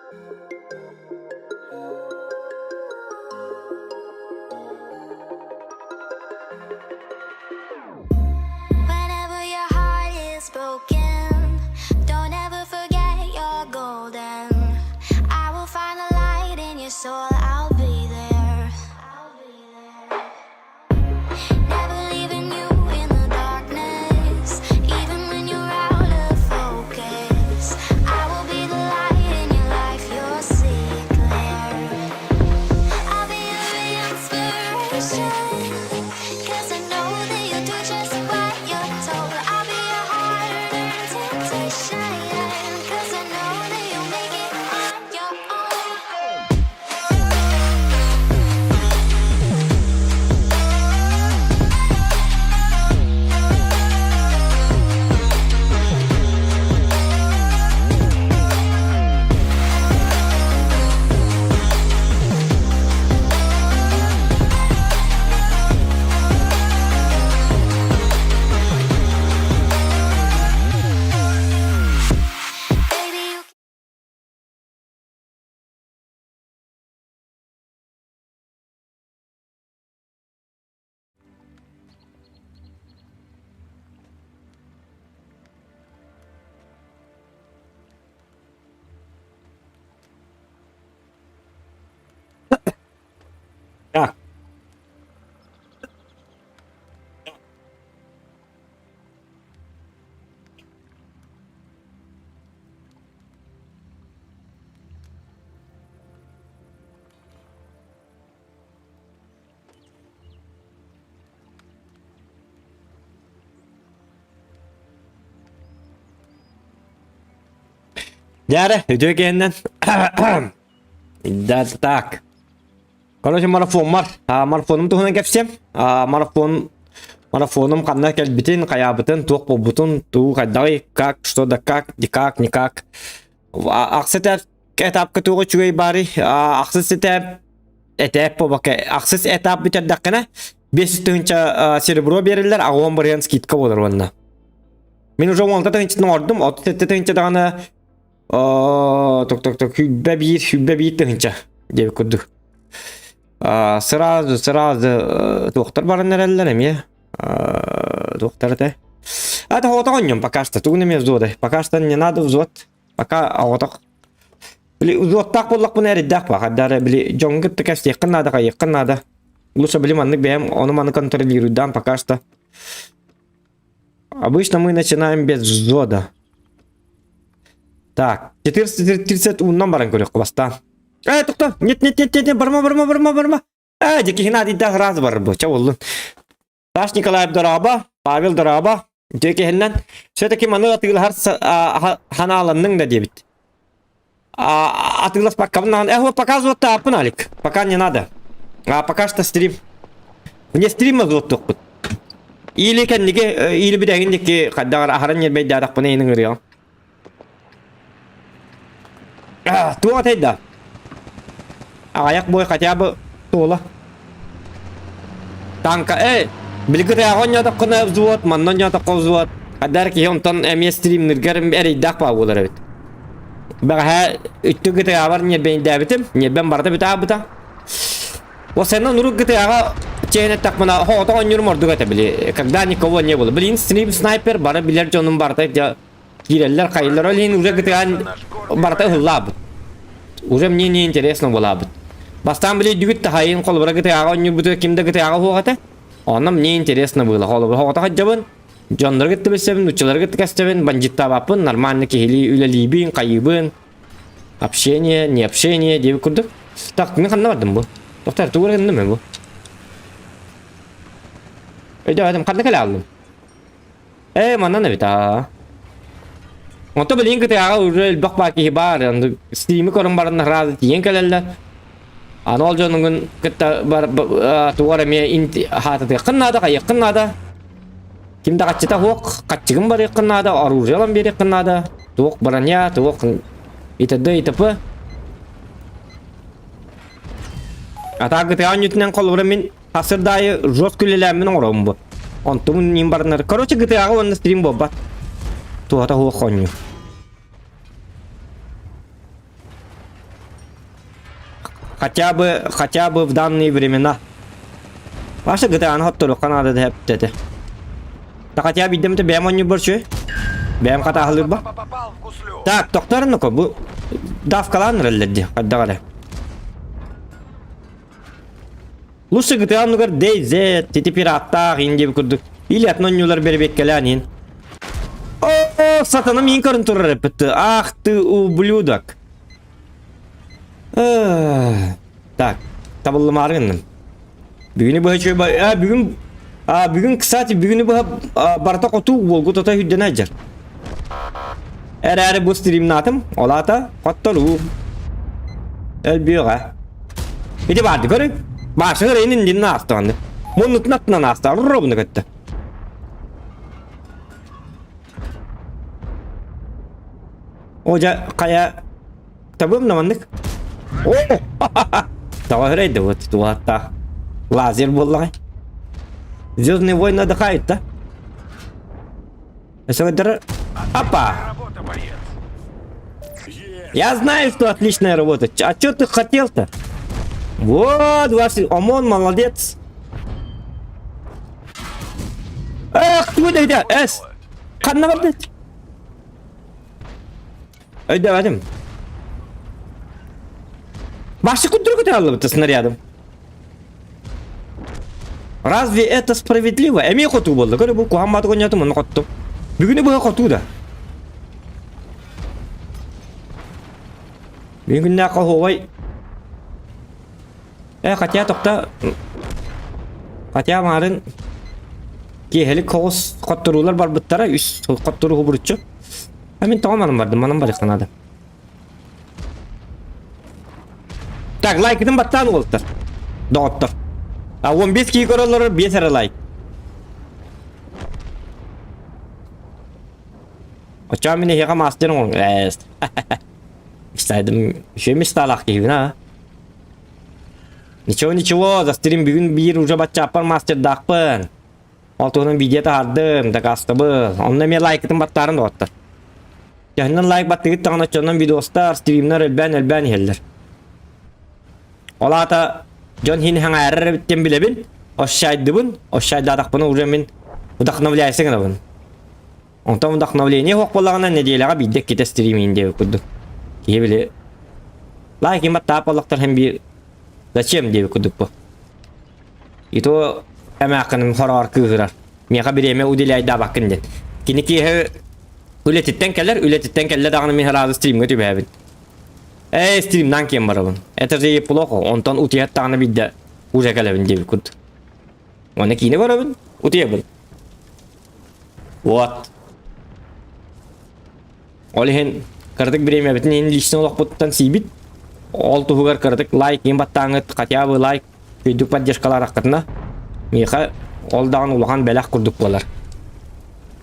Whenever your heart is broken, don't ever forget you're golden. I will find the light in your soul, I'll be there. Never leaving you in the darkness, even when you're out of focus. I will be the light in your life, you'll see it clear. I'll be your inspiration, 'cause I know that you'll do just what you're told. I'll be your hard-earned temptation, 'cause I know that you'll make it on your own. Baby, you Так, Яра, өтө кеннен. Да, так. Короче, марафон бар. Марафоным туһуна кепсем. Марафоным канна келбитин, каябытын, тук болбутун, туу кайдагы, как, что да как, никак. Аксет этап кытууга чугай бари. Аксет этап побака. Аксет этап битер даккана. 500 тыгынча серебро берилер, а 10 барыян скидка болор ванна. Мен уже 10 тыгынчаны ордум, 37 тыгынча дагана ток, хүббе бир тыгынча деп көрдүк. Сразу доктор барыннар эллер эме. Доктор да. Это хотогоньем пока что. Тугны мне взводы. Пока что не надо взвод. Пока хотог. Били взвод так боллак буна эриддак ба. Кадары били жоңгыт текес якын надо. Лучше били маннык бем, оны маны контролируют дан пока что. Обычно мы начинаем без взвода. Так, 430 уннан баран көрөк кыбастан. Токто. Нет, барма. Деки надо да раз бар бу. Чаволлун. Таш Николаев Дораба, Павел Дораба. Деки хеннен. Все-таки маны атыгылар ханаланның да дебит. Атыгылас покавнан. Показывать тапын алик. Пока не надо. Пока что стрим. Мне стрима зот токпут. Или кенниге или бидагиндеки каддагар ахаран ербей дадак бuna енин ырыган. Туга тейда. Аяк бой хотя бы тола. Танка, билгите агоnya да кына взвод, маннан ята взвод. Адар ки онтон эми стрим ныргарым бери дакпа болар бит. Бага үттүгите авар не бен дабитим, не бен барда бита бита. Осена нуругите ага чейне так мана хото онюр мордугата били. Когда никого не было. Блин, стрим снайпер бара билер жонун барда я киреллер кайлар олин уже гите барда хулаб. Уже мне не интересно было бы. Бастан били дүгит тахайын колбара гите ага онюр буту кимде гите ага хугата. Она мне интересно было. Колбара хото хаджабын. Жондар гите бесебин, учалар гите кастебин, бандитта бапын, нормально кихили үлелибин, кайыбын. Общение, не общение, деп курдук. Так, мен кандай бардым бу? Доктор, тугур кендим мен бу. Өйдө кандай келе алдым? Манан бит Онто билин кете ага уже бак баки бар, анды стими көрүн барын разы тиен келелер. Аны ол жонун кете бар тугур эме инти хатыды кыннада, кайыкыннада. Кимде качыта хок, качыгын бар якыннада, оружиялан бери якыннада. Тук броня, тук итп. Атагы тянютнен колбара мен асырдай жосткүлелер менен ором бу. Онтун ним барнар. Короче, GTA он стрим бобат. Туата хо хоню. хотя бы в данные времена. Ваша GTA хоттору Канадада hep dedi. Ta хотя бы идем-то бәм он не борчу. Бәм ката алыр ба? Попал в гуслю. Так, тоқтарын ко бу давкалан релледи. Каддагада. Лучше GTA нугар DayZ, тити пиратта инде бикурдук. Или атнонюлар бербек келанин. О, сатана мен көрүн турар репетти. Ах ты ублюдок. Так, табылым аргынным. Бүгүнү бачы бүгүн кстати бүгүнү барта коту болгу тота хүдден ажар. Әрі бу стримнатым, олата коттолу. Элбига. Иди барды көрүн. Башыгы рейнин динне астыганды. Мунутун аттынан аста робуну көттү. Ожа кая табым намандык. О! Таварайды вот туатта. Лазер боллагай. Звездные войны отдыхают, да? Опа! Работа, боец. Я знаю, что отличная работа. А что ты хотел-то? Вот, ваш ОМОН, молодец. Эх, ты выйдя, эс. Канна барды. Öyle Вадим. Баши кудругу ты это снарядом. Разве это справедливо? Эми хоту болды. Көрі бұл Кухаммады қойнаты мұны қотту. Бүгіні бұға қотту да. Бүгінне ақы ховай. Қатия тоқта. Қатия марын. Кейхелік қоғыз қоттырулар бар бұттара. Үс қоттыру құбырытшы. Мен тауаманым бардым. Манам бар еқанады. Так, лайкіден баттан олыттар. Доғыттар. 15 key korolları 5 like. Açam yine heka master ol. Evet. İstedim şey mi stalak gibi na. Ничего, за стрим bugün bir уже бача апар мастер дақпын. Алтығының видео тағардым, дақасты бұл. Онына мен лайкытын баттарын доғаттыр. Яғынан лайк баттығыт тағын açанын видеостар, стримнер әлбән елдер. Олата Джон хин ханга әрі біттен білебін. Ошшайды бұн. Ошшайды адақпыны уже мен ұдақнавляйсы ғына бұн. Онтан ұдақнавление хоқ болағына неделяға биддек кете стримейін деп күдді. Кие біле. Лайкин бат тап олақтар hem bir зачем деп күддік бұл. Ито әмәқінің хорар күғырар. Меға бір еме ұделайда бақын дед. Кені кейі үлетіттен кәлер дағаны мен разы стрим көтіп әбін. Стримнан кем барабын. Это же плохо. Онтан утият тағына бидді уже кәлебін деп күд. Оны кейіне барабын. Утиябын. Вот. Олы хен кірдік бір еме бітін ең личный олақ бұттан сейбіт. Ол тұғығар кірдік. Лайк ең баттаңыт. Қатя бы лайк. Көйдік поддержкалар аққытына. Меха ол дағын ұлған бәләқ күрдік болар.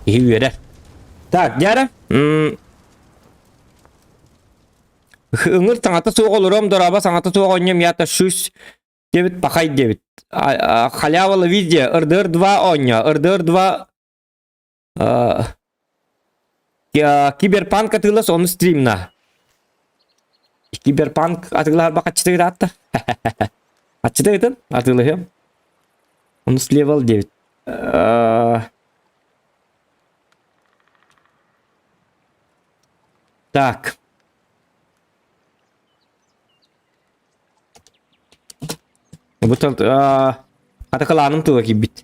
Ехі үйерер. Так, дәрі. Үңір саңаты соқ олырым дұраба саңаты соқ онем ята шүс дебіт бақай дебіт. Халявалы видео ырдыр 2 оня. Ырдыр 2 Киберпанк атылыс оны стримна. Киберпанк атылар бақ атчытығы да атты. Атчытығы етін атылы хем. Оны слевал дебіт. Так. Betul kata kelanım tuh kibit.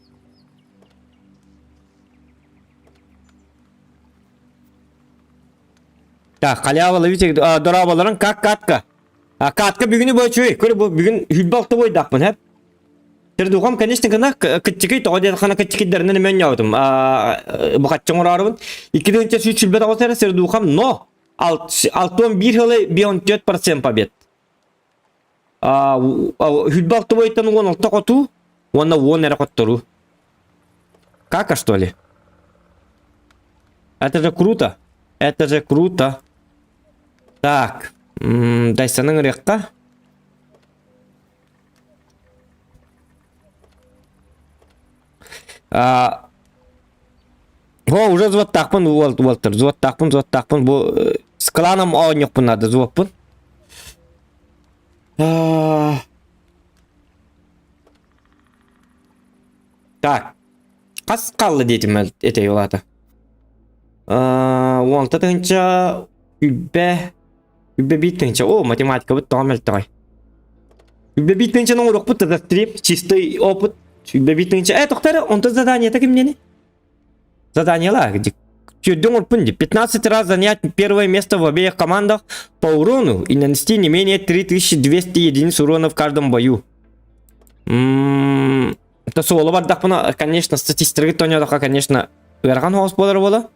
Так, халявалы видите, дораbalарын как катка. Катка бүгүнү бочуй. Көрө бүгүн хүлбалты бойдакмын, хеп. Тердугам, конечно, гана кытчыкый тооден хана кытчыкыдеринен мен яудым. Букатчың урарыбын. 2-нче сүчүлбет алсара сердугам, но 61 хылы 14% побед. Хүлбалты бойтан он алты коту, онна 10 эре коттору. Кака, что ли? Это же круто. Это же круто. Так. Дайсаның рекка. Уже звот тақпын, Уолтер. Звот тақпын. С кланом ойнықпын надо, звотпын. Так. Қас қалды дейтім әтей олаты. Онта тыңча үббе бит тыңча. О, математика бұт тағам әлті. Үббе бит тыңча нұң ұрық бұт стрим, чистый опыт. Үббе бит тыңча. Тоқтары, онта задание таким нені? Задание ла, где? Чудом урпунди. 15 раз занять первое место в обеих командах по урону и нанести не менее 3200 единиц урона в каждом бою. Это соло бардақпына, конечно, статистика тонядақа, конечно, верған хоғыз болар бола.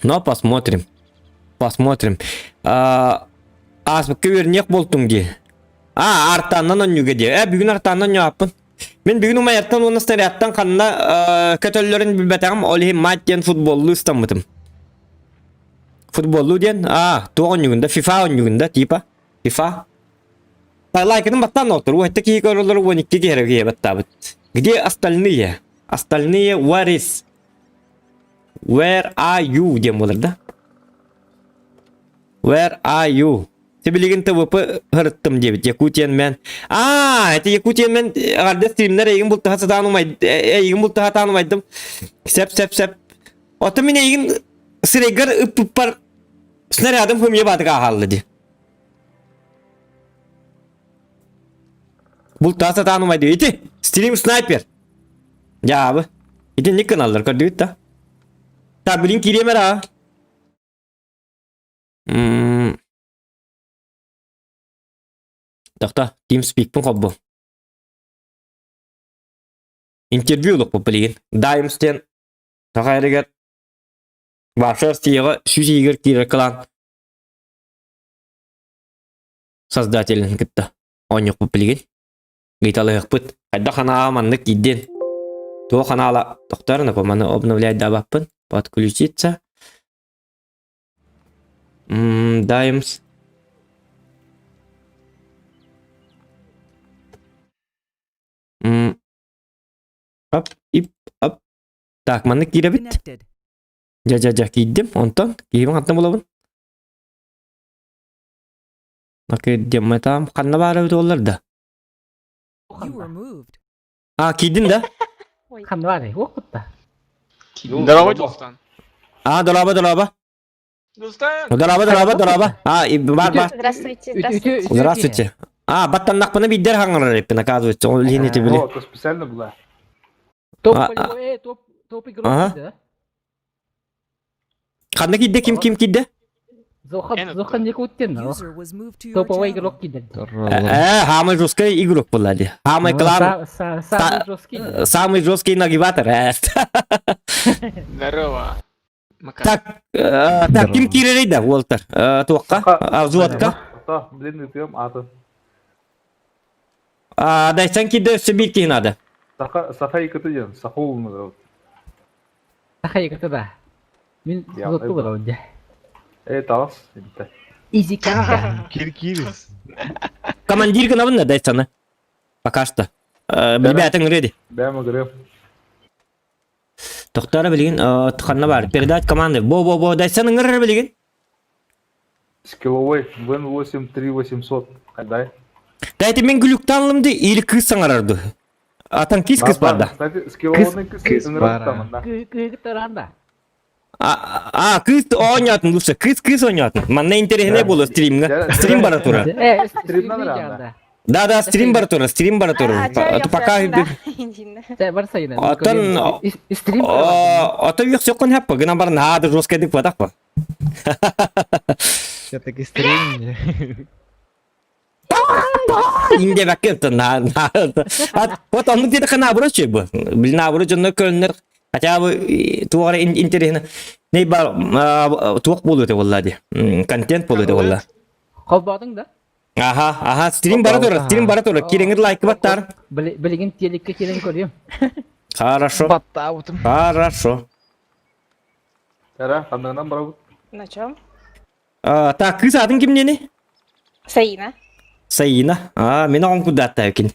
Но посмотрим. Посмотрим. Асбыққа вернек болтың де. Артаннан онюға де. Бүгін артаннан япын. Мен бүгін ұмайаттан оны старияттан қанына көтөллерін білбәтәғым олығым маттен футболлы ұстамытым. Футболлы ден? Туғын югында, FIFA онюгында, типа. FIFA. Лайканың баттан отыр. Уайтта кейі көрілер 12 кереге баттабыт. Где остальные? Остальные where is? Where are you? Дем болыр да? Where are you? Себелеген ТВП ғырыттым дебіт. Якутиян мен. Это Якутиян мен ғарды стримнер егін бұлтыға танымайдым. Сәп. Оты мен егін сірегір үп-үппар снарядым хүмге батыға ағалды де. Бұлтыға танымайды. Еті, стрим снайпер. Жабы. Еті не каналдар көрді өтті. Так, білін керемер а. Тақта, TeamSpeak-пін қоббы. Интервьюлық бұл білген. Даймстен тағайрығар Варшар стиеға сүз егер кейрі қылан создателін кітті. Оңық бұл білген. Гейталығық бұд. Қайда қанаға маңдық едден. Туа қанала тоқтарына көманы обновляет дабаппын. Подключиться. Даймс. Оп. Так, маңдық кейрі біт. Жа, кейдім. Онтан. Кейбін қантын болабын. Накедем айтам. Қанна бары өті олар да. Кейдін да? Қанна бары, оқытта. Долаба достан. Долаба. Достан. Долаба. Бар. Здравствуйте. Баттан нақпыны биддер хаңырыр еппін, оказывается. Он линеті біле. Это специально было. Топ игрок дейді. Қанды кейді, кім кейді? Зохан не көттен. Топовый игрок дейді. Самый жесткий игрок болады. Самый клан. Самый жесткий. Самый жесткий нагибатор. Здорово. Так, кім керерейді, Уолтер? Туаққа? Взводқа? Длинный прием аты. Дайсан кейді сөбейт кейін ады. Саха екіті ден, Сахол называют. Саха екіті да. Мен взводты бұр онде. Талас. Изи канка. Киркирис. Командир кынабын да Дайсаны? Пока что. Білбәтің реди. Бәм игры. Тоқтары білген, тұқанна бар. Передать команды. Бо, Дайсаны ғырыр білген? Скилловой. Вен 8 3800. Қайдай? Дайты мен гүліктанлымды елі кыз саңарарды. Атан кіз барды. Кстати, скилловой кыз бара. Күйгі тұранда. Кыз ойнатын дұрсы. Кыз ойнатын. Манна интересіне болы стримға. Стрим бара тұра. Стримнан ранда. Да, стрим бара тұра. Пока... Бар сайына. Ото yok сөккен хаппа. Гына барын хады жосқа деп бадақ па. Все-таки стрим. Инде бәккеттін. Вот оның деді қана абыры че бұл. Білін абыры жонны көлінер. Хотя бы туғары интересно. Не бар туық болуды олады. Контент болуды олады. Қолбадың да? Стрим бара тұра. Кереңір лайкы баттар. Білеген телекке келен көрем. Хорошо. Хорошо. Әра, қандығынан бара бұд. На чем? Так, кыз адың кімдені? Саина. Саина. Мен оғын күдатта өкен.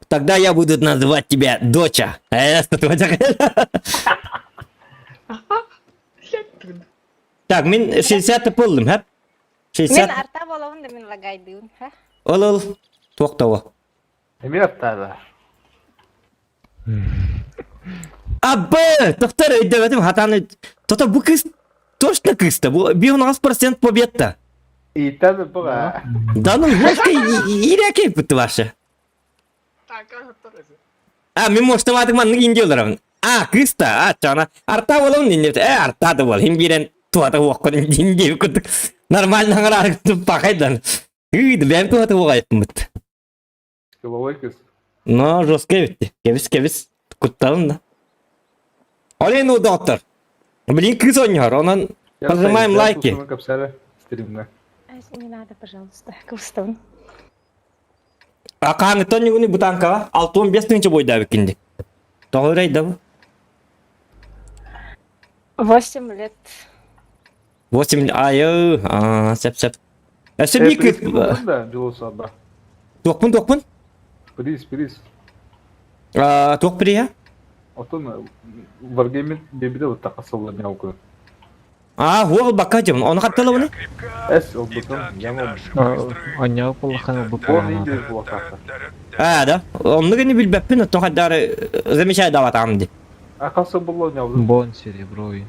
Тогда я буду называть тебя доча. Так, мен 60 болдым, hep. Мен 60. арта болуын да мен лагайдыын, ха? Ol. Тоқтауы. Emin attı. Абба, доктор, өйдебетім хатаны. Тота bu kız точно kızdı. Bu 90% победта. İyi tabi bu ha. Да ну, немножко иреке бітті башы. Так, как это? Мен моштамадық манның индеуларым. Kızdı. Çana. Arta болуын индепті. Артады бол. Хем берен туаты оққын индеу күттік. Нормально аңыр күттіп бақайдан. Бәм туаты оғайыппын бітті. Головой kız. Но жестко бітті. Кебіс. Күтталын да. Олен о доктор. Блин, кыз ойнар. Онан пожимаем лайки. Kapsara stream'de. Не надо, пожалуйста, Густав. Ақаны тони күні бұтанқаға 6-15 бойда бекенде. Тоғырайды бұл. 8 лет. 8 айы. Сәп. Әсі бейкі. Da Jules abla. Тоқпын. Приз. Тоқ бірі, я? Otun Wargame'in bebi de bu takası olan ne okuyor. Оғыл баққа жемін. Оны қатталы бұны? Es oldu tamam. Ойнау болған бұл O neydi bu vakası? Да. Оны күні білбәппін. Тоқадары замешай дават амды. Akası bu olan ne Бон сереброй.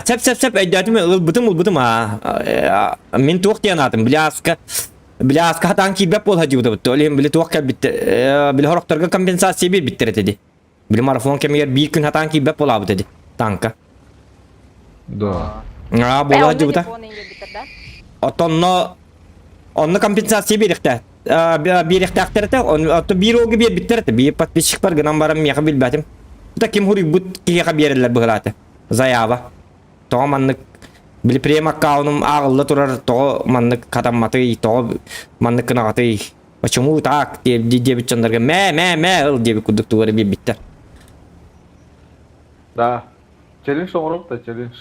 Сәп. Әйдәтім. Бұтым. Мен тоқ дейін атым. Бляска хатан кибәп бол хаджи бұты. Олем білі тоқ кәп бітті. Білі хорықтарға компенсация бер біттір етеді. Білі марафон кәмегер бір күн хатан кибәп бол абы деді. Танка. Да. Бол хаджи бұта. Оны не битер, да? Онны компенсация беректі. Беректі ақтырыты. Отты бір оғы бер біттір еті. Бір подписчик бар гынан барам меқі білбәтім. Бұта кем хұрик бұт кеға берілер бұғылаты. Заява. Тоға маннык Били прем аккаунум ағылы тұрар тоғы маннык катамматы, тоғы маннык кынағаты. Почему так? Дебит чандарға мә, ыл дебит күдік туғары бе биттер. Da. Challenge olarak da challenge.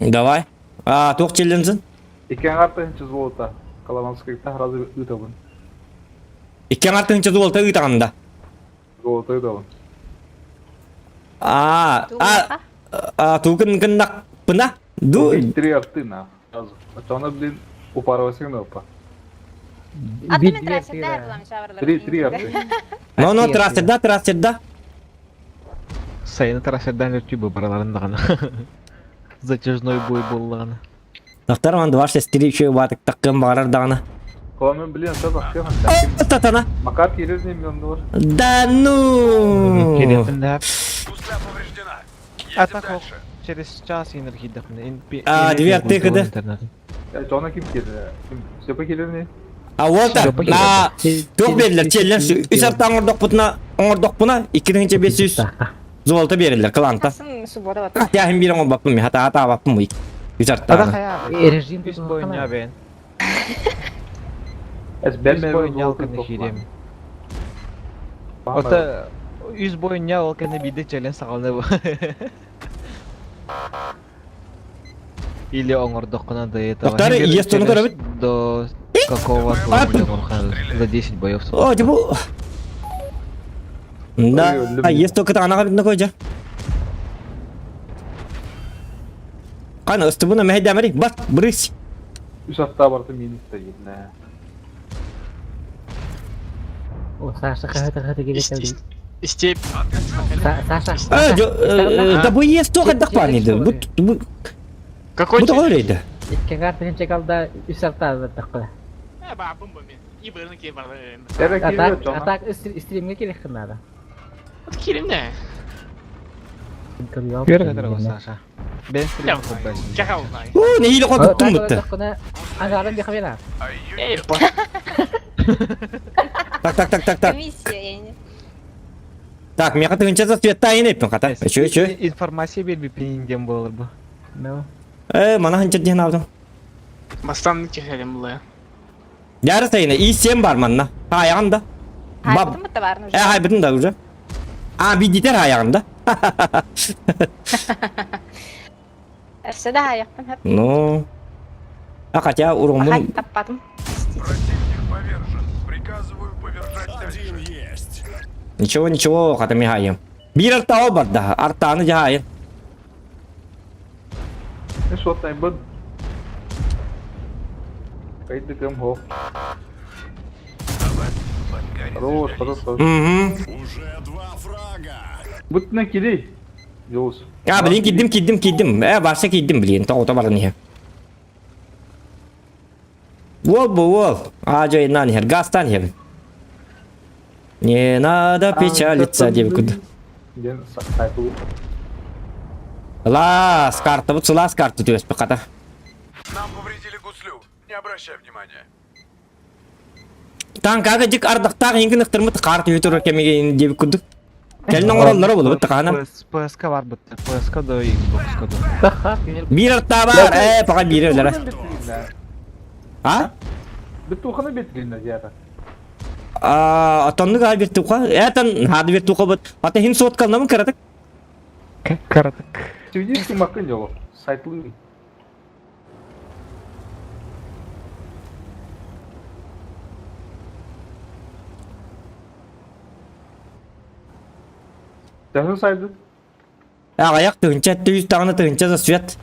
Давай. Тоқ челлензін. İken kartı hinç zolta. Kalamanskıkta razı ütabın. Икен артын чызы болта ұйтағанда. Zolta ütabın. Туғын кындақ пына? Ду. 3 актына. Razı. Açana bilin uparavasın da upa. Аты мен трасседа буламын шабарлар. 3 актı. Но, трасседа. Сайыны тараферден өтті бұл бараларында ғана. Затяжной бой болғаны. Доктор, он 24 шөй батық таққын бағарардағына. Kolamen bilin tabi. Татана. Makar gelir ne milyonda var. Да ну. Келетін дәп. Атақ ол через час енергийді. Девятый кіді. Ya sonra kim gelir? Kim? Sepa gelir ne? Тоқ берілер, челленж. Үс арта оңырдоқ бұна, 2500 золота берілер, кланта. Тасын субора батыр. Тяхим берің ол баппын мен, хата баппын мұй. Үс арта. Режим Üst boyunca ben. Es Üst ben boyunca halkını hirem. Ota üst boyunca halkını bir de challenge sağlanı bu. Или оңырдоқына да это. Доктор, есть он говорит? До какого уровня он за 10 боев. О, типу. Да, есть только ана қалып қойжа. Қаны үсті бұны мәйді әмірі, бас, біріс. Üst hatta vardı minus da yine. О, Саша қағыты келе келді. Степ. Саша. Да бұл есть только дақпан еді. Какой Бұл да ойлайды. Иккен картын чекалда үс артады тақпы. Бабым бұл мен. Ибірін ке бар. Derek geliyor cana. Атак стримге келек қынады. Келім не? Көріп Көріп Саша. Ben stream kopayım. Какал знай. Не хилі қой күттім бұтты. Аңғарын беқа бена. Эй, по. Так. Комиссия, я не... Так, мен қатығын чаза светта айын еппін қата. Үші. Информация бер bir пейінден болыр bu. Мана ханчат дейін алдым. Бастан кешелем бұл я. Яры сайына, И7 бар манна. Аяғында. Хайбытын бұтта барын уже. Хайбытын да уже. Бидитер аяғында. Әрсе да аяқтан хәп. Ну. Хотя урғымын... Хай таппадым. Ничего, қатами хайым. Бір артауы бар да, артаны жа хайым. Ne shot time bud. Кайда кем хо. Хорош, хорош, хорош. Mhm. Бүтүнөн кидей. Yavuz. Ya bilin kiddim. Varsa kiddim bilin. Ta var niye. Wol. Acayından her gastan her. Не надо печалиться, девка. Ген сайту. Лас карта, вот лас карта tu пока-то. Нам повредили гуслю. Не обращай внимания. Tan kaga jik ardaqta ingin ikhtirmit karta yutur kemigen деп күдүк. Келин оңроллары болуп тагана. PSK var bitti. PSK da Xbox'ka da. Таха, кенел. Бир арта бар, пока бире өлөр. А? Бүтү хана бетлинде яра. Атанны гал бир тука. Этан хады бир тука бут. Ата хин сот калнамы каратык. Karattık. Свидетель макын жолу. Сайтлы. Sen saydı. Аяк тыгынча 100 тагына тыгынча за свет.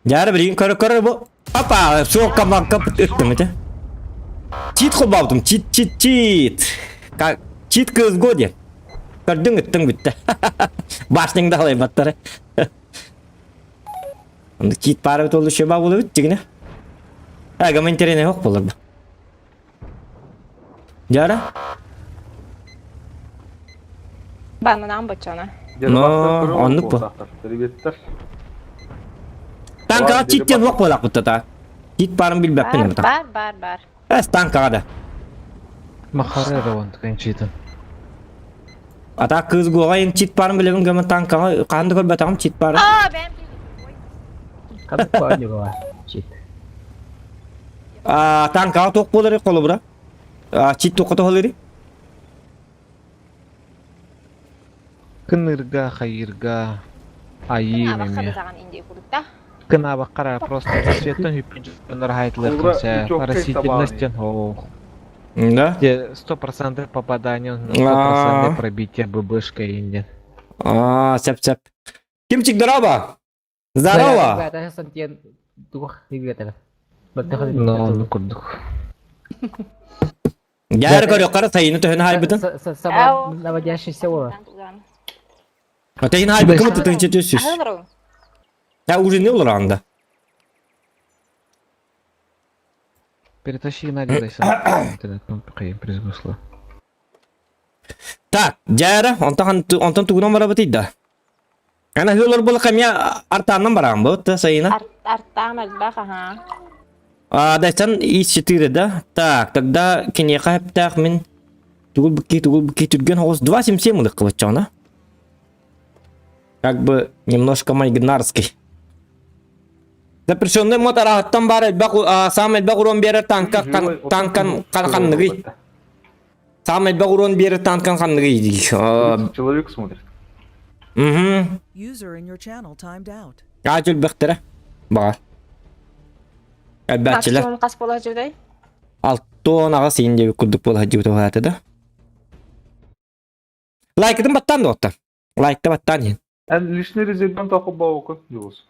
Жары бирин көрө бу. Апа, сока макка өттүмүтө. Чит кылбаптым, чит. Как чит кыз годи. Көрдүң өттүң бүтті. Башыңды алай баттары. Онда чит бары толу шеба болуп өттүгүнө. Комментарий ок болор бу. Жары? Бананан бачана. Онлук бу. Приветтер. Танка читтен ок болак бутта. Чит барын билбеппин бутта. Бар. Танка да. Махары да он кенчитин. Ата кыз гоғайын чит барын білемін гамын танка қанды көл батағым чит бары. Ben Kadang kau aja bawa. Shit. Танка тоқ болары қолы бұра. Чит тоқы тоқылары. Кынырга, хайырга, айы Aba меме. kızağın indi kurukta. Кына баққара просто светтен хүппен рахайтлар Олра кылса, үчөккө растительностен, о, Да? где 100% попадания, 100% пробития ББшка инден. Сәп. Кимчик здорово. Здорово. Ada sentian tuh ribet ada. Betul. Ну, курдук. Гәрі көрі қары сайыны төхін хай бұтын. Sama наводящий всего. Тәйін хай бұтын мұты түйінші төсіз. Ahılırım. Уже не олар аңда. Перетащи на дедайся. Интернет, ну, қиын призгусла. Так, жәрі, онтан туғынан бара бұтыйда. Ана хөлір бұл қамия артаннан бараған бұтты сайына. Artta mezbaka ha. Дайсан ис-4 да. Так, тогда кенеқа хептақ мен тугул бікке түрген хоғыз 277 мұлық қылытчағына. Как бы немножко майгнарский. Запрещенный мотор аттан бар сам элбақ урон бері танкан қанғанығы. Сам элбақ урон бері танкан қанғанығы. Человек смотрит. User in your channel timed out. Ажыл бәқтірі. Баға. Әлбәтчілі. Maksimum kas bola juday. 6 тонаға сейін деп күрдік бол хаджи бұты ғаты да. Лайкыдың баттан да отта. Лайкты баттан ең. En lişne rezervden takıp bağ okun. Yavuz.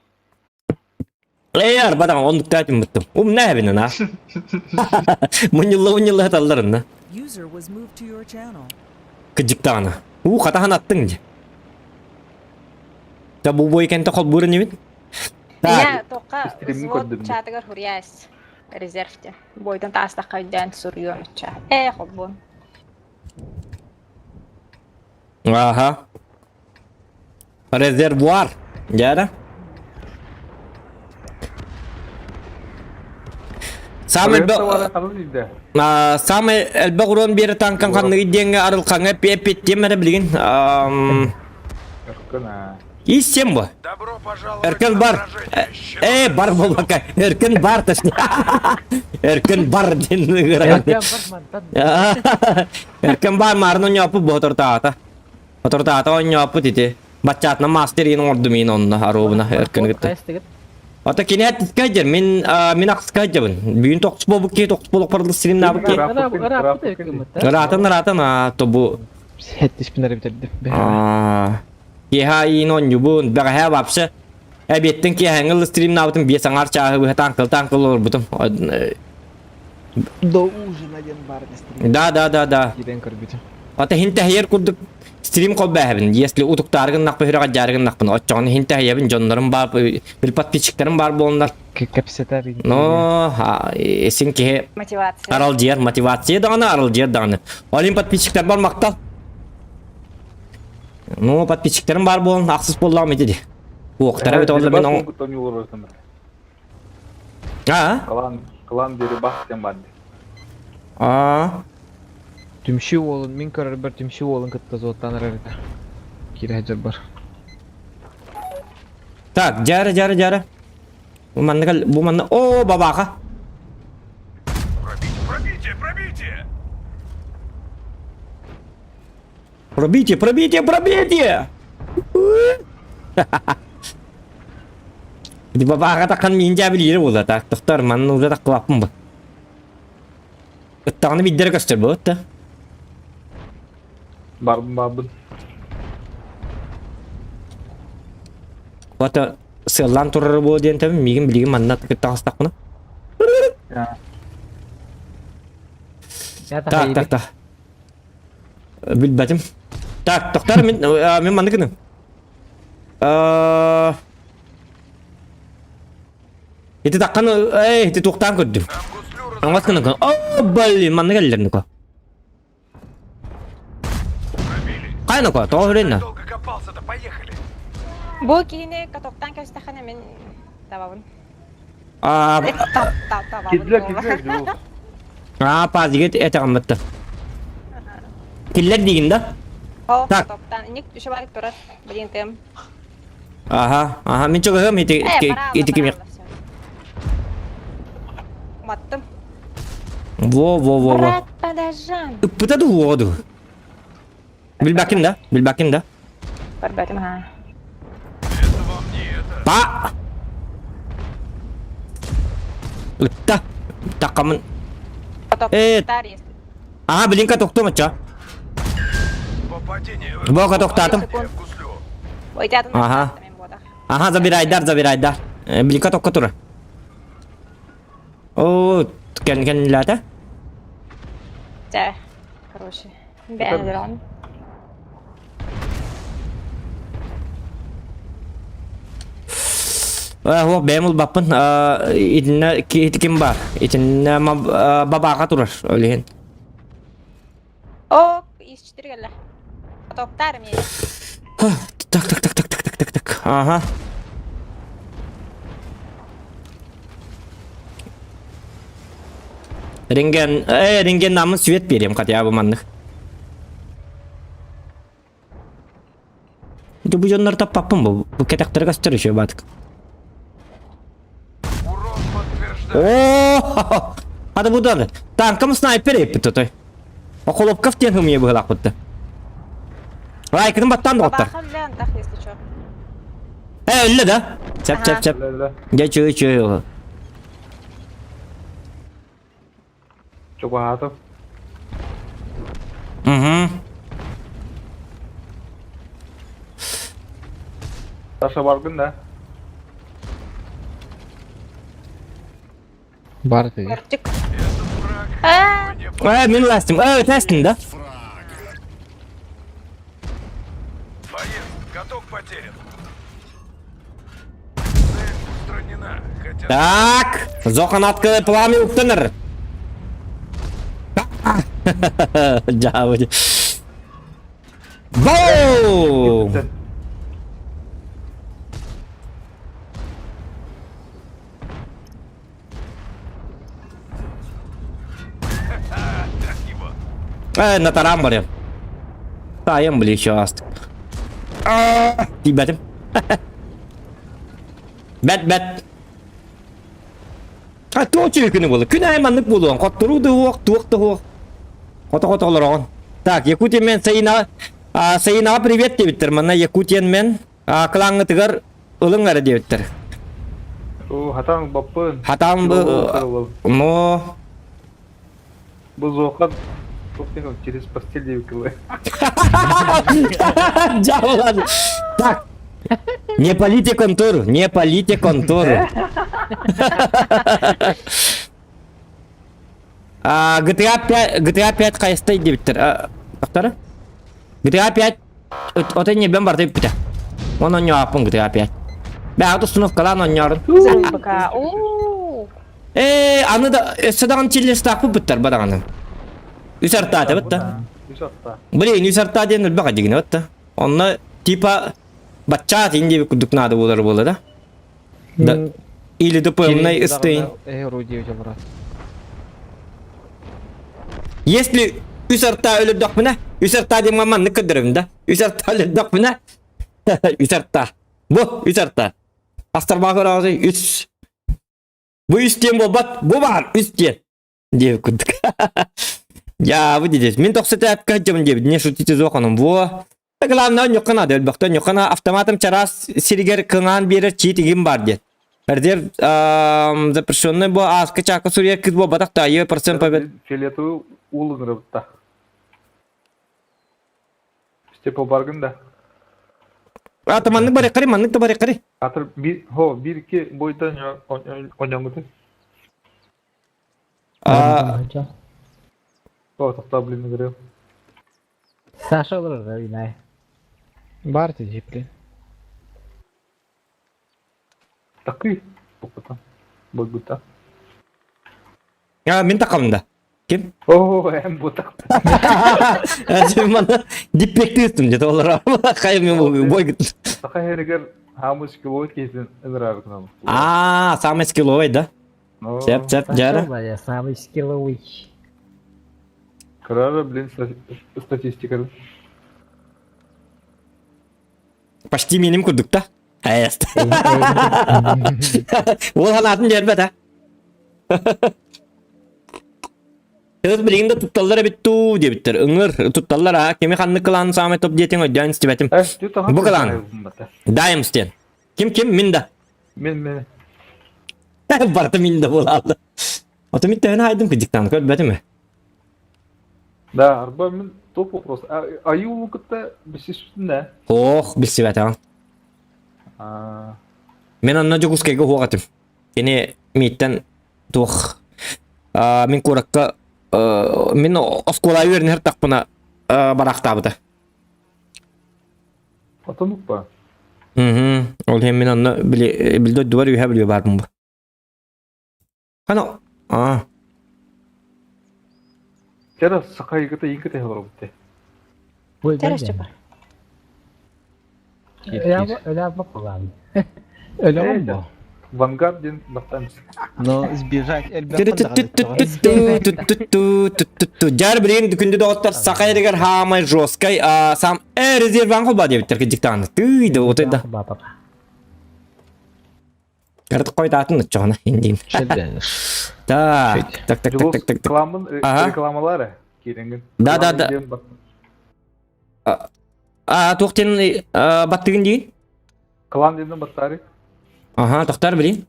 Эр, бадан ондукта айтым буттум. Не хебинен а. Мунилла хаталларын. User was moved to your channel. Кыжыктагана. Катахан аттың же. Та бу бой кенте кол бурын емет. Ya toqa Streaming взвод kodum. çatıgar huriyas. Rezervde. Boydan taasda qaydan sürüyor uça. Xobun. Aha. Резервуар. Жара. Самый самый элбагурон бери танкан канны денге арылкаңа пепет темере билген. Исем бу. Добро пожаловать Эркен на бар. сражение, щенок. Бар болбака. Эркен бар ташни. Эркен бар денни гыран. Эркен бар марно ньопу ботортаата. Ботортаата он ньопу тите. Бачатна мастерин ордумин онна аробуна эркен гытты. Ата кинет скайдер мен акскайдербын. Бүгүн токус болуп ке токус болуп барды сирим набыке. Ратын тобу. Хеттиш бинер битерди. Keha in on yubun bega ha vapse. Ebettin ki hangıl stream nabıtım bir sanar çahı bu tankıl olur butum. До ужина один бар на стриме. Da. Киден кыргыты. Ata hinte hayır kurduk stream kol behbin. Yesli utuktargın nak behira jargın nak bunu. Açağını hinte hayabın jonlarım var bir patpiçiklerim var bu onlar. Капсетар. No ha esin ki Мотивация. aral ciğer motivasiya dağını aral ciğer dağını. Olim patpiçikler var maktal. No patpiçiklerim var bu onun haksız bollam dedi. Bu oktara bit oldu ben o. Ha? Кылан дери бас тем бар. Aa. Түмші олын, мен көрір бір түмші олын кытта зоттан арарыда. Кире хажар бар. Так, jara. Bu manda o babaka. Пробейте. Di babaka takkan minja bilir bola tak doktor man udah tak kelapım bu. Tanrı bir dere göster bu da. Бarbın. Wata selan turur bu diyen tabi migin bilgin manna tak tak bunu. Ya. Ya tak Tak. Bil bacım. Tak doktor min manna kene. Itu takkan itu tuktan kudu. Angat kene kan. Oh bali manna gellerini ko. Kayna ko tohrenna. Долго копался-то, поехали. Bu kini katoktan köstahane men tababın. Aa Tababın. Killer. pas git etagamatı. Killer digin da. O Tak. katoktan nik düşe var turat. Bilin tem. Aha min çok hem iti kimi. Mattım. Во. Брат, подожжан. Puta du vodu. Bil bakin da. Barbatim ha. Pa. Utta. Takaman. Katoktan есть. Aha bilin ka tokto maça. Попадение. Bo ka toktadım. Гуслю. Ой, тятын. Aha. Men boda. Aha zabiraydar. Bilin ka tokko tura. Oh, kan lata. Да. Короче. Бендрон. Ho bemul bapın idine kim var? İçinde babaka durur öyle. О, из 4 geldi. Katoktar mı? Tak. Aha. Ringen namın süvet vereyim katya bu manlık. Bu jonları tapapım bu. Bu ketakları gösteriyor batık. Урон подтверждаю. Oo! Hadi bu da. Tankım sniper yaptı toy. O kolop kaftiyen hımıya bu halak bitti. Like'ın battan da otlar. Бабахан лен так, если что. Öyle de. Çap. Geç. Çok rahat. Hı. Taşa bargın da. Бар ты. Мертик. А, Min lastim. Testin de. Боец, каток потерян. Цель устранена. Хотя Tak. Zokan atkı plami uktanır. Jauh. Boom. Nataram var ya. Sayang beli şahst. Tibatim. Bet. Ha точно күні болды. Күн айманлық болуған. Қоттыру да оқ, туық да оқ. Қота оларған. Так, Якутия мен Sayına привет дебіттір. Мана Якутиян мен қылаңы тігір ұлың әрі дебіттір. Хатаң баппын. Хатам бұл... Но... Бұл зоқан. Через постель деп кілі. Жаулады. Так. Не полите контуру, не полите контуру. GTA 5 кайстай дептер. Бактары? GTA 5 отой не бен барды бите. Оны не апын GTA 5. Бәғді установкалан ойнарын. Бака. Уу. Аны да өссөдаған челлес тақпы бүттер бадағаны. Үсарта да бітті. Üç hatta. Блин, үсарта ден үлбаға дегені бітті. Оны типа батча тейінде күдік нады болар болды да. Да. Или допълнай істейін. Рудио жабырат. Если үсарта өлірдік міні, үсарта дем маманны көдірім да. Үсарта өлірдік міні. Үсарта. Бұ, үсарта. Астарма көрағызы, үс. Бұ үстен болбат, бұ бар, үстен. Деп күдік. Я, вы дедес. Мен тоқсыты әпкі әджемін деп, не шутите зоқаным. Во. Главное, нюқана дел бақты, нюқана автоматом чарас сиригер кыңан берер чийтігім бар дед. Әрдер запрещенный бұл асқы чақы сүрер кіз бұл батақта, е процент побед. Фиолетовый улын рыбытта. Степо баргында. Атаманның баре қари, манның да баре қари. Атыр bir iki boydan oynamıştı. O tahta bilin görüyor. Саша olur da yine. Бар ти жипле. Такый. Опыта. Boyguta. Мен тақалымда. Кем? Oo hem bu tak. Әжім мана диппекті үстім деді олар. Қайымен бой күтті. Taka herger hamus kilo kesin ıdrar kınam. Самый скилловый, да? Сеп, жары. Саша я самый скилловый. Kararı bilin statistika. Почти менім күрдік та. Әйесті. Ол ханатын жербет, а? Сөз білігінде тұтталар әбетту дебіттер. Үңір тұтталар, а? Кеме қанны қыланы самай топ детен өйден істебетім. Bu kalan. Дайым стен. Кем? Мен да. Men. Барды мен да болады. Оты мен тәуін айдым күдіктен көрбәді ме? Да, арба мен топ вопрос. Ayı ulukta bir şey üstünde. Ох, білсі бәті. Мен анна жүгіскеге хоғатым. Кені мейттен туқ. Мен көріккі мен осколай өрін әр тақпына барақтабыды. Atanık ba. Ол хем мен анна білді дуар үйе біле бармын ба. Қана? Kera sakay kıta iyi kıta helar bitti. Buyur Terus ben de. coba. Öyle yapalım. Öyle oldu. Vanguard din baktan. Но сбежать Жар бірін дүкінді доғыттар сақай дегер хамай жоскай сам резерван қол ба дебіттер кедіктағаны. Түйді отойда. Баба. Кәрді қойдатын ұтчағына ендейін. Так. Reklamın Aha. reklamaları. Keringin. Да. Тоқтен баттығын дейін? Klan din batarı. Тоқтар білейін.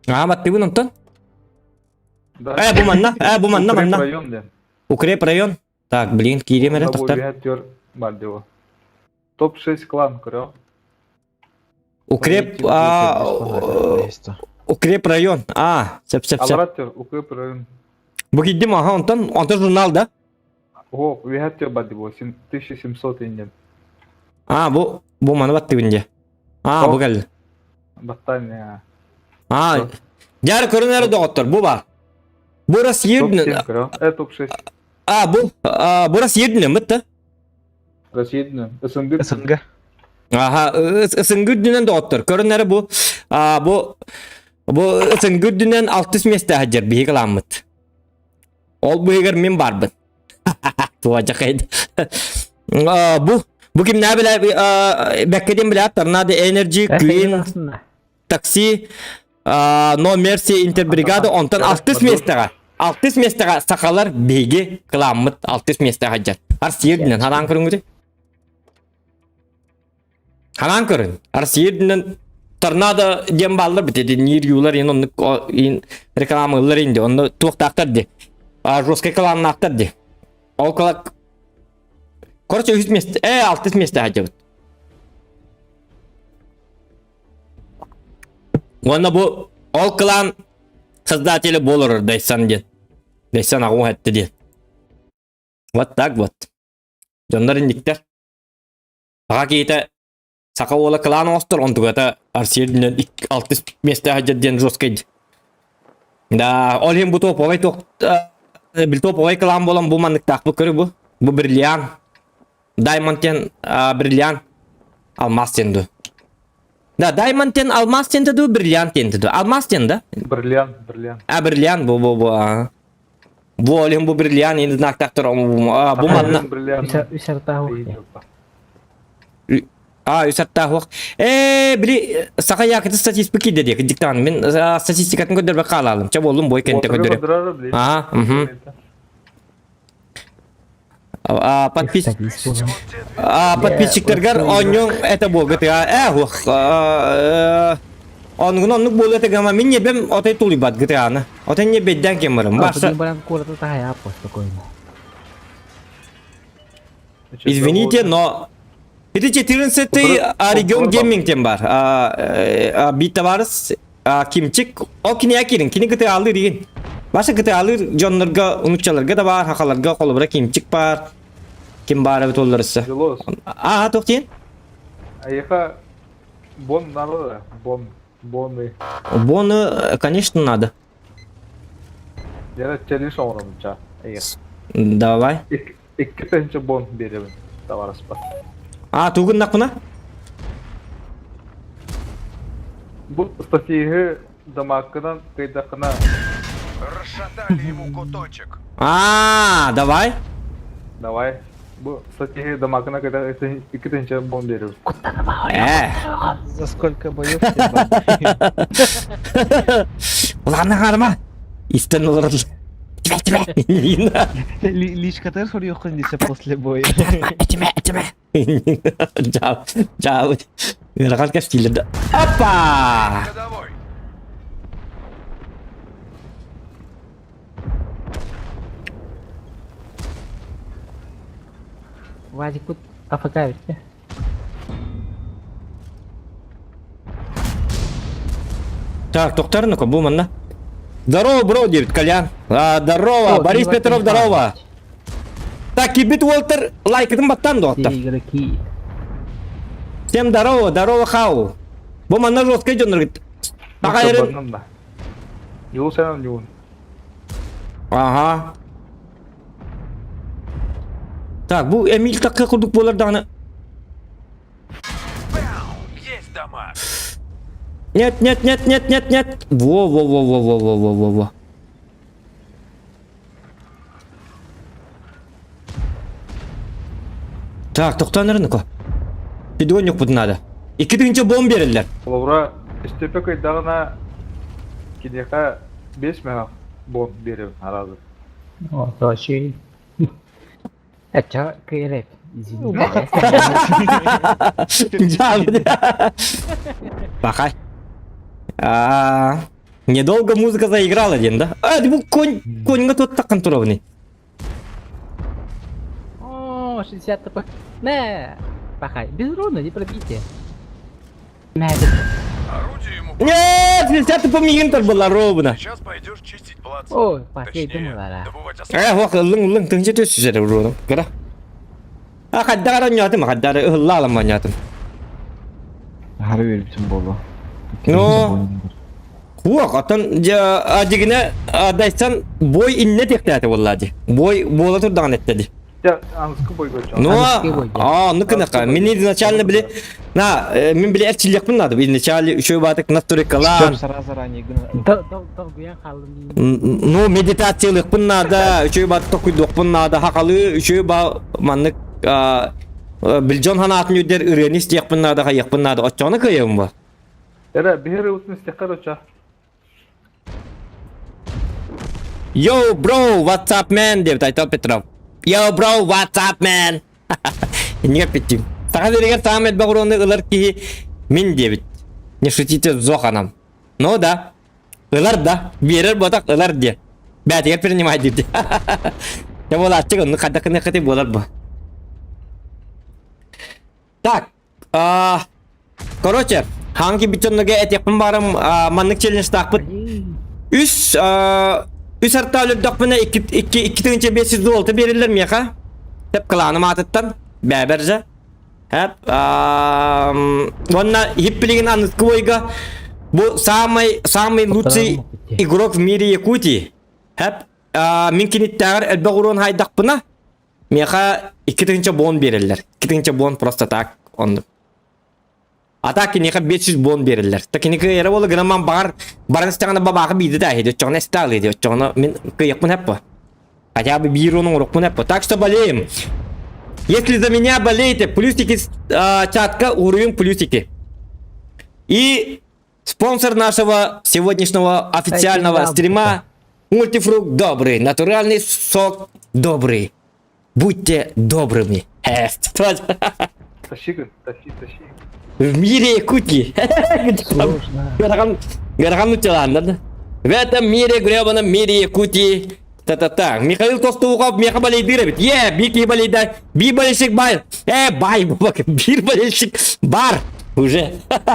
Баттығын ұнтын? Бұл манна. Rayon din. Укреп район. Так, блин, киремері Bu тоқтар. vihatör var diyor. Top 6 klan kuruyor. Укреп район. Сеп. Alratör, Ukıp rayon. Bu gittim ondan jurnal da. O vihatör var diyor. 1700 ingen. Bu mana battığın diye. Bu geldi. Battaniye. Jar körünleri doktor bu var. Burası Top yedin. 7 kuruyor. Top 6. Burası yedin mi bitti? Rasyedin. Isındır. СНГ. Isıngürdünen doktor. Körünleri bu. Bu ısıngürdünen 600 mesle hacer bir kalamıt. Ol bu heger min barbın. Tuğacakaydı. Bu kim ne bile bekledim bile tornado energy queen taksi no mercy interbrigade ondan 600 mesle. 600 mesle sakalar bege kalamıt 600 mesle hacer. Har siyerdinen halan körün güde. Halan körün. Har siyerdinen tornado jemballar bitedi. Nir yular onu reklamlar indi. Onu tuğtaktar de. Жесткий калан нақтырды. Ол калак Короче, 100 месте. 6 месте хажабыт. Оны бу ол клан создатели болыр дайсан ден. Дайсан агу хатты ден. Вот так вот. Жондар индиктер. Ага кейте сака ола клан остор он тугата арсиерден 6 месте хажабыт ден жоскайды. Да, ол хем бу топовай ток бил топовай клан болан бу маннык так бу көрү бу. Бу бриллиан. Даймонтен бриллиан. Алмаз тенду. Да, даймонтен алмаз тенду, бриллиан тенду. Алмаз тенду. Бриллиант. Бриллиан бу. Бу ол хем бу бриллиан енді нак так тур. Бу манна. Бриллиант. Үсәр тағы. Үсәттә хук. Били сака якыты статистика дедек. Диктан мен статистикатын көдөрбө калалым. Ча болдум бой кенте көдөрөм. Подписчиктерге оньон это богат. Оннук болот гама мен не бем отай тулибат гытаны. Отай не бедден кемерим. Баша. Баран курата тая спокойно. Извините, но это 14-й регион геймингтен бар. Битта барыс кимчик. О кини акирин, кини гыты алыр деген. Баша гыты алыр жонларга, унутчаларга да бар, хакаларга колубра кимчик бар. Ким бар бит оларысы. Токтен. Аяха бон надо, боны. Боны, конечно, надо. Я челлендж оңрым ча. Давай. 2 тенче бон беремін. Тавараспа. Тугун накуна? Бұл статьяғы дамақынан кайдақына. Расшатали ему куточек. Давай. Давай. Бұл статьяғы дамақына кайдақына 2 тенче бон беремін. За сколько боев? Ulan harma. İsten olur. Личката соруyor кылдыса после боя. Этиме. Ciao. Rakal kastiller. Опа! Годовой. Вадик АФК ведь. Так, тоқтар ну-ка, бу манна. Здорово, бро, дебит, Колян. Здорово, Борис Петров, здорово. Так, кибит Уолтер, лайкатын баттан доктор. Все игроки. Всем здорово, хау. Бу манна жесткая жондар гит. Тагайрын. Юл сенен юл. Ага. Так, бу Эмиль такка курдук болар дагы. Есть дамаг. Нет. Во. Так, тоқтанырыныко. Бидон yok bu надо. 2-нче бомб берилер. Олора истепе кайдағына кидеха 5 мега бон беремін аразы. О, вообще. Это кайреп. Извини. Пахай. Недолго музыка заиграла, ден, да? Бу коньга тот таккан туровный. О, 60 ТП. Не. Пахай. Без урона, не пробитие. Орудие ему. Нет, 60 помигинтер была ровно. Сейчас пойдешь чистить плац. О, пахай, Точнее, думала. добывать остатки. Вак лың тыңчы төс жүзері ұрудым. Кара. Қаддағара ойнатым, қаддағара ұллалым ойнатым. Harbi vermişim bolu. No. Хуак, атын дегіне дайсан бой инне тектәті олады. Бой бола тұрдаған еттеді. Я анскы бой көчем. Английский бой, да. Ныкынықа. Мен изначально біле, мен біле әрчілікпін надо. Изначально үшеу батық настройкалар. Заранее. Долгуян қалым. Ну, медитациялықпын надо, үшеу батық тоқуйдықпын надо, хақалы үшеу ба маннык Билжон ханатын өдер үрені істеқпін надо, қайықпын надо. Отчаны көйем ба? Эра бихер утын истекар оча. Yo, bro, what's up, man? Деп айтал Петров. Yo, bro, what's up, man? Не петтим. Саға береген сағамет бағыроны ұлар ки мен дебіт. Не шутите зоқ анам. Ну да. Ұлар да. Берер ботақ ұлар де. Бәтігер принимай депті. Я бол атчық ұнны қадақыны қыты болар ба. Так. Короче, hangi bütünlüge et yapım barım manlık challenge takpıt. Üs harta ölürdük bana 2.500 dolar verirler mi yaka? Hep kılanım atıttan. Beberce. Hep. Onunla hippiligin anlık kuvayga. Bu самый лучший игрок в мире Якутии. Hep. Mümkün ittağır elbe kurun haydak buna. Meka 2. bon verirler. 2. bon просто tak. Onu. Ata kini 500 bon verirler. Ta kini ke yere bolu gınaman barın istağına babakı biydi dahi diyor. Çoğuna istağlı ediyor. Çoğuna min kıyak bunu hep bu. Хотя бы bir onun урок bunu hep bu. Так что болеем. Если за меня болеете, плюсики чатка, уровень плюсики. И спонсор нашего сегодняшнего официального стрима Мультифрукт добрый, натуральный сок добрый. Будьте добрыми. Тащи. В мире Якутии. Гараган да? В этом мире, гребаном мире Якутии. Та-та-та. Михаил Костухов, Меха Балейдырович. Бики Балейда. Би болельщик бар. Бай, бир болельщик бар. Уже.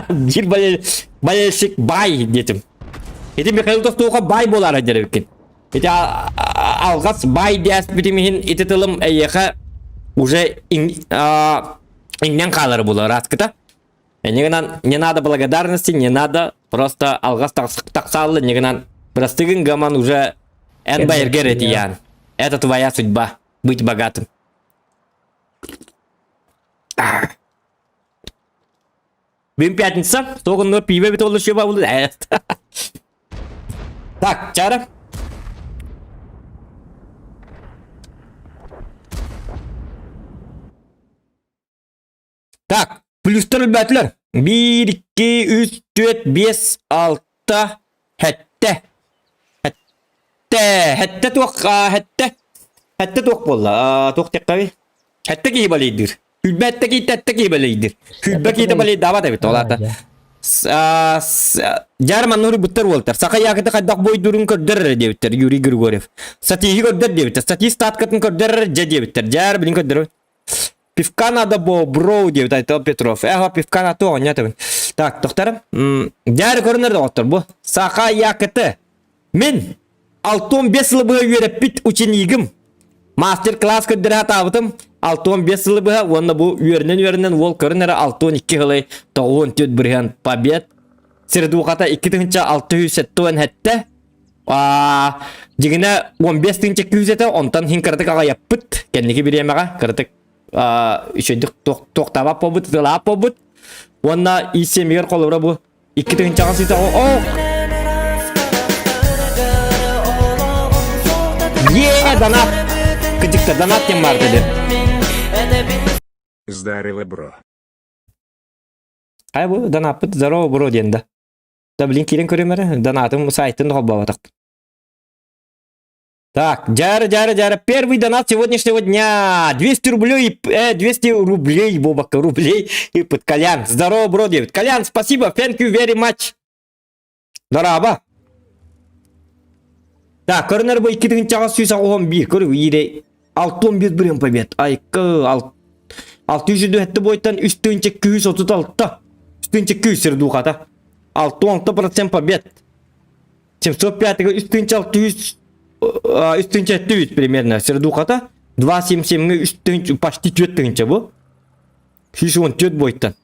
Бир болельщик бай детям. Ити Михаил Костухов бай болар адеревкен. Ити алгас бай дяс битимихин ити тылым эйеха уже иннен калары болар раскыта. Не надо благодарности, не надо просто алгас таксалы, негенан простыгын гаман уже энбайргер эти ян. Это твоя судьба, быть богатым. Бим пятница, столько но пиво бит олы шеба улы. Так, чара. Так, плюстер бәтлер. 1, 2, 3, 4, 5, 6, hette. Hette tuq bolla. Tuq tekkavi. Hette ki baleydir. Hülbette ki tette ki baleydir. Hülbe ki de baley davat evet olata. Jarman nuri buttar voltar. Saka yakıtı kaddak boy durun kördür devittir. Yuri Grigorev. Satihi kördür devittir. Satihi stat katın kördür devittir. Jar bilin kördür. Пивка надо было, бро, девять, это Петров. Пивка на то, нет. Так, доктор. Дяр көрнер доктор, бу. Саха якыты. Мен алтон 5 yılı bıha öğretpit ученигим. Master class kördür hatavıtım. Алтон 5 yılı bıha, onda bu öğrenen vol körneri алтон 2 yılı toğun tüt birhen pabet. Sirdu kata 2.600 settoğun hette. Jigine 15.200 ete ondan hin kırtık ağa yapıt. Kendiki bir yemeğe kırtık. Üçüncü toktaba pobut, tılap pobut. Onda isemiyor kolubra bu. 2.600 ete o. Donat. Kıcıkta donat yem var dedi. Здарова, бро. Ay bu donat bit здорово bro diyende. Da bilin kirin körümere donatın saytın hobba batak. Так, Джара, первый донат сегодняшнего дня. 200 рублей, 200 рублей, Бобака, рублей и под Колян. Здорово, бро, Дэвид. Колян, спасибо, thank you very much. Здорово. Так, көрінер бұл 2.611, көрі, ере 611 бірін побед. Айқы, 600 әтті бойттан 3.236. 3.200 сірді ұқата. 6% побед. 705-ға 3.600. 3.700 примерно. Сердухата 2.77 почти 4 bu. 614 boyuttan.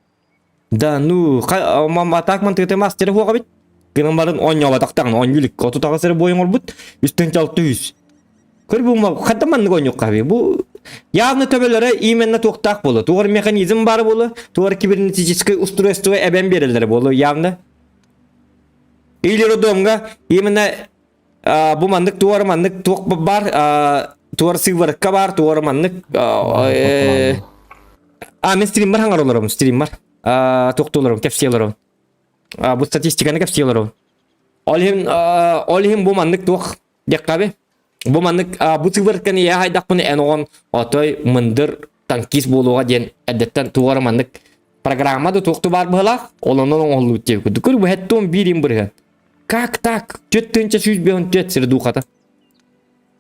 Да, ну, мама атакман тете мастер хуга бит. Геномарын 10 яла тактаган 10 юлик. Оту тагысыр боюң олбут. 3.600. Көр бу каттаман гонюк каби. Бу явно төбөлөрө именно токтак болу. Тугар механизм бар болу. Тугар кибернетическое устройство эбен берилер болу явно. Или родомга именно bu mandık tuvar mandık tuğ var tuvar sıvırka var tuvar mandık men streamer hangar olurum streamer tuğ olurum kepsi olurum bu statistikanı kepsi olurum olhim bu mandık tuğ dekabe bu mandık bu sıvırkanı ya haydak bunu en on otoy mındır tankis buluğa diyen edetten tuvar mandık programda tuğ var bala olanın olu diyor dükür bu hetton birim bırhan. Как так? 4.604 сирдухата.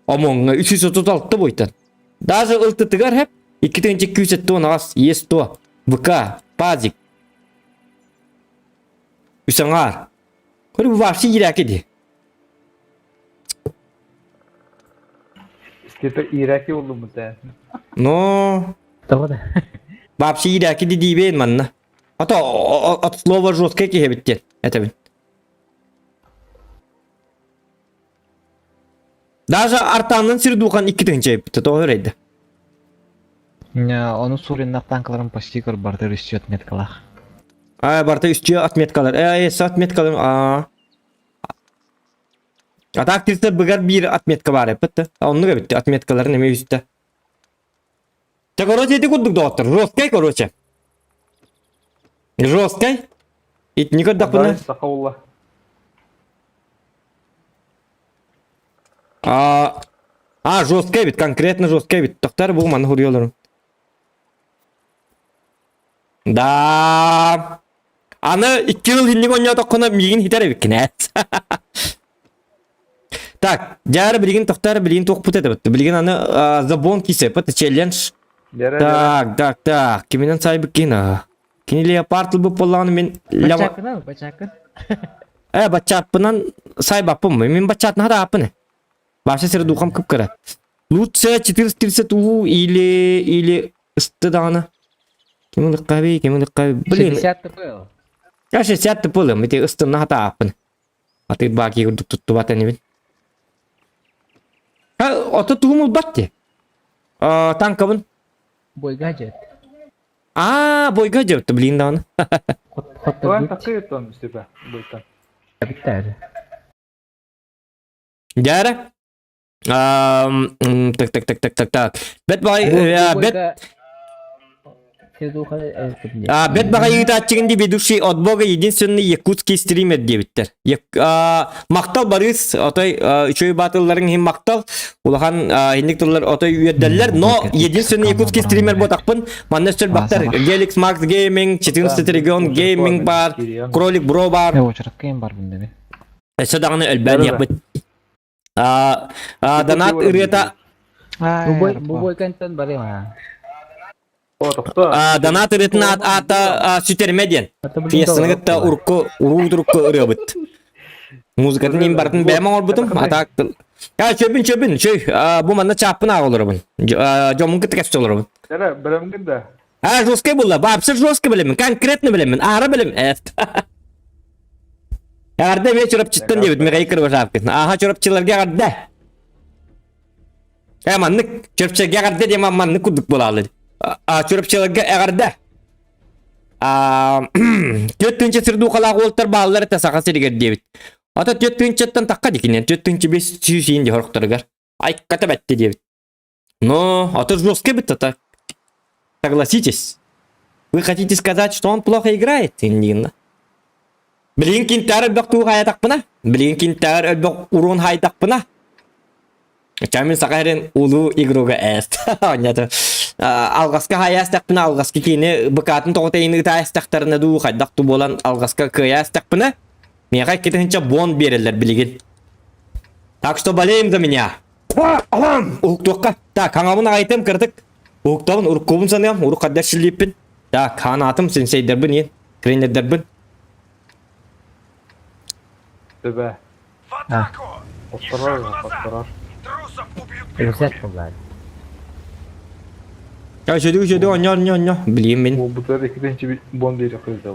Омонга 336 бойтан. Даже ылты тыгар хеп 2.200 тонн ас ес то. Bıka, Pazik. Üsangar. Kore bu vahşi irak edi. İskete İraki oldu mu sen? No. Tahu dah. Vahşi irak edi diye manna. Hatta at slova жесткая ki bitti. Evet. Даже артанын сирдухан 2 тынча yaptı. Doğru edi. Оны сурин танкаларын почти көр барды рисчет меткалах. Барта üstü atmetkalar. Atmetkalar. Atak tilse bıgar bir atmetka var yaptı. Onu bitti. Atmetkaların eme üstte. Te короче эти кудук доктор. Жесткая, короче. Жесткая. И никогда Дай пына. сахаулла. Жесткая бит. Конкретно жесткая бит. Тоқтар бұл маны хурьоларым. Да. Аны 2 yıl hinlik oynuyor toqquna migin hitar ebikkine. Так, жары билген тоқтар билген тоқ пут етіп. Билген аны забон кисе, пыты челлендж. Так. Кеменен сай біккен. Кені леопард бұл болғаны мен... Bacakan lah, bacakan. Бачатпынан сай бапым. Мен бачатны хада апыны. Башы сірі дұқам күп кірі. Лучше 430 у или ыстыдағаны. Кемен лыққаби. Блин. 60 тепел. 60 тепелі. Мете ыстыны хата апыны. Аты баки күрдік тұтты батаны бен. Оты туғымыл батты. Танкабын. Boy gadget. Бойға жепті, білейін дағаны. Foto Tuan Gucci. takı yutun Mustafa. Buyurun. Bitter. Жары. Так. Бет бағай... Бет бағай егіт атчығынды ведущий от бога единственный якутский стример дебіттер. Мақтал барыз, отой үшөй батылларын хем мақтал, улахан хендік тұрлар отой үйеддерлер, но единственный якутский стример ботақпын, маннестер бақтар, Gelix Max Gaming, 14 регион Gaming бар, Кролик Бро бар. Очыраққа бар бұнда бе. Эсədağını ölbən yapıt. Donat üreta... Bu boy kanton bari mah. O toqta. Donat üretini ata sütermedyen. Fiyasını gıtta urudurukku ürübüt. Muzikatın en barıtın bəyəmən olbudum. Atak... Çöpün. Bu manna çapın ağı olur bun. Jomun gıtta kəsçi olur bun. Nere bilemgin de. Жесткий bulla. Vapsır жесткий bilemin. Konkretni bilemin. Ağrı bilemin. Evet. Ağırda bir çorapçıttan diyordum. Mekayı kırbaş apkın. Aha çorapçılarga ağırda. Manlık. Çorapçılarga ağırda diye manlık kurduk bulalı. Çorapçılarga ağırda. 4-tünçe sırdu kalaq oltar bağlıları tasaka seriger diyebit. Ata 4-tünçetten takka dikinen. 4-tünçe 500 yiyin diye horuktarıgar. Ay kata bette diyebit. No, ата жесткий бит ата. Согласитесь. Вы хотите сказать, что он плохо играет? Индина. Блин, кинтар ölbek хая тақпына. Блин, кинтар ölbek урон хай тақпына. Чамин сақайрен улу игруга әст. Онята. Алғасқа хая әстақпына, алғасқа кейіне бұқатын тоғытайыны та әстақтарына ду қайдақту болан алғасқа көя әстақпына. Меға кетіңінші бон берелер білеген. Так что болеем за меня. Уқтуққа. Так, қаңабына айтым кірдік. Уқтабын ұрық көбін саныям, ұрық қаддар шілдеппін. Так, қанатым сенсейдербін ен. Кренердербін. Тебе. В атаку! Осторожно. Трусов убьют Рюкзак поблади. Жөді, оня. Білейм мен. Bu sefer ikinci bir bon bir yapıyoruz da.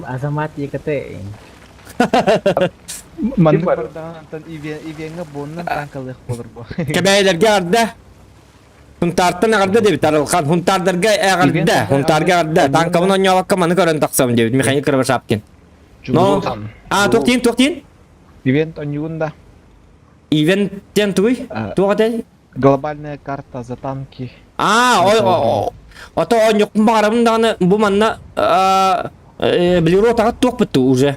Azamat ya kata. Манны бар? бардан антан ивенге боннан танкалык болыр бу. Кәбәйлерге арды. Huntartın ağırda debit aralkan. Huntardarga ağırda. Huntarga ağırda. Tankabın oynayalakka manı körün taqsam debit. Mekayı kırbaş apken. No. Toqtayın. Ивент онюнда. Eventten туй. Туғадай. Глобальная карта за танки. Ото он yok bağırımdan bu manna bilir otağa toq bitti уже.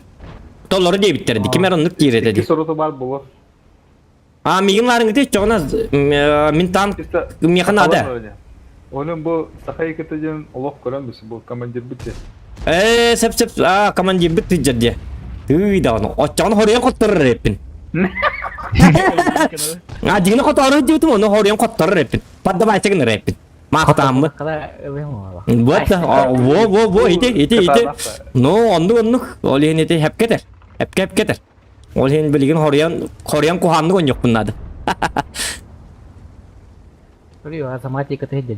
Tolları debitlerdi. Kimer onluk dire İki dedi. sorusu var bu. Migin de çoğuna min tank İşte. mekana da. Onun bu sahayı katacağın Allah koran birisi bu komandir bitti. Sep kamanjir bitti jadi. Tüy da onu. Oçağını horaya kottarır hepin. Dini kotarır diyordu onu horaya kottarır hepin. Padda bahçekin hepin. Maqtamı. Kala öyle mi var? Вот, во, ите. No, ondu. Ol hen ite hep keter. Hep keter. Ol hen bilgin Koreyan kuhandı on yok bunlarda. Öyle ya sama mati kata jadi.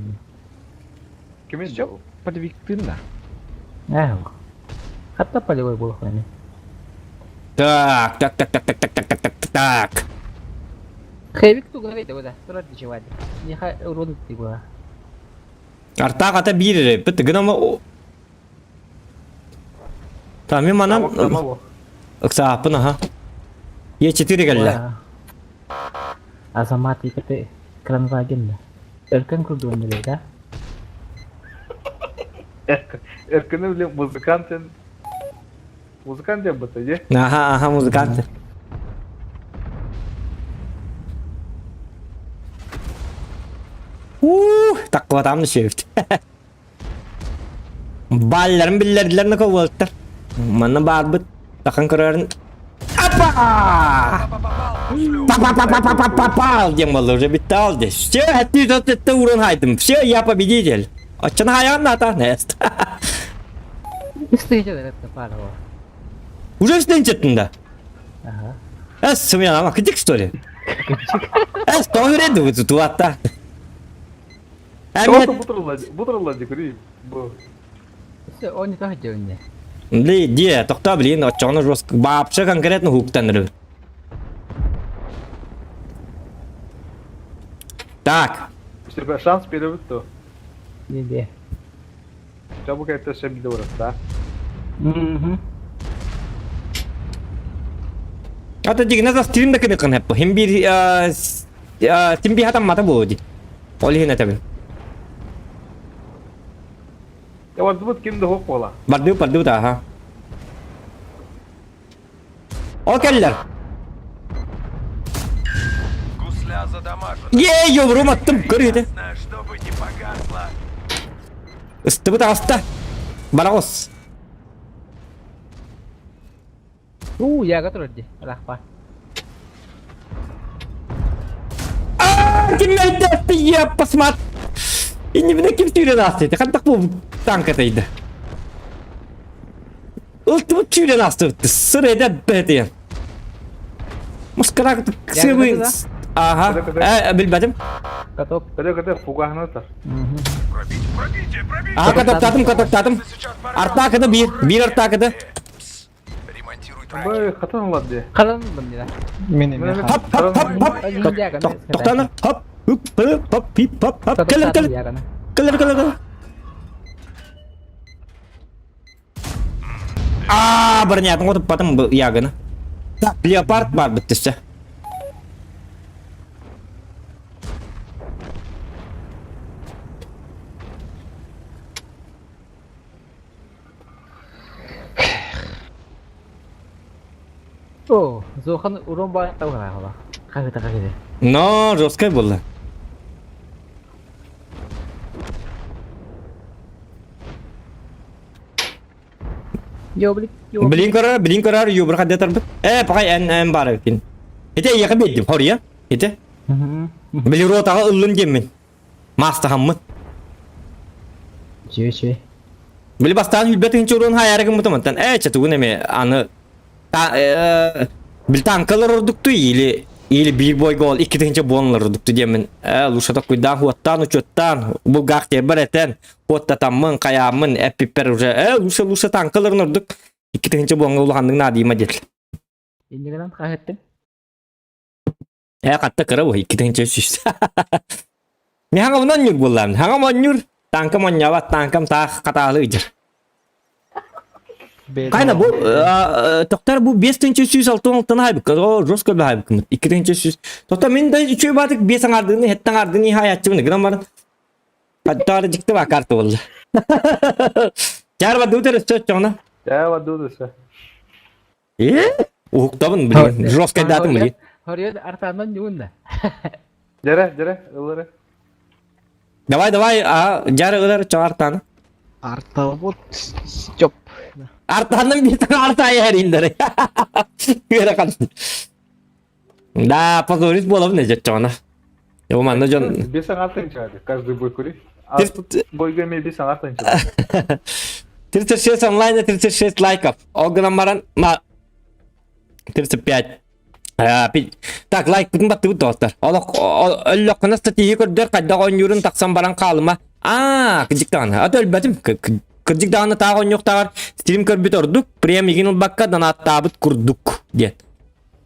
Kimin Çok pada victim da. Eh. Kata paling boleh ini. Так. Kayak itu gak ada udah. Terus dicoba. Ini kayak urut di gua. Arta kata bir, bitti ama o. Tamam manam. Tamam. Iksapın ha. Ye 4 geldi. Asa mati kata keren rajin dah. Erkan kuduan dulu dah. Erkan'ı bile muzikant ya batacı. Aha muzikant. Takva tam shift. Ballarım billerdilerine kovaltır. Mana barbet takkan kırarın. Apa! Pa diye malları bitti aldı. Şey hatta da urun haydım. Şey yapabileceğim. Açın hayal nata nest. Istri aja dah kepala. Udah üstten çıktığında. Aha. Semuanya lama kecik story. Story itu tuh hatta. Tamam buturulacı kuri. Bu. Itu oh ni tu aja ni. Dia tokta bilin açığını jos babşa konkretno huktanır. Так. İşte şans перевыто. Ni dia. Çabuk et şey bir de orası da. Atau jika nasa stream dah kena kan apa? Hembir timbi hatam mata boji. Oleh na tabi. Ya var bu kim de hop ola. Pardu dah ha. Okeller. Гусля задамажена. Ye yavrum attım kırıydı. Чтобы не погасла. Istıbı da hasta. Balagos. Ya kata terus dia. Rafa. Kim neydi? Ya pasmat. Ini benar kim tüyre nastı. Kan tak bu tankataydı. Ultimate tüyre nastı. Sırada bediyen. Muskara kısıbı. Aha. Bilmedim. Kata Kata fugah nasıl? Пробейте. Aha katok tadım. Сейчас порвем. Arta kada bir arta kada. Ремонтируй Bu траки. katan ola diye. kalan benda. Minim ya. Hop. Ini dia kan. Toktanır. Hop. Hop. Kata Kelir. ya kan. Kelir. Bernyata ngotong patang ya gana. Leopard var bittişse. Oh, Zohan urun banyak tahu lah apa. Kaki dia. No, Roskay bolla. Yo beli. Bilin karar yo berkat datar bet. Pakai en barakin. Ite ya kabedim horiya. Ite. Beli rota ulun jemin. Masta hammat. Cuy. Beli bastan hülbetin çorun hayara kim mutamatan. Çatu ne me anı. Bil tankalar orduktu ili bir boy gol iki tane bonlar orduktu diyemin. Lusata kuydan huattan uçottan bu gakte bereten huatta tamın kayamın epiper uca. Lusa tankalar orduk iki tane bonlar ulahandın nadi majet. Ini kan kagetin. Katta kara bu iki tane süs. Ne hanga bundan nyur bolan. Hanga manyur tankam manyawat tankam tak katalı ijir. Kayna bu doktor bu 5 tane süs altın hayb. O Roskay bir hayb kımıt. 2 tane süs. Doktor min de üçü batık 5 ardını hettan ardını hayatçı mı? Gram var. Hatta çıktı bakartı valla. Çar badu ter söz çona. Ya var dur işte. Uktabın bilin. Roskay datım bilin. Horiya artanan yun dah. Jere ılırı. Davay jar ılar çar tane. Arta bot stop. Artanın bir tane artaya her indire. Kira kan. Da pasoris bolam ne çona. Ya mana jon. Biasa ngatain çağırdı. Каждый бой кури. Бой геме bir saat önce. 36 онлайна, 36 лайков. Огромаран, 35. Так, лайк бүтін баттыбы достар. Өллөккіна статейі көрдер, қайда ойнюрын тақсан баран қалыма. Кыжықтағаны. Аты өлбәтім. Кыжықтағаны тағы ойнюқтағар. Стрим көрбіт ордук. Прем егін ұлбаққа донаттабыт күрдук. Ден.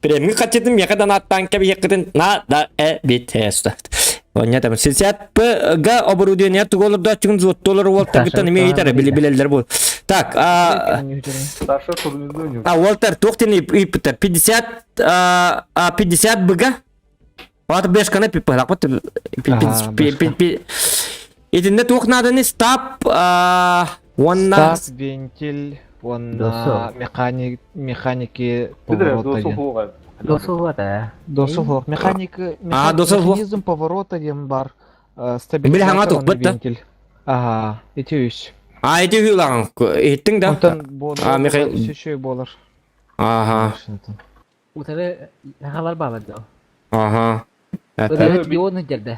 Премгі қатшетім, еқа донаттан кәбі екітін на да бит әстат. Онятам. 60-га оборудование туголырда чүгін зуоттолары Уолтер гіттан еме етері білі-білелер бұл. Так, Старший турнирde oynuyor. Уолтер, тоқтен ипітер. 50 быга. Аты 5 қана пиппалақ бұты. Етінде тоқнадыны стап, онна... Стап, вентиль, онна механики Bir de поворота. dostu fuğa. Досуға да. Досуфлок. досуфлок. Механизм поворота дем бар. Били хаңа тоқ бұтты. Вентиль. Ага, эти үш. Еті хүйлаған. Еттің да? Онтан болар. Михаил. Сөшөй болар. Аха. Утары хағалар бағлады. Аха. Үрі дионы жерді.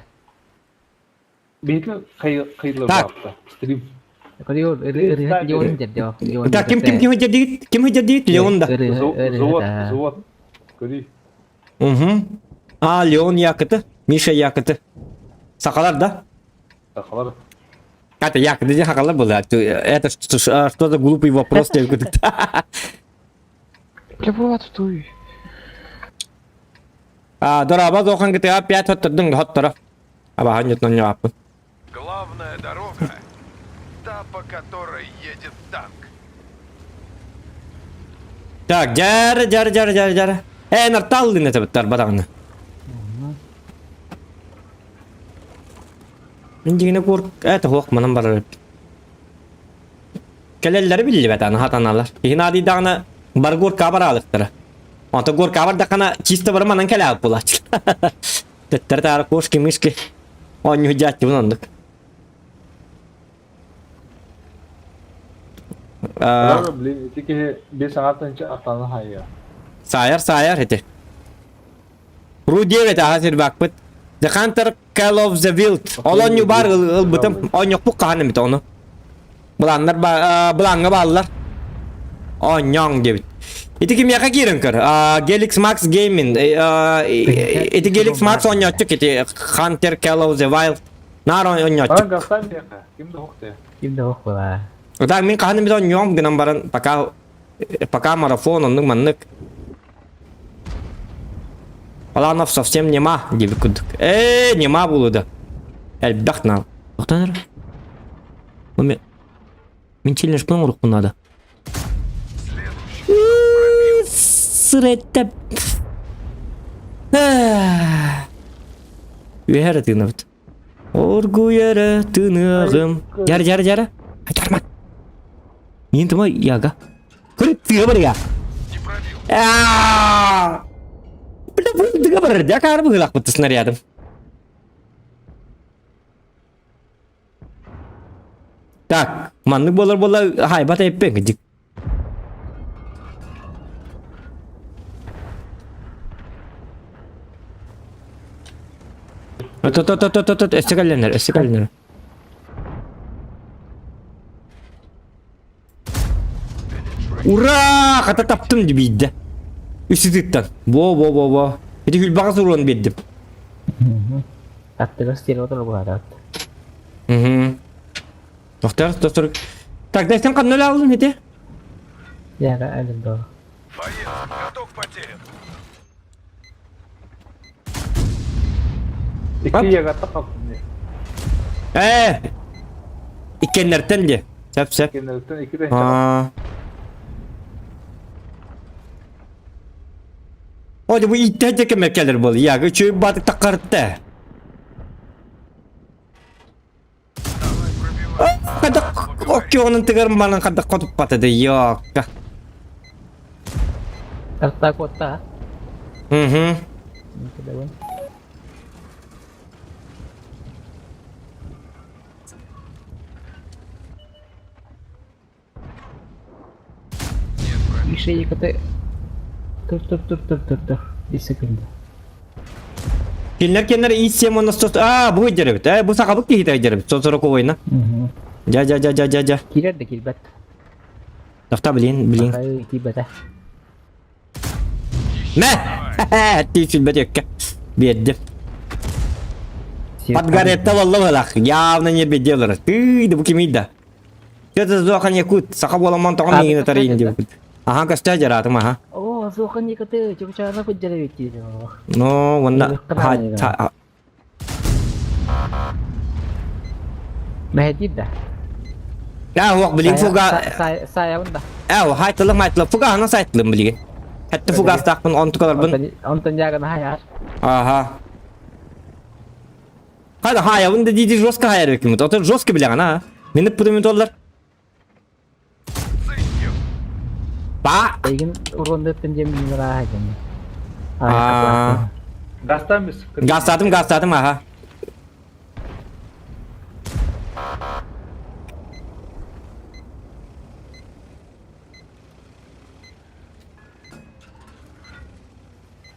Beytli kayırlı Tak. baktı. Stream. Көрі дионы жерді. Так, кім хыжадигит? Кім хыжадигит? Леонда. Завод. Көрей. Леон якыты. Миша якыты. Сақалар да? Takılar. Это якыты де сақалар болды. Это что-то глупый вопрос деп күдікті. Лебова туй. Дораба доқан кетеға 5 хоттырдың хоттыры. Аба ханетнан жауаппын. Главная дорога, та, по которой едет танк. Так, жары. Нартал дин этебіттар badağını. Мен дегіне көрк, хоқ мұнын барар. Келелері білі бәтаны хатаналар. Ехін адидағына бар көрка бар алықтыры. Онта көрка бар дақана чисті бір манан келе алып болачы. Теттер тары кошки мышки. Он hüccatçı bunundık. Tiki bir saat önce atlanı hayır. Sayar heti. Rudy evet ahasir bakpıt. The Hunter Call of the Wild. Olan yubar ılbıtım. On yok bu kahanım bit onu. Bulanlar bulanga bağlılar. On yong debit. Iti kim yaka girin kır. Gelix Max Gaming. Iti Gelix Max on yokçuk iti. Hunter Call of the Wild. Nar on Bana yokçuk. gaftan bir yaka. Kimde hoktu ya? Kimde hoq bola. Так, мен қаным бит он йом гынан барын пока марафон онның маннык. Планов совсем нема деп күдік. Нема болуды. Әлбәқ нал. Тоқтаныр. Мен челлендж қылым ұрық бұнады. Сыреттеп. Үйәрі тыны біт. Оргу әрі тынығым. Жары. Айтарман. Мен тыма яға. Көріп тыға бар я. Не пробил. Бля, бұл тыға бар. Дәка арбы ғылақ бұтты снарядым. Так, манны болар хайбат әйппен кіжік. Эстекалленер. Ура! Қата таптым дебейді. Үсі тұттан. Во. Еті күл бағыз ұруын беддім. Таптыға стел отыр бұғады. Тоқтар. Так, дәстен қанын өлі алдың, еті? Яға әлім доғы. Боец, готов к потерям. İki yagatta kaptım diye. İkkenlerden de. Sep. Genellikle iki renk. Hadi bu ihtiyacı kemerkeler bol. Ya üçü batık takarttı. Kadak okey onun tıgarım bana kadak kotup patadı. Yok. Karta kota. Bir şey yıkatı. Dur. Bir sekunda. Kenler isem onu sos. Bu ederim. Bu sakabık değil ederim. Sosoro kovayna. Ja. Kirer de kilbet. Dafta bilin. Sakay kilbet. Ne? Tüysül bedekka. Beddim. Подгарetta vallahi lak. Явно не беделер. Ты bu kimiydi? Kita zokan yakut. Sakab wala mantong kami ngina tari indi. Aha kasta jara tama ha. Oh, so kan ni kata cuba cara aku jadi wiki jo. No, wala. Mehdi dah. Wak bilin fuga. Saya pun dah. Hay telah mai telah fuga hana sai telah beli. Hatta fuga stak pun on tukar bun. Ontan jaga nah ya. Aha. Hadi haya bunda didi joska hayar hükümet. Otur joska bile ha. Minip pudum dollar. Pak. Ingin urun de penjem merah aja. Gazdan mı sıkıntı? Gaz sattım aha.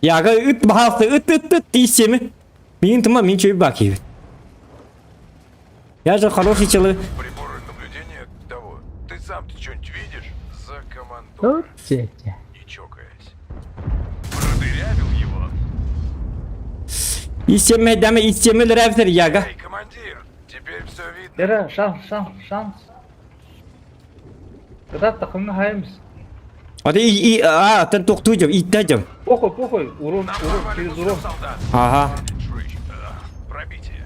Ya ga üt bahası üt diyeceğimi. Benim tamam min çöp bakıyor. Я же хороший человек. Приборы наблюдения того. Ты сам-то что-нибудь видишь? За командой. Oh, cek. Не чокаясь. Продырявил его. İsteme deme istemeler evler ya ga. Эй, командир, теперь все видно. Yara şans. Kadar takımını hayırmış. Hadi ten toktuğum ittacım. Похуй. Урон, Нам через нормально урон. солдат. Aha. Пробитие.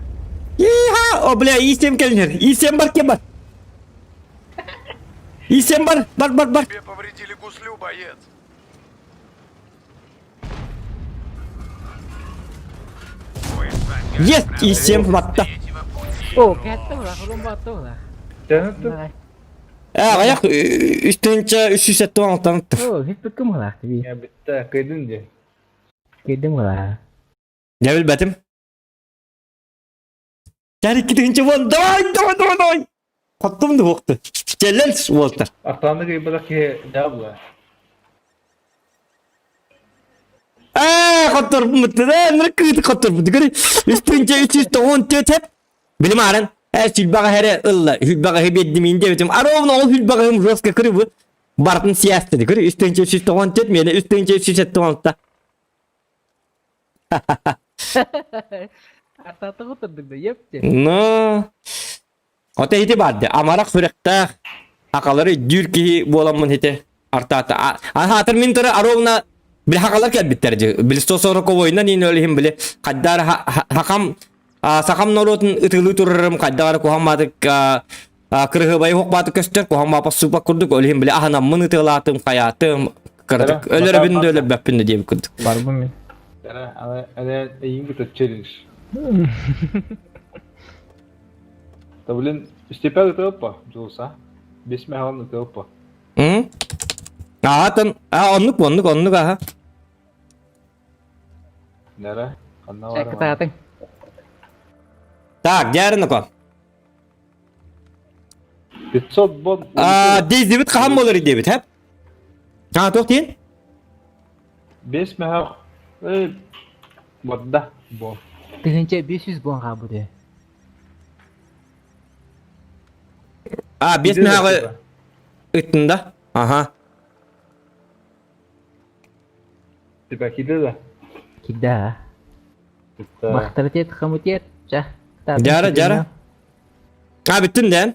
О, бля, istem gelinir. İstem var kemal. İstem var. Бар. Тебе повредили гуслю, боец. Yes, istem batta. Oh, kata lah, kalau batu lah. Canıtı. Ayak üstünce üstü setten alttan. Oh, hiç bekum lah. Tapi Ya bitti. Kıydın diye. kedem lah. Devil betim. Cari gidince van. Doy. Kattım da vakti. Celal Walter. Aklandı gibi bırak ki ne bu? Kattır bu mutlu da. Nerede kattır bu? Üstünce üstü on tep. Bilim aran. Hülbaga here illa. Hülbaga hebeddim indi betim. Arovna ol hülbaga hem roska kırı bu. Bartın siyasi dedi. Üstünce üstü on tep miydi? Üstünce üstü setten altta. Ata tu terdengar yep je. No. Ote hiti badde. Amarak sürekte hakaları dürki bolamın hiti. Artata. Hatır min tere arovna bil hakalar kel bitterci. Bil sosoro kovoyna nin ölihim bile. Kaddar hakam sakam norotun ıtılı tururum kaddar koham batık kırığı bayı hok batık köster koham bapas supak kurduk ölihim bile ahanam mını tılatım kayatım kırdık. Ölür bin de ölür beppin de diye bir kurduk. Baru min. Yara ada iyi bir challenge. Tabii istipad itu apa? Jusa. Bismillah halam itu apa? Hı? Tan onluk aha. Nere? Kanna var Cek mı? kita teng. Tak, yarın kon. Bitsot bon. Dizibit kaham olur debit hep. Tok diyin. Bismillah. Waddah bon. Dengan 500 buang kabu dia. Biz ne hağı ıttında. Aha. Tiba kita dah. Kita. Kita. Bakhtar jet kamu jet. Cah. Jara. Bittin den.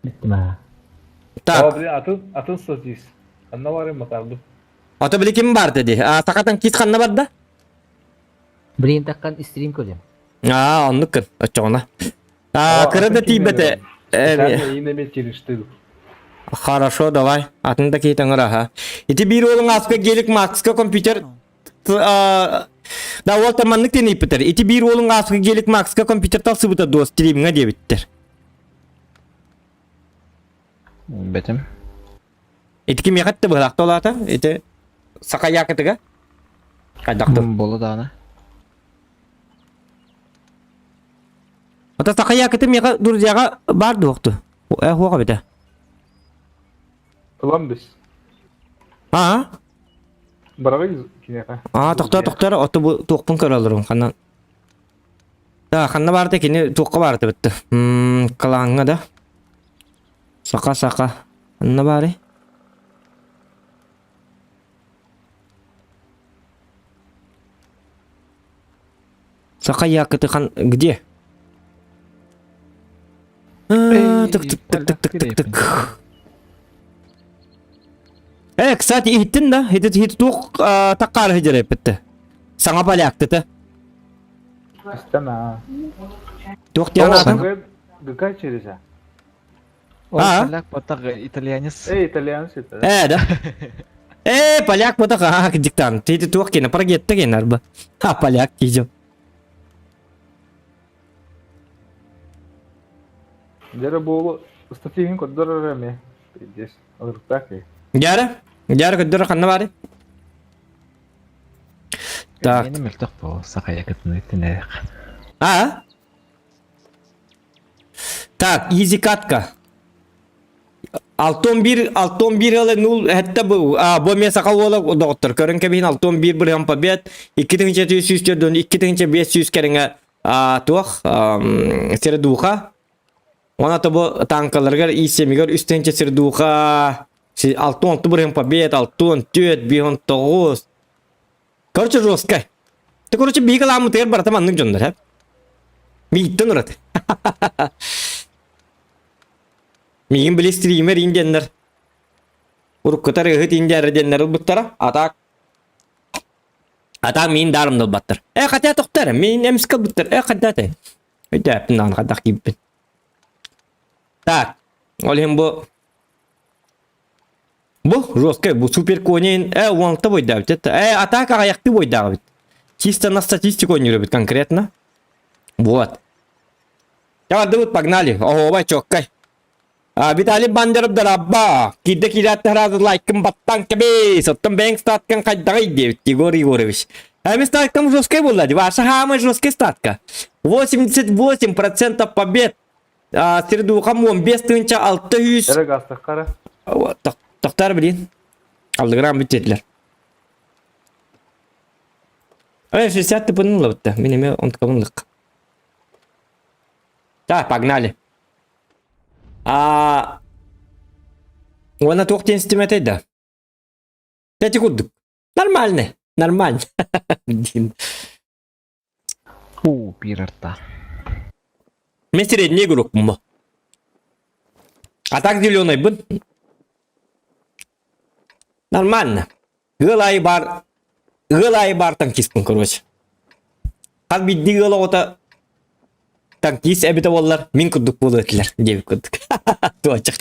Bitti mah. Tak. Oh, beli atın sözcüs. Kanna var mı kaldı? Ata bili kim var dedi. Sakatan kis kanna var da. Berintahkan istrim ko jam. Onluk kır. Açığına. Kırada tibete. Sen yine bir çelişti. Хорошо, давай. Atındaki tanıra ha. İti bir olun aska gelik Max'ka kompüter. Da volta manlık deni ipter. İti bir olun aska gelik Max'ka kompüter tal sıvıta dost streaming'e diye bitter. Betim. İti kim yakattı bu lakta olata? İti saka yakıtı ga? Kadaktı. Bolu dağına. Ata saka yakıtı miyaka durcağa bardı vaktu. Huğa bide. Ulan biz. Ha? Beraber kine ka. Toktar otu bu tokpun kıralırım kanan. Так, ханна барды кини туққа барды бітті. Калаңға да. Сақа. Ханна бары. Сақа якыты хан... Где? Тык. Кстати, иттин да? Хит туқ таққары хиджері бітті. Саңа поляк-ты. İsteme. Туқ диан адам. Гыкай через а. О, А? поляк, потак, итальянец. Итальянец это. Да. Поляк потақа диктант. Хит туқ кені парагетті кені арба. Поляк кейдем. Жара болу стативин коддор эме. Здесь ыртак. Жары көддөрі қанна бары. Так. Менің мүлтіқ бұл, сақа якытын өттін әрек. Так, изи катка. 6-11 ылы 0 хәтті бұл. Бұл сақа олы доғыттыр. Көрін кәбейін 6-11 бір ғам побед. 2-700 2-500 кәріңі туақ сері дуға. Онаты бұл танкаларғар исемігер үстенче сері дуға. 6-10 бір ғам побед, 6-4, 5-9. Короче, жестко. Ты, короче, бігал амытыр баратам анның жондар, хәп? Мейттен ұрады. Мейін білі стример инденлер. Ұрыққытар ұғыт индері денлер ұлбыттара. Атақ мейін дарымды ұлбаттыр. Қатя тұқтар, мейін әміскі ұлбыттыр. Қатя. Өйті әптін ағын қатақ кейіппін. Так, олем бұл... Бұл жестко, бұл супер конейін, оңылты бойда бит. Атака аяқты бойдағы бит. Чисто на статистику ойныры бит конкретно. Вот. Давай, вот, погнали. Ого, бай, чоккай. Виталий Бандеров дарабба. Кидде кидатты разы лайкым баттан кебей. Соттан бәң статкан қайдағай девит, Егор Егорович. Әмі статкам жесткай болады. Ваша хамы жесткай статка. 88% побед. Средухам 15-600. Жара гастық қара. Тоқтар білейін. Алдығырам бүттетілер. 60 пынылы бұтты. Менеме онтқамылық. Так, погнали. Она тоқтен стиметейді. 5 секундық. Нормально. Фу, пирарта. Мен средний игрок мұ. А так зеленый бұн. Нормально. Гылай бар танкистпін, короче. Қаз бидді гылы ота танкист әбіті олар. Мен күдік болу өтілер. Деві күдік. Туачық.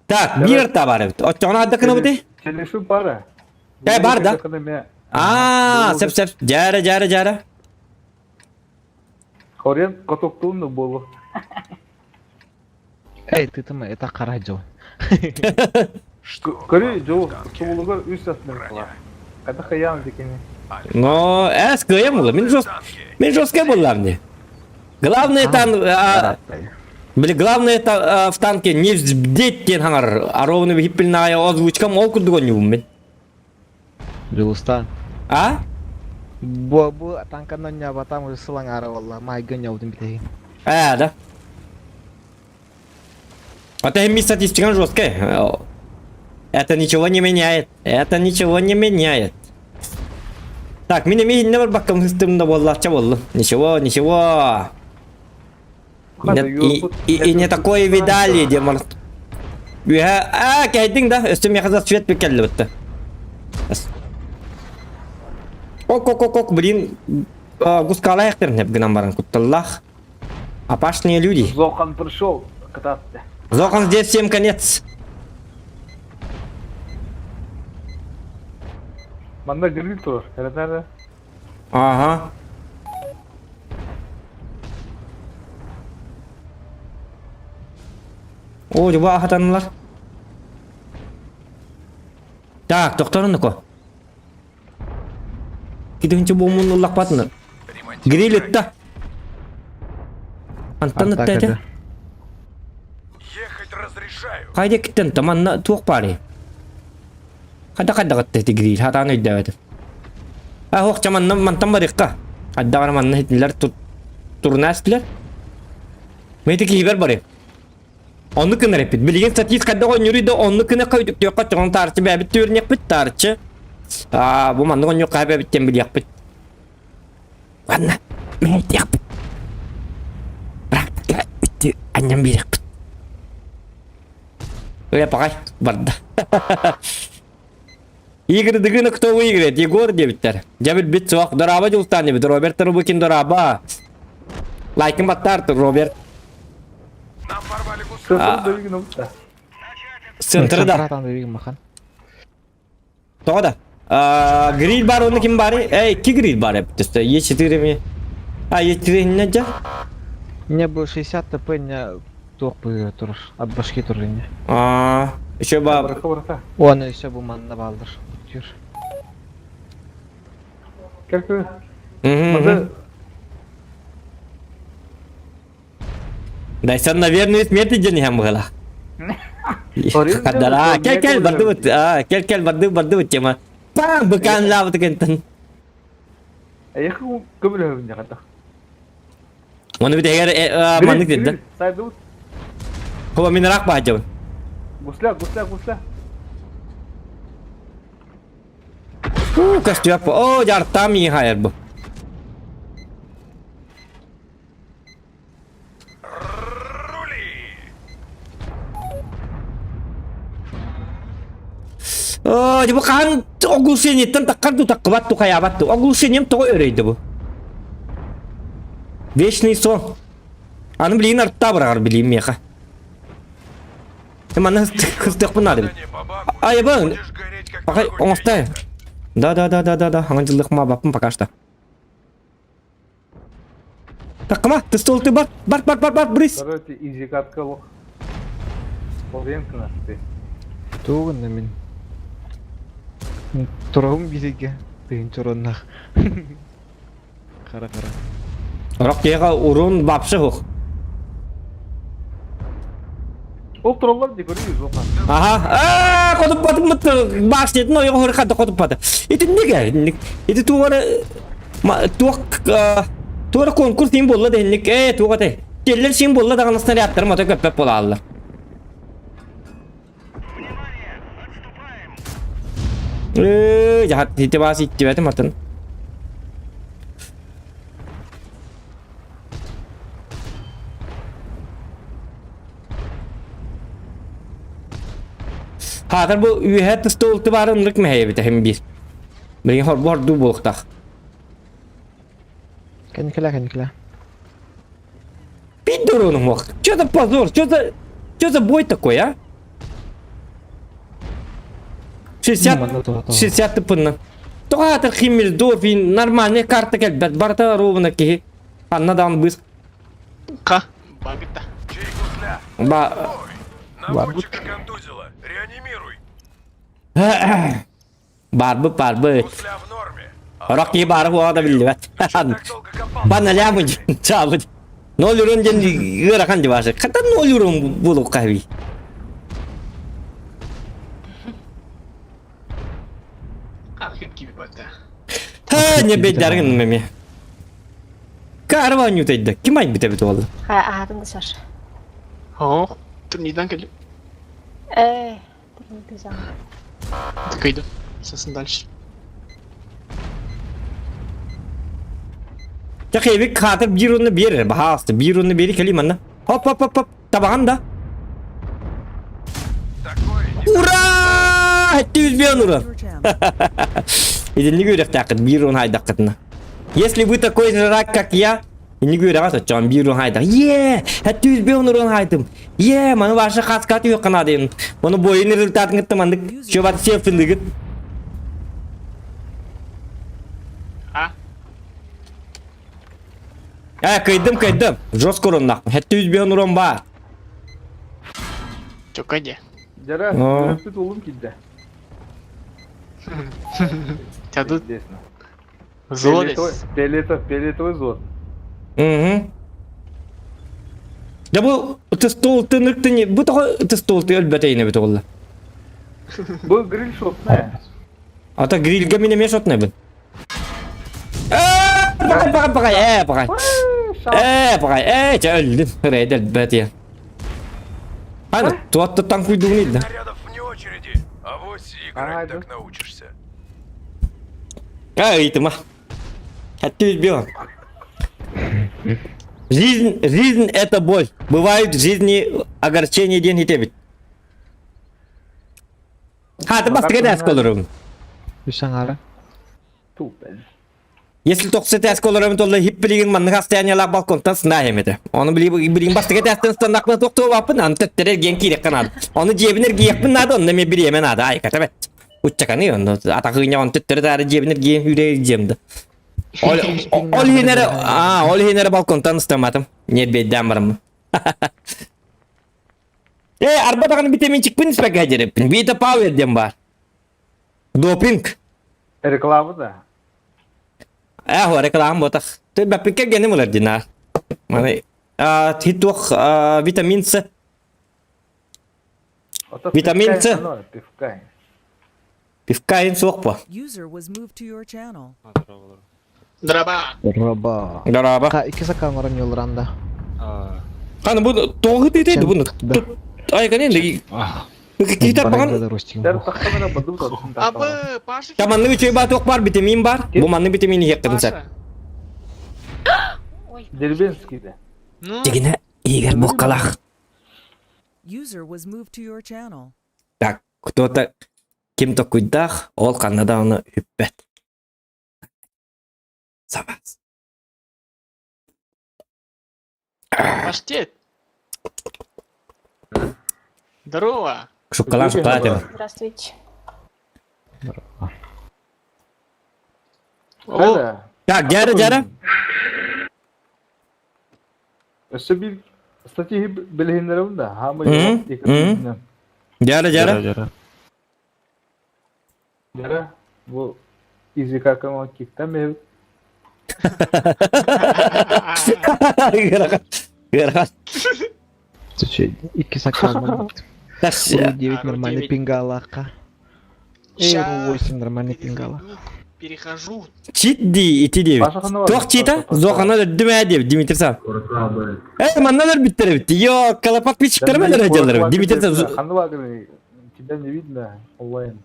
Так, бір арта бар әбіті. Отчағына аддақына бұты? Телефон пара. Бар да. Сәп. Жары. Хорен котоқтуын да болу. Ты там, это қарайджо. Көрі, жол, сұлығыр үс жасымен қыла. Қайда қаян декені. Но, скаем было. Мен жесткая была мне. Главное в танке не вздеть тен хангар. А ровно випельная озвучка молку догоню мен. Жылуста. Бу танканан нyawa там уже сылаң ары валла. Майган яудым битейін. Да. Это им статистика жесткая. Это ничего не меняет. Так, мен имею не бар баккам системда болларча болду. Ничего. И не такое видали, демон. Кайдың да, үстіме қыза свет бекелді бітті. Ок, блин. Гускала яқтырын хеп гынан баран, кутталлах. Опасные люди. Зохан пришел кататься. Зохан здесь всем конец. Манда гриль тур, herhalde. Ага. О, жоба ахатанылар. Так, тоқтарыны ко. Кидіңчі болмын ұллақ батыны. Гриль етті. Антан етті әді. Ехать разрешаю. Қайда кеттен, таманна туық бари. Қайда қытты гриль, хатаны өйді әді. Хоқ, жаманнан мантан бариққа. Hadda var manna hitler turnastiler. Meyte ki hiber bare. Onu kına repit. Bilgin satis kadda oynuyor da onu kına koyduk diyor kaçan tarçı be bit törnek bit tarçı. Bu manna onu kaybı bitten bil yapıt. Manna meyte yapıt. Bırak bitti annem bir yapıt. Öyle pakay barda. Игры дыгына кто выиграет? Егор дебиттер. Жабил бит соқ дораба жулстан дебит. Роберт Рубыкин дораба. Лайкын баттар Роберт. Нам порвали кусок. Sırtını dövgün olup da. Сентрда. Атанды бегин махан. Тода. Гриль бар оны ким бар? Ки гриль бар эптесте. Е4 ми. Е4 не жа? Не был 60 ТП, не тоқ бұйы тұрыр. От башки тұрыр. Еще ба. Bırakı. Оны еще бұл манна балдыр. Жүр. Kelkü. Hadi. Дайсан, наверное, смерти жени хам гала. Кадара. Кел барды бут. Кел барды бут чема. Пам быкан лавт кентен. Ayakı kömür hövünce kadar. Оны бит эгер мандык дедди. Saydı bu. Хоба мен рак бажабын. Gusla. Касту яппа. О, жартам iyi hayır bu. Рули! Bu kan ogul senetten takkar du takkabat tu kayabat tu. Ogul senem to öreydi bu. Вечный сон. Аны билин артта барар билим меха. Мана хыстык бунады. Да не бабак, Ай бан. будешь гореть, как Пакай огонь. оңстай. Да. Аңчылык ма бапым пока что. Такма, ты стол ты бар, брысь. Короче, изи катка лох. Полденка нас ты. Туғын мен. Тұрағым бізеге. Тыйын чороннақ. Қара. Рокега урун бапшы хук. Ол троллар не көрüyoruz Okan. Ага. Kodum patım mıttı. Baş dedin o yok hırkadı kodum patı. İti ne gel? İti tuğara tuğara konkurs diyeyim bolla dedik. Tuğara de. Gelir şeyin bolla da kanısına yaptırım. Ota köpek bola alırlar. Jahat hiti bahası itti verdim atın. Hazır bu üyehet stoltu varınlık mı heybeti hem bir. Birin hor du boğtak. Кәнекілі. Bir durunum bak. Что за позор? Что за бой такой, а? 60 тыпынны. Тоғатыр химмел дофин, нормальный карта келбет. Барта ровно кихи. Аннадан быз. Ка? Багыта. Чей гусля? Ба... Ой, наводчика контузило. Реанимируй. Барбы. Гусля в норме. Рокки бары хуа да билdi bet. Так долго копал. Bana lamı çabuk. Ne olur önce gırakan cevası. Kata ne olurum bulu kahvi. Ахир gibi bata. Ha ne becergin memi. Karvan yutaydı. Kim ay bite oldu? Ағатын дышар. О, ты неден келіп. Güzel. Tıkaydı. Sesin дальше. Çakayı katır bir onu bir bahastı. Bir onu bir kelim anna. Hop. Tabağında. Такое Ura! Hatta 100 bin ura. Your channel. İdin ne görek takıt bir onu haydak katına. Если вы такой же рак, как я, не говорю, а что он биру хайда. Hatta 100 bin ura haydım. Bana başka kat yok kanadın. Bunu boyun rezultatın gittim şu var şefillik. Kaydım. Жестко урыннақ. Hatta 100 bin uram var. Çok hadi. Jara, Aa. görüntü oğlum kilde. Тебя Интересно. злодес. Фиолетовый зод. Ya bu testoltu nıktı bu da testoltu elbette yine bir oldu. Bu grill shot ne? Ata grill gemine mi shot ne ben? Bakay. Bakay. Öldüm. Öldüm. Bet ya. Hani tuvatta tank uyduğunu ildi. Снарядов вне очереди. Авось играть так научишься. Eğitim ha. Hatta üzbüyorum. Жизнь это боль. Бывают в жизни огорчения день hitebit. Hadi bastık eski olurum. Hüsang ara. Tuh ben. Если токсы eski olurum tolla hip bilgin manlık hastayanyalar balkondan sınah hemedi. Onu bilgin bastık eski standakla toktu vapın anı tötterer gen kirek kanadı. Onu cebinir giyekpin nadı onu me bir yemen adı ay katabet. Uççakanı onu atakıyla onu tötterer tarı cebinir giyen yüreği cemdi. Ol hinere balkondan ıstamadım. Ne bedden varım. Arba takını vitamin çıkpın ispek hacerepin. Vita power dem var. Doping. Reklamı da. Ho reklam botak. Tu bapikir gene mular dinar. Mana hituk vitamin C. Vitamin C. Pifkay. Pifkain sok pa. User was moved to your channel. Драба. Raba. Daraba. Ka iki sakal orang yolranda. Hani bu doğru dedi bunu. Ay kan ini. Kita pangan. da roasting. Ter takkamına badım da. Абы, Паша. Kamanlı bir çöy tok var vitamin var. Bu manlı vitamini yakın sen. Паша. Derbenski'de. Ну, Degine iyi gel bokkalak. User was moved to your channel. Так, кто-то кем-то куйдах, ол канада оны үппет. Сабас. паштет. Здорово. Шоколад тебе. Здравствуйте. О, Öyle. Так, Jara. İşte bir statihi bilhinlerim de. Hamı Hı, yok. Jara. Yara. Bu izi kakan o kikten mi? Герахат. Слушай, iki sakal mı? Таш. 9 нормальный девять. пингалака. Ща. 8 нормальный пингала. перехожу. Ciddi iti diye. Tok çita, zokana da düme diye Dimitri Sam. Mannalar bitti bitti. Yok, kalapak bir çıkarmalar hocalar. Dimitri Sam. Kandı var gene. Kiden ne bileyim Allah'ım.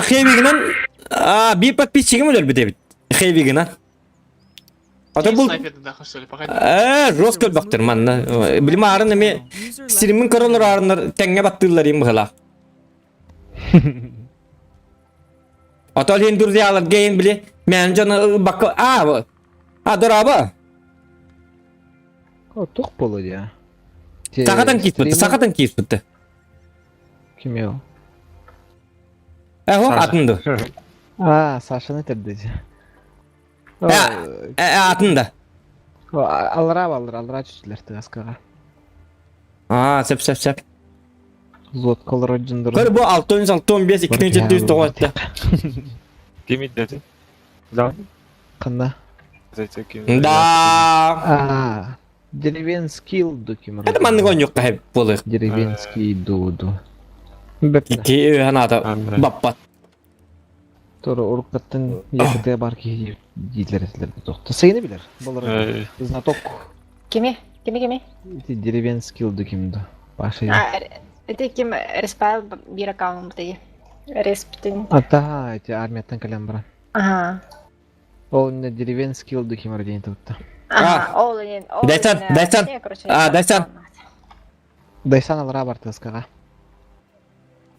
Хейвигнан bir подписчигим өлөр бит бит. Хейвигнан. Ата бул Снайперді да, что ли, погоди. роскөл бактыр манна. Билим арын эме стримин королор арындар теңге баттылар им была. Ата лен дурди алып гейн биле. Мен жана бак дораба. O tok bolu ya. Сакатан кип битти. Kim ya o? О, атынды. Sasha'nı terdici. Атында. Aldıra çüçüler tıgaskaga. Сеп. Zot kolor cındır. Kır bu 615 2700 doğattı. Demit dedi. Kanda. Da. Деревенский доким. Это манны гон yok hep bulur. Деревенский дуду. Бепне. İki hanada bappat. Sonra urukattan yakıtıya barki yiyiler dokta. Sayını bilir. Bolara знаток. Kimi? Деревенский докимді. Башы. Это ким респайл bir аккаунт бітеге. Респтин. Ата, эти армияттан калям баран. Ага. Ол не деревенский доким орден tuttu. Ага. Ол не. Дайсан. Дайсан. Дайсан алыра бар тыгаскага.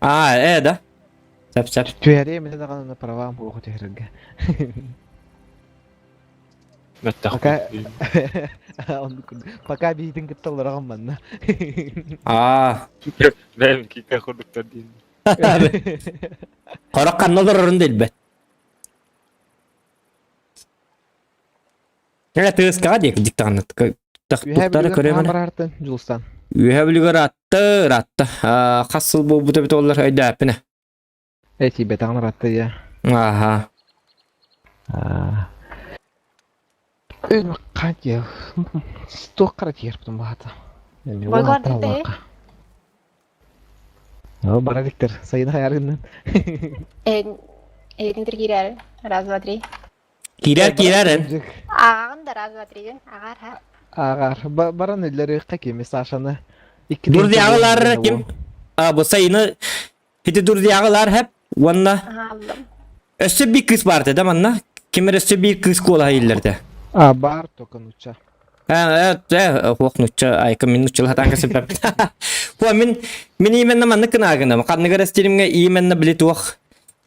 Да. Сеп. Түйәрі мене дағаны правам оқы тегірге. Пока бейдің кітті олырағым банна. Ben kika kurduktan değil. Korak kanallar orun değil be. Ne tığız kağa diye dikta anlat. Taktıkları köremene. Hambarartın Julistan. Ühebiliga rattı. Kasıl bu bit ollar hayda apine. Eti betağını rattı ya. Aha. Ölme kaç ya. Stok karat yerptim bahata. Boygar dedi. O bana diktir. Sayın hayarından. Нидер girer. Раз, два, три. Kirer. Ağağın da razı batırıyın. Ağar ha. Agar baran elleri kakimi saşanı. Dur diyağılar kim? Bu sayını hidi dur diyağılar hep vanna Aldım. össe bir kız vardı da manna. Kimler össe bir kız kola hayırlarda. Bar tokan uça. Hok nuça ay kemin nuça hatan ka sebab. Po min imen na manna kena gana. Kan negara streamga imen na beli tuak.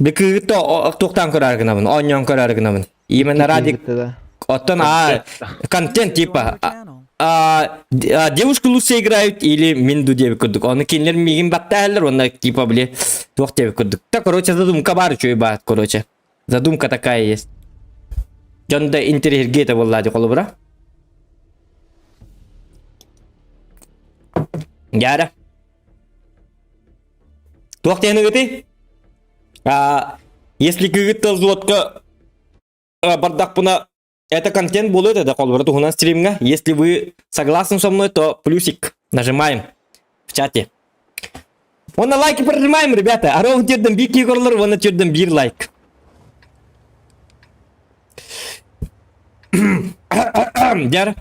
Bekı to toktan karar gana man. Onyon karar gana man. Imen na radik otan контент типа девушка лучше играют или минду девку дук. Он кинлер мигин батталер, он типа бли тух девку дук. Так короче задумка бар чуй бат короче. Задумка такая есть. Jonda интерьер гейта валлади колубра. Яра. Тух тяну гити. Если гыгытта злотка бардак пуна это контент будет, это колбора тухуна стримга. Если вы согласны со мной, то плюсик нажимаем в чате. Вон на лайки прожимаем, ребята. А ровно тирден бики горлар, вон на тирден бир лайк. Яра.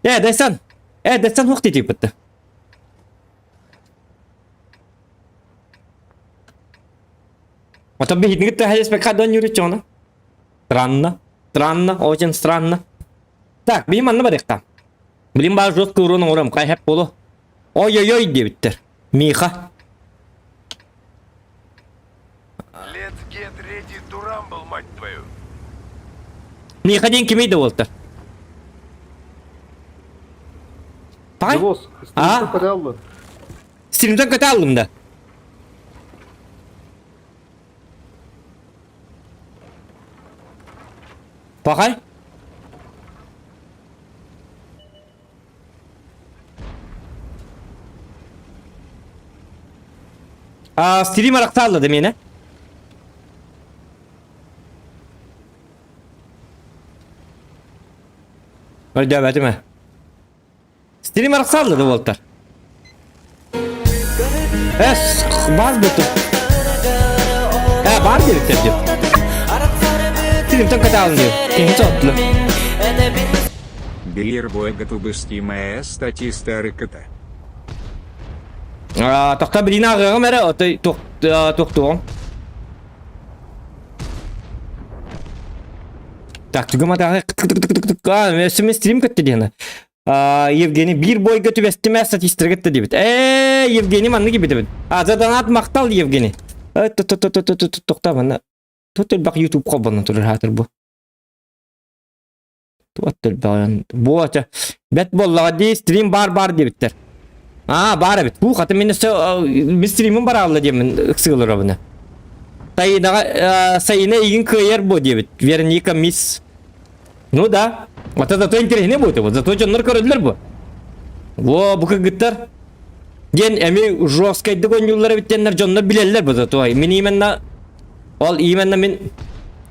Дайсан вакти типа-то. А то бихит гитта хайс пекадон юричона. Странно, очень странно. Так, benim anlama dekta. Bilim bazı jok kurunu oram kay hep bolu. Oy diye bitter. Miha. Let's get ready to rumble, мать твою. Miha den kimiydi Walter? Pay? Девос, А? порядок. Stream'den kötü aldım da. Bakay. Stream arakta aldım yine. Öyle devam mi? Stream arakta aldım Walter. Baz betul. Var diye bitirdim. Stream'den kötü aldım diyor. Hiç otlu. Бир боеготовостимая статистика. Тохта біріне ағығым әрі оты тоқтуғым. Так, түгім атағы өсіме стрим көтті дені. Евгений бір бой көтіп әстіме статистика көтті дебіт. Евгений манны кебі дебіт. Задан ат мақтал Евгений. Тоқта бана. Тотел бақ YouTube қобаны тұрыр хатыр бұ. Тотел баған. Бұ ата. Бәт боллаға дей стрим бар дебіттер. Бар evet. Bu katı min stream'im var Allah diyemin ıksığılır abone. Sayına ilgin kıyar bu diyebit. Верника мисс. Ну да. Вот это то интересно будет вот. Зато jonlar körüdüler bu. Bu kıgıtlar. Gen emi жесткойдык oyuncuları bittenler jonlar bilerler bu zato. Min imenna Ол именно min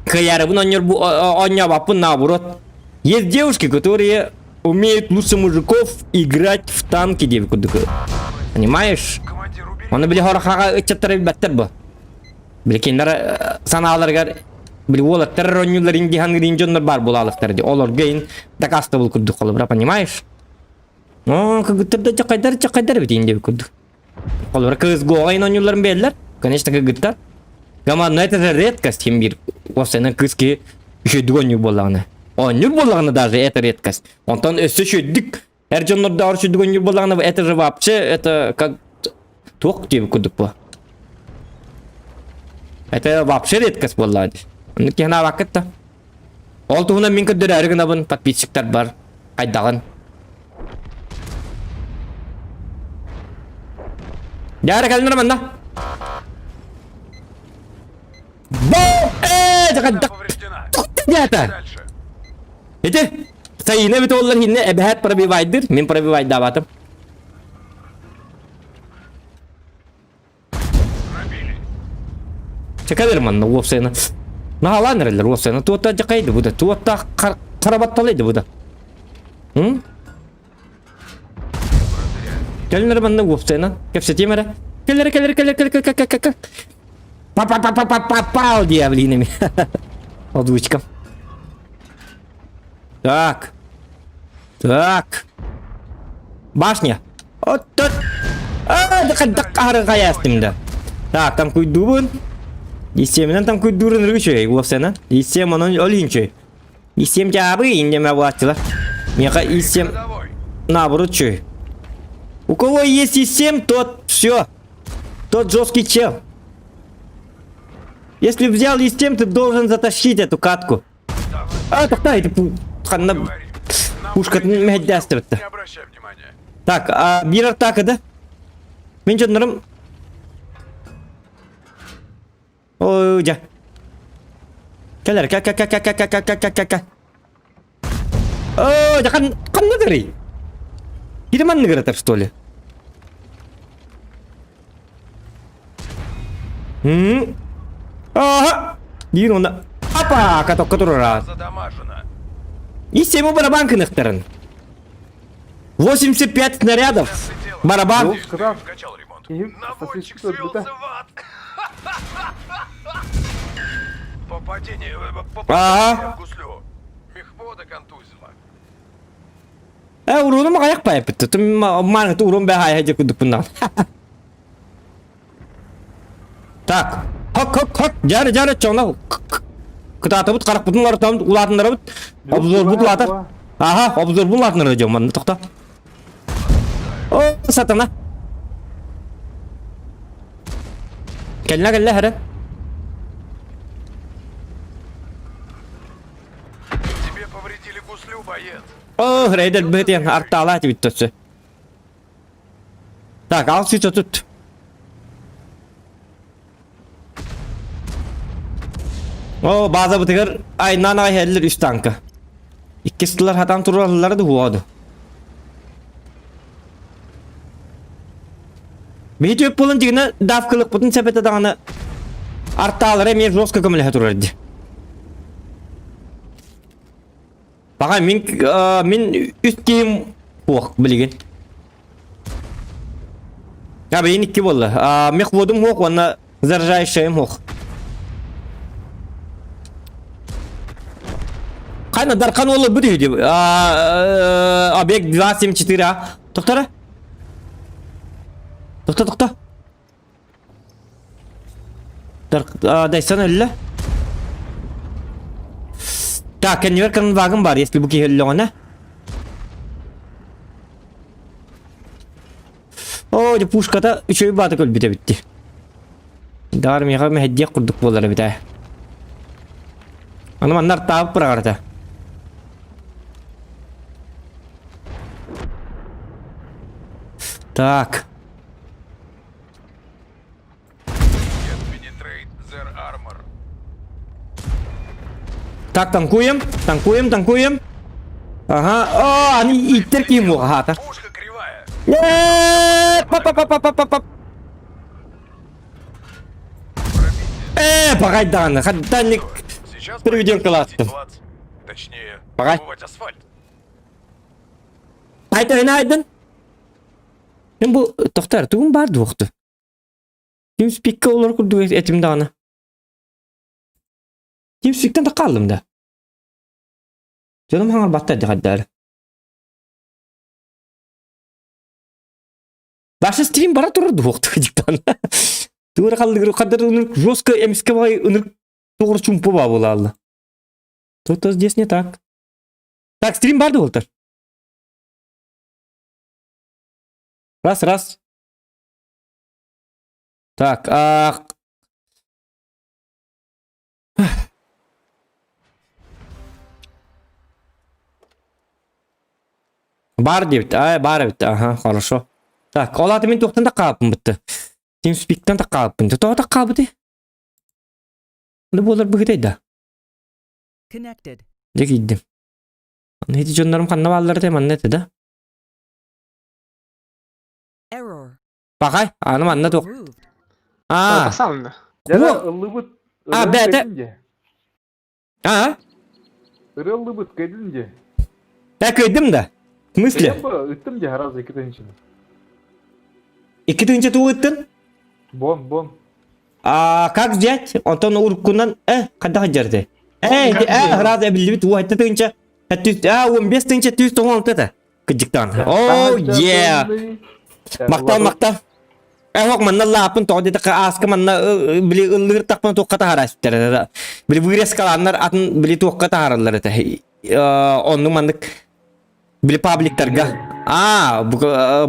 kıyarı oynuyor bu oynuyor bapın наоборот. Есть девушки, которые умеют лучше мужиков играть в танки девку. Понимаешь? Оны біле хорақаға үтчеттері бәттер бұ. Біле кендері саналарғар біле олаттар ронюлар индихан ринжонлар бар бұл алықтар де. Олар гейін дақасты бұл күрді қолы бұра, понимаешь? Көгіттірді чақайдар бітейін деп күрді. Қолы бұра кыз гоғайын ронюларын бәділер. Конечно, көгіттар. Гама, но это же редкость, хембир. Осыны кыз ке үші дуғаню болағына. Онюр болағына даже это редкость. Онтан өсі шөйдік. Әр жонларда аршы дуғаню болағына, это же вообще, это как... Тоқ деп күдік бұл. Это вообще редкость болады. Оны кена вақытта. Ол туғына мен күдір әрігін абын, подписчиктар бар. Қайдағын. Дәрі кәлінер манда. Бом! Жақан дақ. Это? Sayına bir oğullar yine ebehet pробивайдыр. Мен пробивайда батым. Çakadır manna wopsayna. Nahalan nerler wopsayna. Tuwatta jakaydı bu da. Tuwatta karabattalaydı bu da. Hı? Geliner manna wopsayna. Kepse timere. Keller. Pa diye bileyim mi? Oduçkam. Так. Так. Башня. Вот тут. Дық арыға ястымда. Так, там күйдуын. Есемінен там күйдурын рүчөй. Уапсана. Есем оның олинчөй. Есем жабы индеме властилар. Меха есем наоборот чөй. У кого есть есем, тот все. Тот жесткий чел. Если взял есем, ты должен затащить эту катку. Тахта, это пушка мәддәстірді. Не обращай внимания. Так, bir атака да? Мен жондарым. Ой, жа. Келер, ка. Ой, да қанна дырый? Хидеман награтар, что ли? Ага. Дин онда. Апа, каток который Задамажено. И 7 барабан кынықтырын. 85 снарядов. Барабан. Yok kral. Вкачал ремонт. İyi. Наводчик Сосисчик свелся öldü. в ад. Попадение Ага. в гуслю. Мехвода контузило. Урунum ayak payı bitti. Tüm manıtı urun be hayal edecek bundan. Так. Hak. Jarı çoğuna. Kıtatı bud, qaraq budun tam ulatınlara bud. Obzor bud ulatar. Aha, obzor bud ulatınlara diyorum ben. Toxta. O satana. Gel hara. Тебе повредили гуслю, боец. Oh, reyder bitiyen artalat bitti. Так, al şu tut. O bazı bitiger aynan ay heller üst tanka. İkisiler hatam turlarları da huadı. Bir tüp bulun digine dafkılık butun sepete dağına artalar emir joska kömele turlardı. Bakay min üst giyim huak bilgin. Ya beyin iki bolla. Mekvodum huak vana заряжающим huak. Kayna darkan oğlu bu değil. Объект 274. Тоқтара. Тоқта. Дайсан öyle. Так, конверкан вагон бар, если буки хеллона. О, де пушкада üçөy баты көл бите битти. Дармига мехдия курдук болар бите. Аны мандар таап барарда. Так. Penetrate their armor. Так, танкуем. Ага. О, они иттер кийим буга хата. Пушка кривая. Пап. Погайдан, хадданник. Сейчас Приведем пойдем класс. чистить плац. Точнее, Пора. пробовать асфальт. Aydan. Ben bu toxtar, tugum bardı vaqtı. TeamSpeak'e olar kurdu etimde ana. TeamSpeak'ten de qaldım da. Canım hangar battaydı haddar. Başa stream bara tururdu vaqtı hıcıktan. Tuğra qaldıgır kadar ınır жестко эмиске бай ыныр тоғыр чумпы ба болалды. То здесь не так. Так, стрим барды болтар. Раз. Так, бар дебит, бар бит, ага, хорошо. Так, олаты мен тоқтан да қалыппын бітті. TeamSpeak'ten de қалыппын. Тоғы да қалыппын. Ne болар бұғытайда? Connected. Дек иддім. Неті жондарым қанна баллары тайм анна етеді. Error. Бақай, аным анна тоқ. Removed. Басалынды. Jara Yok. ıllıbıt. Bete. Illıbıt kedince. Ben köydim de. В смысле? Ben bu ıttım ki haraz iki tane içinde. İki tünce tuğ ettin. Бон. Как взять? Антон уркунан, когда хаджарды? Раз я билибит, у это тынча. 15 796 ta. Kıcıktan. Oh yeah. Maktal. Hok manna lapın to dedi ka aska manna bili ılır takpan to kata haras tere. Bili virus kalanlar atın bili to kata harallar ta. Onu mandık bili public targa.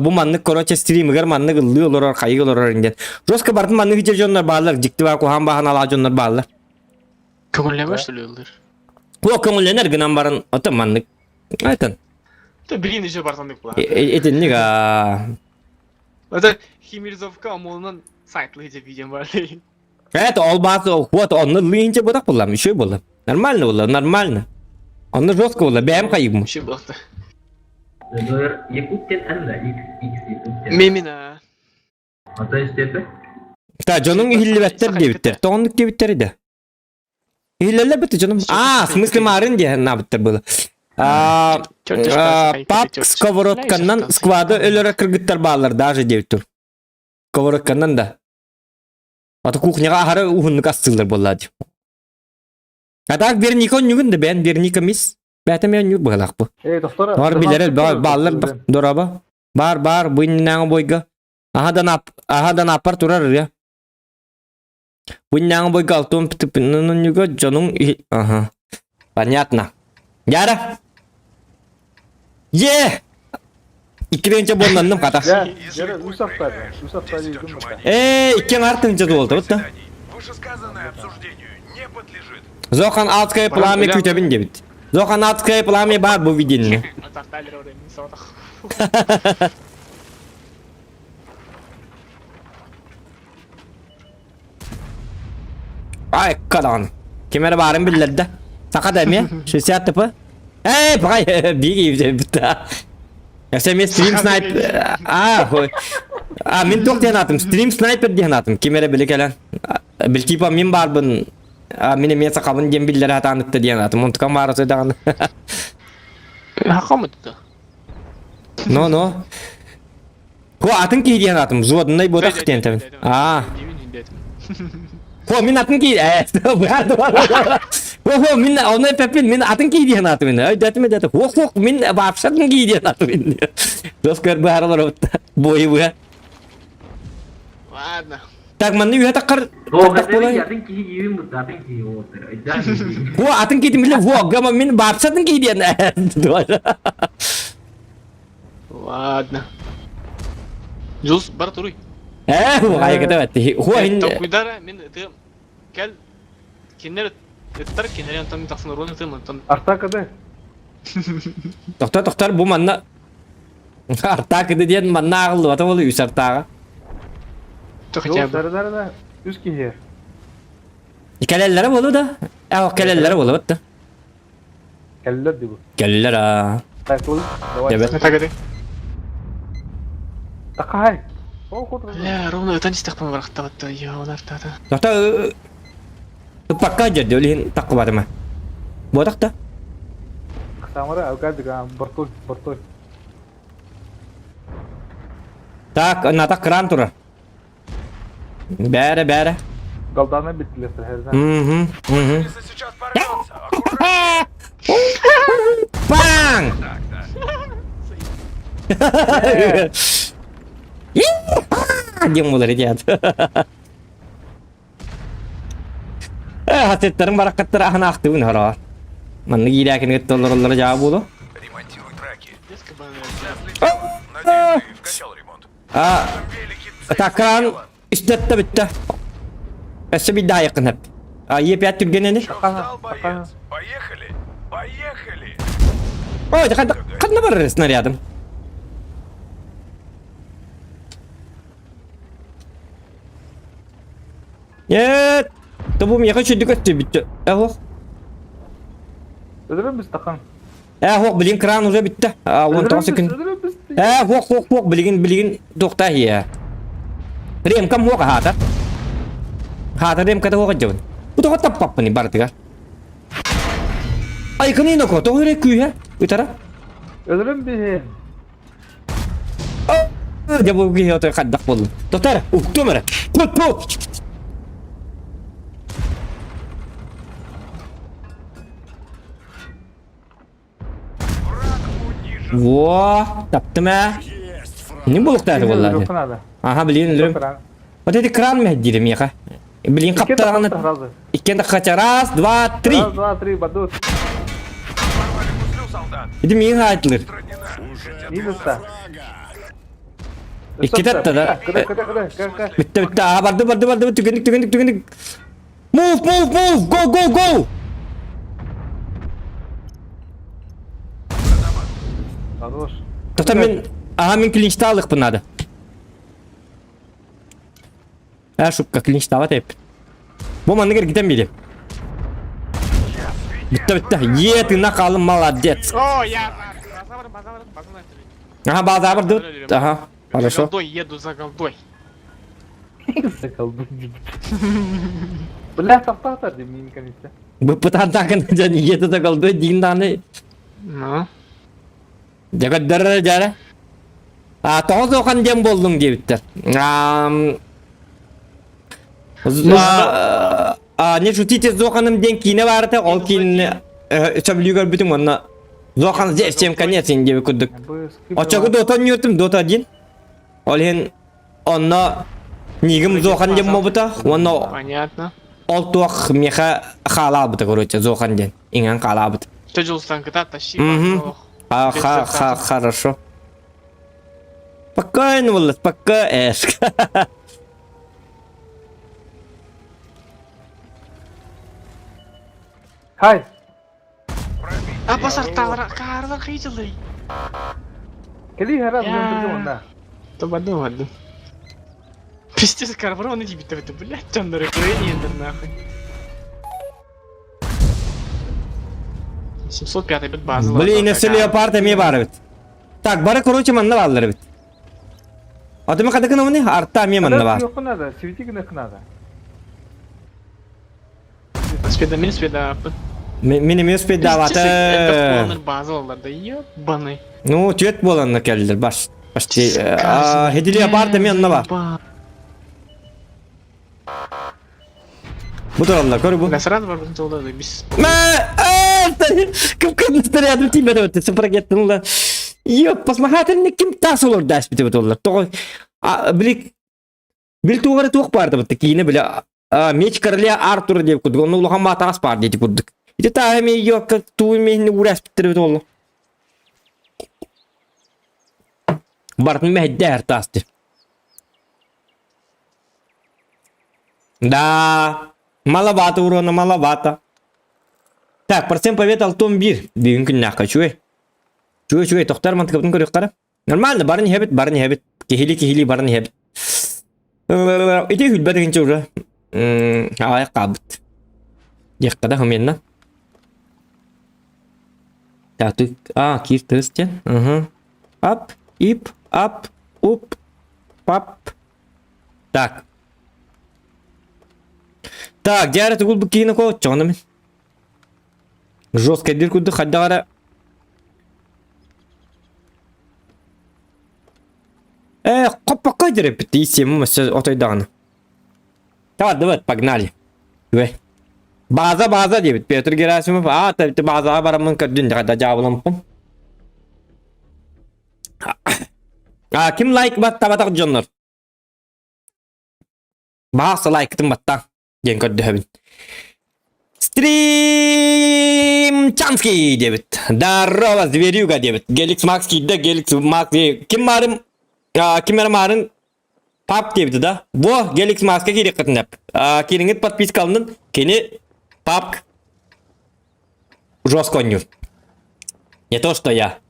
Bu manlık koroça streamer manlık ılıyorlar kayıyorlar ingen. Roska bartın manlık hiç jonlar bağlar jiktiva ko ham bahan ala jonlar bağlar. Köngülleme söylüyorlar. Bu köngülener gınan barın ata manlık. Aytan. Da bilin işe barsandık bulan. Etinlik ha. Hatta Himirzovka amolundan saytlı hiç video var. Evet olmaz what onu lince bırak bulam bir şey bulam. Normal. Onu roska bulam benim kayıbım. Şey baktı. Memina. Ta canım hilletler diye bitter. Tonluk diye bitter idi. Hilleler bitti canım. Смысле marın diye ne bitter böyle. Pap skовородканан skvada ölere kırgıtlar bağlar даже diye bitter. Skовородканан da. Ata kuchняга ahara uhunluk astılır bolladı. Hatta bir nikon yugun da ben bir nikamis. Betem yan yug bağlak bu. Doktor. Var bilerel bağlar doraba. Bar bu innan boyga. Ahadan apar turar ya. Bu innan boyga altın pitipinin yuga canım. Aha. Понятно. Yara. Yeah. İkinci bonlandım kata. Yara Usap'taydı yudum bata. İkin artınca da oldu. Вышесказанное обсуждению не подлежит. Zokan altskaya plami kütebin de bit. Zokan altskaya plami var bu videonun. Tartaylar oraya Minnesota. Ay kadan. Kimere barın billerdi. Saka demiye. Şu siyah tıpı. Bak bir gibi bitti. Ya sen mi stream sniper? Min tok diye anlatım. Stream sniper diye anlatım. Kimere bile gelen. Belki pa min barbın. Mine miyasa kabın diye billeri hata anlattı diye anlatım. Ontukam var o da. Haka mı dedi? No. Ko atın ki diye anlatım. Zuadın ney bodak diye anlatım. Ko min atın ki. Ho min onu pepin min atın ki diye anlatım. Ay detme det. Ho min vapşatın ki diye anlatım. Doskar baharalar otta. Boyu bu. Ладно. Tak mandi yuha takar. Ho atın ki diye ho gama min vapşatın ki diye anlatım. Ладно. Jules Barturuy. Bu kaya kata batti. Ho hin. Takvidara min tığım. Gel. Kinler ettar kinler yantan taksın rolü tığım yantan. Arta kadar. Doktor bu manna. Arta kede diyen manna ağıldı. Vata oluyor üst artağa. Takacağım. Darada üst ki. Kelellere bolu da. Kelellere bolu battı. Keller di bu. Keller ha. Takul. Evet. Ne takade? Takay. Oh kod. Ya ровно это не стахпан варахта батта я onlar tata. Doktor pakka aja dia lihin tak kuat mah. Botak dah. Samara agak juga bertul. Tak nata keran tur. Bere. Galdana bittiler her zaman. Если сейчас порвется, аккуратнее. Bang! Dia mulai jatuh. Hasetlerin barakatları ahına aktı bunu harar. Manlı giderken gettoları cevap oldu. Ремонтируй траки. Детская Надеюсь, ты вкачал ремонт. Великий Takran istette bitti. Esse bir daha yakın hep. Yiyip yat türgeneni. Устал, боец. Поехали. Oh, kan var снарядом. Нет. Тобу мне хочу дикать bitti. Ödülür müsün takan? Bilin kran уже bitti. 10 sekund. Ödülür müsün? Bilin dokta ya. Rem kam hok hata. Hata rem kata hok jawan. Itu kata papa nih berarti kan. Ay kanino ko to hore kuy ha. Utara. Ödülür müsün? Dia mau pergi hotel kadak pun. Dokter, tu mana? Put. Во, таптым а. Не булык тәрі боллады. Канада. Aha bilin lürüm. Вот это кран мә дирем яха. Bilin каптараны. Иккен даққача. Раз, два, три. Раз, два, три, бадут. Порвали гуслю, солдат. Это миң айтылыр. Минуста. İki tatta da. Кыда. Bitti bitti. Aha bardı. Tükendik. Move. Go. Хорош. Tohta men klinçte aldık bunları. Şupka klinçte avat hep. Bu manı giden biri. Bitti. Yetine kalın молодец. О, я! База Aha bazı bardı. Aha. За Хорошо. голдой, еду за голдой. Заколдун. Бля, таптатар дем мен конечно. Bu pıtantakın canı yedi de kaldı. Din tane. Ну? Jaga darra jara. Toz okan dem boldun diye bitter. Ne şutite zokanım den kine vardı. O kine çabliyor bütün onunla. Zokan zevçem kanyesin diye kuduk. Açıkı Dota yürüttüm Dota 1. Olhen onunla nigim zokan dem mobuta. Onunla Понятно. oltuak meha khala buta короче zokan den. İngan khala buta. Что Джилстан когда тащи? Хорошо. Спокойно, Влад, спокойно. Хай. А посарталар карлар хижилый. Кели харас Я. мен турдум онда. Табаду. Пиздец, карбоны тебе это, блядь, там на рекрение нахуй. 705 бит база. Блин, если леопард ми барбит. Так, бары короче манна балдыр бит. Атыма кадыкын оны артта ми манна бар. Yok kanada, siviti gine kanada. Спеда, спеда. Мени успеть даваты. Это полный база, да ебаный. Ну, түйет боланна келдир баш. Башти. Хеди леопард ми анна бар. Bu taraflar koru bu. Да сразу var bizim solda da biz. Kıpkırmızı rядом тебе давайте sıfıra gittin ulan. Yok pasmahatın ne kim tas olur ders biti bu ulan. Toğ bil tuğara tuğ pardı bu tekine bile meç karalia Arthur diye kuduk. Onu ulan matas pardı diye kuduk. İşte tahmi yok tuğ mehni uğraş bitir bu ulan. Bartın mehdi her tastı. Да. Маловато урона, маловато. Так, процент побед Алтон 1. Бүгін күннаққа, чуй, тоқтар мантықыбын көрек қара. Нормально, барын хебет. Кехили, барын хебет. Ите хүлбә дегенче уже. Аяқ қабыт. Еққада хүменна. Так, кир тыстен. Ап, ип, ап, уп, пап. Так. Так, диарет угул букина ко чонами. Жесткая дырку до хадара. Копа репетиция, мы сейчас отойдем. Давай, погнали. База, девять. Петр Герасимов. Ты база, барамын кардин, да жабылам. Ким лайк баттабатак жоннор. Баса лайктын баттан. Ген көрді хөбін. Стрим Чанский дебит. Здорово, зверюга дебит. Геликс Макс кидді, Геликс Макс. Ким марын пап дебді да. Во, Геликс Максқа керек қытын деп. Керіңет подписка алындын. Кені пап жестко нюр. Не то, что я.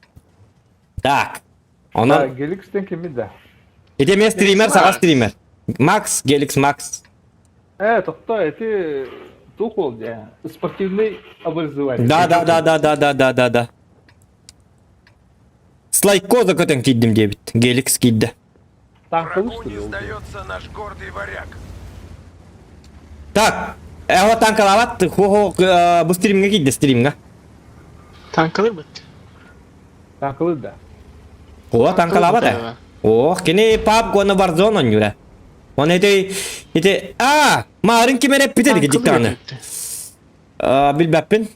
Так. Да, Геликстен кеми да. Это мен стример, саға стример. Макс, Геликс Макс. Тоқта, это тухол, да. Спортивный образование. Да. Слайко за көтен киддім дебит. Геликс кидді. Танковый, Врагу что не ли? сдается наш гордый варяг. Так. Вот танкалават. Бұл стримге кидді стримге. Танкалар бит. Танковый, да. Танкалават. Кені пап гоны бар зон он юра. Он это... Марын кемен hep bitedi gecik tane. Bilbepin.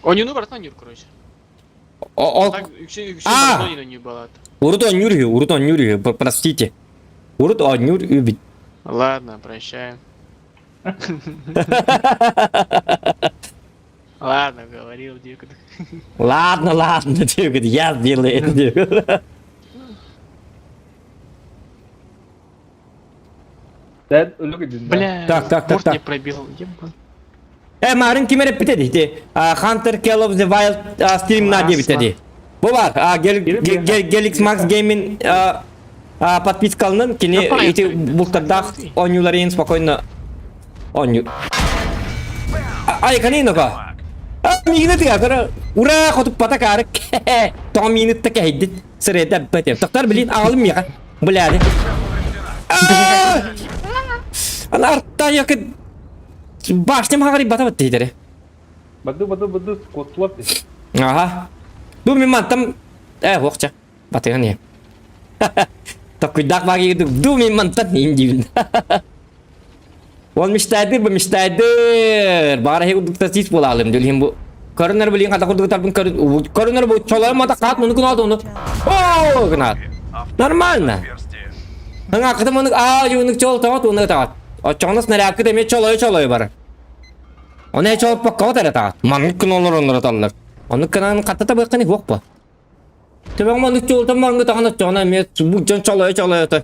Oyunu var lan yürü короче. O Так, üçü Aa! balon oynuyor balat. Урут он yürüyor, урут он yürüyor. Простите. Урут он yürüyor. Ладно, прощаем. Ладно, говорил Дик. Ладно, ладно, diyor. Я сделаю это, diyor. Sen ölü gidin. Бля, Так, борт так. не пробил. Ебан. Marın kime rap bitedi? Hunter Call of the Wild stream'na diye bitedi. Bu var. Gelix Max Game'in подпискалının kini Yapar, iti yapar. bultardaq oynuyorlar spokojno oynuyor. Ay kanino ka? Minut ya kara. Ura kotup patak arık. Tam minut tak hedit. Sırada betem. Taktar bilin ağlım ya. Buladi. Ana artta yakın. Başım hagari bata battı idere. Bıdı kotulap biz. Aha. Bu memang hoqca. Batıyor ne? Takıdak bagi gitu. Du memang injil. Wal mistadir bu mistadir. Bara he uduk tasis bulalım dilim bu. Karınlar bilin kata kurduk tarpın karınlar bu çolaya mata kat bunu kunaldı onu. Oh kenal. Normal na. Hanga kata bunu yunuk çol tavat onu tavat. O çoğunuz nereye demeye çolaya bara. Onu hiç olup bakka tere tavat. Manlık kunallar onları tallar. Onu kanalın katata bakani yok bu. Tabi manlık çolta manlık tahanat çoğuna emeye bu can çolaya ta.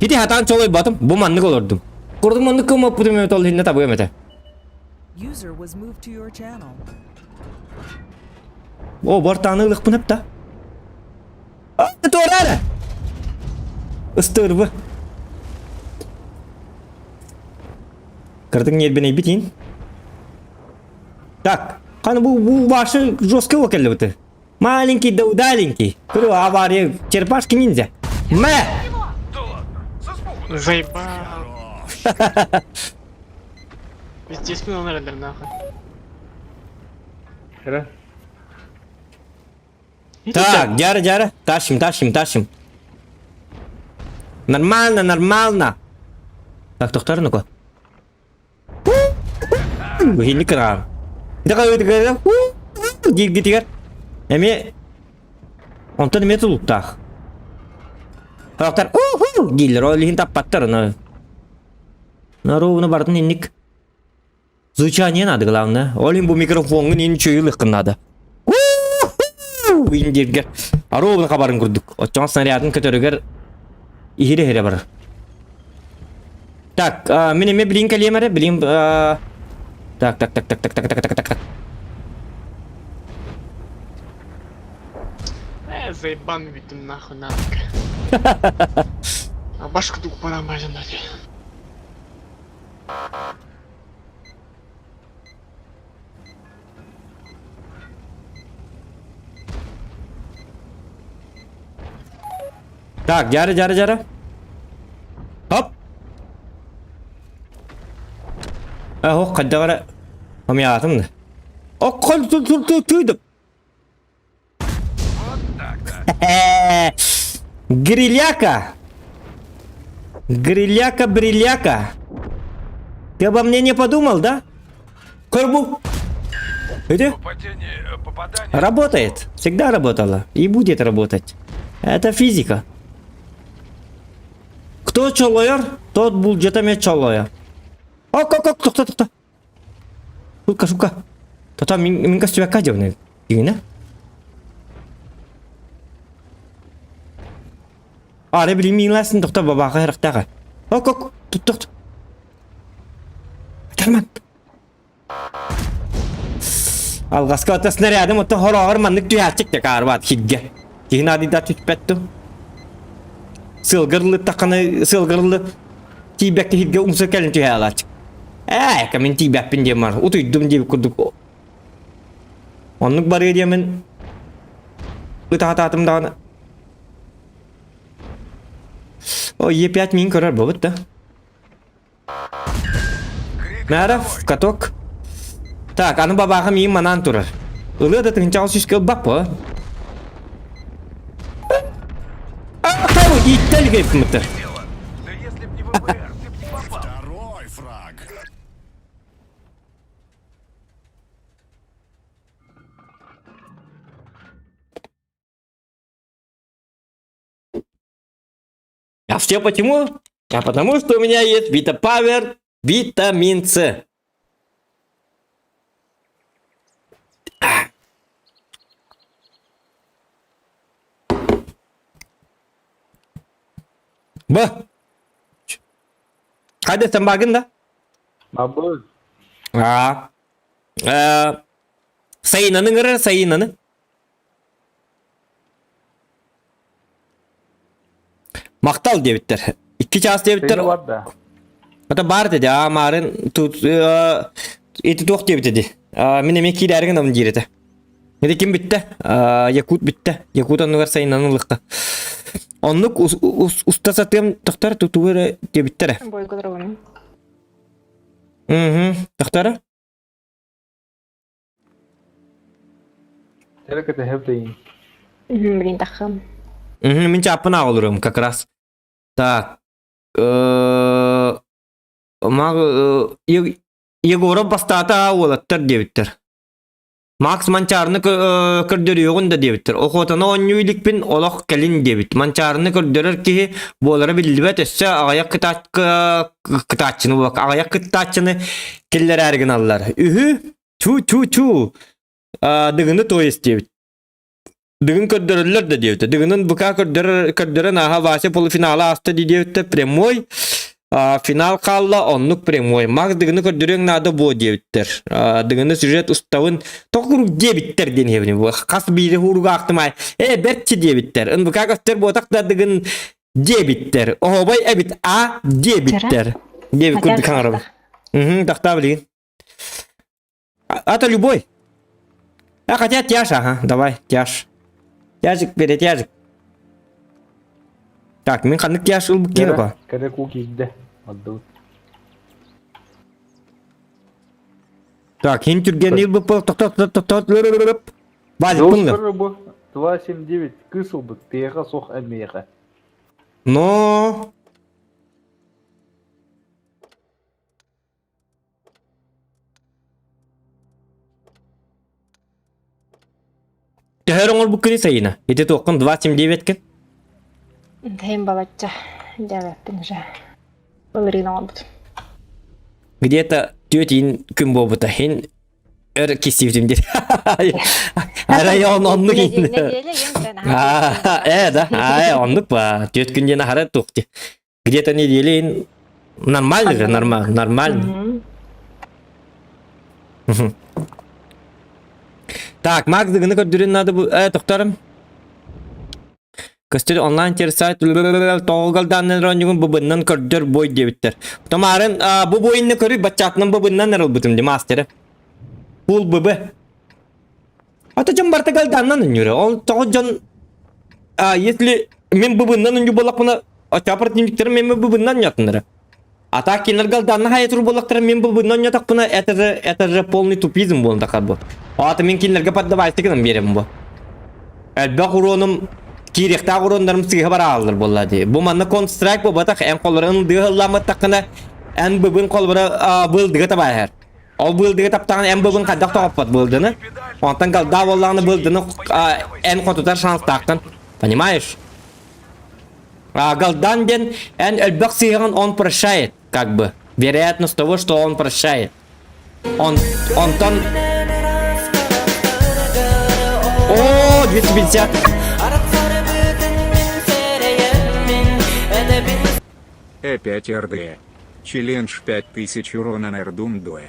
Hidi hatan çolaya batım bu manlık olurdum. Kurdum manlık kılma putum emet ol hinne tabi emete. User was moved to your channel. O bartanılık bu hep da. Doğru ara. Istır bu. Kırdın yer beni bitin. Так, bu başı жестко выкали вот. Маленький да удаленький. Куру авария черепашки ниндзя. Мэ! Заебал. Везде спину наверное, нахуй. Hele. Так, Джара. Тащим. Нормально. Так, тоқтар ну-ка. Ini keren. Kita kalau gitu kan. Emi ondan metal uttak. Doktor giller olihin tappattır onu. Наровно бардын инник. Звучание надо главное. Олин bu mikrofonun in çöyülük kınadı. İndirger. Arovna kabarın kurduk. O çan снарядын көтөрүгөр ihire бар. Так, менеме билин калемере, билин Так. Заебан битим нахуй надо. А башка тук пора мажинать. Так, жара. Хоп. Ох, кадагара. Амиятымды. Ок, туйдуп. Гриляка. Ты обо мне не подумал, да? Корбу. Попадание. Работает. Всегда работала. И будет работать. Это физика. Кто чолоер, тот булджетами чолоя. Ок, тоқта. Шутка. Тота мен костюм академный. Именно? Ары білейм меңләсін тоқта бабаға әріқтаға. Ок, тұт. Тарман. Алғасқа ота снарядым, ота хорағыр маннық түйәчік те қарбат хидге. Кейін адида түтпәтті. Сылғырлы тибәкті хидге ұмсы кәлін түйә алачық. Кәмен тибәкпін дем бар. Утыйдым деп күрдік. Онлық бар едемен ұтағататым дағаны. О, Е5 min көрер бұбыт да. Мәрі, каток. Так, аны бабаға мен манан тұрыр. Үлі да тыңчал сүшкі бап по. Қау, иттел кеп мұтты. Да если б не ВПР, ты б не попал. Второй фраг. А все почему? А потому что у меня есть Витапавер, витамин С. Bă! Haideți să-mi bag da? Bă, Sayınanı ngırır sayınanı. Maktal diye bitter. 2 ças diye bitter. seni var da. Ata bar dedi. Marın tut eti tok diye bitti. Mine meki dergin amın jirete. Ne kim bitti? Yakut bitti. Yakut anıgar sayınanılıkta. Onluk usta satayım doktor tutuver diye bitter. Бойко дрон. Doktor? Terk de hep deyin. Блин, тахым. Min çapına olurum как раз. Так. Маг Егоров бастата олаттар дебиттер. Макс манчарны көрдөрүгүн да дебиттер. Охотаны оннуйликпин олох келин дебит. Манчарны көрдөрөр ки болары билбет эссе аяк кытачыны бак. Аяк кытачыны киллер эргин аллар. Үһү чу. Дыгыны тоест дебит. Дыгын көрдөрөлөр да дебит. Дыгынын бука көрдөрөн аха Вася полуфинала асты дебит. Прямой final kalla onluk premoi. Max dığını kördürüyen nada bu diyebitter. Dığını süjet ustavın tokuruk diyebitter deneyevini. Bu kas biri huruga aktımay. Berkçi diyebitter. En bu kakastır bu otakta dığın diyebitter. Oho bay ebit a diyebitter. Diyebit kurdu kanarım. Takta bilin. Это любой. Хотя тяжа, ага, давай, тяж. Тяжик, бери тяжик. Так, мен қандық тяж ыл бұк кені ба? Кәде куки гиде. Аддыл. Так, хен түрген ел бұп, тоқтат, базик бұнды. Жоспары бұл 279 кысыл бұк, тейға соқ әлмейға. Но... Тәһәрің ол бұк кені сайына? Еті тоқын 279 кен? Тейм балача. Дәвәппін жа. Олырын албыд. Где-то тетин күн болбыта хен өр кесивдим дер. Район онлук инде. Да, онлук ба. Тет күнден ахара тоқти. Где-то неделин нормально же, нормально. Так, Макс дыгыны көрдүрүн надо бу, тоқтарым. Көстер онлайн терсайт тоғылданнан ронжугун бубыннан көрдөр бой дебиттер. Томарын бу бойынны көрүп бачатнын бубыннан ырыл бутым де мастері. Пул бубы. Ата жан бартагалданнан үнюрі. Он тоғы жан... Если мен бубыннан үню болақ бұна чапыртнимдіктері мен бубыннан ятындыры. Ата кенергалданна хайетуру болақтары мен бубыннан ятақ бұна это же полный тупизм болын тақар бұл. Ата мен кенерге поддавайстығынан берем бұл. Әлбәқ уроным Киректа урондарым сыйға бара алыр болла де. Бу манна констрайк бу батақ ән қолыры ындығы ылламы таққына ән бұбын қолбыры бұлдығы табайыр. Ол бұлдығы таптаған ән бұбын қадақ тоғаппат бұлдыны. Онтан қалда боллағыны бұлдыны ән қотутар шанс таққын. Понимаешь? Галдан ден ән әлбәқ сыйған он прощает, как бы. Вероятность того, что он прощает. Онтан... О, 250. Опять РД. Челлендж 5000 урона на Эрдумдуэ.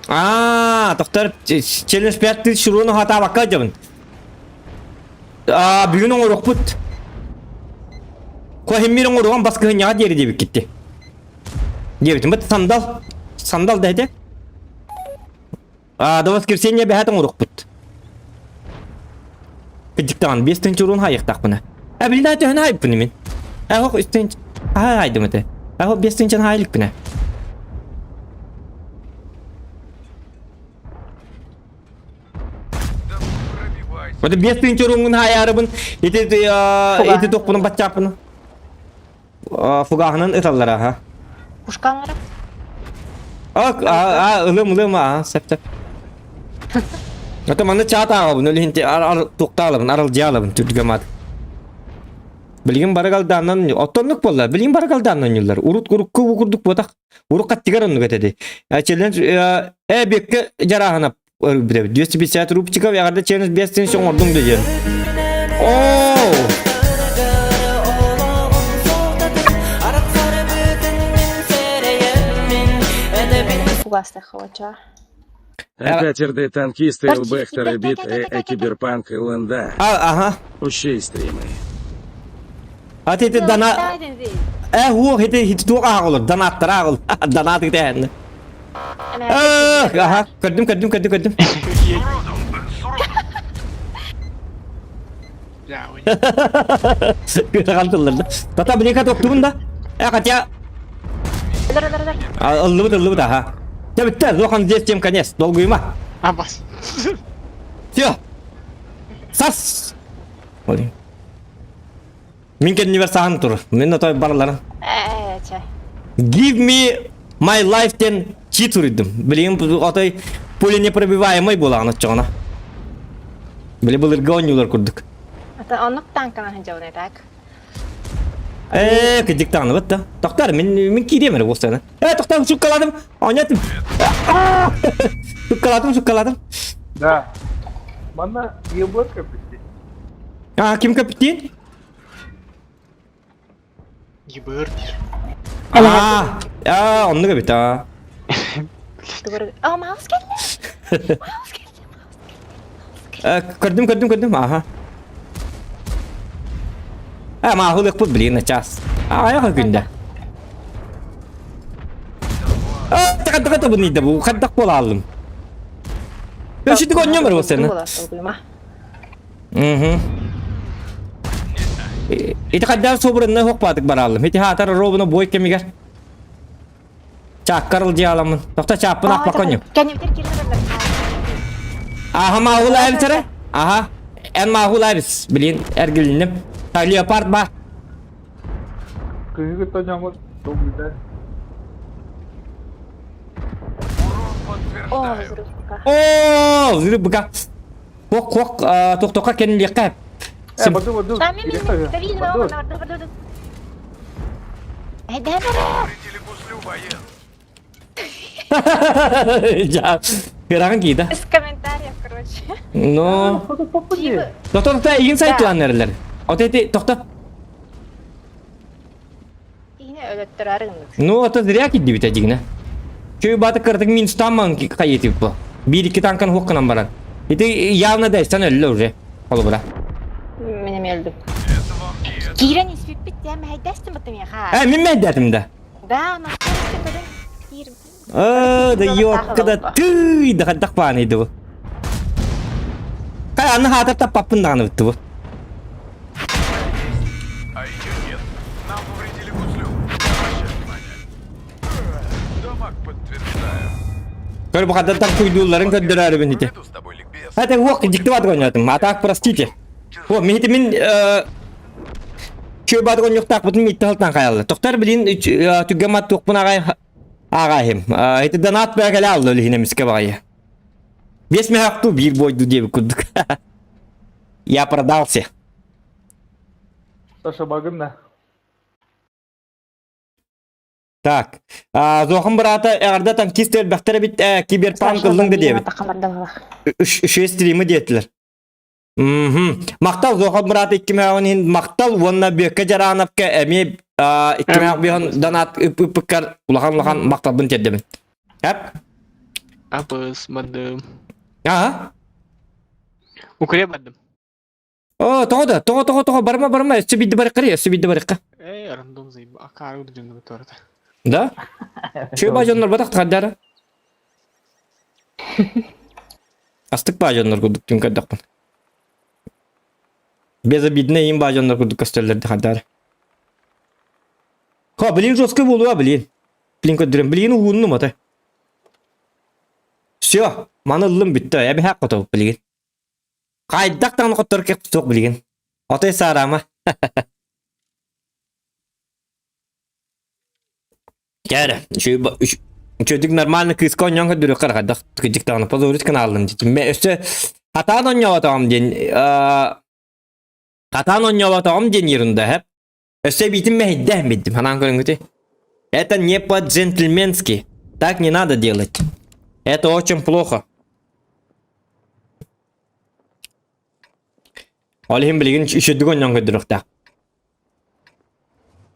Тоқтар, челлендж 5000 урона хата баққа жабын. Бүгін оңыр оқпыт. Көхеммер оңыр оған басқы ғыняға дері дебік кетті. Дебітім, бұт сандал дәді. До воскресенья бәхәт оңыр оқпыт. Кіттіктаған 5-тінші урон хайықтақ бұны. Білді әті өні хайып бұны мен. Оқ, үстінші. Haydi mı de? Aho 5. haylık bine. Oda 5. rungun hayarabın eti dokpunun batçapını. Fugahının ıtallara ha. Пушкаңыры? Ok, ılım ha, sep. Ata mana çata alabın, öyle hinti tokta alabın, aralcı alabın, tüdügemat. Bilgin baragaldandan otonluk bolla. Bilgin baragaldandan yıllar. Urut kurukku kurduk botak. Uruk kattigar onu getedi. Açelen bekke jarahana bir 250 rup çıka ve arada çeniz 5 sen son ordum diyeceğim. Oo! Фугасты хвача. Опять РД танкисты, Подожди, Бехтеры, дай, бит, дай, дай, дай, Киберпанк и Лэнда. Aha. Ущей стримы. Ateti dana hu hiti tuq ağılır. Danattır ağıl. Danat giden. Aha. Gördüm. Ya oy. Kaldılar. Tata beni kat oktu bunda. Katya. Allı da ha. Ya bitti. Zokan diyeceğim kanyes. Dolguyma. Ha bas. Все. Sas. Olayım. Min kendini ver sahan tur. Min otoy barlar. Эче. Give me my life ten cheater idim. Bileyim otoy puli непробиваемый була анычана. Биле булырга oynuyorlar kurduk. Ата онук танкана ханжауна так. Kıcık tanı bitti. Doktor min kidemir bu sene. Doktor şukkaladım. Oynadım. Şukkaladım. Да. Mana ебать капитан. Kim kapitan? Gibir. Onu kapitan. О, маус келди. Gördüm. Aha. Mahul yakput bilin ças. Ayak günde. Tıkı bu neydi bu? Kaddak bol aldım. Şimdi oynuyor mu sen? Itu kadar sobrunna hok patık baralım. Hiti hatar robuna boy kemiger. Çakkarıl diyalamın. Doktor çapın akmak oynuyor. Aha mahul ayıptırı. Aha. En mahul ayıps. Bilin ergilinim. Taliye part bah. Kayı kita nyamuk. Tuh bisa. О, Подтверждаю. взрывка. Oo, zırh bıka. Kok tok kendini yakap. Баду. Да, мин, да видно, Баду. баду. Да. Повторители гуслю воен. Ya, gerangan kita. Без комментариев, короче. No. Типа, Doktor ingin saya tuan nereler. Oteti doktor. yine öğrettirarım. No, oto zırya gitti bitecikne. Köy batı kırdık min tutamam ki kayıtı bu. Bir iki tankan hukka nambaran. İti yavna değişten öyle oraya. Olu bura. Benim öldüm. Это вам не это. Кира не спит, я me haydasın mı ya ha? Min meddetimde. Да, у нас просто kadın. Kira. Da yok kada tüy da dakpanıydı bu. Kaya anı hatır da papından bitti bu. А ее нет. Нам повредили гуслю. Обращай внимание. Дамаг подтверждаю. Kör bu kadar tak kuyduğların köddüler beni de. Иду с тобой, ликбез. Hadi вок dikti bat oynadım. Atak простите. O mihitimin köy bat oynuyor tak butun mitti haltan kayalı. Doktor bilin tügemat tukbuna ağayım. Eti danat belgeli aldı öyle yine miske bakayı. Besme haktı bir boydu diye bir kurduk. Я продался. Саша багына. Так. Зохым брата әрді танкистер бәқтері бит киберпанк ылдың diye bit. Şu stream'i diyettiler. Maktal Zohan Murat 2010 maktal wonna büyükke jaranapke emi 2010 danat ıpıkkar ulahan maktal bunu dedim. Hep. Apes bandım. Aha. Ukraya bandım. Togo barma sübiddi barıqqa. Random zayıf. Akar udah jengkel itu orada. Da? Şu bajonlar batak kadara. Astık bajonlar kurduk tüm kadakman. Beze bidne yiyim bajonlar kurduk kastellerde kadara. Ha bilin joska bolu bilin. Bilin kadırım bilin uğunlu mata. Все, manıllım bitti. Ya bir hak otup bilin. Kaydaktan kotor kek sok bilin. Otay sarama. Gel. Çocuk normalde kız konyon kadar kadar tıkıcık tane pazarlık kanalım dedim. Ben işte hata oynuyor adam den. Hata oynuyor adam den yerinde hep Öste bitim mehidden bittim. Hanan görüngütü. Это не по-джентльменски. Так не надо делать. Это очень плохо. Олим билген үшөдүк ойнон көдүрөктө.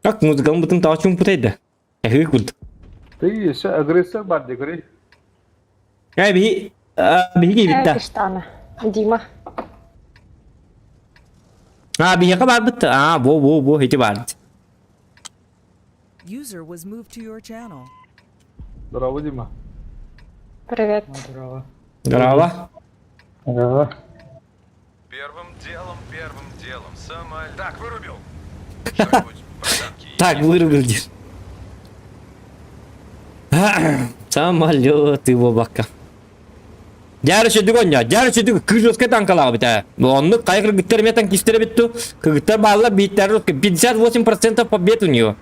Как музыканы бутун таачун путайды. Эхи курд. Ты еще агрессия бар дегрей. Би биги битта. İşte ana. Dima. Биги бар битта. Бу хити бар. User was moved to your channel. Здорово, Дима. Привет. Здорово. Здорово. Первым делом. Так, вырубил. Что-нибудь, братанки, Так, вырубил. Самолет его бака. Жарышыдык ойна, жарышыдык кыржоска танкалага бите. Онны кайгыр гиттерметен кистере битту. Кыгыттар балла биттер 58% побед у него.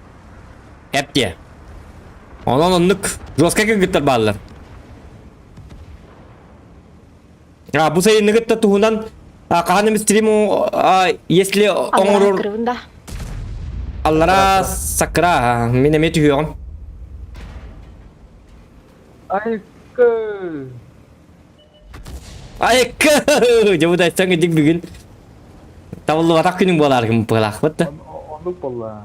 Эпте. Оннык жестко кыгыттар баллар. Бу сайын ныгытта туһунан каханым стриму если оңорор Kırvında. Аллара сакра минемет үйөн. Айкы. Айкы! Жабуда айтсаң эдик бүгүн. Табылы атак күнүң болар ким пылак бытты. Ондук болла.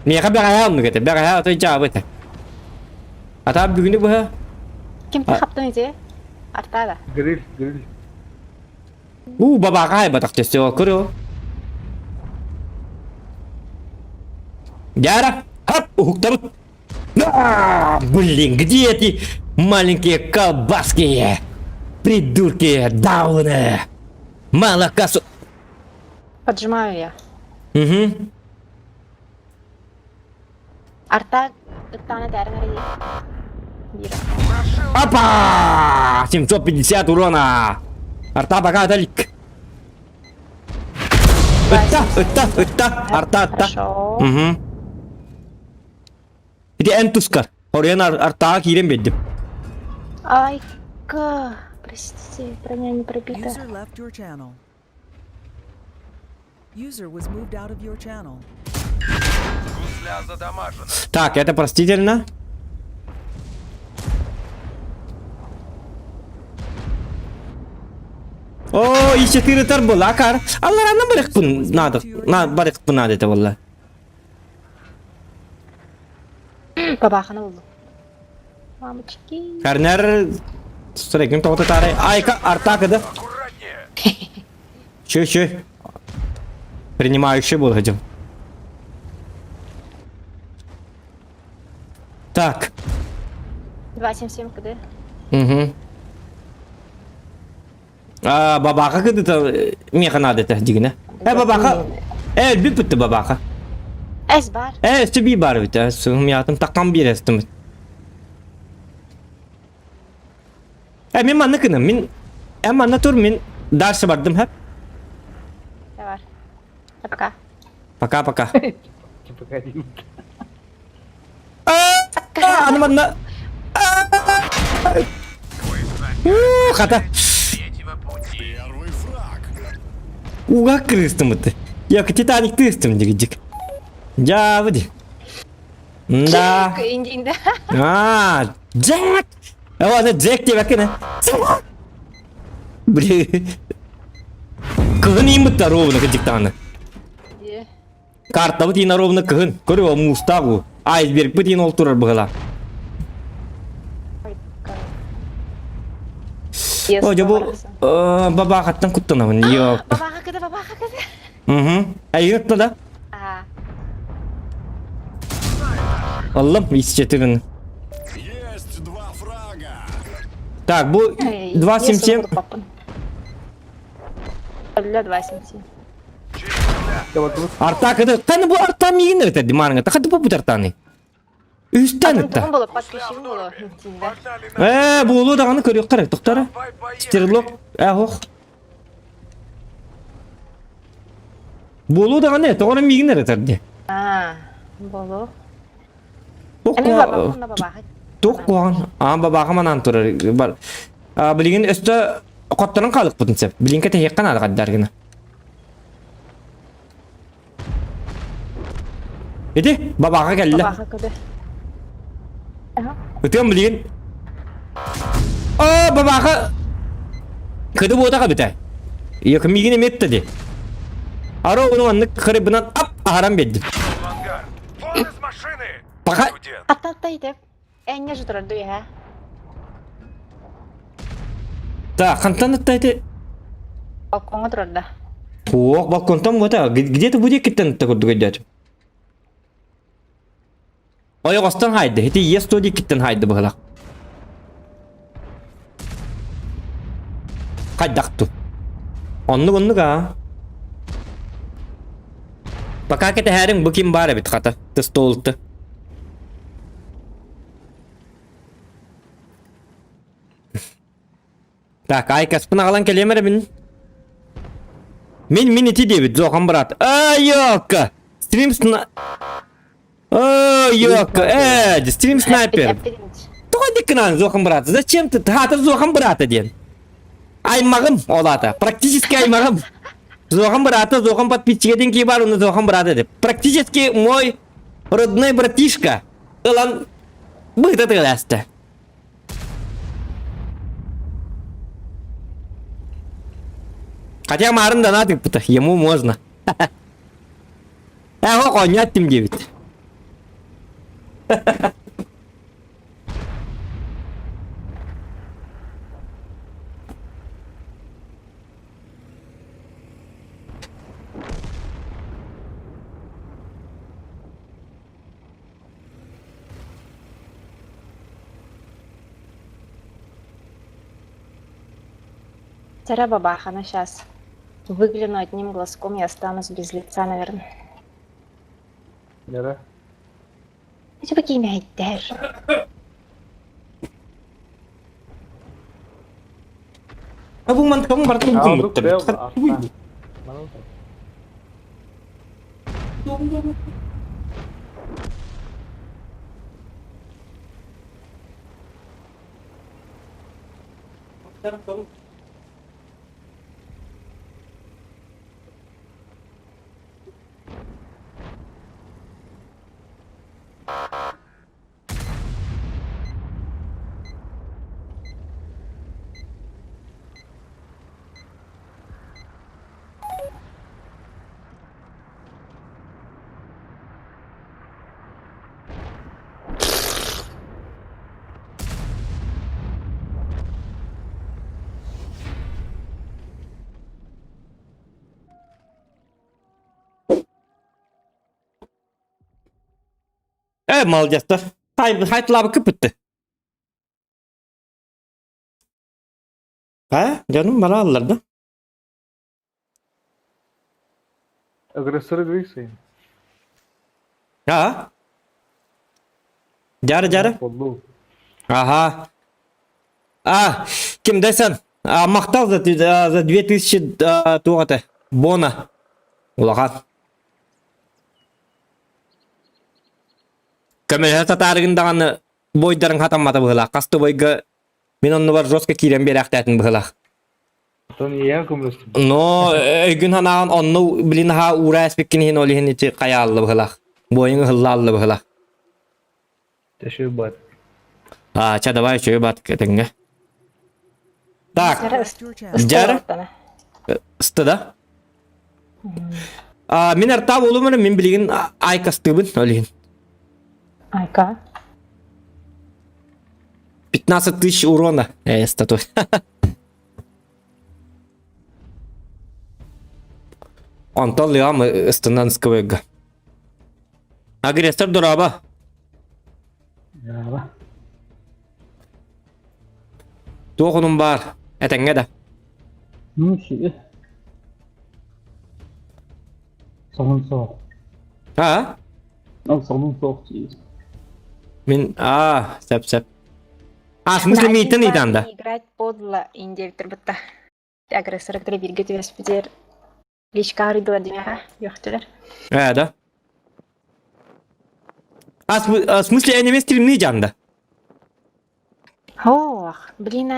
Мияка бага алны кете, бага атай жабыты. Ата бүгүнү бу. Kim kaptın izi? Arta da. Гриль. Бабага айбатак тесте көрө. Яра, хап, уктар. Блин, где эти маленькие колбаски? Придурки, дауны. Молокосо. Поджимаю я. Угу. Arta 1 tane derin arayı. Bir. Опа! 750 урона. Арта пока далек. Ыта. Арта. Хорошо. Угу. İşte en tuskar. Oraya artağa girem bedim. Айка. Простите, броня не пробита. User left your channel. User was moved out of your channel. Гусля задамажена. Так, это простительно. О, и 4 был, акар. Allah rana bırak bunu. Bırak bunu adeta valla. Babakını buldum. Мамочки. Karner sürekli tohta tare. Ayka arta кыды. Чё. Принимающий был хотел. Так. 277 кд. Угу. Бабака кыды-то меха надо-то дигне. Бабака. Bir bitti babaka. Ezber. Üstü bir bar bitti. Sığmıyatım takkan bir üstüm. Min manna kınım. Min manna tur min derse vardım hep. Ne var? Пока. Пока. Погоди. Аны манна. Хата. Третьего пути. Уга кырыстым это. Я Титаник тыстым дигидик. Ja, выйди. Да. İndi. Джек! Ладно, Джек тебе кына. Блин. Кыгын имытта ровно кадиктаны. Карта бытина ровно кыгын. Көрө мустагу. Айсберг бытина ол турар быгыла. О, жобу баба хаттан куттанамын. Yok. Бабака кд. Угу. Айытты да. Allah'ım İsçetirin. Так, bu 277. Öyle 277. Arta kadar. Kan bu arta mı yine ötedi maranga? Hadi bu tartani. Üstten ötte. Там было подключено было. Bu ulu dağını körüyor kare doktora. Давай поехали. Stirlok. Hoh. Bu ulu dağını ne? Doğru mu yine ötedi? Было. Tok Эми бабакына бабака. Tok kuan. Babaka manan turur. Bilgin üstte kotların kalık butun sep. Bilinke tehekkan adı kadar gına. Edi babağa geldi. Babaha kötü. Ötüyorum bilgin. Aa babağa. Kıdı bu da biter. Yakın bilgin emet dedi. Ara onun anlık kırıbından ap aharam beddim. Ангар. Вон из машины! Пока- Студент. Аттаттайды. Эңе жутурду я. Da kantan attaydı. Балконга турда. Ох, балконтан вот а. Где-то будет киттен такой дядь. Аяк астан хайды. Хити ес тоди киттен хайды быгыла. Кайдакту. Онну га. Пока кете хэрин бу ким бар бит хата. Тыстолту. Так, ай каспына калан келемере мен. Мен ити дебит, зохан брат. Yok. Стрим сна... Yok. Стрим снайпер. Той дикнан, зохан брат. Зачем ты? Хата зохан брата ден. Аймагым олата. Практически аймагым. Зохан брата, зохан подписчика деньги бар, он зохан брата деп. Практически мой родной братишка. Илан быта тыласты. Хотя Марын донатик пыта, ему можно. Эго конят тем 9. Тера бабаха на сейчас. Выгляну одним глазком и останусь без лица, наверное. Nere? Эти какие мяйдер. Bu mantıklı Bartu Aldık hukum be. muhtemelen. Aslan. Bana bak. Evet malcaslar. Haytla kıpıttı. Ha? Canım bana alırlar da. Agresörü değilsin. Ha? Jarı. Oldu. Ага. Kim desen? Мақтал за 2000 туғаты. Бона. Улахан. Көмелі татарығындағаны бойдарын хатамматы бұғылақ. Қасты бойғы мен оны бар жосқа кирен бері ақтатын бұғылақ. Sen yiyen kumrusun. Но өйгін ханаған онны білін ха ура әспеккен хен олі хен ечі қаялы бұғылақ. Бойың ғыллалы бұғылақ. Teşekkür bat. Чадавай чөй бат кетіңге. Так, Your channel. Жары? Сты да? Мен арта болу mëны мен білген айкастыбын олеген. Айка. 15 000 урона статой. Антон лиам ыстынан сквега. Агрессор дораба. Ya. Тоғының бар. Әтәңге да. Şey. Salın soğuk. Ha? Salın soğuk değil. Мен, сәп. В смысле мейтін иданда? Играть подло индивидуаль будто. Агрессор, который бегает весь пидер. Личка арыдыла демеха. Ёхтелер. Да. В смысле әнеме стримні жанда? Ох, блин,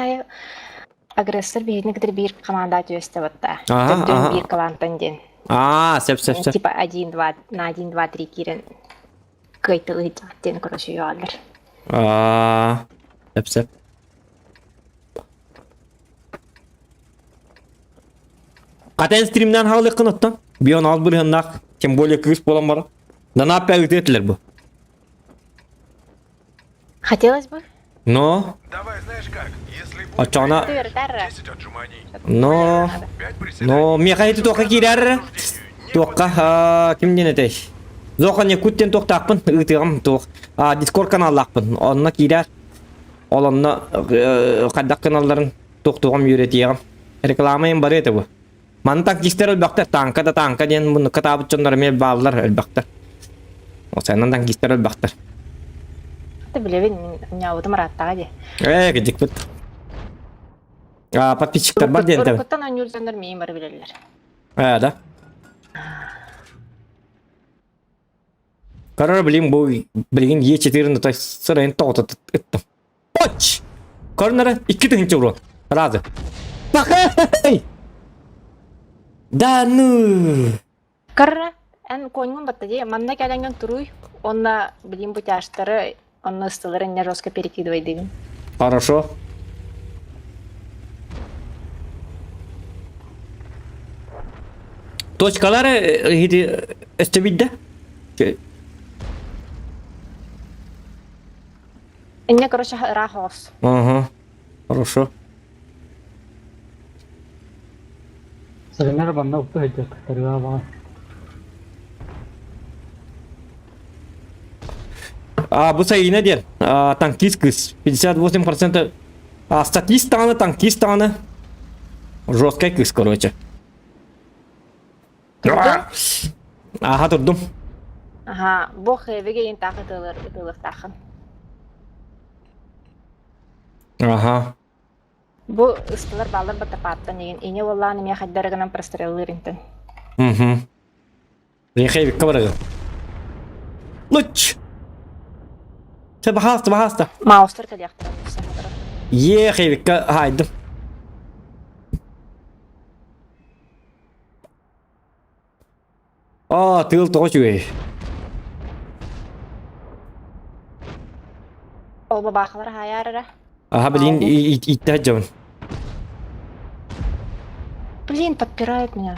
агрессор бегает, который бир команда тёсте будто. Ага. Бир командан ден. Сәп. Типа 1-2 на 1-2-3 кирен. Kıytılı hicattin kuruşuyorlar. Sep. Katen streamden havalı kınıttan. Bir on al bir hındak. Kim böyle kız bolan bana. Da ne yapıyor ettiler bu? Хотелось бы. No. Давай, знаешь как, если А чё она- Ты вертарра. 10 отжиманий, No. 5 приседаний. No. Meka itu toka girer. Toka kim dene tey. Zokan ne kutten tok takpın. Itigam tok. Discord kanallakpın. Onna girer. Olanna kaddak kanalların toktogam yöretiyem. Reklamayım bari ete bu. Mantak gister elbaktar. Tanka diyen bunu katabı çonları me bağlar elbaktar. O senden tank gister elbaktar. Ты блин, меня вот мрата де. Gıcık bit. Подписчиктар бар diyen tabi. Urkuttan on yurtsanlar miyim var bilirler. Da. Karar bileyim bu bilgin Y4'ünü tay sırayın toğutu ettim. Oç! Karınlara 2 tığınca vurun. Razı. Bak hey! Da nu! Karra, en koyun battı diye, manna gelen turuy. Onunla bileyim bu taşları, onun ısıları ne жестко перекидывай dedim. Хорошо. Точкалары üstü bildi. Инне, короче, рахос. Ага. Хорошо. Sebenarnya banda utuh aja dari awal. Bu sayı ne diyor? Tankist kız. 58%. Statist tane, tankist tane. Жесткая кыс, короче. Aha durdum. Aha, bu heve geyin takı tığlık takın. Aha. Bu ısılar ballar batta pattan egin. İne vallahi nime haddarıgınan простреллар интен. Угу. Рехей кабарга. Луч. Bahasta. Маустер каляқтырам. Ехей haydi. Tığıl toğuş. Ол бабахалар hayarara. Aha bilin ihtiyacım. Блин, подпирает меня.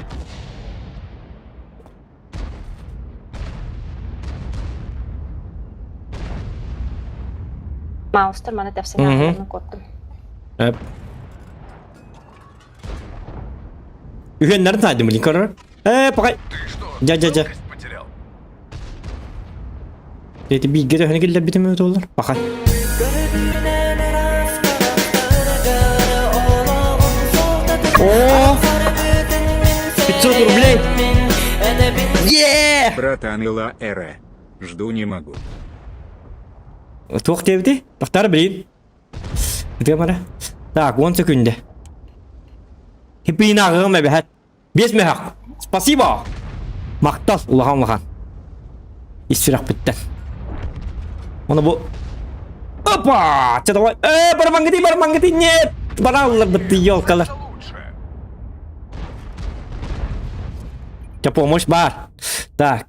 Маустер mana tefsini ağzını koydum. Hep. Üyenlerin saydım bilin karar. Pakay. Ты что, Ja. ловкость потерял? Dedi bir gece hani geldi bitemiyor dolar. Pakay. О! 500 рублей! Yeah! Братан Ила Эре. Жду не могу. Тух девди. Доктор, блин. Где мара? Так, 1 секунде. Хиппина гырма бихат. 5 мехак. Спасибо. Мактал, улахан. İsfirak bitten. Onu bu. Опа! Что давай? Бармангати, нет! Бараллар бітті, ёлкалар. Лучше. Тебя помощь бар. Так.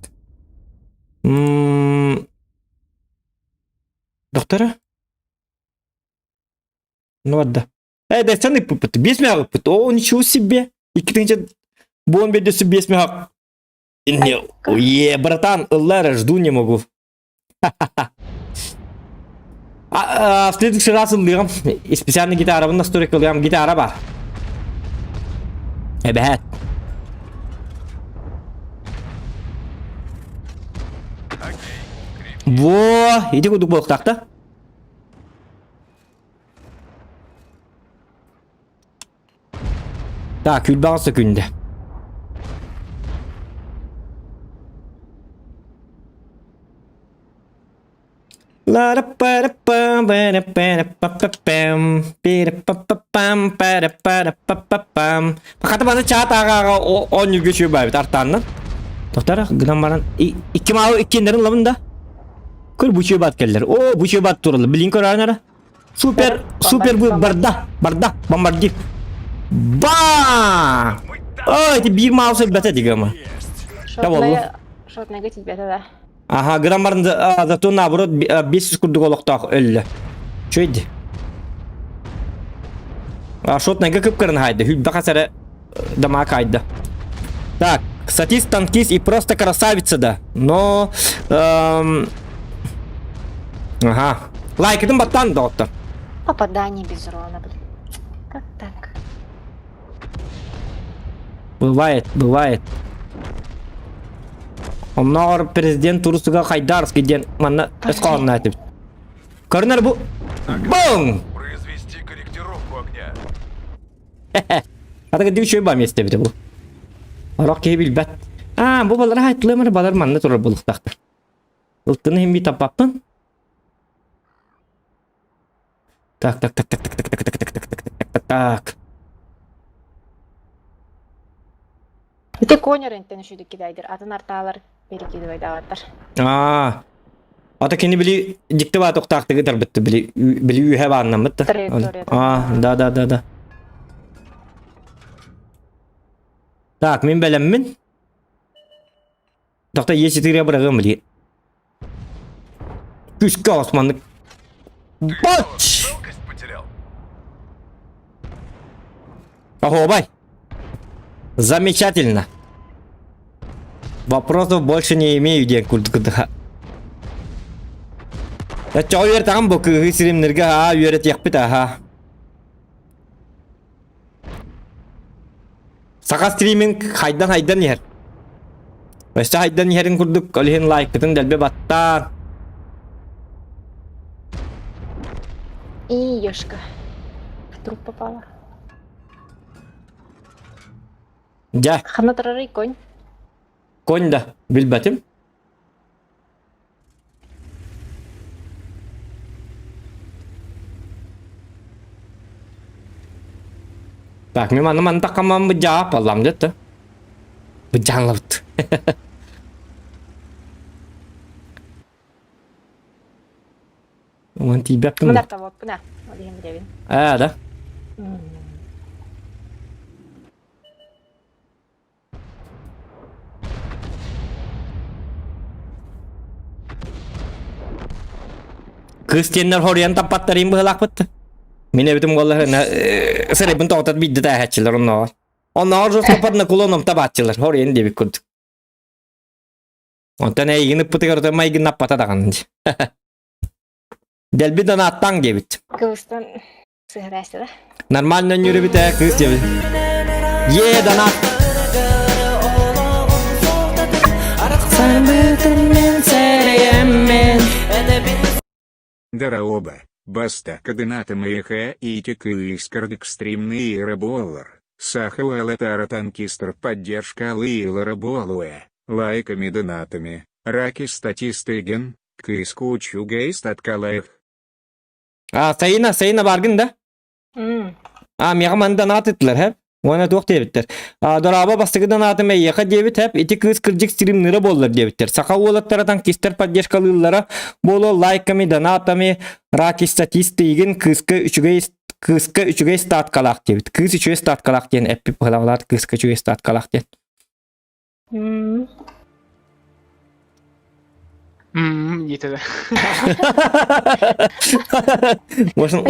Доктора? Ну вот да. Да цены пыпыты. Без мяга пыты. О, ничего себе. И китынча бомбе десе без мяга. Не, братан, Лера, жду не могу. В следующий раз ылыгам. Специальный гитара, настройка ылыгам. Гитара бар. Эбэт. Во, иди кудук болуктак да. Так, külbağın sökünde. Fakat bana çağat ağa 10 yıl geçiyor böyle tartandan. Doktor, gıdan baran iki mağı ikinlerin lavında. Kır bu çöbat keller. O bu çöbat turalı. Bilin kör anara. Super bu barda bombardier. Bam! Ой, ты bir mouse bete diyor ama. Tamam oğlum. Шот негатив бета да. Aha, grammarın zatun nabrot 500 kurduk oluqtaq öllü. Şöyle. Шот нага кыпкырын хайды, хүлбі қасары дамақ хайды. Так, статист, танкист и просто красавица да. Но... Ага. Лайкідін баттан да отты. Попадание без урона, блин. Как так? Бывает. Оннағыр президент турысыға қайдарыз кеден манна әсқалын айтып. Көрінер бұл... Бум! Произвести корректировку огня. Hadi gidiyor şöyle bam yeste biri bu. Arak gibi bilbet. Bu balara haytılıyor balar manna turur buluk taktır. Ultunu hem bir tapapın. Tak. Bir tek konyor enten üşüdük gidaydır. Atın artağlar berikidi baydağıdır. Ata kendi bili dikti var tok taktı gider bitti bili üye var anlamıttı. Trajektoriya. Da. Tak, min belemmin. Dokta yeşitiriye bırakın bili. Küske Osmanlık. Baç! Ловкость потерял. Ого, бай. Замечательно. Вопросов больше не имею, ден культура. Ya çoğu yer tamam bu kıyısırımlarga ha yöret yakpıt ha. Saka streaming haydan yer. Başta haydan yerin kurduk. Alihin like'ın delbe battan. И ешка. В труп попала. Ja, Ханатырары конь. konь da bilbetim. Так, memang mantap kamu menjawab alam itu. Berjalan laut. Wanti bak kan? Мынар табып, мына. Деген билебин. Да. Kristianlar horiyan tapatlarım bıhlak bitti. Mine bitim gollarına serebin toğutat biddi de hatçılar onlar. Onlar jos kapatına kullanım tabatçılar. Horiyan diye bir kurduk. Ondan eğinip pıtı görüntü maygın napata da kandı. Delbi donattan diye bitti. Кылыстан сыгырайсы да. Нормально yürü bir de kız diye bitti. Ye donat. Дараоба, баста координатами и текылискард экстримный раболлар. Сахала танкистр поддержка лила раболуэ. Лайками донатами. Раки статисты ген. Кыску чугейст от калаев. Sayına bargın da. Meğman donat ettiler hep. Ona çok tebitler. Daraba bastığı donatımı yaka debit hep. İti kız kırcık streamleri bollar debitler. Saka olatlardan kister поддержкалылlara bolo like'ami donatami raki statistiyigin kıska üçüge stat kalak debit. Kız üçüge stat kalak diyen epi pıhlavlar kıska üçüge stat kalak diyen. Yetedi. Можно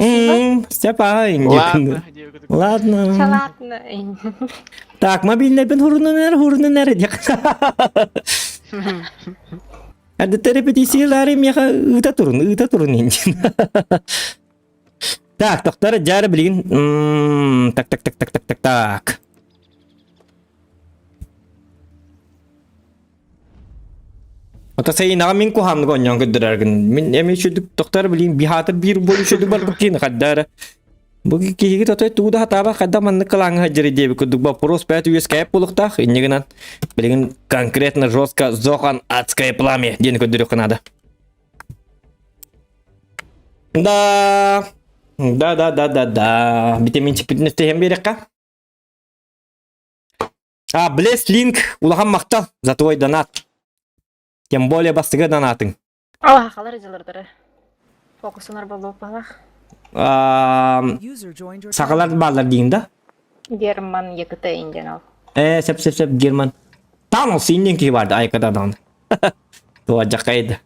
Степан. Ладно, diye okuduk. Ладно. Салатны. Так, мобильный ben hurunu nerede? Ada terepetisilerim ya ıta turun injin. Так, doktor jari bilin. Tak. Ata sayı namin ko ham gonyan gıdırargın. Min emi şu doktor bilin bir hatır bir boyu şu bar kin kadar. Bu ki toto tuda hataba kadar man kalang hajri diye kuduk ba prospect escape bulukta. İnniginan bilin конкретно жестко зохан адское пламя diye kuduruk nada. Da. Vitamin çıkıtını hem bir dakika. Bless link ulaham maktal за твой донат. Тем более бастыгы донатын. Алла қалар жылырдыры. Фокусунар болып балақ. User joined your Sakalar bağlar deyin da. Герман екіті инден ал. Sep German. Thanos inden ki vardı ay kadar dan. Tuwajaqaydı.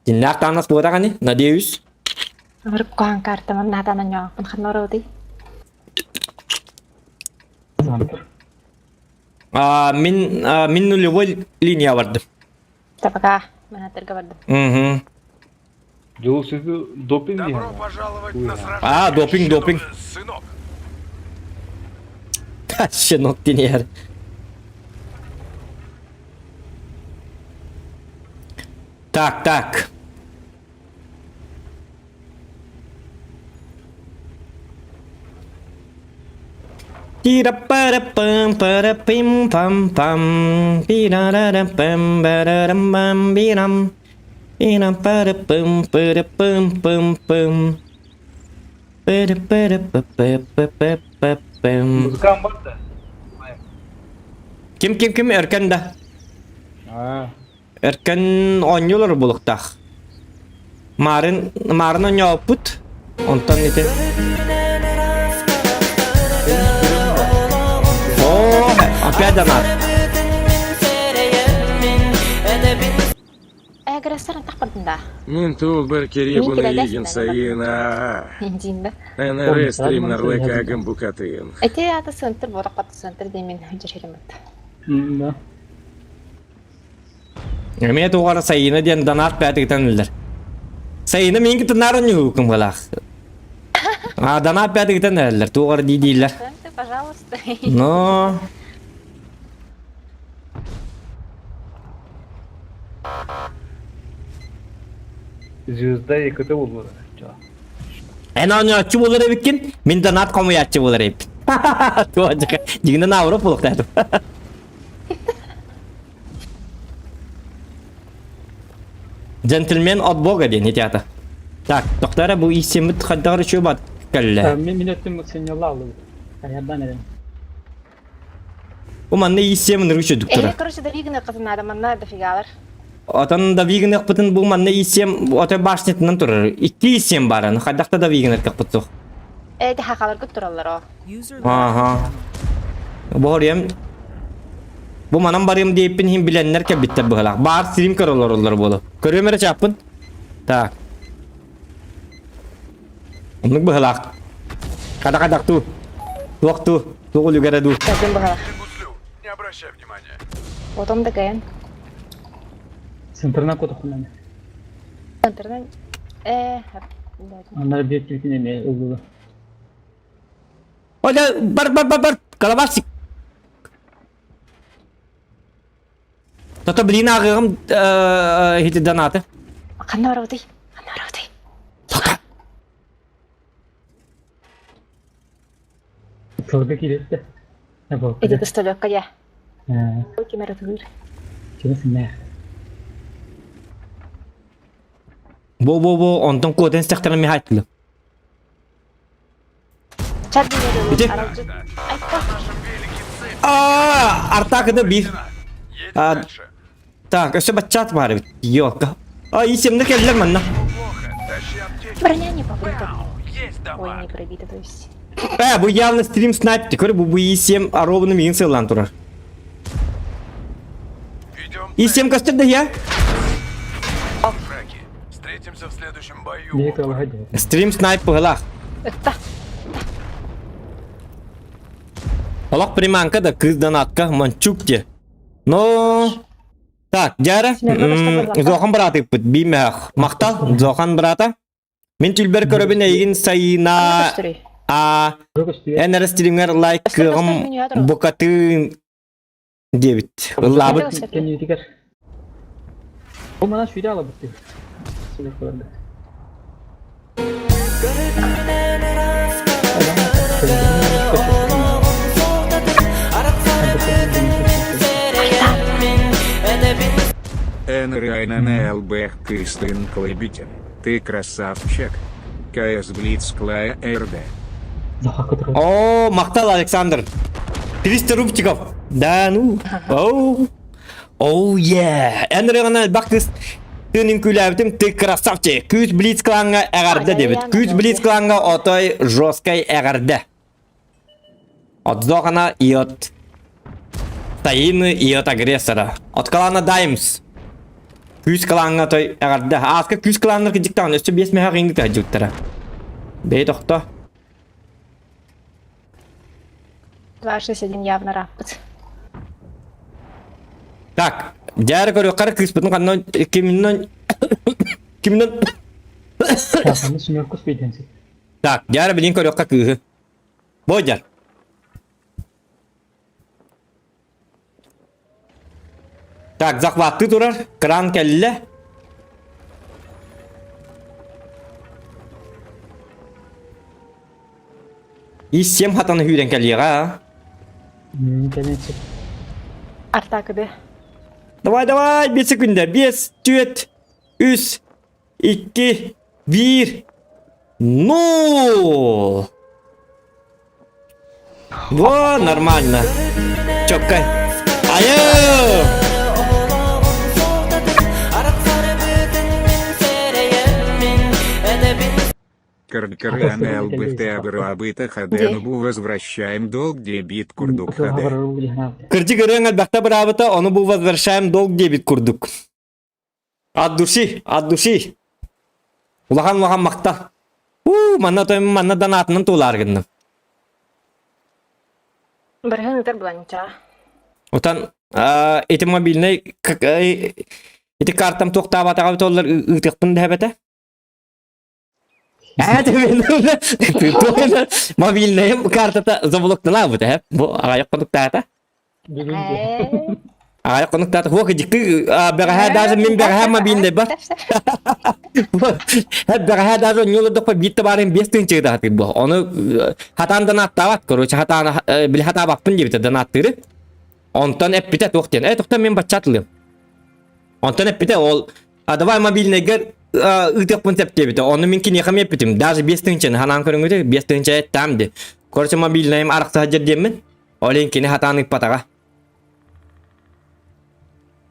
Dinlaq tanas buata kan nih, Nadeus. Ngarep kuang karta man natanan nyo ang kanoro di. Min нулевой линия vardı. Tapaka manatir ka bardo. Mhm. Жол sizi doping diye. Добро пожаловать на сражение. Допинг. Сынок. Щенок dinler. Так. Пам пам пам пам пам бирам пам пам пам. Mızıkan var da. Kim Erkan da. Ha. Erkan oynuyorlar bulukta. Marın oynuyor put. Ondan ite. Опять донат. Agresor takpat nda. Ментул Баркеребу Никогда Наигин себя не Саина. Инжинда. Энерестрим Нарлыкагам Букатын. Эти ата центр борак пат центр демин хажиремет. Да. Emine tuğara sayını diyen donat peytikten öldür. Sayını mingi tınarın yukum galak. Donat peytikten öldür. Tuğara değiller. Центр, пожалуйста. No. Звезда yakıtı bulur. En oynuyorçu bulur ebikin. Min donat komuyatçı bulur ebik. Tuğra jigina na Avrupa buluk dedim. Gentleman от Бога день идет. Так, доктора bu isim tıkaddar şu bat kalle. Min öttüm sen yolla aldı. Ayardan edin. Bu manne isim nırışı doktora. Короче, да вигна кызына да манна да фигалар. Atan da vegan yapıtın bu manne isim bu ata başnetinden durur. İki isim var. Haddakta da vegan yapıtı. Эди хакалар күттүралар о. User Aha. Bu horiyem bu manam barım deyip him bilenler ke bitti bu halak. Bar stream kararlar onlar bolu. Görüyor mere çapın. Tak. Onluk bu halak. Kadak tu. Waktu. Tu ulugara du. Кадым бага. Гуслю. Не обращай внимания. Отом да кайын. Sıntırına koduk kullanıyor. Центрдан Onları bir tilkine ne oldu? Oda bar. Kalabasik. Toto beli nagam hiti donate. канороди. Sorga kiliste. Ne bu? Эди столёкка я. Ha, Кемер түгүл. kimesin ne? Bu ondan koden sektarın mi haytlı. Чат dinledi. Bitti. Айтпа. Artakıda bir. Едем А, дальше. Так, еще бачат var. Yok. Isim ne keldiler manna. Плохо. Тащи аптечку. Броня не побита. Есть Ой, давай. не пробита, то есть. Bu явно стрим снайп. Tekrar bu isim arabını miyim sığlan durar. Идем. İsim kaçtır da ya? Фраки. Встретимся в следующем бою. Niye kral hadi? Stream snipe bu halak. Это. Halak primanka da kızdan atka mançuk diye. No. Так, Jara. Zohan brata iput. Bimeh. Maktal. Zohan brata. Min tülber köröbün egin sayına. Что? Çok istiyor. Ener streamer like kığım bukatın. Debit. Labıt. Kendi yitiker. O bana şöyle alabilir. Şöyle koyalım. Энрайна ЛБ Кыстын Клэбитин. Ты красавчик. КС Блицклая РД. Daha kötü. Oo, Maktal Alexander. 300 Rubчиков. Да, ну. Oh yeah. Enrayna bak kız. Tünün külebitim ты красавчик. Küz Blitzklanga egarde debit. Küz Blitzklanga otoy жесткой egarde. От зохана iot. Таины и от агрессора. От клана Даймс. Күз кланга той агарда. Аска күз кланнар кидиктан өстө 5 мега ринги тажуттара. Бей тохто. 261 явно раппыт. Так, жары көрө кар кыспытын кандан киминен Так, жары билин көрө кыр. Боjar. Так, захватты турар. Кран келле. И 7 хатаны хүрен келлега. Артакы бе. Давай, 5 секунда. 5, 4, 3, 2, 1. Ну! Во, нормально. Чёпка. Айо! Каркаранел быхтабрабыта хаденбу возвращаем долг дебит курдук хаде. Кыржы көрөң албакта брабыта, оны бу возвращаем долг дебит курдук. От души. Улахан макта. Манна донатынан туларгынным. Бірген үтір бұланча. Отан, эти мобильный, эти картам тоқтап атаға толлар ытықпын дәбәті? Мобильный картата заблоктана бұты, бұл ағайық қонықтата? Ағайық қонықтата, хоқы жікті, бәріға даже мен бәріға мобильный бар. Бәріға даже нелі доқпа битті барын 5 тыңчығы дағатыр бұл. Оны хатан донаттават, короче, біл хата бақпын дебіті донаттыры. Онтан эппите тоқтен. Тоқтан мен бачатылым. Онтан эппите ол, давай мобильныйгер ытықпын септебіті. Оны мен кенеқам эппетім. Даже 5 тыңчыны ханан көріңгіде 5 тыңчы әттәмді. Короче, мобильныйым арықса жердемін. Олен кені хатанық патаға.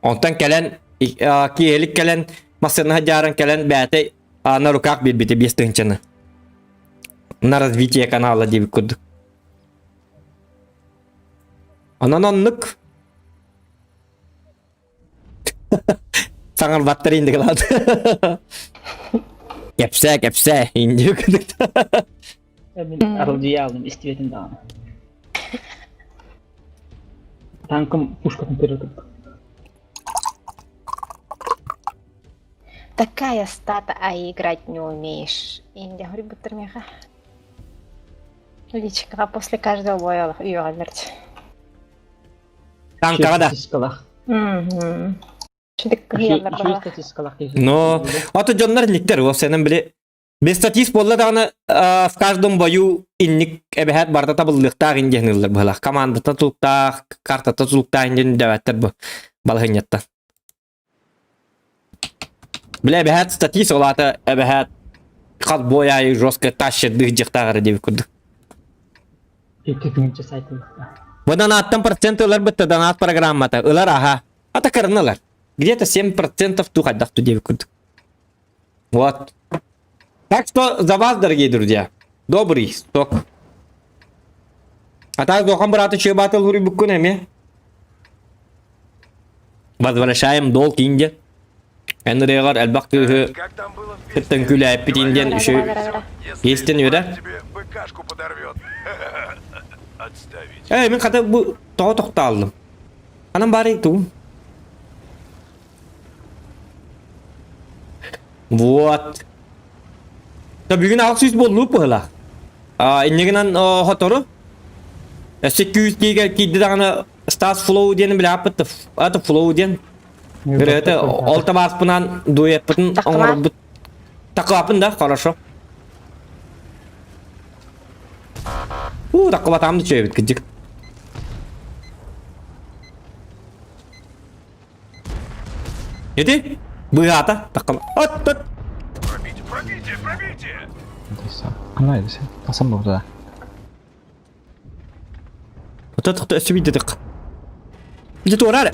Онтан кәлен, киелік кәлен, масырны жарын кәлен бәті на руках бітбіті 5 тыңчыны. На развитие канала дебі күрдік. Ананонлuk. Sangat batter indi kalad. Kepse indi kırdık. Ben aralcıyı aldım istivetin dağını. Tankım пушкатын перетіп. Такая стата, а играть не умеешь. Инди, говорю, бутырмеха. Личка после каждого боя ее алерт. Tankara da. Но, ото жоннар никтер, о сенен биле. Без статист болла дагана в каждом бою инник эбехат барда табылдыктар инденилер бала. Командата тулукта, картата тулукта инден дәвәттер бу. Балхынятта. Биле эбехат статист олата эбехат кал бояй жестко ташыды жыктагыр деп күрдүк. Bu donattan процентлар бітті донат программата. Олар аха. Ата кырыналар. Где-то 7% тухаддах тудеви күрдік. Вот. Так что за вас, дорогие друзья. Добрый сток. А так дохан брата че батл хури букку неме. Возвращаем долг инде. Энрегар элбак түйі. Кіттін күлі әппет инден үші. Естен өйді. Мен қата бұл тоқты алдым. Анам бар ету. Вот. Бүгін ақсыз болуып бұғыла. Иннегінен хотору. 800 кейге кейді дағына Stars Flow дені біле апытты. Аты Flow ден. Гүреті олта баспынан дуй әппітін оңыр бұт. Тақы апын да, хорошо. Тақы батамды чөйбіт күджік. Еди? Бұйата, тақы. От! Пробейте! Ana edese. Hasan burada. Тұқты өсі бейді дық. Біді туырары.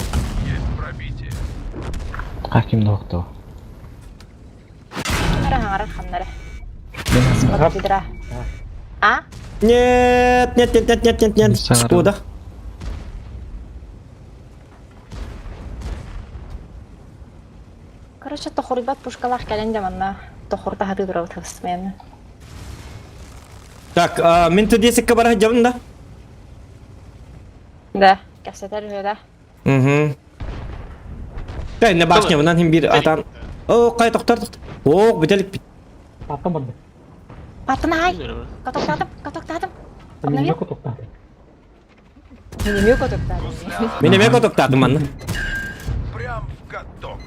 Hakim doktor. Ара ханнары. Ben Hasan Вот бедра. А? Нет. Шкода. Короче, тохурбат пушкалах кәләнде манна. Тохурта хаты дурау тәвсмен. Так, мен төдесекке бара жабында. Да, кәсәтәр җыйда. Да, не башня bundan hem bir atan. О, кай токтар. О, бителик бит. Аттым барды. Патынай. Катоктадым. Неме котоктады. Неме катоктадым. Мен эме токтадым манна. Прям в каток.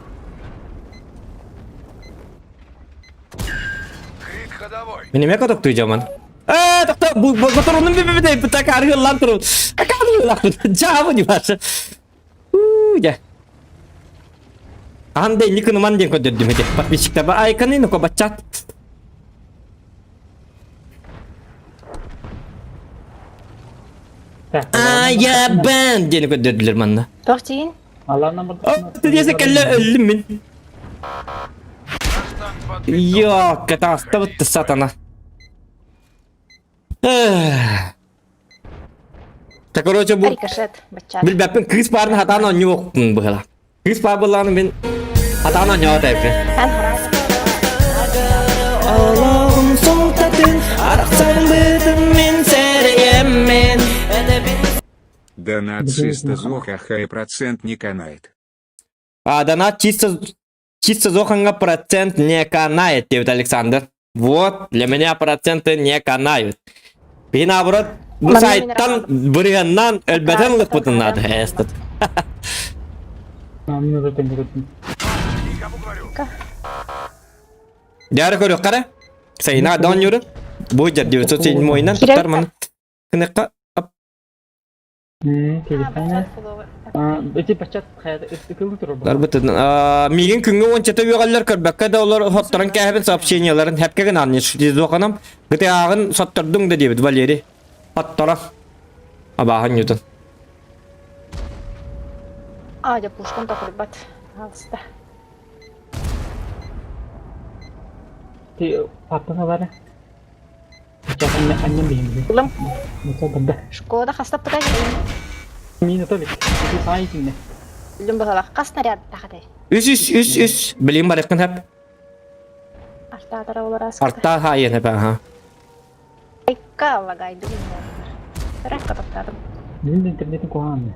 Крит ходовой. Мен эме токтуй жаман. Токта, bu motorunun bir tak arıyor lan turun. Akadı lan. Cevabı ne var? Ya. Ande никын манден көдөрдүм эте. Подписчиктар ба айканы ну кобачат. Я бен дени көдөрдүлөр манна. Тох тиин. Алардан барды. Десе келе өлүм мен. Йо, катастрофа сатана. Так, короче, bu Рикошет, бачат. bilbepin kız parın hatana yok mu böyle? Kız par bulanı ben hatana yok tabii. Hän harasa. Allah'ım sol tatın araksan bıdım men sereyemmen. Донат чисто злоха и процент не канает. Донат чисто зоханга процент не канает, Давид Александр. Вот, для меня проценты не канают. И наоборот, bu sayttan birinden elbeten lıkpıtın adı estet. Намын өтен көрөтүн. Никому говорю. Diğer körük kara. Sayına don yürü. Bu jet 907 oyundan tutar mı? Kınıkka. Телефон. Эти бачат каяда ыстыкылды туру. Darbıtın. Migin küngü onçata üyeler körbekka da olar hotların kähbin сообщенияларын hepkegen anlış. Diz okanam. Gıtı ağın sattırdın da diyebid Valeri. Hottara. Abahan yudun. Aja puskon tохурбат. Алыста. Ти аттына бары. Чакан аннан беймди. Улам, Муса банда. шкода хастап тага. Мини толик. Ти сайкинне. Лүм бахала кас наряд тахатай. Üs. Bileyim barıkın hep. Арта тара оларас. Artta hayır hep ha. Икка лагайды. Рак катоктадым. Мин интернетин куганны.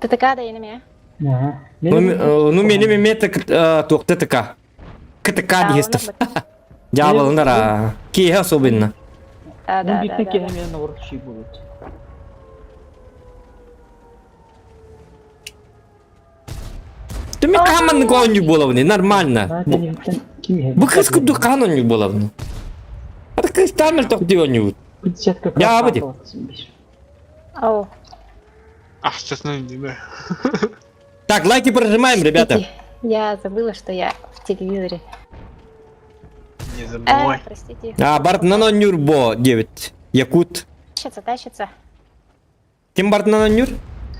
ТТК да енеме. Ага. Ну benim emet tokta tıka. Kıtıka diyestif. Cevabılınlar ha. Ki ha sobinna. Мин битне кеһемен нор ши болот. Ты мне каман гоню боловни, нормально. Bu kız kudu kanonyu боловни. Это кız тамел ток дионю. Я обыди. Ау. Ах, честно, не знаю. Так, лайки прожимаем, ребята. Я забыла, что я в телевизоре. Не забывай. Простите. Барт нанонюр бо 9. Якут. Тащится. Ким Барт нанонюр?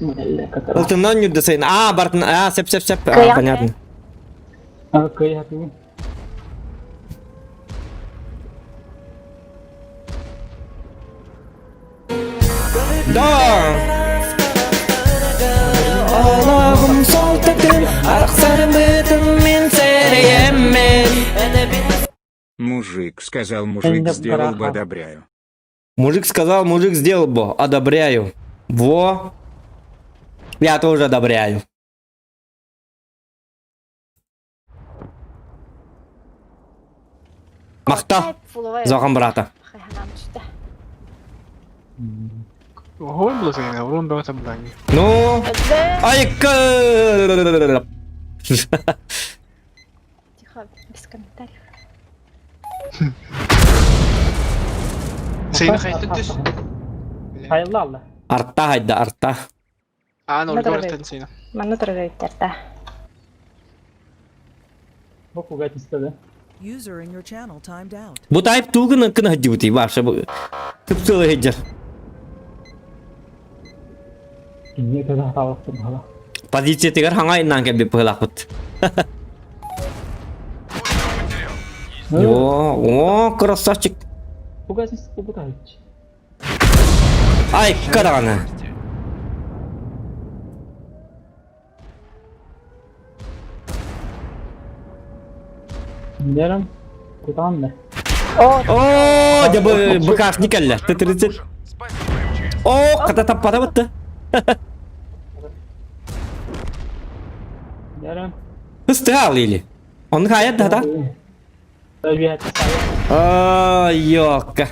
Ты нанонюр да сейн. Барт сеп. Кая. Понятно. Кай хату. Да. Allah'ım sol takım araksan bıdım men sereyemmen. Мужик сказал, мужик сделал бы, одобряю. Мужик сказал, мужик сделал бы, одобряю. Во. Я тоже одобряю. Махта. Зохан брата. Ого, было заявлено, урон был собрание. Ну. Ай-ка. Тихо, без комментариев. Сейна хайттын түс. Хайылды алды. Артта хайда, артта. Ну, ольга барыстан сейна. Мана тұрғайттарда. Боку гайт истеді. User in your channel timed out. Bu tayip tuğun kına hacıbıtı başa bu. Tıpsılı heccar. Инне када хаталыктын хала. Позиция тегер хаңа иннан кәбі пылақыт. О, красавчик. Пугайсыз, попытайчы. Ай, караны. Дерем. Кутан да. О, да быкаш никелле. Ты-30. Спасибо, МЧС. О, ката таппада бытты. Дерем. Ыстыал или? Он хаят да? Табиат. О, ёкка.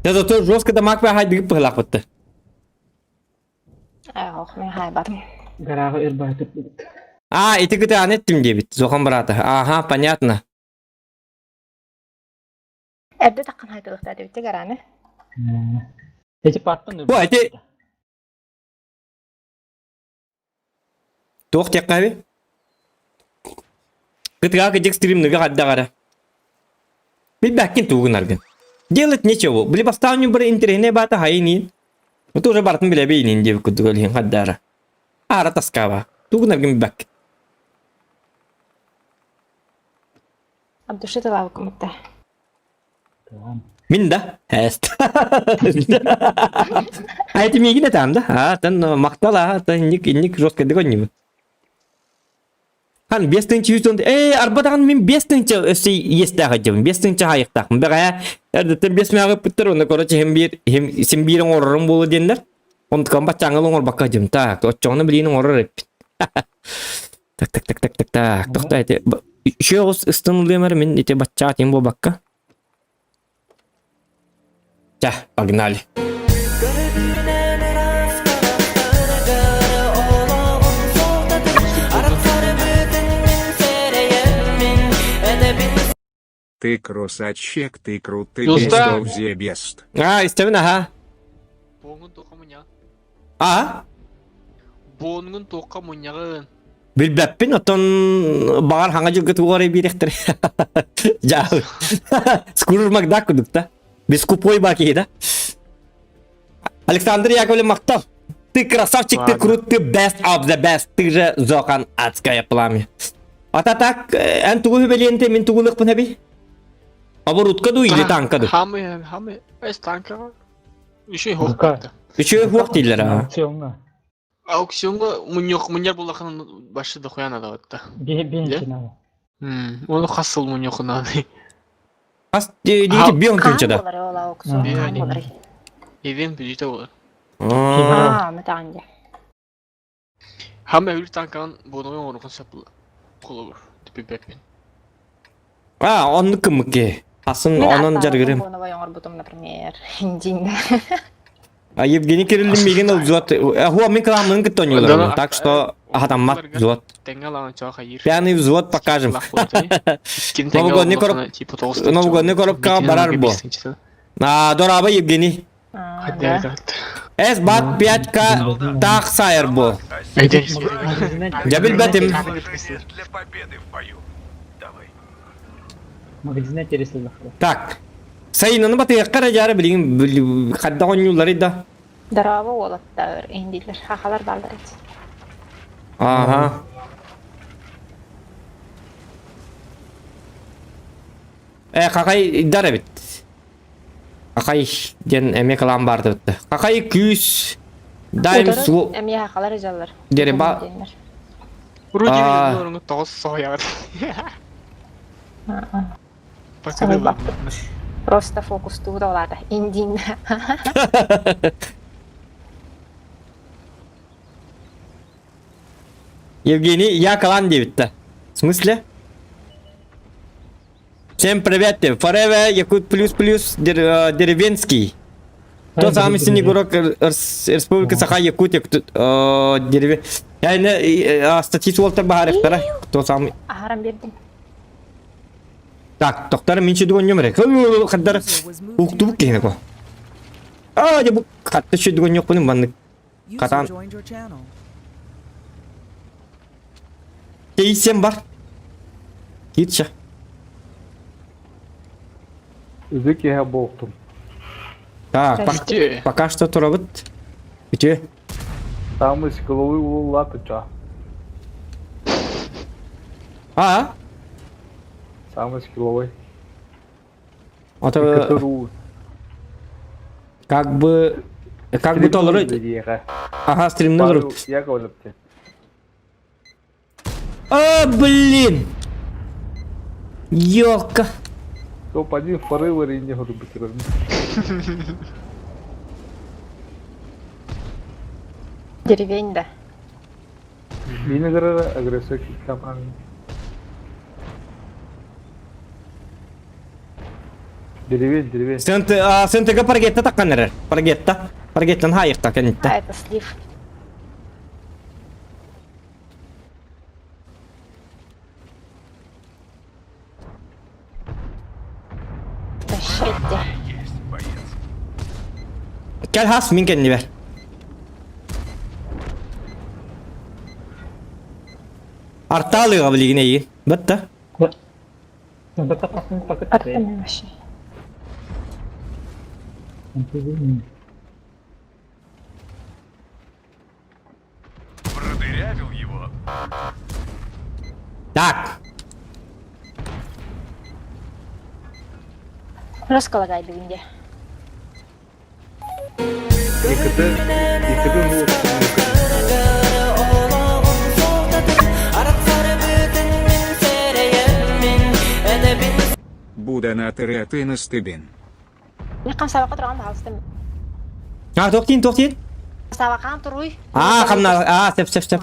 Я зато жестко дамаг бай хайдыгып пыхлак бытты. Ох, мен хай бар. Гарагы ирбай туп. А, и ты где анеттим дебит, зохан брата. Ага, понятно. Эбде таккан хайтылыкта дебитте гараны. Эти паттын. Ой, ты... Тох теккаби? Кытыга кыдик стримныгы гаддагара. Билбәккин тугын аргын. Делать нечего. Били поставню бір интерне бата хайнин. Вот уже бартын биле бейнин деп күдгөлген гаддара. Ара таскава. Тугын аргын билбәккин. Абдуши талабы кымытта. Мин да? Хэст. А это миги да там, да? А, тан мактала, тан ник жестко дегонним. Хан 5 тынчы 100. Арбадан мен 5 тынчы есть да гадым. 5 тынчы хайыктак. Бага эрдетен 5 мягы пыттыр, оны короче hem сен бирин орорун болу дендер. Онтукан бачаңылың ор бакка жым. Так, отчоңны билин орор эп. Так. Тохта эте. Еще ыстынылдымар мен эте бача тем бо бакка. Ча, погнали. Ты красавчик, ты крутый, Уста. бестов зебест. А, истемин аха. Боңун тоққа мұня. А? Боңун тоққа мұнягын. Билбәппин отон багар хаңа жүргө тугары биректер. Жа. Скурur Макдак кудукта. Без купой баки да. Александр Яковлев Мактов. Ты красавчик, ты крут, ты best of the best. Ты же Зохан адское пламя. Ата так, эн тугу беленте мен тугулык пын хаби? Оборудка ду или танка ду? Хамы, эс танка. Еще и Хука. хоққатты. Еще хуак дейлер а. Аукционга. Аукционға мұньяр болақын башы да қоян ада батта. Бенчина. Оны қасыл мұньяқын ады. Ас дейті бион күнчада. Болар ола аукцион. Бени. Болар. Евен бюджеті болар. Мытаңде. Хамы өлі танкаған боңын орықын сапылы. Қолы бар. Тіпі бәкмен. Онны кымыке. Асын онын жаргырым. Боны байоңыр бутым, например. Индинда. Евгений Кириллин меген ол зуат. Хуа мен каламын кыттонюлар. Так что атаммат зуат. Тәңгәл аңа чаға ер. Пьяный взвод покажем. Новогодний Новогодний коробка барар бо. Дораба Евгений. Эс бат 5К так сайр бо. Жабил бәтим. Для победы в бою. Давай. Магазинне тересилдик. Так. Сайынаны батыга каражары билин кадда онюлары да. Дарабы олаттар, индилер. Хахалар балдар ет. Ага. Какай дара бит. Какай ден эме калам барды битти. Какай күс дайм су Эми хахалар жаллар. дереба. Руди орыңы тоғыз соғаяр. Покады Просто фокус тууда оларда. Индинда. Евгений, я калан дебитти. В смысле? Всем привет, Forever, Якут плюс деревенский. Тот самый синий город Республика Саха-Якутия, деревень. Я не статистику волтар бахарев, тот самый. Ахарам бердим. Так, доктор меньше дугон нёмерек. Хаддар уктубук кейне ко. Я бу хатта şu дугон yok bunun bandık. User Katan. joined your channel. Кейсем бар. Гитча. Үзік еге болтым. Так, Бите. пока что турабыт. Бите. Самый скиловый улла тыча. Самый скиловый. Это как бы толерать. Ага, стримный груп. Я говорю тебе. Блин! Ёлка. Топ-1 форевер не буду битирать. Деревень, да. Yine göre agresif tamam. Деревень. Сентега паргетта такканнар. Паргеттан хайыкка А, кенитте. это слив. Тащите. Есть, боец. Gel has min kendini ver. Artta alıyor abi ligine iyi. Bitti. Открыли вообще. Продырявил его. Так. Раскалагай дегенде. Yıkıdı bu. Буданатыры атын стыбен. Мен кам сабакка турган балыстым. Тоқтин. Сабаккан туруй. Қамна. Сеп.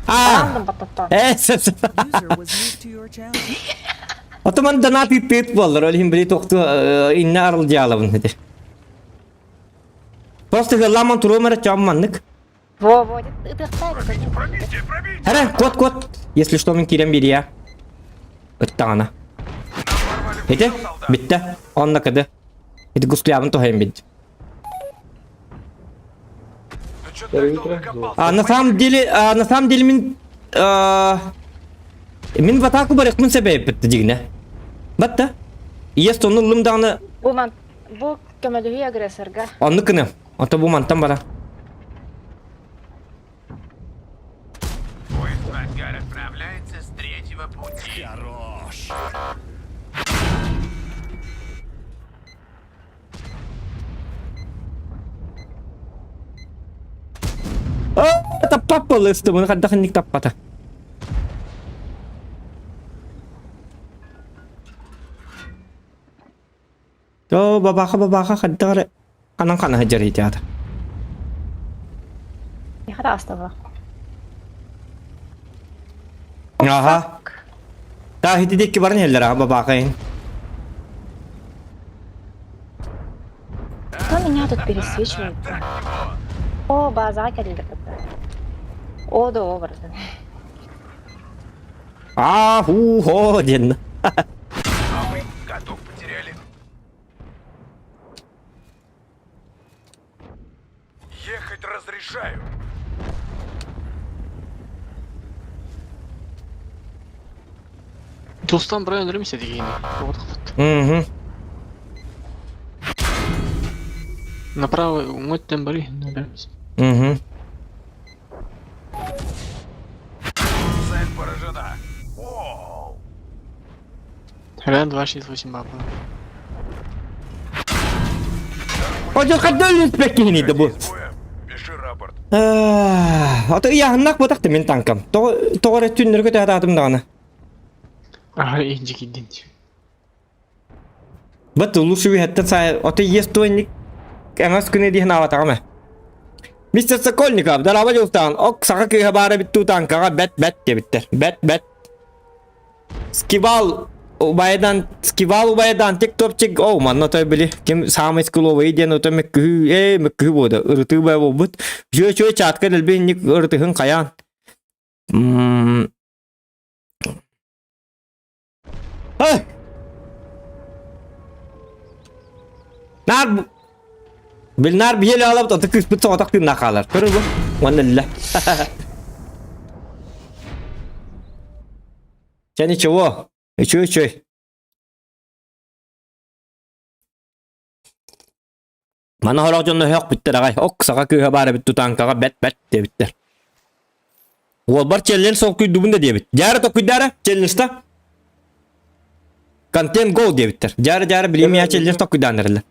Андым баттаттан. Сеп. User was moved to your channel. Otoman danat tit bollar. Öyle biri toktu inne arıl dialabın dedi. Просто ламан туромер чамманнык. Во, это Пробитие. Хара, кот. Если что, мен кирем бери я. Ыттағана. Эти? Битті. Онна кыды. Эти гусклябын тухайын бит. Ты чё так долго копался? На самом деле мен ватаку барык мен себеп битті дегіне. Бітті. Есть оны лымдағаны Бу көмөлүгү агрессорга. онны кыны. Ото bu мантан бара. Поезд в ангар отправляется с третьего пути. Хорош. Tappap bollu üstü bunu kadda kınnik tappata. Babaka kadda kare. Kanan kana hajar hiti Не храстова. Aha. Daha hiti dekki barın heller ha babakayın. Что меня тут пересвечивает? О, база келди. О, да образы. Ho den. А мы готов потеряли. Ехать разрешаю. Тустан Брайан өлімсе деген. Мгм. Направо, өттен бари, өлімсе. Мгм. Цель поражена. О, Реально 268 бабы. Hoca kadda ölüs peki hiniydi bu. боя. Пиши рапорт. Ata iyahınnak botaktı men tankam. Doğru tünleri kötü atadım dağına. Ага, инжи киддин. Bat ulusu bir hatta say ata yestoynik emas güne diye nava takama. Mr. Sokolnikov daraba yoltan ok saka ki habara bittu tanka bet diye bitter. Bet. Skival ubaydan TikTok man nota bili kim samay skulo diye nota mekü boda ırtı bay bobut. Jö chat kadal bin nik ırtı hın kayan. Hey! Nar bir yere alıp da tıkış bir soğutak bir nakalar. Görür bu? Vanilla. Sen içiyor. İçiyor. Bana hala canlı yok bitti ağay. Ok saka köye bari bitti tankaga bet diye bitti. Walbar challenge sok kuydu bunda diye bitti. Jara to kuydara challenge ta. Content go diye bitti. Jara bilim ya challenge to kuydanırlar.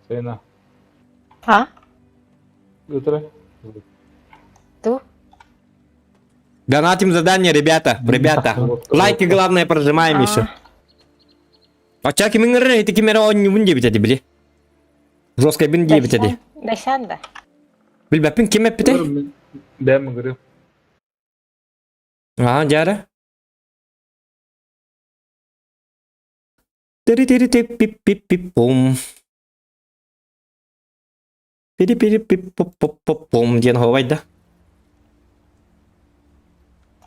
Sena. А? Утро. Ту. Донатим задание, ребята. Лайки, главное, прожимаем еще. Ача кимин рэ, это кимера он не вунде битеди били. Жесткая бин де битеди. Дайсан да. Билбепин ким эппите? Бәм гыры. Жара. Тири-тири-тип-пип-пип-пип-пум. Пири-пири-пип-поп-поп-пом. Ден ховайда.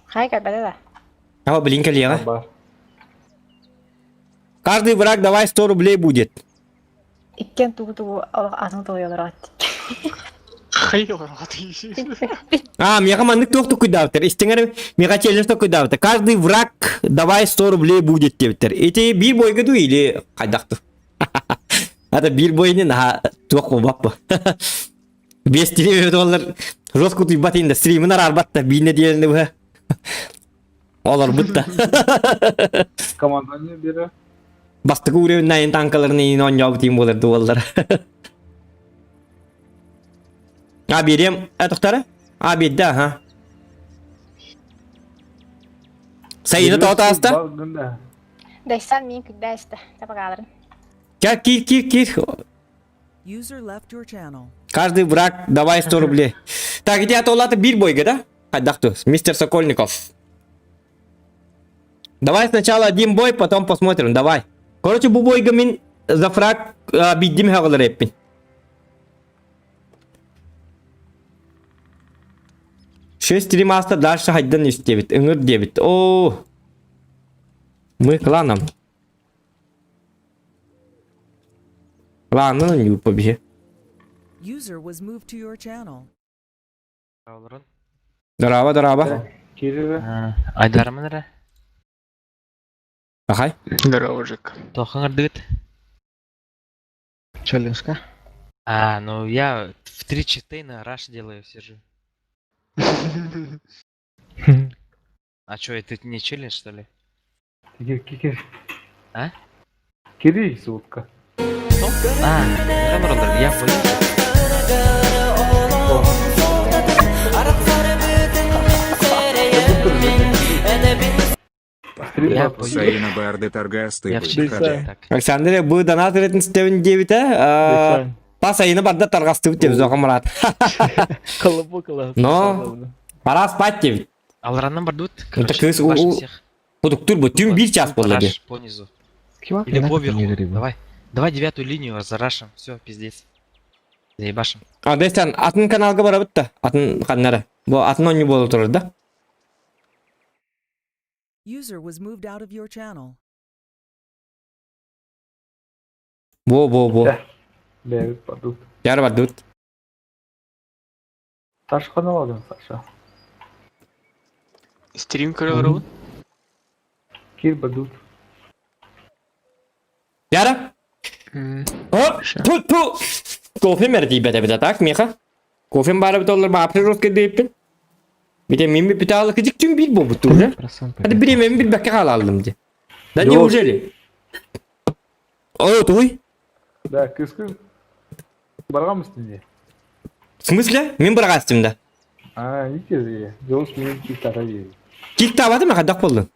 Хай кайбада да. А блин, коллега. Бар. Каждый враг давай 100 рублей будет. Иккен тугу атын тойлар ат. Хайылар Мне командник только кудавтер. Истингер, мне хотели что кудавтер. Каждый враг давай 100 рублей будет тевтер. Эти бир бой году или хайдахту. Это бир бой не на только бапа. $200 жестко ты батин стримы на арбатта бине диелни. Олар бутта. Команданы бері. Бастыгы уровень танкаларны ине ойнап тим болар доллар. Берем этохтары? Бедда, ха. Сайыны тоотаста? Дайсан мен күдәсте. Тапагаларын. Кир. User left your channel. Каждый враг давай 100 рублей. Так, иди атолаты бир бойга, да? Хайдахту, мистер Сокольников. Давай сначала один бой, потом посмотрим, давай. Короче, бу бойга мин за фраг биддим хагалар эппин. Шесть ремаста дальше хайдан истебит. Ингр дебит. О, мы кланом. Ладно, не побеги. User was moved to your channel. Дараба. Кири. Айдармын ра. Ахай. Здорово, Жек. Тохан ардыгыт. Челленджка? Ну я в 3 читы на раш делаю, сижу. А чё, это не челлендж, что ли? Кири. А? Кири сутка. Я понял. Я понял. Сайна барды торгасты. Я в читы. Александр, bu donat ретин стевин дебите. Па сайына барда таргасты деп зогамрат. Колобокала. Но пора спать деп. Алраннан бардут. Это кыз продуктур бу тüm 1 час болды. Понизу. Или поверху. Давай 9-ю линию зарашим. Все, пиздец. Заебашим. Дестан, атын каналга барабыт да. Атын каннары. Бу атын не болуп турат да. User was moved out of your channel. Бу. Бәрі бадут. Яр бадут. Ташқан аладың, Саша. Стрим көріп Кир бадут. Яра? Оп, ту. Кофе мерди бете так, меха. Кофе барабыт олар бапры роске дейппин. Бите мен bir питалы кыжык тüm бил болуп тур да. Hadi biremen bir bekka kala aldım de. Да неужели? О, той. Да, кыскын. Барғам үстінде. В смысле? Мен баргастым да. Икезе. Жолс менен киктаға еді. Кик табады ма кадак болду?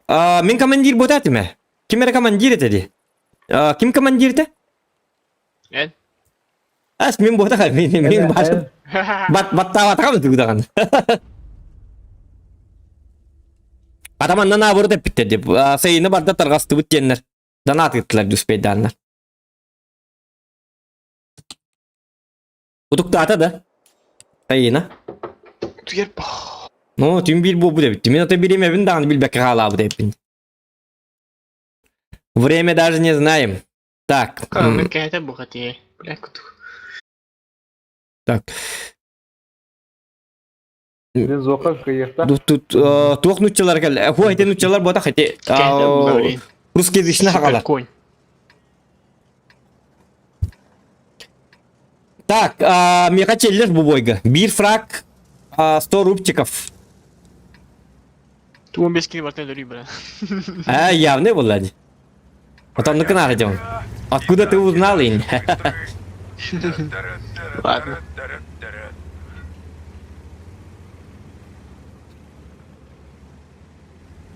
Мен командир ботатым ма? Ким era командир этеди? Ким командирте? Мен? Мен бота мен башым. Баттава атамыз дугдаган. Атаманнан абыр деп битти деп. Сайыны барда таргасты бүттеннер. Донат кыттылар дүспейданнар. Утукта ата да. Сайына. Түгер ба. Ну, тüm bir bu деп. Мен ата берем evin дагы билбек калабы деп. Время даже не знаем. Так. Мен кәйті бұғаты. Бля, күтік. Так. Мен зоқа кайықта. Тут туох нуччалар кел. Ху айтен нуччалар бота хати. Русский язычный хагала. Конь. Так, мне хотелось бу бойга. Бир фраг 100 рубчиков. Ту 15 кило бартен дөрүй, бля. Явный Влади. Потом на канал идем. Откуда ты узнал, Ин? Ладно.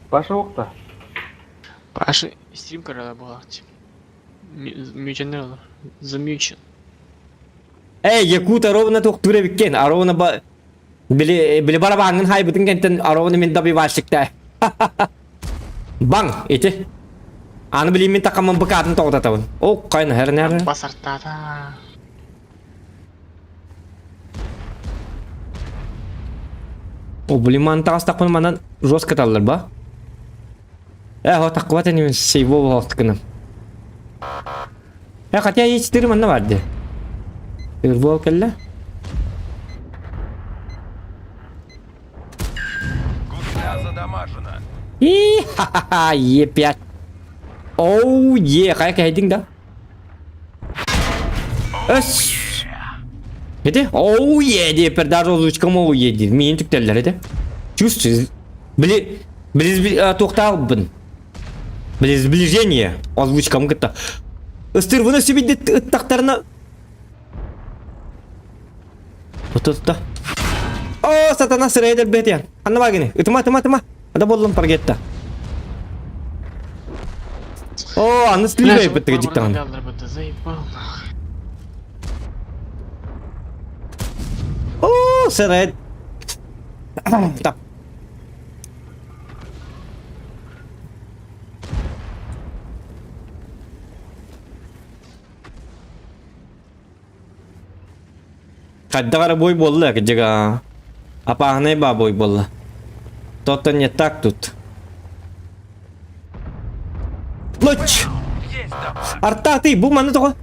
Паша оқта. Паша, стрим когда была. Мючен. Замючен. Эй, Якута ровно туктуре бикен. Аровна ба били бара бангын хай бүтүн кенттен аровна мен даби башыкта. Бang, ити. Аны билим мен такамын быкатын токтатабын. О, кайна хер нерде? Басартата. О, билим ман тагас такпын манан жестко таллар ба. О, таква тени мен сейво болоктукунам. Хотя есть 4 манна барды. Ирвол келла. Гусля задамажена. Ха-ха-ха, Е5. Оу, кайка хединг да. Ös. Hadi. Оу, диye пердар озвучкам оу ди. Мен түктелер hadi. Чувствуешь? Близ тоқталбын. Близ сближение. Озвучкам кытта. Ыстыр вына сөбейді ыттақтарына. Ототта. О, сатана сырайдыр бетен. Анна багыны. Ытыма. Ада болдым паргетта. О, аны стилбей бітті жіктаған. О, сырайд. Тап. Каддагара бой болла кыжыга. Апаанай ба бой болла. То-то не так тут. Лоч! Арта ты, бу маны тоға.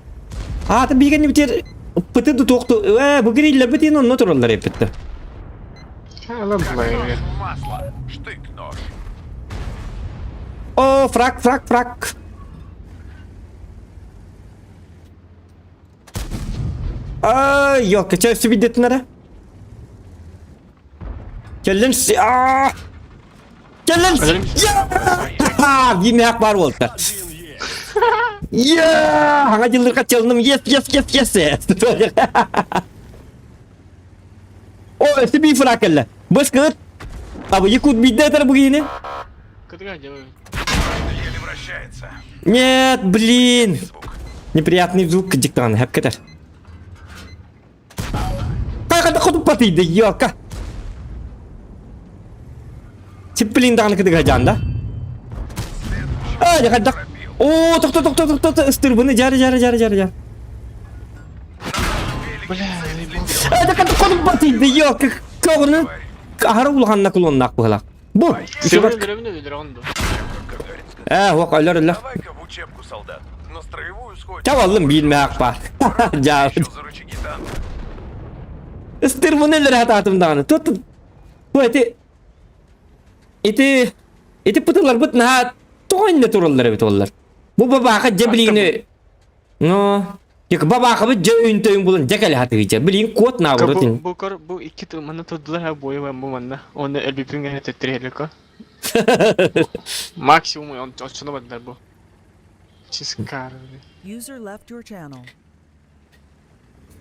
Ты биген битер пыты ду тоқту. Бу гриллер битен онно тураллар епетті. Масло. Штык-нож. О, фрак. Yok, çay su bidetin ara. Gelin si. Gelin. Ya! Yine hak var oldu. Ya! Hangi yıldır kaçalım? Yes. O, işte bir frak elle. Başka. Abi yakut bidet bu yine. Еле вращается. Нет, блин. Неприятный звук диктана, hakikaten. Kaya kudu patıydı yok ha. Çiplin dağını kıdık hacanda. Hadi kadak. Oo tok ıstır bunu jar. Hadi kadak kudu patıydı yok. Kavunu kahara ulhanna kullannak bu halak. Bu. Bak öyle. Давай-ка в учебку, солдат. На строевую сходим. Çavallım bilmek var. Cavab. Еще за рычаги танка. Istir bunu neler hatatım dağını. Tut. Bu eti pıtılar bıt naha toğanla turulları bit ollar. Bu babaka cebliğini no. Yok babaka bit ceğün töyün bulun cekali hatırıca. Bilin kuat na vurutin. Bu iki tırmanı tutdular ha boyu ben bu manna. Onu elbipin gene tettirelim ko. Maksimum on açına baktılar bu. Çıskar. User left your channel.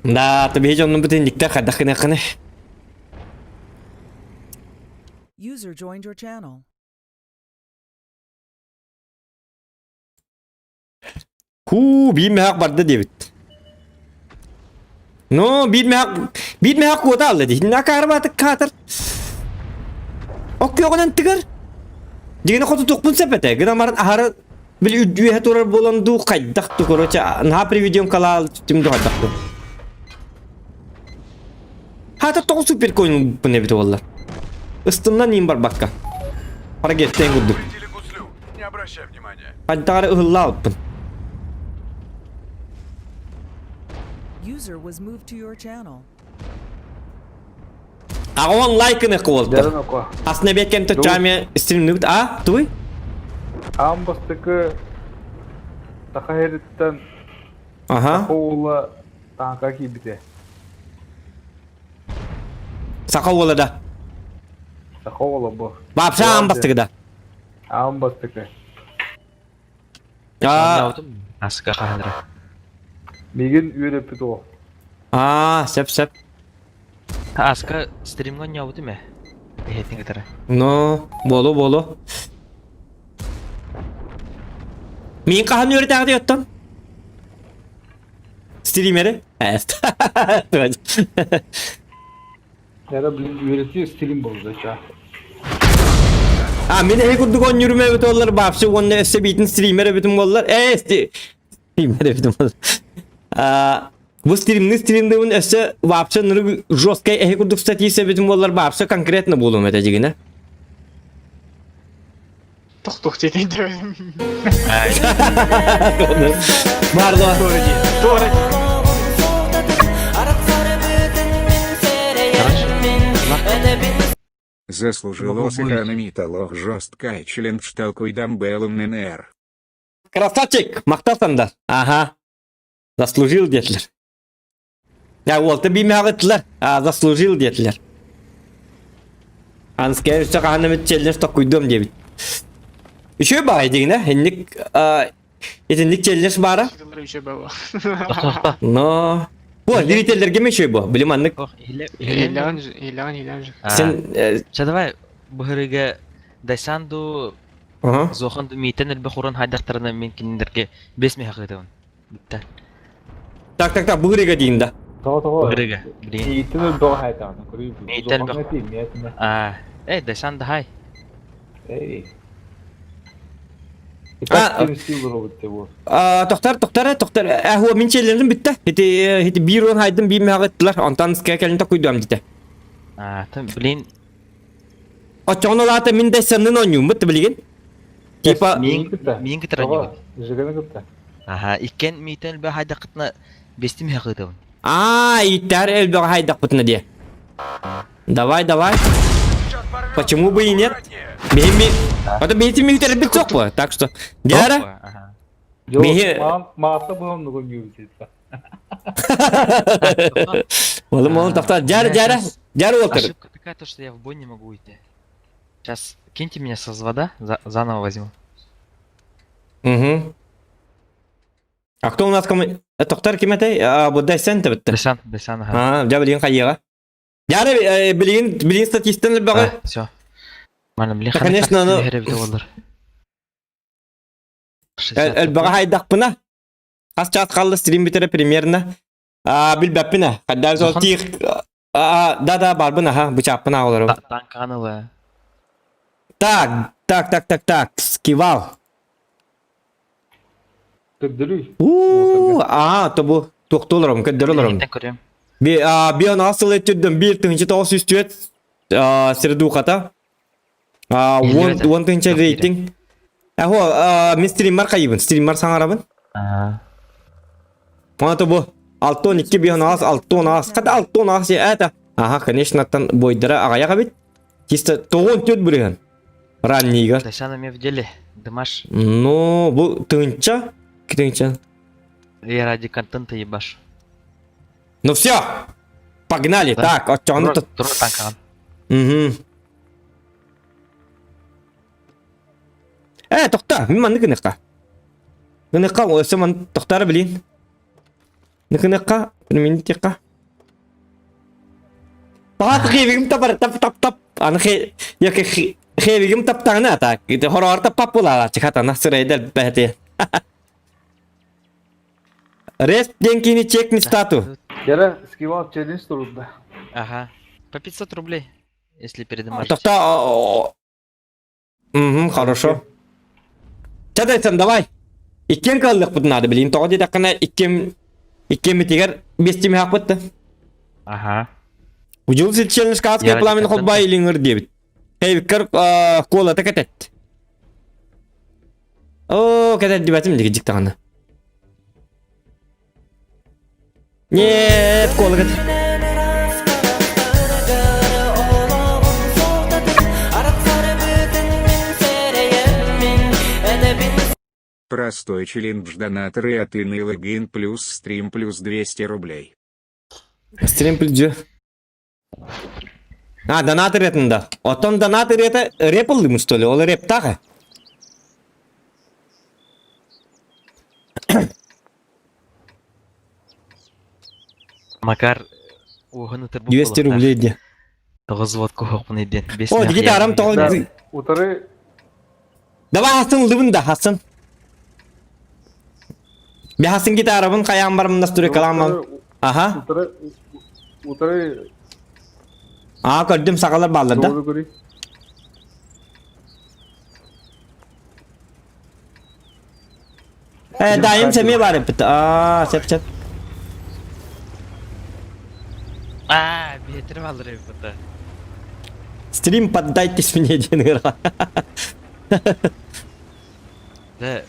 Da tabi hiç onun bütün dikler kadakını. User joined your channel. Bir mehak vardı David. No bir mehak kuota aldı. Ne kadar batı katır. Ok yok onun tıkır. Jigana ko tutukpun sepete. Gana maran ahara bili üdüye haturar bolandu kaydak tukorocha. Nah previdium kalal tim do hadak. Hatta tok super coin pune bitu wallah. Istımdan nimbar bakka. Para getten guddu. Повредили гуслю. Не обращай внимания. Hatta ıhla outpun. User was moved to your channel. Ağon like ne kıvıldı. Yarın oku. Aslında bekem to çame stream nüt. Tuy? Ambastıkı Takaheritten Aha. Oğula tanka gibide. Saka wala da. Oğula bu. Bapsa ambastık da. Ambastıkı. А, Аска хандра. Меген үйреппит о. сеп. Аска стримга не аутым э. Эхетин гитара. Но, болу. Мен қахан өрі тағды өттін? Стримері? Ya da üretiyor stilim bozacak ya. Мен әй күрдік он үріме өті олар бапшы, оны өсі бейтін стримері бітім олар. Стримері бітім олар. Бұл стримді он өсі бапшы нұры жосткай әй күрдік статейсе бітім олар бапшы конкретно болуым әті жегіне. Тух тетейді. Барлы. Заслужил сэкономить лох жесткая член шталкой дамбелым ННР. Красавчик, мақтасандар. Аха. Заслужил детлер. Я олты бейме ағытлар. Заслужил детлер. Анскер үсті қағаны мүтчелдер стоқ көйдім дебіт. Үші бағай деген, әнік етіндік челдер бара? Еще было. Но... О, зрительдерге ме үші бұл? Білім аннық. Илан же. Сен... Ча давай бұхырыға дайсанду зоқанду мейтен әлбі құран хайдақтарына мен кендерге 5 меха қыдығын. Бітті. Так, бұғырыға дейін да. Бұхырыға. Eğitim öyle doğru hayat anı. Eğitim дайсанды хай. Ey. Kaç yıldır o bitti bu? Тоқтар. Әхуа мен челдердің бітті. Хеті бір он хайдың бейме ағыттылар. Онтан скай кәлінті көйдуам дейді. Там, блин. Очоғын олаты мен дайсанның ойнуым бітті білген. Типа... Мен кітір ойнуым. Жігіні күтті. Икен мейтен әлбі хайдақытына 5 меха қыдығын. Иттер әлбі хайдақ бұтына де. Давай. Почему бы и нет? Это бейте мейтер бит жоқ па, так что... Дяра? Yok, mağazda bunun da koyuyoruz. Олым, тоқтар. Дяра отыр. Ошибка такая, то, что я в бой не могу уйти. Сейчас киньте меня со взвода, заново возьму. А кто у нас тоқтар кем этой? Бұл Дайсан-то бітті. Дайсан, ага. Жа білген қайыға. Дяра білген статистен бағы? Все. Мана, блин, конечно, но... Әлбіға хайдақ бұна. Қас час қалды стрим бітірі примерно. Білбәп бұна. Қаддар сол тиқ... Да, бар бұна, бұчақ бұна олар. Танк анылы. Так. Скивал. Кыддырый. То бұл тоқты оларым, кыддыр оларым. Би он асыл өттірдім, бір түнші тоғыз үстует сірду қата. Он түнші рейтинг. Мен стриммар қайыбын, стриммар саңарабын. Оны бұл 6-12 би он ас, 6-10 ас. Қада 6-10 ас әті? Конечно, аттан бойдыра ағаяға бет. Кесті 9-4 бүрген. Раннейгі. Дайсана ме в деле, Димаш. Ну, бұл түнші? Түнші? Я ради контента ебашу. Ну все, погнали. Так, отчёгны тут. Тур танкаган. Тоқта, мен манны кыныққа. Кыныққа, осы ман тоқтары білейін. Кыныққа, мен текқа. Тағаты қейбігім тапар, тап. Аны қейбігім таптағына, так. Хорағар таппап болаға, чықатана сырайдал бәте. Рест денкini чекни стату. Yara скивал челлендж трудно. Ага. По 500 рублей, если передам. Тоқта... Хорошо. Чадайсан, давай. Иккен қалдық бұдын ады білейін. Тоғы деді қана иккен метегер 5 теме хақ бұдды. Ага. Ұжыл сіл челлендж қағыз кепіламен қолбай еліңір дебіт. Қайбіккер қолаты кәтет. Кәтет дебәтім деге жіктағаны. Нет, қолы кәтет. Простой челлендж донаторы от Инны логин плюс стрим плюс 200 рублей. Стрим плюс 2. Донатор етінде. Отон донатор еті реп олдым, что ли? Ол реп тағы. Макар уһын төр 200 рублей де. 9 взвод кохопун иден. О, дигит арам Да, тоғы. утары Давай Hasan lıbın da Hasan. Bir Hasan git arabın kayağın barım nasıl duruyor kalamam. Aha. утары Aa gördüm sakalar bağlar da. жолды көрейік. Daim semeye var hep. Aa sep. А, бетер балдыр бата. Stream поддайте с меня денег. Да.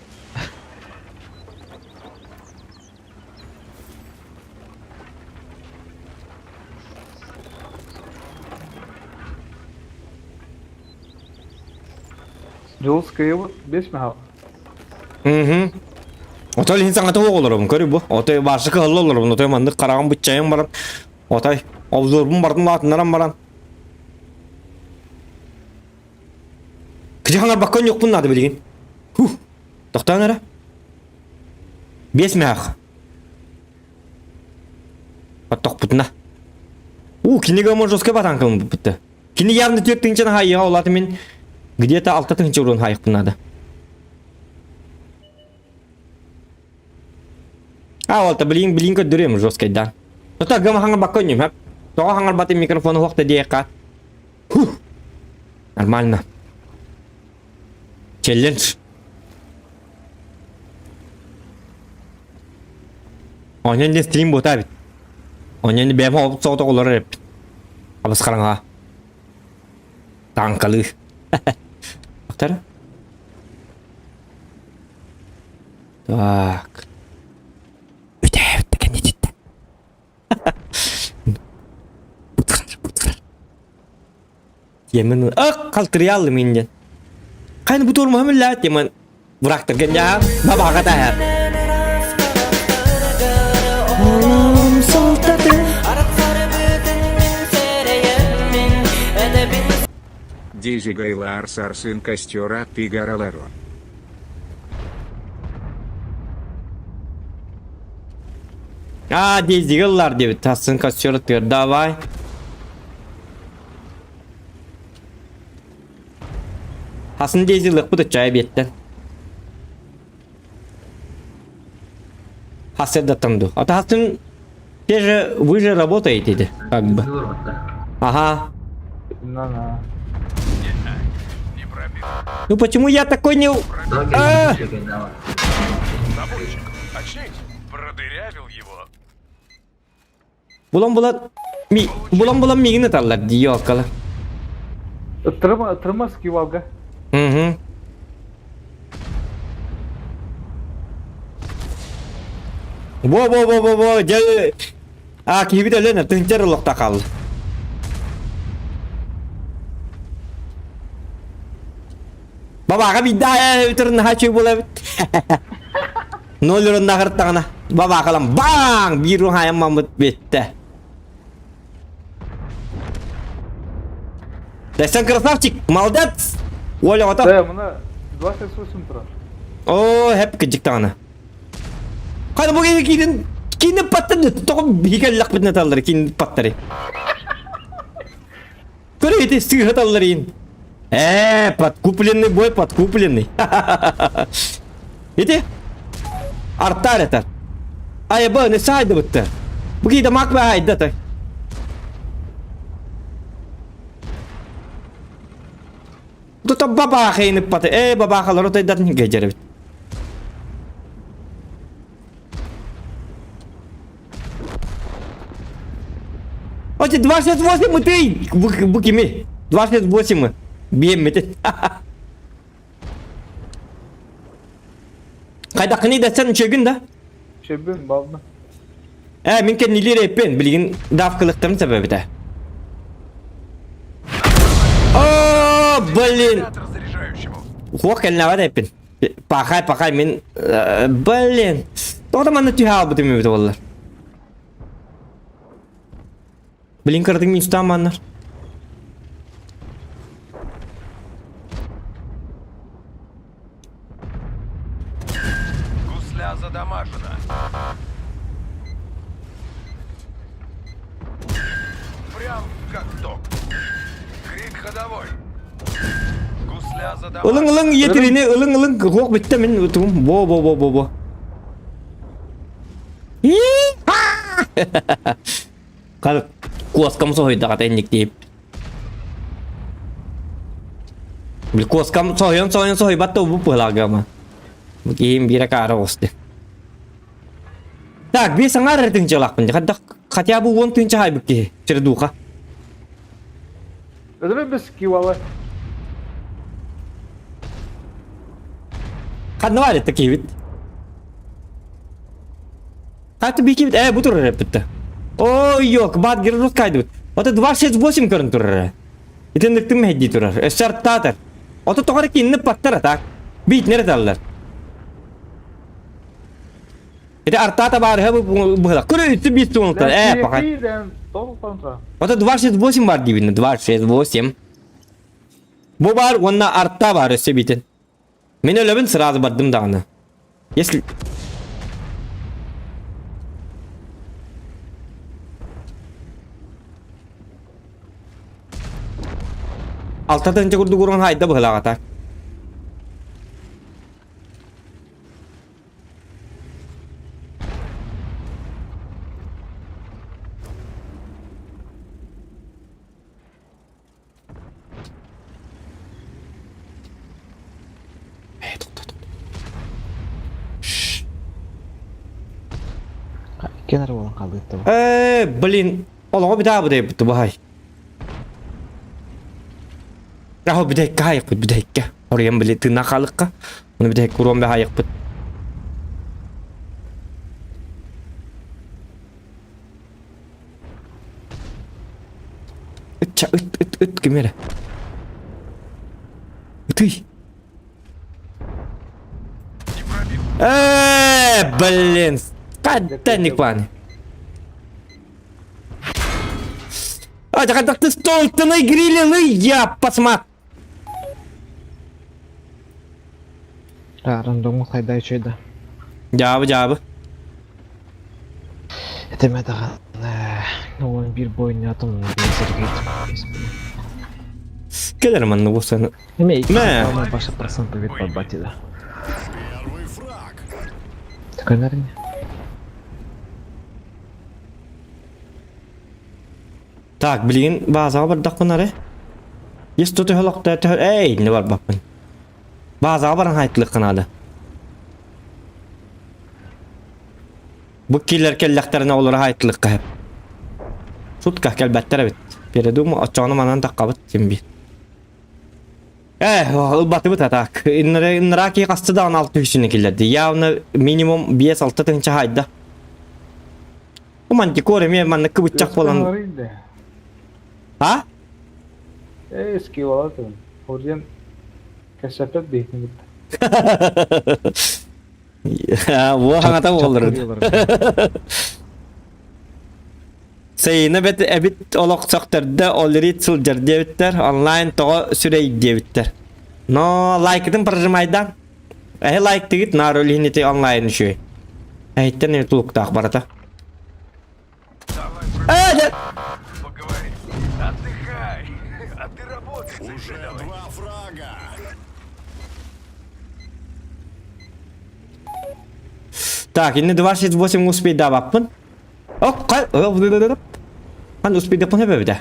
Жол скайыбы 5 меха. Hı. Otay insan atı olur bu. Görüyor bu. Otay başı kıllı olur bu. Otay mandık karağın bıçağın var. Otay avzorbun barın altındaran baran. Kıcağınlar bakkan yok bunun adı bilgin. Doktor nere? 5 mehak. Atok putna. Kini gak mau joske batang kamu putna. Kini yarın tüyek tingçen hayı ha olatı min. Где-то 6 тысяч урон хайх надо. Вот, блин, дурем жесткой, да. Ну так, гамма хангар баконим, хап. То хангар баты микрофон хуахта диека. Нормально. Челлендж. Он не стрим ботавит. Он не бем хоп соото олореп. Абас каранга. Танкалы. Доктор? Так. Өтеп не жетті. Yemin kaltırıyalım inden. Kayın bu turma millet yemin. Bıraktırken ya. Baba kata her. Oğlum soltadı. Дизи Гайлар Сарсын Костера Пигараларо. Dizi yıllar diyor. Tasın kaçıyor diyor. Davay. Hasın dizilik bu da çay biyetten. Hasır da tanıdı. Ata Hasın вы же работаете, как бы. Ага. Ну почему я такой не... Забойщик, очнись. Продырявил его. Bulan migini atarlar diyor akıllı. Tırma skivavga. Hı. Bo gel. Kimi de lan tıncar lokta kaldı. Baba bir daha bitirin haçı bulavit. Ne olur nakır tağına. Baba kalam bang bir ruh hayam mamut bitti. Sen красавчик, молодец. Оля вот так. Да, мына 28 тұрар. О, hep gıcık tağına. Hadi bu kinin patladı. Tokum hikayelak bitne talları kinin patları. Көрейте стыгат алларин. Подкупленный бой, подкупленный. Видите? Артар это. Ба не сайда бітті. Бұгі да мак бі айда та. Тут баба хейні паты. Баба халар отай датын гейджері біт. Оте 28 мы ты. Бұкі ми. 28 мы. Бием метет. Қайда қыны да сен шөгін да? Шебен балны. Мен кен нелер еппен білген давқылықтым себебі де. О, блин. Хуақ кәліне бада еппен. Пақай мен. Блин. Тоғда маңна түйе албыды мебеді олар. Блин кырдың мен ұстан маңнар. Гусля задамажена. рядовой. Гусля задавай. Ilın yetirini ılın kok bitti min utum. Bo. Kal koskam soyda kata indik deyip. Bil koskam soy battı bu pelaga mı? Mungkin bira kara osti. Tak bisa ngarar ting celak pun kada katya bu won tin cahai beki cerduka. Öyle bir ski valla. Kadna var etti kivit. Hatta bir kivit bu tur repette. Oh yok bad girus kaydı. Ota 268 körün turur. İten dıktım heddi turur. Şart tatar. Ota tokarı ki inne pattar atak. Bit nerede alırlar? İte artata bari ha bu hala. Kuru üstü bir sonunda. Pakat. Ota 268 var dibinde 268. Bu var onunla artta var üstü bitin. Men öyle ben sırada badım dağını. Если Altta kurdu kurun hayda bu hala atak. Kenara ulang kaldı itu. Блин. Oğlum bir daha bu da bu hay. Bir dakika bir dakika. Oraya beli tırnakalık ka. Onu bir dakika kurum bir hayak put. Üt gimere. Ütüy. Блин. Катаник пан. Jangan tak stol tenai grill ya pasmat. Random kayda içeydi. Cevabı. Etemedi kan. Onun bir boyun yatım. Gelir man bu sana. Ne? Ama başa persen привет по бате да. Такой наверное. Tak bilin bazı bardak bunları. Yes tutu halakta ne var bakın. Bazı barang haytlık kanalı. Bu killer kellekterine olur haytlık hep. Sutka kelbettere bit. Biri mu açağını manan takabıt kim bir. Batı bu tatak. İnraki kastı da 600'ünü killerdi. Ya onu minimum 5-6 tınca hayda. Bu manki koremiye manna kıbıçak falan. Ha? Eski valla tabii. Oradan keşfet bekledim. Ya bu hangata olur. Sayını bet olak saktırda already sılcar diyebitter online toğa sürey diyebitter. No like edin parajmaydan. Like digit narolini online şu. Ayten ne tuluk tak barata. Поговорим. Отдыхай. А ты работай. Уже 2 врага. Так, ini 268 uspey da bakın. Kan uspey da pun hep evde.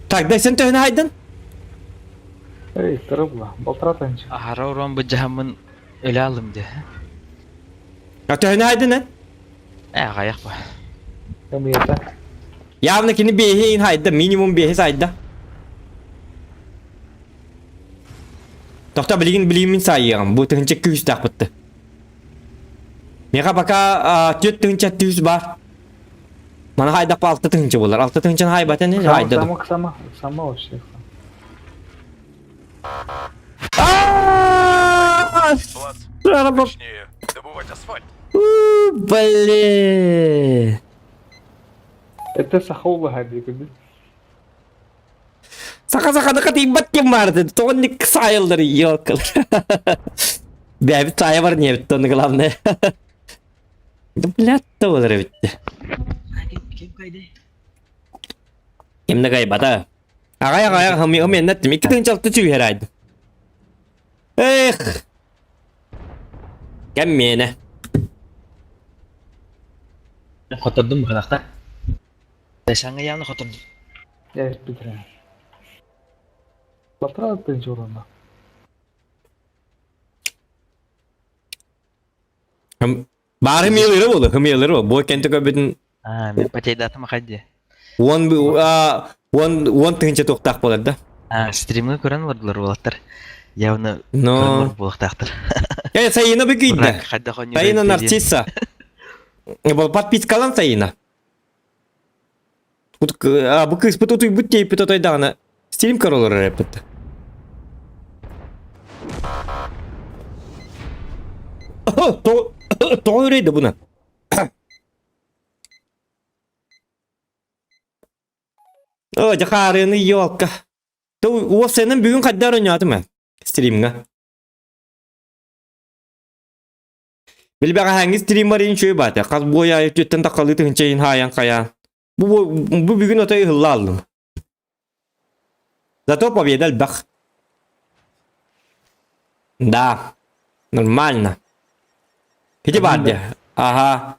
Tak, da sen töhne haydın. Ey, tarafla. Baltratınca. Ahara oran bıcahamın ele alım de. Ya töhne haydın lan. Gayak bu. Kamiyete. Yavnakini behi in hayda, minimum behi sayda. Doktor bilimin sayıyorum. Bu tınca 200 tak bitti. Meka baka 4 tınca 400 var. Mana hayda 6 tınca bular. 6 tınca haybatan ne hayda. Kısama o şey. Точнее, добывать асфальт. Блин. Это саховла hadi gibi. Saka katibat kemardı. Tonik sayılır yok. Bir sayı var niye bitti onu kılavne. Blatta olur bitti. Hem de gaybata. Agaya hım ennettim. 2 tınç altı çüy heraydı. Gemmeyene. Хотырдым кынакта. Дайсанга явно хотырдым. Evet bitirelim. Batıra birinci oranda. Bari hımyaları bolu. Hımyaları bolu. Boy kenti köbüdün. Мен патейдатым хадди. One tınça toktak bolar da. Стримны көрөн бардылар булаттар. Явно No. көрөн булактактыр. Sayına bir giydi. Хадда хоню. Sayına narcissa. Подпискалан sayına. Bu kız bu tutuy bu teypi tutuy dağına. Stream karolları repeti. To öyleydi buna. Jakarını yok. O senin bugün kadar oynadım ben. Stream'ga. Bilbek hangi streamer'in şöyle batı. Kaz bu ya tütten takalı tınçayın hayan kayan. Bu bugün otayı hılla aldım. Зато победил бах. Да. Нормально. Hiç vardı. Aha.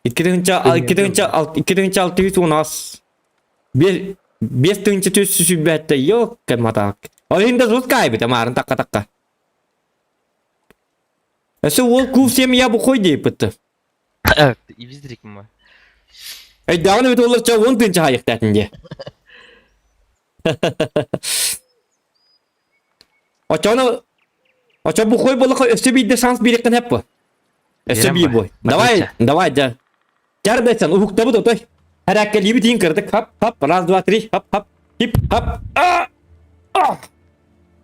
2600 у нас. Без тынча төс sübette yok kematak. Oyunda zor kaybı tamarın takka. Ese o kufsem ya bu koy deyip bitti. Evet, izledik mi? Dağını bir olursa 10 tınca hayık detince. Açana bu koy balık ösebi de şans birikten hep bu. Ösebi bu. Давай да. Çardaysan ufukta bu da otoy. Her akkeli bir tin kırdık. Hop. Раз, два, три. Hop. Hip hop.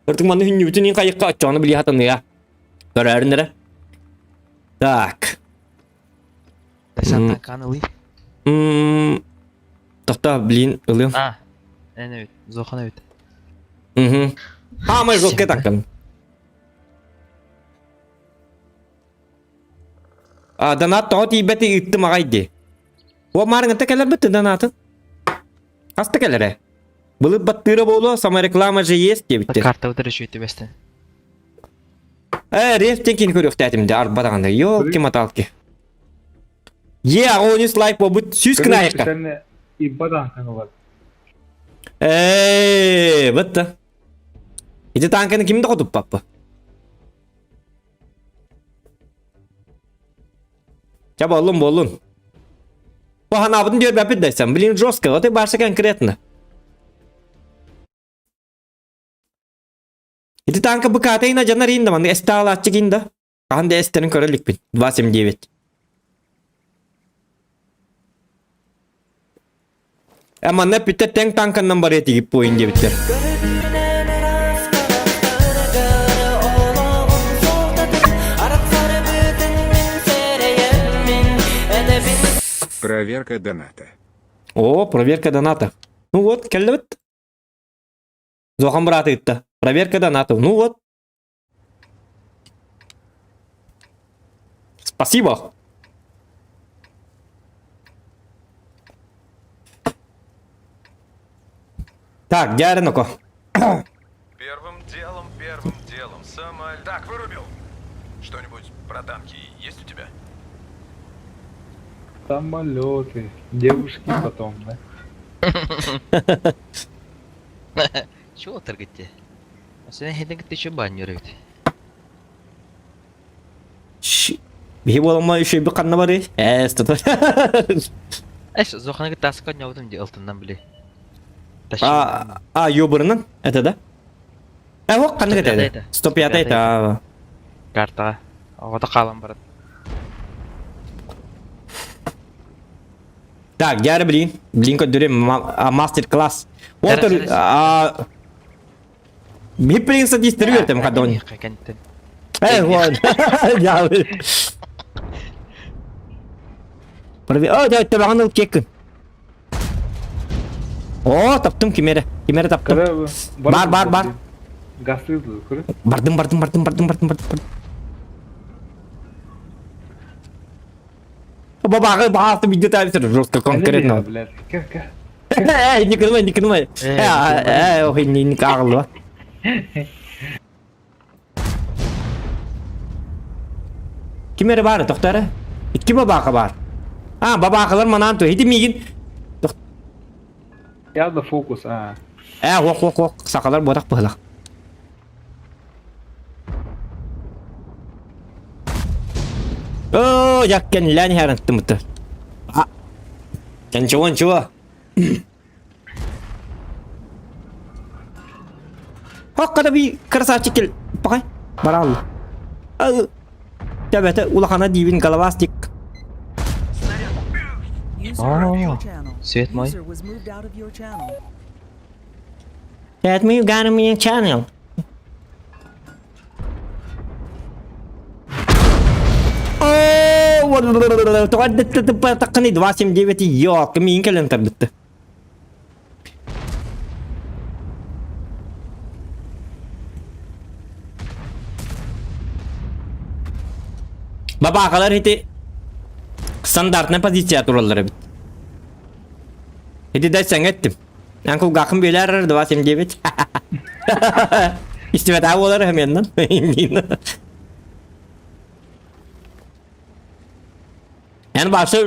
Artık bana hünlü bütün kayıkka açacağını biliyor hatın ya. Görərin nere? Так. Дайсантан каналы. Tahta bilin ılıyorum. Evet. Zohan evet. Ama jokke taktım. Danat tot ibeti ittim agaydı. O marın tekeler bitti danatın. Hasta kelere. Bılıp battıra bolu sama reklamacı yes diye bitti. Karta ödere şu eti besten. Reftekin körüf dedim arbadan yok kim atal ki. Ya onu slide bu süs kınayaka. Sen ibadan kanalı. Bitti. İti tankını kim dokutup pappa? Ya bolun. Bu hanabını diyor ben desem. Bilin жестко, вот и başka конкретно. İti tanka bu katayına canar indi man. Estağla açık indi. Hande esterin körellik bin. 279. Ama ne bitti tank tankın number 7 gibi bu ince bitti. Проверка доната. О, проверка доната. Ну вот, келдебит. Зохан браты итті. Проверка донатов. Ну вот. Спасибо. Так, Дяриноко. Первым делом, самолет. Так, вырубил. Что-нибудь про танки есть у тебя? Самолеты. Девушки потом, да? Чего торгать-то? Sen hedin gitti şu banyo evet. Bir olma şey bir kanı var ya. Stat. Zohan'a gitti asık oynuyordum diye altından bile. Yobur'un это да? O kanı gitti. Stop ya da. Karta. O da kalan var. Так, gel bilin ko dure master class. Water Bir prinsa distribuirtem kadon. Вот. Ya. Да, tabanı kekin. Taptım kimere taptım. Бар. Gazlı kuru. Bardım. Baba, bahası video tabi жестко конкретно. Gel. Не кырмай. Ой, не кагылды. Kimere var doktora? İki babaka var. Ha babakalar manan to. Hidi migin. Ya da fokus ha. Hok. Sakalar bodak bıhlak. Yakken lan heran tımıtı. Sen çuva. Hakikaten bir kırsa çekil. Bakay. Baral. Tabii ulakana dibin kalavastik. User left your channel. Свет мой. User was moved out of your channel. Let me go on my channel. تقني 279 يوك مين كلام تربط Babakalar hiti standartına pozisya turalları bit. Hiti de sen ettim. Anku gakım beyler 279. İstivet avaları hem yandan. Yani başta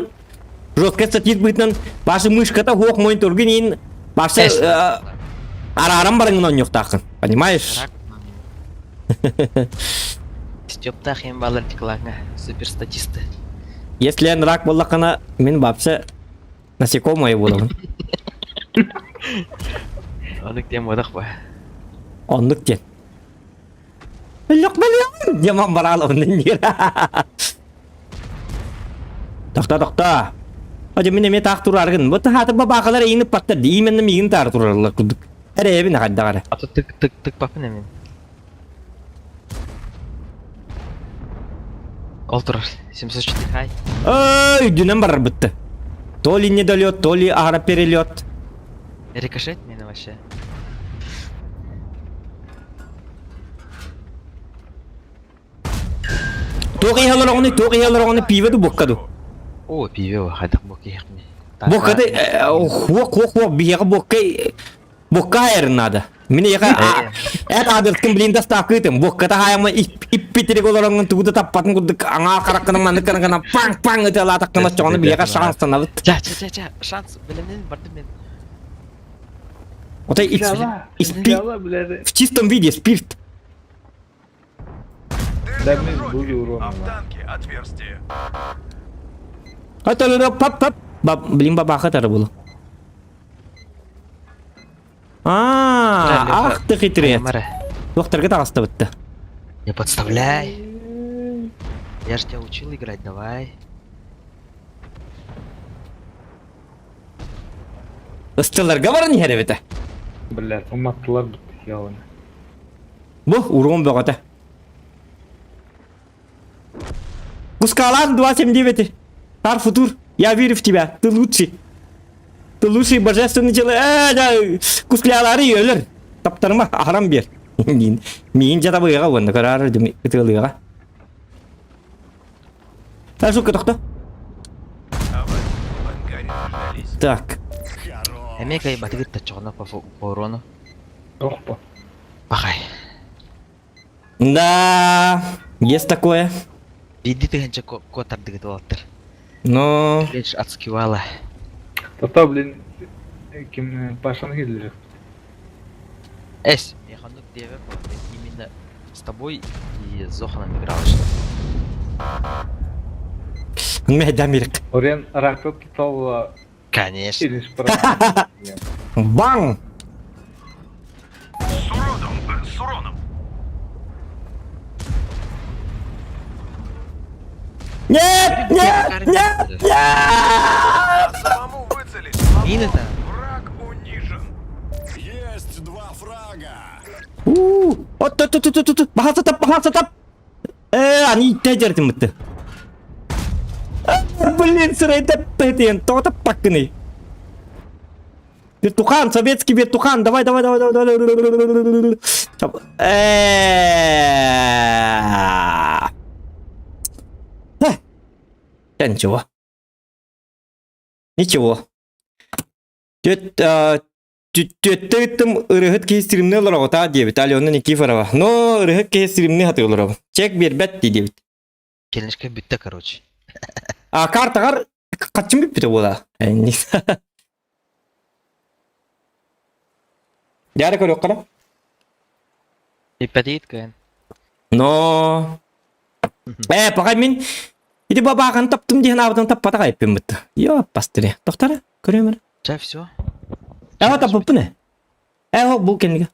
roket satit biten başta мышка-то хок монитор гинин başta araram barengnon yok takın. Понимаешь? Стёпта хем балар тиклаңа. Супер статисты. Если я рак боллакана мен вообще насекомое буламын. Онык тем одак ба. Онлuk ден. Yok biliyorum. Yaman baralım ne. Dokta. Aja men emet ак тураргын. Bu tahatı babakalar iğnip pattırdı. İmenle migin tar turarlar kuduk. Erebi ne kadar gara. Аты тык папын эмен. Олтур 704 хай. Ой, dünem бар бітті. То ли недолет, то ли ара перелет. Рикошет мені вообще. Тоқи халарағыны пиведі боққаду. О, пиве хайдақ боки яқми. Боққады, хуақ, бияғы боққа айырынады. Мені яқа әт адыртқын білінді стақы етім. Боққата хайама иппетерек оларыңын туғыды таппатын күдік аңа қараққының мандыққының паң өте алатаққына жоғаны бияға шанстан абыт. Жа, шанс білімнен барды мен. Отай в чистом виде спирт. Да мен буду А урона. в танке отверстие. Это пап. Блин, бабаха тары было. Ах ты хитрец. Докторга тағысты бітті. Не подставляй. Я же тебя учил играть, давай. Ыстыларға барын хәрі біті. Блядь, уматтылар бітті яланы. Бұл урон бөғаты. Кускалан 279. Тар футур. Я верю в тебя. Ты лучший. Ты лучший божественный человек. Кусклялары өлір. Таптарыма арам бер. Мен жата бұйға онды қарар үтіліға. Жука тоқта. Так. Эмека и батыгыр тачоғына по урону. Ох па. Пахай. Да, есть такое. Иди ты хэнче котарды гыты олаттыр. Но... Лечь отскивала. Тата, блин, ким Пашаны келдір. Эс, я ханук деве, именно с тобой и с Зоханом игралась. Медамирк. Орен ракет тұтауға Конечно. келіш пара. Бан! С уроном. Нет! Самому выцелить. Мины-то? Враг унижен. Есть 2 фрага. Тут. Bahasa tap. Они тәжерді мүтті. Блин, сырай тәптен, тоғыта паққыны. Вертухан, советский вертухан, давай. Ничего. Tüttüttüm ırıhıt kestirimli olarak ota diyebit. Alyonun Nikiforova. No ırıhıt kestirimli hatı olarak. Çek bir bet diyebit. Келинишке бүтті, короче. Kartakar kaçın bir bitiyor bu da. Yara koruyor kana? Иппәтейт кайын. No. Pakay min. İdi babakan taptım diye nabadan tapata kayıpım bitti. Yo pastırı. Doktora görüyor musun? Ча, все. Evet tapıp ne? Bu kendine.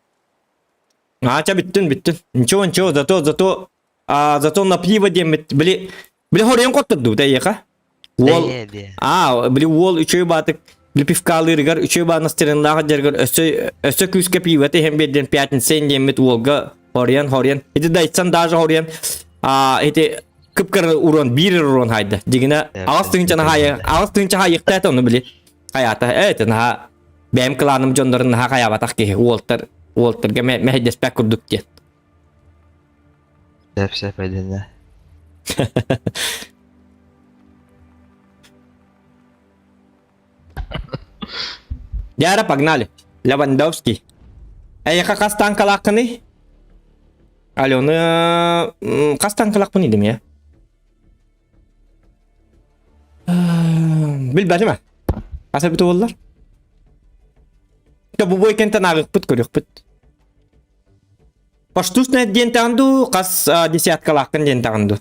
Aça bittin. Ничего, зато на пиво демет. Били хорен коттурду да яка. Wall. Bili wall üçü batık. Bili pifkalı rigar üçü ba nastirın lağa dergar ösö küske pivete hem bedden piyatin sen demet wallga horyan. İdi da itsan daja horyan. İdi kıpkırı uron bir uron haydı. Digine ağız tınca hayıkta et onu bili. Hayata evet ha. Benim klanım jonların ha kayabatak ki Walter'ga mehdes pek kurduk diye. Все, пойдем. Diara pagnalı. Lewandowski. Ayaka kastan kalak ni? Alo ne kastan kalak mı dedim ya? Bilmem mi? Asal betul ollar. Bu boy kenta nagık put koruyor put. Pastus ne diyen tandu kas disiat kalakkan diyen tandu.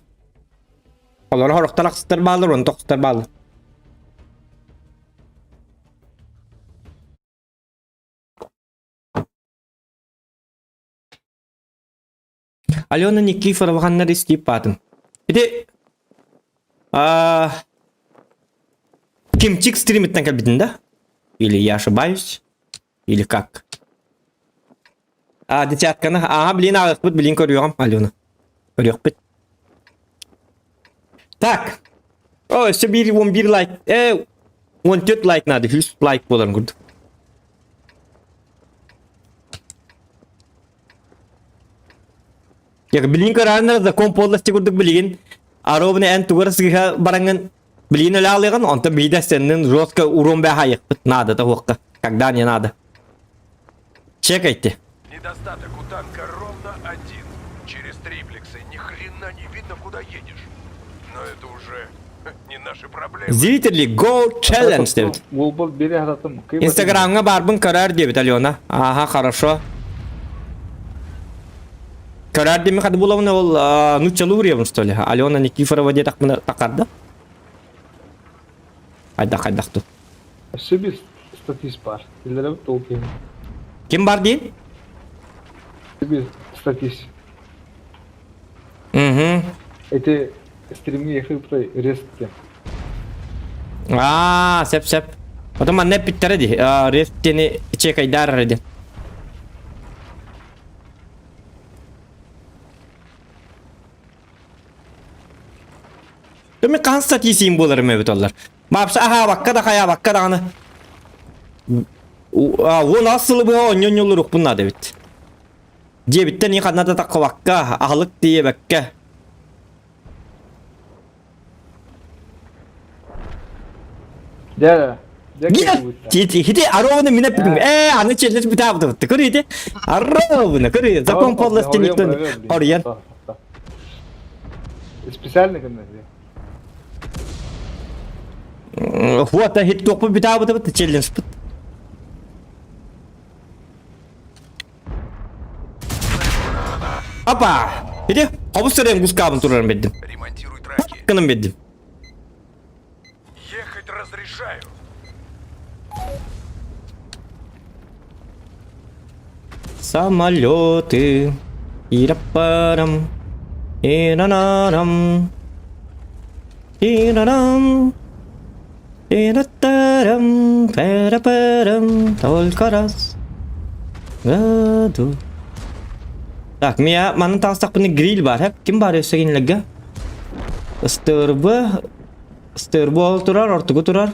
Kalau orang talak terbalu rontok terbalu. Alyona Nikiforova kanlar isteyip batım. Bir de Kimчик стримит kalbidinde. Или я ошибаюсь? Или как? Десяткана. Блин, блин, көрüyorum Алена. Көрüyor bit. Так. İşte 11 like. 14 like nadı. 100 like bolan gördüm. Ya bilin karanlar da kompollas çıkırdık bilin. Arabını en tuğrası barangan bilin öyle alıyorsun. Onta bir de senin roska urum be hayık. Nada da hokka. Когда не надо. Чекайте. Недостаток у танка ровно один. Через триплексы ни хрена не видно, куда едешь. Но это уже не наши проблемы. Ziliterli go challenge devet. Волбол бери haratım. Instagram'a barbın karar devet Alyona. Aha хорошо. Karar demi hadi bulavun ol nuçalı vuruyorum что ли. Alyona Nikiforova diye takardı. Haydak tu. Еще bir statist var. İleri tolkayım. Kim var değil? Bir statist. Эти стримы ехают про рестки. Sep. O zaman ne bitter hadi. Restini çek idare hadi. Demi kan statisi simbolları mevcut ollar. Mapsa bakka da ana. O nasıl bu onyonyoluruk bunlar evet. Diye bitten iyi kadına da takı bakka. Ahlık diye bakka. Да. Hidi arabını minep bidim. Anı çellet bir tabi tuttu. Kırıydı. Arabını kırıydı. Zakon podlas tenikten. Oryan. Специально комнате. Вот hit topu bir tabi tuttu. Challenge put. Hoppa. Hidi. Kabus sırayım guskabın turarım bedim. Ремонтируй траки. Kınım bedim. Ехать разрешаю. Самолеты. Ирапарам. Иранарам. Иранам. Иратарам. Перапарам. Только раз. Году. Так, Mia, mana tasak punya grill var hep. Kim var ya segin lega? Störbol turar, ortugu turar.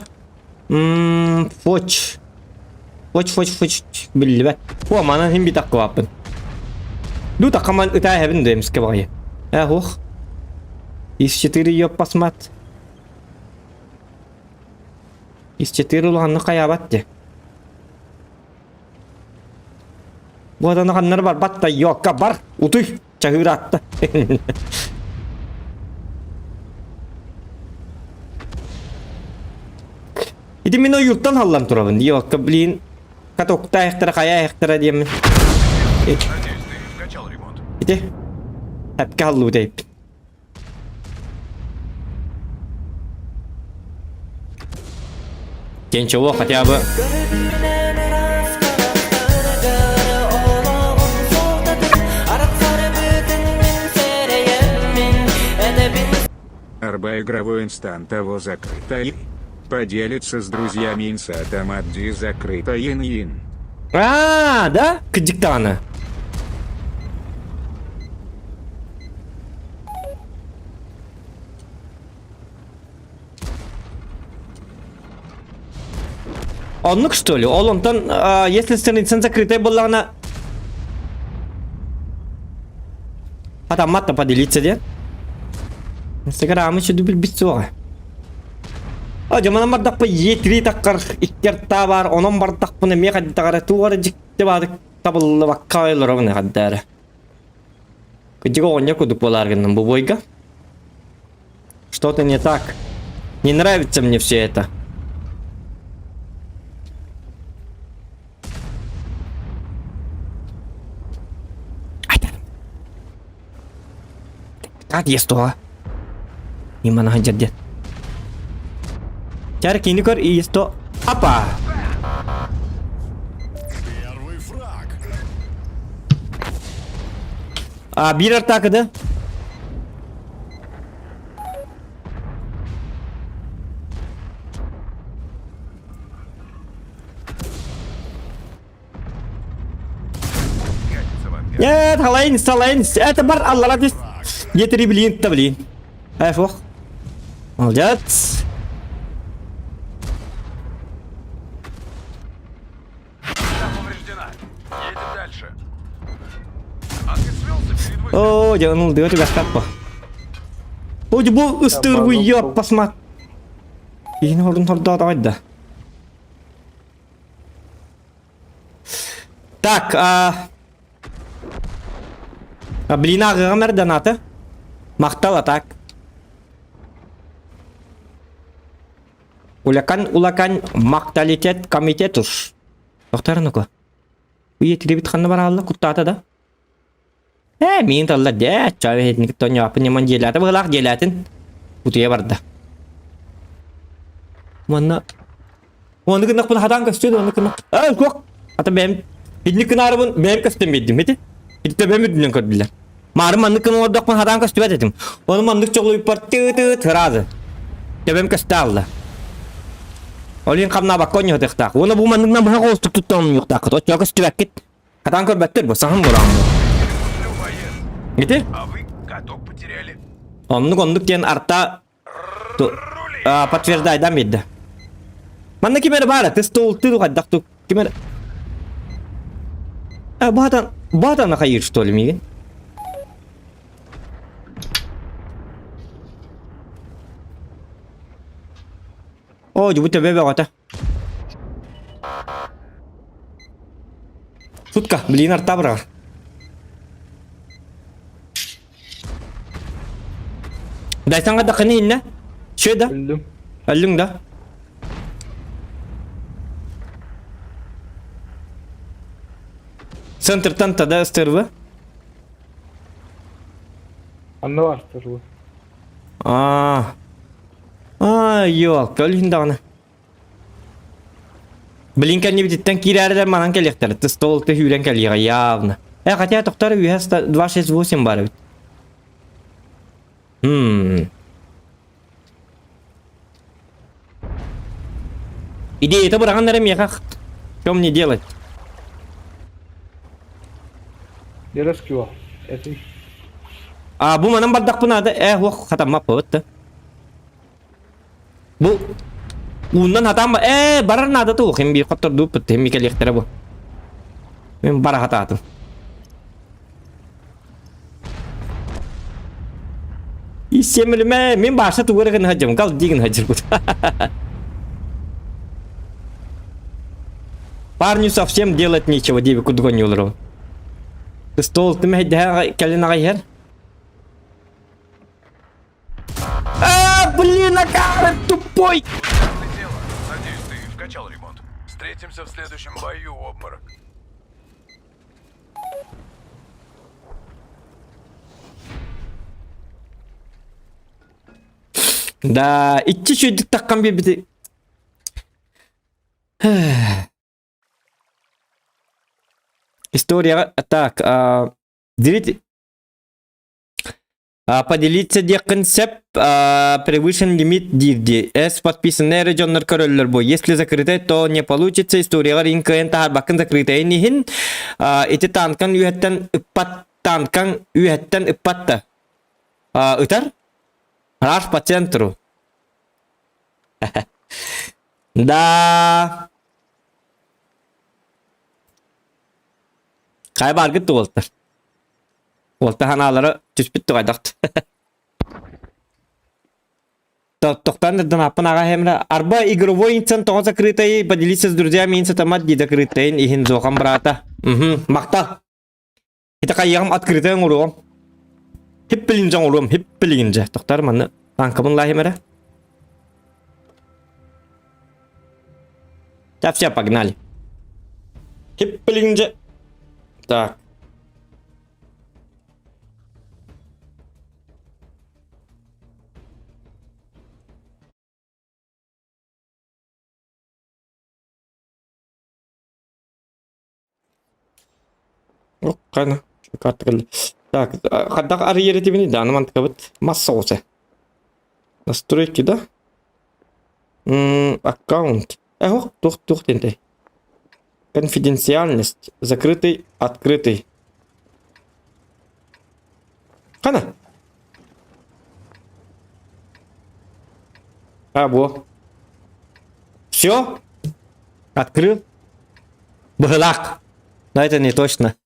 Foç. Foç. Billi be. Bu mana hem bir takı vapın. Du takaman ıtay hepin demiş ki bakayım. Hoh. İs-4 yok pasmat. İs-4 ulanı kayabat de. Bu adamın kanları var. Batta yok var. Utuy. Çahır attı. İdi min o yurttan hallan turabın. Yok bilin. Katokta hektara kaya hektara diyemin. Надеюсь, ты вкачал ремонт. İdi. Hep hallu deyip. Genç o хотя бы. Арба игровой инстант того закрыто. Поделится с друзьями инсатом от Ди закрыто ин-ин. Да? Кадиктана. Онлук что ли? Олонтан, если страница закрытая была, она... Автоматно поделиться, да? Инстаграм еще дубль без цього. Жаман бардак по етри таккар иккерта бар, онон бардак по неме кадды тагара тугара жикте бадык табылы баккайлар овны каддары. Кыдыга оня кудук боларгынын бу бойга. Что-то не так. Не нравится мне все это. Как есть то? Gimana hajar dia? Cara kini kor isto apa? Первый фраг. Bir takıdı. Ya, talain. Это бар Allah радость. Getiri bilin, tablin. Фух. Молодец. Повреждена. Едем дальше. А ты свелся перед выходом? О, jangan dia juga apa? Oh, bu ıstır bu ya pasmak. Ini horun horda ada. Так, блин, гамер доната. Мактала так. Улакан макталитет комитетус. Доктарыныкы. Уе требит ханна баралла куттата да. Мин талла де, чаве хетник тоня апне делята былак делатын. Кутуя барды. Манна. Оны кынак бул хадан кастыды, оны кынак. Кок. Ата бем хитник кынарыбын бем кастым бедим, эти. Хитте бем үдүнөн көрдүлөр. Марым маннык кын ордокман хадан кастып этим. Оны маннык чоглуп бар тыты тыразы. Тебем касталла. Олин камна бакконьо тыктак. Оны бу маннык намга коступ туттам юктак. Точо кастып кет. Хадан көрбөттөр бу сахым бурам. Gitu? А вы каток потеряли. Оннук тен арта подтверждай да медда. Манна кимер бара, ты стол ты каддак ту кимер. Бата на хайыр что ли миген? О, жубута бебе гата. Сутка, блин, арта бра. Дайсан када кыны инне? Шөда? Öldüm. Öldün da. Центртан тада ыстырбы? Anne var tırlı. Yok, өлүн дагы. Блинкен не битеттен кирәрдер манан келектер. Ты стол ты хүрен келига явно. Хотя токтар УС 268 бар бит. Идея это бураган нәрем как? Что мне делать? Yarası var. Etin. Bu manam bardак bunada. Вох, хатам маппы. Bu bundan hatam barar nada tuh. Hem bir kotor dupet hem bir kelektere bu. Hem bara hata tuh. Исемлеме, мен баша тугырыгын хажым, кал дигин хажыр бут. Парню совсем делать нечего, деби кудгон юлру. Стол ты мехдя келин агайер. Блин, акар тупой. Ясное дело. Надеюсь, ты вкачал ремонт. Встретимся в следующем бою, обморок. Да, идти чуть так комби. История так, делить, поделиться где концепт превышен лимит дирди. С подписанный регионер короллер бой. Если закрытый, то не получится. История ринка энтахар бакын закрытый нихин. Эти танкан уяттан иппатта. Утар? Раш по центру. Да. Кай баргы туолтар. Олта ханалары түспіт туғайдақты. Тоқтан дырдан апын аға хемра. Арба игровой инсан тоғы закрытай, поделиться с друзьями инса тамад ди закрытайын ихин зоған брата. Мақта. Хита қайығым открытайын ұруғым. Хип білінжан ұруғым, хип білінжа. Тоқтар маны танкамын ла хемра. Все, погнали. Хип білінжа. Так. Қана, шукатырылы. Так, қаддағы ары ереті бені, да, аныман тұқабыт масса осы. Настройки, да? Аккаунт. Тух, тентай. Конфиденциальность. Закрытый, открытый. Қана? Во. Все? Открыл? Бхлак. Но это не точно.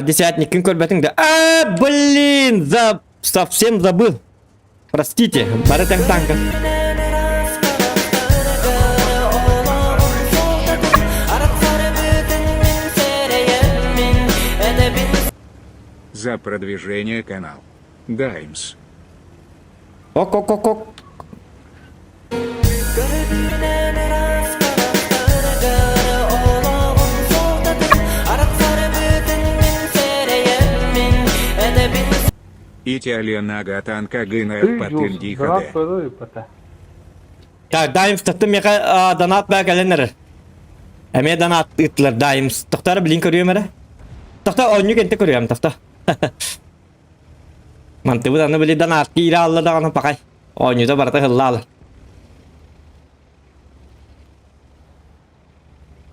Десятник, кинкорбетинг, да. Блин, совсем забыл. Простите, барытан танка. За продвижение канал. Даймс. Ок. Италия танка гына Ты патенди Донат ходе. қойды пата. Так, дайым тұқты меға донат бәк әлінір. Әме донат ұтылыр дайым. Тұқтары білін көріем әрі? Тұқта ойны кенті көріем тұқта. Манты бұданы білі донат кейрі алды дағаны пақай. Ойны да барыта ғылла алыр.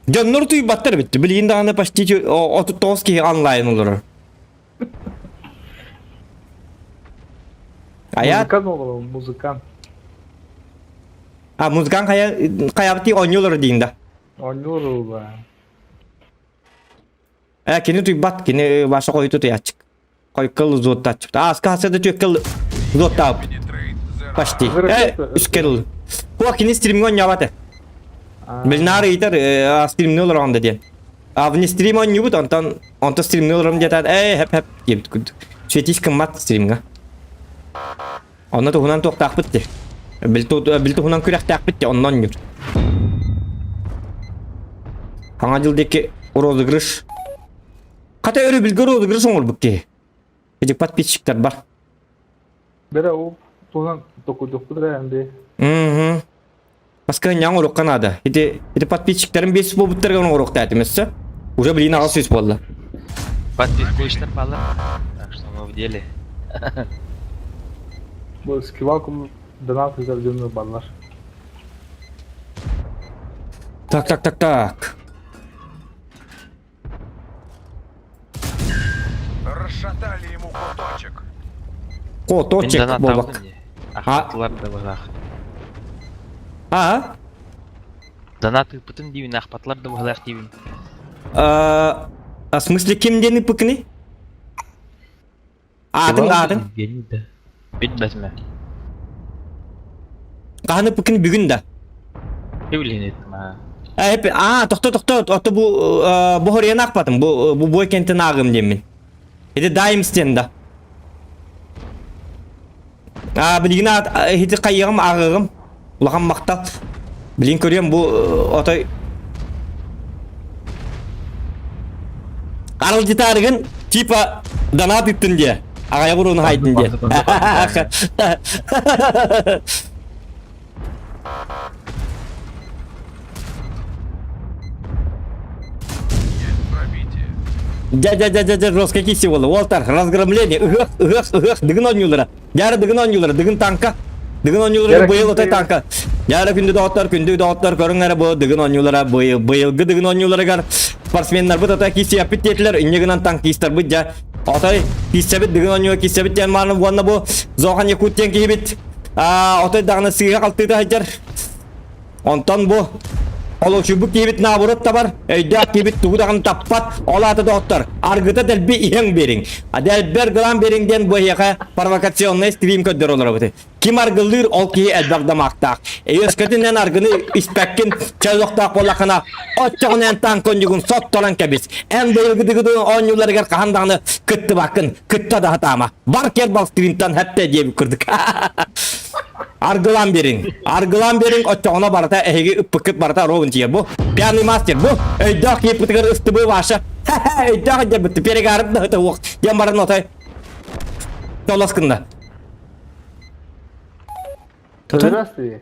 Жоннор туй баттар бітті. Білін дағаны почти 39 кей онлайн олыр. Аят? Музыкант olur, muzikant. Музыкан қаябыты ойны олыр дейін да. Oynuyor o be. Kini tuy bat, kini başa koyu tutuy açık. Koyu kıl zot açık. Aska hasada tüy kıl zot tağıp. Başti. Üst kıl. Bu kini streaming oynuyor batı. Bilnar iyidir, stream ne olur onda diyen. Avni stream oynuyor bu onta stream ne olur diye hep gibi. Şöyle kımmat streaming'a. Onda da hunan tok takip bitti. Bildi hunan kürek takip bitti ondan yürü. Hangi yıldaki rozıgırış. Kata öyle bilgi rozıgırış olur bu ki. Gecik подписчиктер бар. Bere o tuhan dokuduktur yani. Paska nyang uruk Kanada. Hidi подписчиктерин 5 bobutlarga onu uruk daytimizsa. Уже блин ağız yüz boldu. Подписку işler falan. Так что мы в деле. Bu skivalkum donat izlediğimiz ballar. Так. Расшатали ему куточек. Коточек бобак. Ахматлар да вағақ. Донаты пытын дейін, ахматлар да вағақ дейін. В смысле кемдені пыкны? Адың. Бет бәзме. Қаны пыкны бүгін да. Евлен етім, Hep tokta oto bu horiye nakpatım bu boy kentin ağım demin. Hedi daim stenda. Bilgin hedi kayığım ağığım. Ulağım maktal. Bilgin görüyorum bu oto Arıl gitarıgın tipa danat ettin diye. Ağaya vurunu haydın diye. Дядя, какие символы? Уолтер, разгромление, дыгын oynuyorlar. Yarı dыгын oynuyorlar, dыгын tanka. Dыгын oynuyorlar, bıyıl otay tanka. Yarı kündü dağıtlar, körünler bu dыгын oynuyorlar, bıyılgı dыгын oynuyorlar gar. Sportsmenler bu otay kisi yapıp yettiler, inyeğinden tank ister bu ja. Otay kisi bit dыгын oynuyor, kisi bit yan marnı bu anda bu. Zohan yakutyen ki bit. Otay dağına sığıya kalktı da hacer. Ondan bu. Olo çubuk kibit naburat tabar, eydak kibit tuğdağın tappat, olatı doktor, argıta delbi ihen bering. Delber glam beringden bu hiyaka provokasyonla stream ködür olur abıtı. Kim argılır ol ki elbaqda maqtaq. Özketinden argını ispekkin çözüqtaq bolaqına, otçağın tankon yugun sot tolan kebis. En beyilgıdıgıdı on yılları gar qahandağını kıttı bakın, kıtta da hatama. Barker bal stream'tan hepte diye bükürdük. Argılan bering otçağına barata ehegi ıppıkıt barata rovuncuya bu. Piano master bu. Eydak yepıtıgır ıstıbı başa. Eydak yepıtı perigarıp da hıtı uq. Yambarın otay. Tolaskında. Здравствуйте.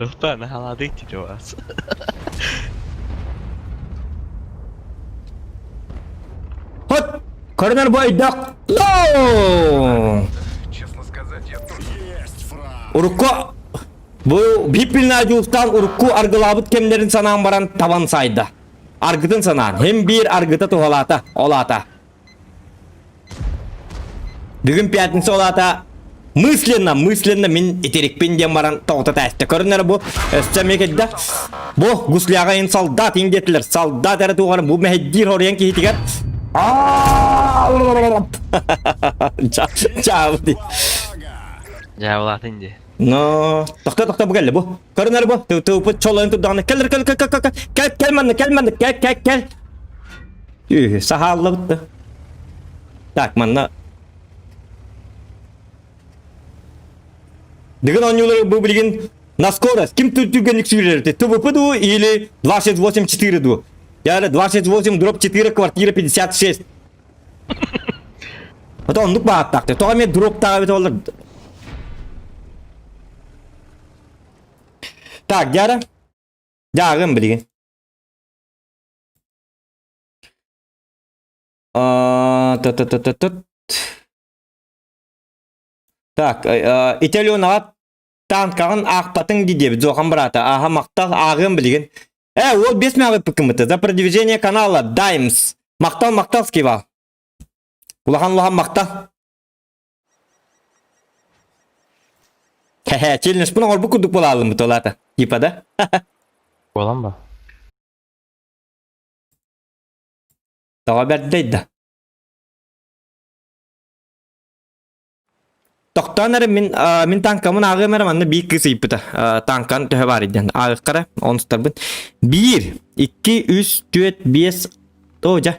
Doktor ne haladı ki cevaz. Hot! Koroner bu eydak. Честно сказать, я тоже... Есть фраг. Urukku bu bipilnacı ustan urukku argılabıt kemlerin sanağın baran tavan saydı. Argıtın sanağın hem bir argıta tuhalata olata. Bugün piyatinsi olata мысленно min iterikpin diyen baran toğuta testi. Körünler bu östemekede bu gusliyağayın saldat indetiler. Saldat eri tuğarın bu meheddir horiyen ki hitigar. Çağ di. Cevap indi. No, tokta bu geldi bu. Körünler bu. Tu çolağın tutağını. Gel. Sahallı bitti. Tak manna. Дыгын oynuyorlar bu bilgin. На скорость. Kim tütügenlik sürerdi? ТВП ду или 264 ду? Yani 268 дробь 4 квартира 56. Это он нукба так. То ами дроп таğı olur. Так, яра. Жағым білген. Так, Италионаға танкағын ақпатын дедебі, жоған брата, аға мақтал ағым білген. Ол 5 мағып пікіміті, за продвижение канала Даймс. Мақтал скивал. Улахан мақтал. Челлендж бұны ол бұкудық болалым бұты олата. Типа да? Olan ba? Тава бәрді дейді. Тоқтанары мен танкамын ағы мәрім анны бейік кісі ипіті. Танкан түхі бар еден. Ағы қара, оныстар бұн. 1, 2, 3, 4, 5, тоғжа.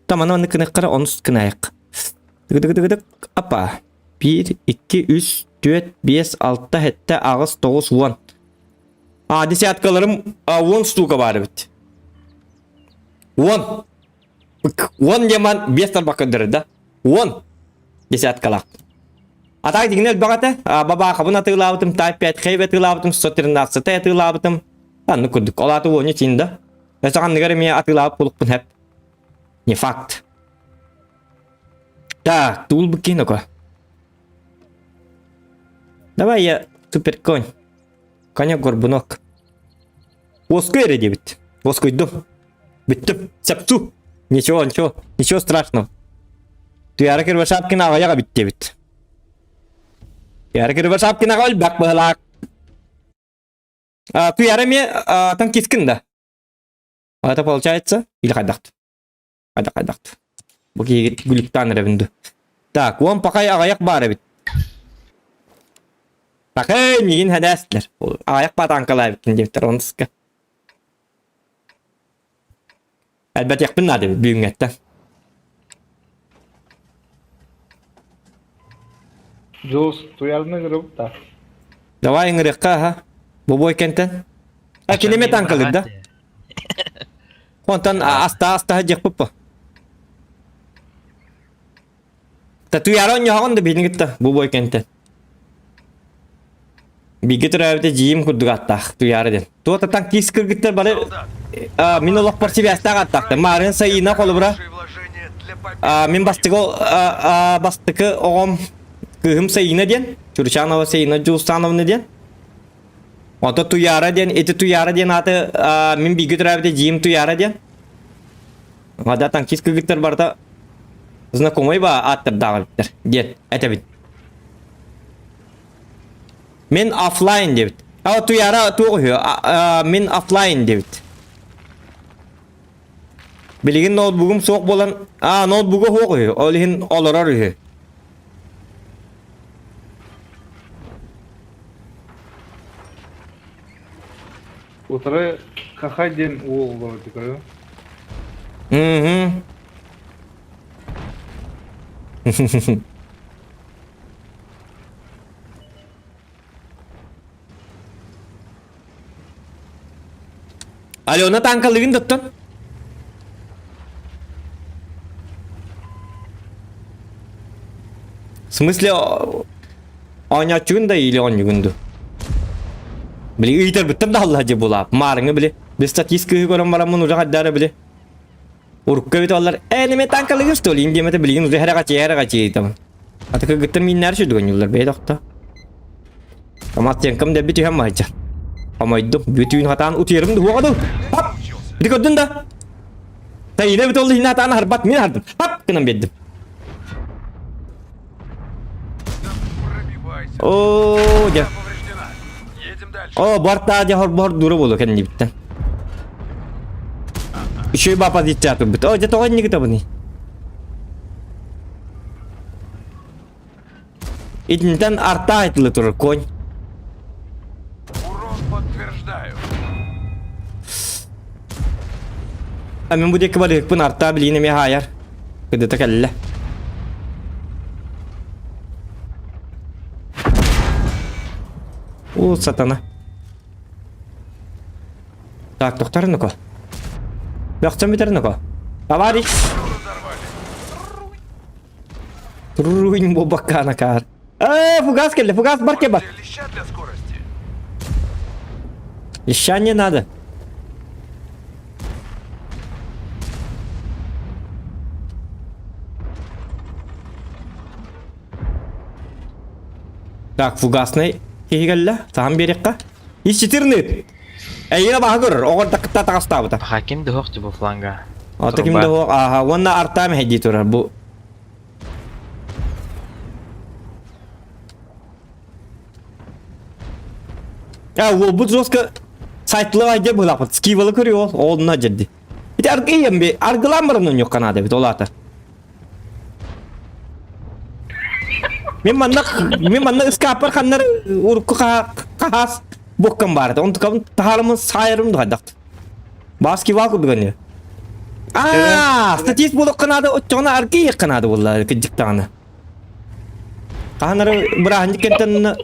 Таманы оны кіні қара, оныс кіні аяқ. Дыгы. Апа. 1, 2, 3, 4, 5, 6, 7, 8, 9, 10. Десяткаларым 10 штука бар бит. 10. 10 яман 5 тарбақындыры да. 10. Десяткалақ. Атақ дегенел бағаты, баба қабын атығылабытым, тайп 5 қейб атығылабытым, сотерін ақсытай атығылабытым. Анны күрдік, олаты оны чейінді. Өсіған негері мен атығылабып болықпын әп. Не факт. Так, тул біккен оқа. Давай я супер конь. Коня горбунок. Воской реди бит. Воской дом. Биттім. Сәпсу. Ничего страшного. Tuyarı kırva şapkın ağaya bitti bit. Tuyarı kırva şapkın ağal bak bağlak. Tuyarı mi там кискин да. Это получается или кайдакт. Кайдакт. Bu ki gülükten revindi. Так, он пока ağayak бар бит. Bakın yiyin hedesler. Ayak batan kalaybikin deyipler onu sıkı. Elbet yakpın nadı büyün etten. Jos, tuyarına göre bu da. Давай ngırıkka ha. Bu boy kenten. Kilime tankalı da. Kontan asta hajak papa. Ta tuyaron yoğun da bilin gitti bu boy kenten. Bir gitar evde jim kurdu gatta tuyarı den. Tu ta tank kis kırgıtlar bari min olak parçı bir asta gatta. Marın sayına kolu bura. Вложения для Min bastıkı oğum kıhım sayına den. Çurşanova sayına Justanov ne den. Ota tuyara den, eti tuyara den atı min bir gitar evde jim tuyara den. Ada tank kis kırgıtlar barda знакомый ба аттыр дагылыптыр. Дет, это бит. Мен офлайн дебит. А туяра тугуyor. Men офлайн debit. Bilgin notebook'um soğuk bolan, notebook'u okuyor. Olihin olur arıyor. Утро какой день у вроде как. Hı. Alona tankalığın tuttun. В смысле, oynatçığın da iyili oynatçığındı. Bili iyiter bitir de Allah acı bula. Marını bili. Bir statistik görün bana bunu uzak haddara bili. Urukka bit onlar. Elime tankalığın stoliyim diye mete bilgin uzak her kaçı tamam. Hatta kıgıttır minler şu dönüyorlar be dokta. Kamat yankım da bitiyor hem maçar. Ama iddim bütün hatan utuyorum da huadı. Hop. Bir gördün da. Sen yine bit oldu yine hatan harbat min hardım. Hop kınam beddim. пробивайся. Oo ya. Повреждена. Едем дальше. O barta aja hor duru bolu kendi bitten. Şey bapa dictator bit. O jatuh kan kita bani. İçinden arta etli turur koñ. Урон подтверждаю. Amin bu dek balik pun arta bilini mi hayar. Kede takalla. O satana. Так, доктор ну-ка. Бяхтан битер ну-ка. Товарищ. Руин бобака на кар. Фугас келdi, фугас бар ке бар. Леща для скорости. Еще не надо. Так, фугасный. Кегелле, там берекка. Ищитирнет. Эйна багыр, огор такта тагыстабыта. Хаким да хоқты бұл фланга. Ата кимде о, ванна арта ме хеди турар бу. Ол бу жостка сайтлы айда булапыт. Скивалы көрüyor, олна жедди. Бит аргыйым бе, аргыламырын yok канада бит олата. Мен манна ıskapar kanlar urku kahas bokkan bardı. Onu tıkabın taharımın sayırım da hadak. Baski vaku dügünü. Statist bulu kanadı o çona arki kanadı vallahi kıcık tane. Kahanları bırakınca kenten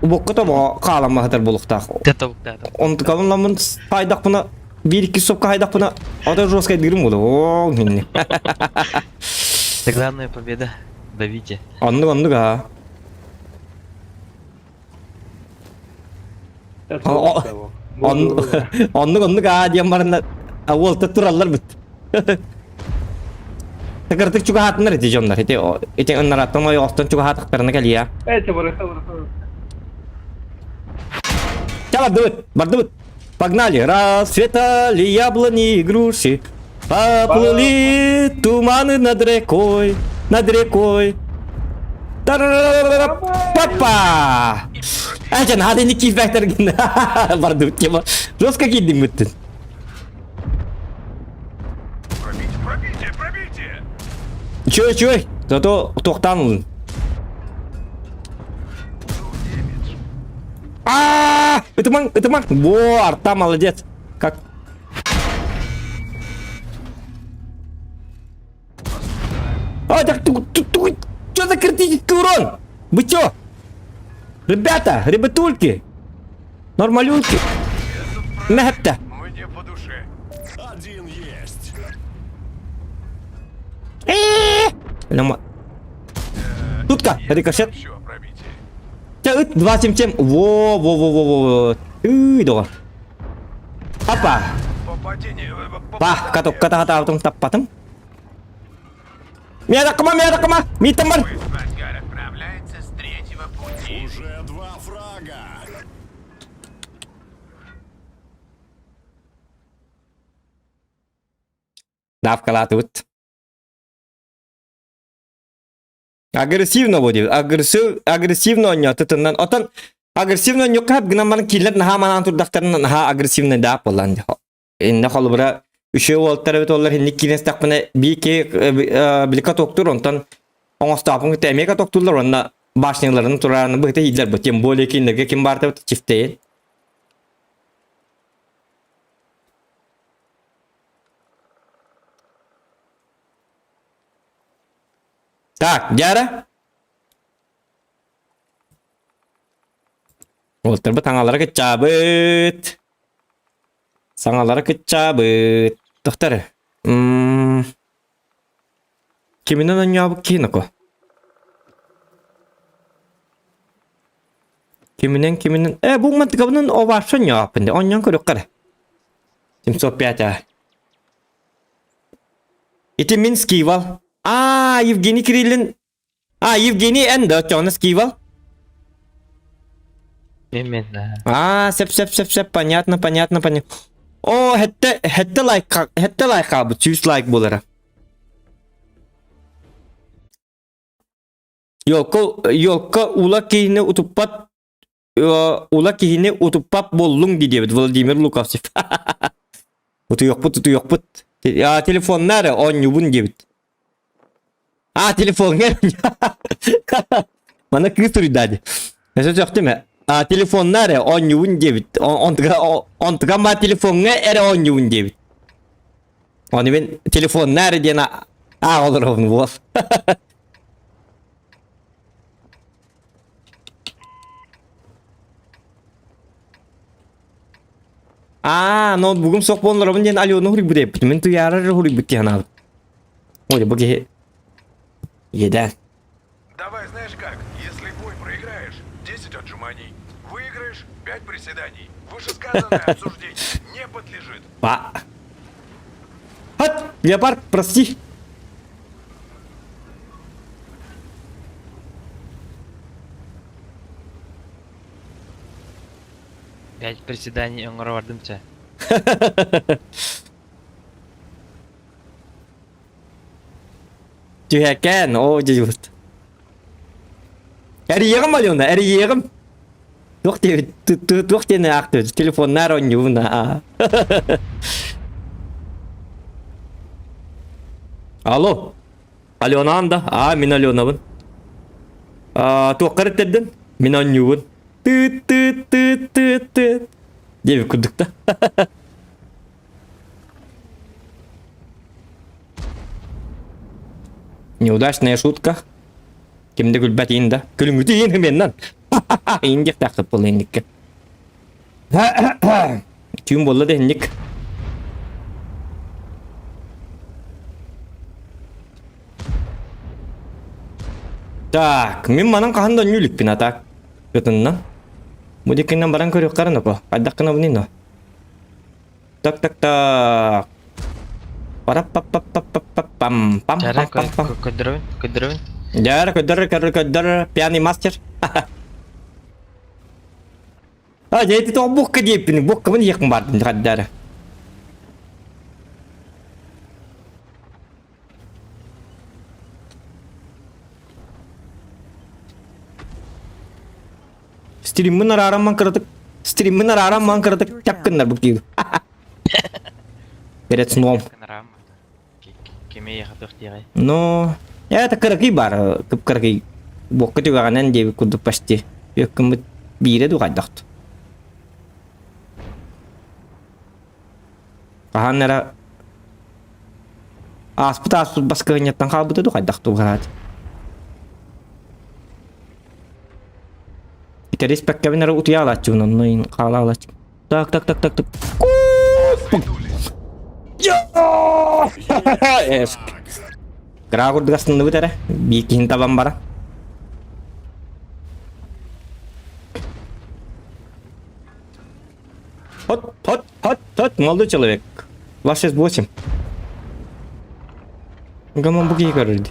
bokka da bu kalama hatar bulukta. Onu tıkabın lamın saydak buna 1-2 sopka haydak buna o da roskay dirim bulu. Oo minni. Это главная победа. Давите. Anlık ha. Anlık ha diye marına volta turallar bit. Tekertik juga hatlar eti onlar. Eti onlar atma yoktan juga hataklarına geliyor. Чава, давай. Погнали. Расцветали яблони и груши. Поплыли туманы над рекой. Папа! Acan hadi ini kifahtar gini. Bardu кема. Жестко кидим быттын. Пробейте. Чой. Зато тоқтан. Это ман. Во, арта молодец. Как? Так, что за критический урон? Вы чё? Ребятульки. Нормалюльки. Мягко. Мне по душе. Один есть. Тутка, рикошет. Еще пробитие. 277. Во. Да. Опа. Попадение. Пах, ката потом. Мятакама. Митамар. Васгар отправляется с третьего пути. Уже 2 фрага. Давкала тут. Агрессивно будет. Агрессивно ойнот. Отан агрессивно ойнокап гына ман килет наха манан турдактарын наха агрессивно да болан. Инне холбура үшөө олтар бит олар хинник кинес такмана бике билка токтур онтан оңостапын темека токтурлар онна башняларын турараны быта идлер бу тем более кинлерге ким барта чифте. Так, Яра. Вот, terba tanggalara kecabut. Sangalara kecabut. Dokter. Kiminен ньябык киноко. Kiminен. Бу мантыгабын овашы ньяпынды. Оньян көрөк кара. 705. Ити мин скивал. Евгений Кириллин. Евгений Эндо, чёна скивал? Именно. Сеп, понятно. О, хетте лайк абы, чүс лайк болара. Йолка ула кихине утуппап боллуң дидебит Владимир Луковцев. Уту йокпут. Телефоннары он юбун дебит. Телефон Мана кыстырый дади. Эсэ жоқтыме? Телефоннары он юбун дебит. Онтыга ма телефонга эре он юбун дебит. Оны мен телефоннары дена олар овну бол. Ноутбугум соқ болнарабын ден алиону хурик будеп. Мен туярар хурик бутти ханабыт. Оля, боги. Еда. Давай, знаешь как, если бой проиграешь, 10 отжиманий. Выиграешь 5 приседаний. Вышесказанное обсуждение не подлежит. Леопард, прости. Пять приседаний оңгора бардымча. Түйәкен, жейбіт. Әрі еғім алуына, әрі еғім. Туқ дені ақты, телефоннар ойнуына. Алло. Алена анда. Мен Аленабын. Туққар еттерден. Мен ойнуын. Тыт. Деби күрдікті. Неудачная шутка. Кимде күлбәт инда. Күліңгі дейін меннен. Индек тақып бұл ендікке. Түйін болды да ендік. Так, мен манан қағында нүлік пін атақ. Өтінна. Мұдекіннен баран көрек қарын око. Қайдаққына бұнын о. Так. Пам. Чара, көддірөвін. Жара, көддір, пьяный мастер. Жайты тоғы бұққа дейппін, бұққа бұны еқін бардым, қаддары. Стриммін араман кырдык, тапкындар бұл кейді. Перед сном. Кеме яқытық дейғай. Это кыргый бар, кыргый. Бұққа түйгағанан дейбі күрді пашти. Өккім біт бейреді қайдақты. Qahanara aspıt baskınyattan qalbıdı qaydaqtu qarat. Iteris pekkevinara utiyalaçı onun qalalaç. Tak. Es. Kragur gasnı bitere. Bir kinta bambara. Hot, молодой человек. Вас 68. Гамон буги görüldü.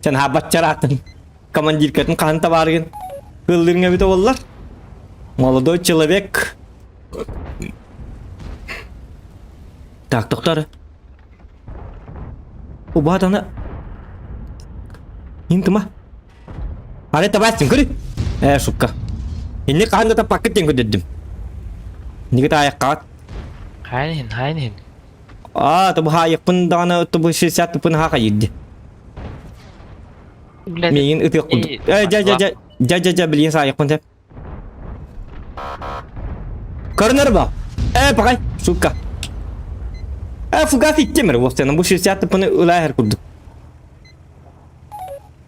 Sen habat çaratın. Командир катын қанта баргын. Кылдырыңа бите боллар. Молодой человек. Так, тоқтары. Bu adamı intima. Hadi tabasın kuri. Şukka. Ini kahanda ta paket yang dedim. Ini kita ayak kat. Haynin. Tabu ayak pun dana tabu sesat pun haka yedi. Mingin itu aku. Ja beliin saya ayak pun tep. Karena apa? Pakai şukka. Fuga fikir mi? Vostena bu sesat pun ulayar kudu.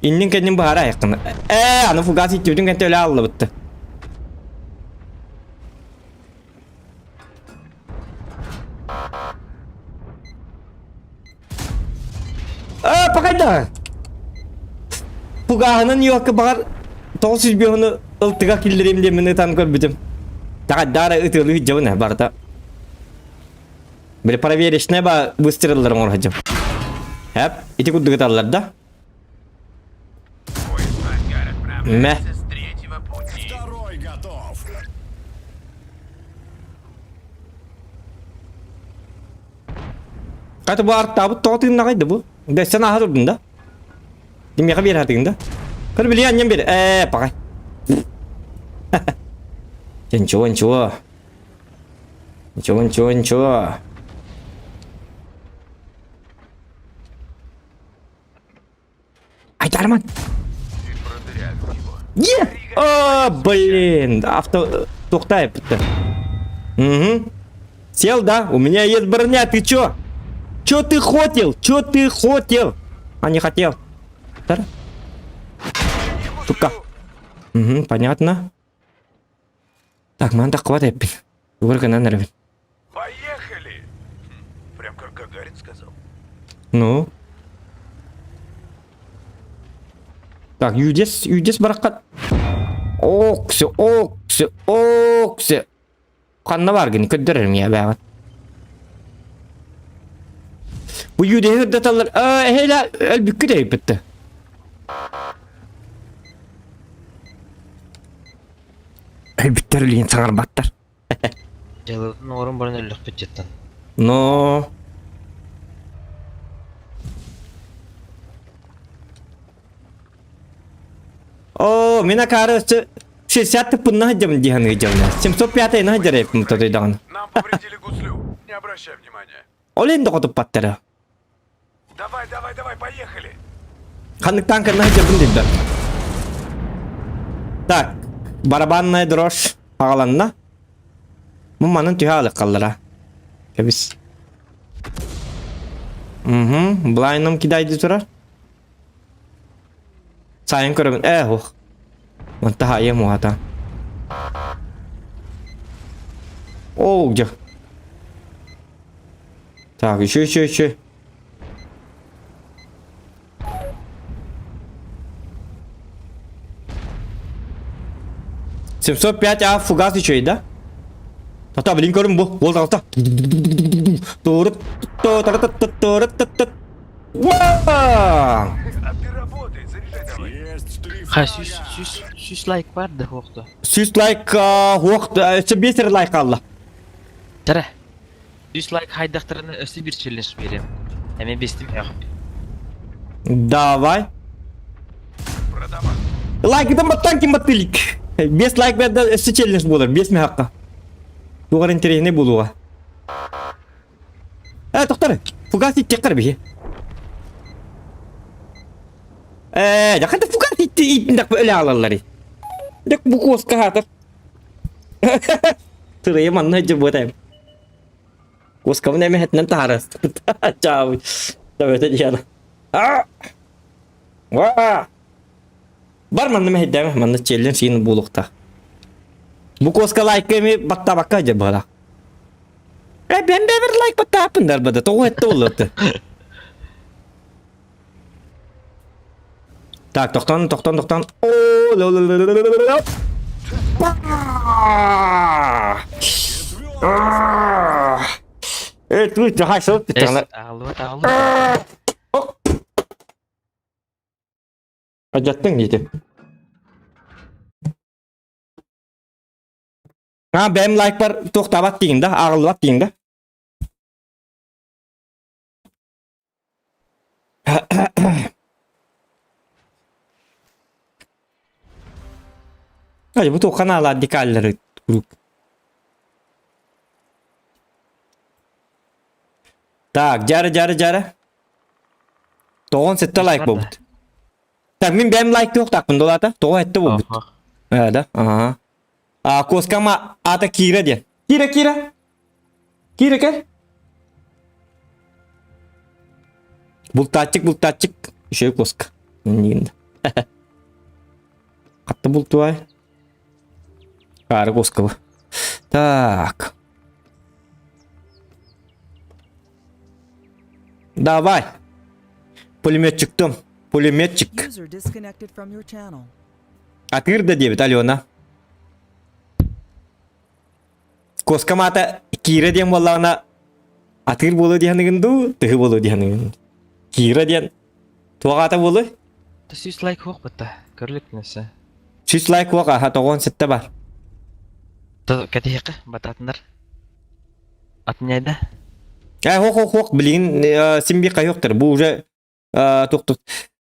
İnnin kendin bahara yakın. Anı fugasi çocuğun kendi öyle aldı bitti. Pakai da. Fugahanın yok ki bakar. Toğsuz bir onu ıltıga kildireyim diye beni tanıkır bitim. Takadara ıtılı hicabı ne barda. Böyle para verişine ba bıstırılırım orhacım. Hep iti kudduk atarlar da. Meh. Второй готов. Kata bu arta bu totin nakaydı bu. Desen aha durdun da. Dimyaka bir hatın da. Kır biliyan yan bir. Pakay. Encho. Ay Darman. Блин, авто тухтай пытка. Сел, да? У меня есть броня, ты чё? Чё ты хотел? А не хотел. Сука. Понятно. Так, надо хватать. Сколько надо, ребят? Поехали! Прям как Гагарин сказал. Ну. Так, юдес баракат. Оксы. Kanna var gini ködürürüm ya ben. Bu yüde hırdatallar. Hele elbükü de bitti. Elbükterliğin sanar battar. Жалыдын орын барына өлөк бетчеттен. No. Mina кажется, 60 пун на жам дихан гыжална. 705 на жареп мутады дан. Нам повредили гуслю. Не обращай внимания. Олен да котуп паттара. Давай, поехали. Ханнык танка на жабын дибда. Так, барабанная дрожь агаланна. Муманын түйалы қалдыра. Кебис. Блайным кидайды тұрар. Сайын көрімін. Ох. Мантаха ем уата. Оу, жа. Так, еще. $705 а фугас еще, да? Тата, блин, көрім бұл. Ол тағылта. А ты работай, заряжай давай. Есть 3 Ха, фрага. süs like var da hoqda. Süs like hoqda. Beser like Allah. Tara. Süs like haydaqtırını ösü bir challenge berem. Hemen bestim ya. Давай. Продавай. Like это матанки матылик. Без like бәді өсі челлендж болар. Бес ме хаққа. Туғар интерегіне болуға. Тоқтар. Фугас итте қар бе. Жақында фугас итте итіндақ бі өлі алалары. Дек бұ қосқа қатыр. Tırıyı manna hıcı bu dem. Koskavın emi hetnen tarız. Çav. Tabii diyana. Vaa. Var manna me hedem manna çellen şeyin bulukta. Bu koska like mi batta bakka aja bala. Ben de bir like batta yapın der bada. Toğu etti olurdu. Tak toktan. Oo lo. Evet, daha soğuk bir tane. Ağlı. Acıttın gidi. Ha benim like var toxtabat deyin de, ağılbat deyin de. Hadi bu kanala dikalleri grup. Tak, jara. Toğun sette like bu. Tak min benim like yok tak bunda da. Toğu etti bu. Evet, aha. Koskama ata Kira diye. Kira gel. Bultatçık. Şey koska. Neyinde. Katta bultu ay. Kara koska bu. Tak. Давай. Пулеметчик. User disconnected from your channel. Atır da diye Alona. Koskamata Kira diyen vallana atır bolu diyen gindu, teh bolu diyen gindu. Kira diyen tuğata bolu. Tas 100 like hoq batta. Körlük nese. Şüs like waka ha toğon sette var. Katihiqi batatınlar. Atnyayda. Hok bilin simbi kayoktur. Bu уже tuq.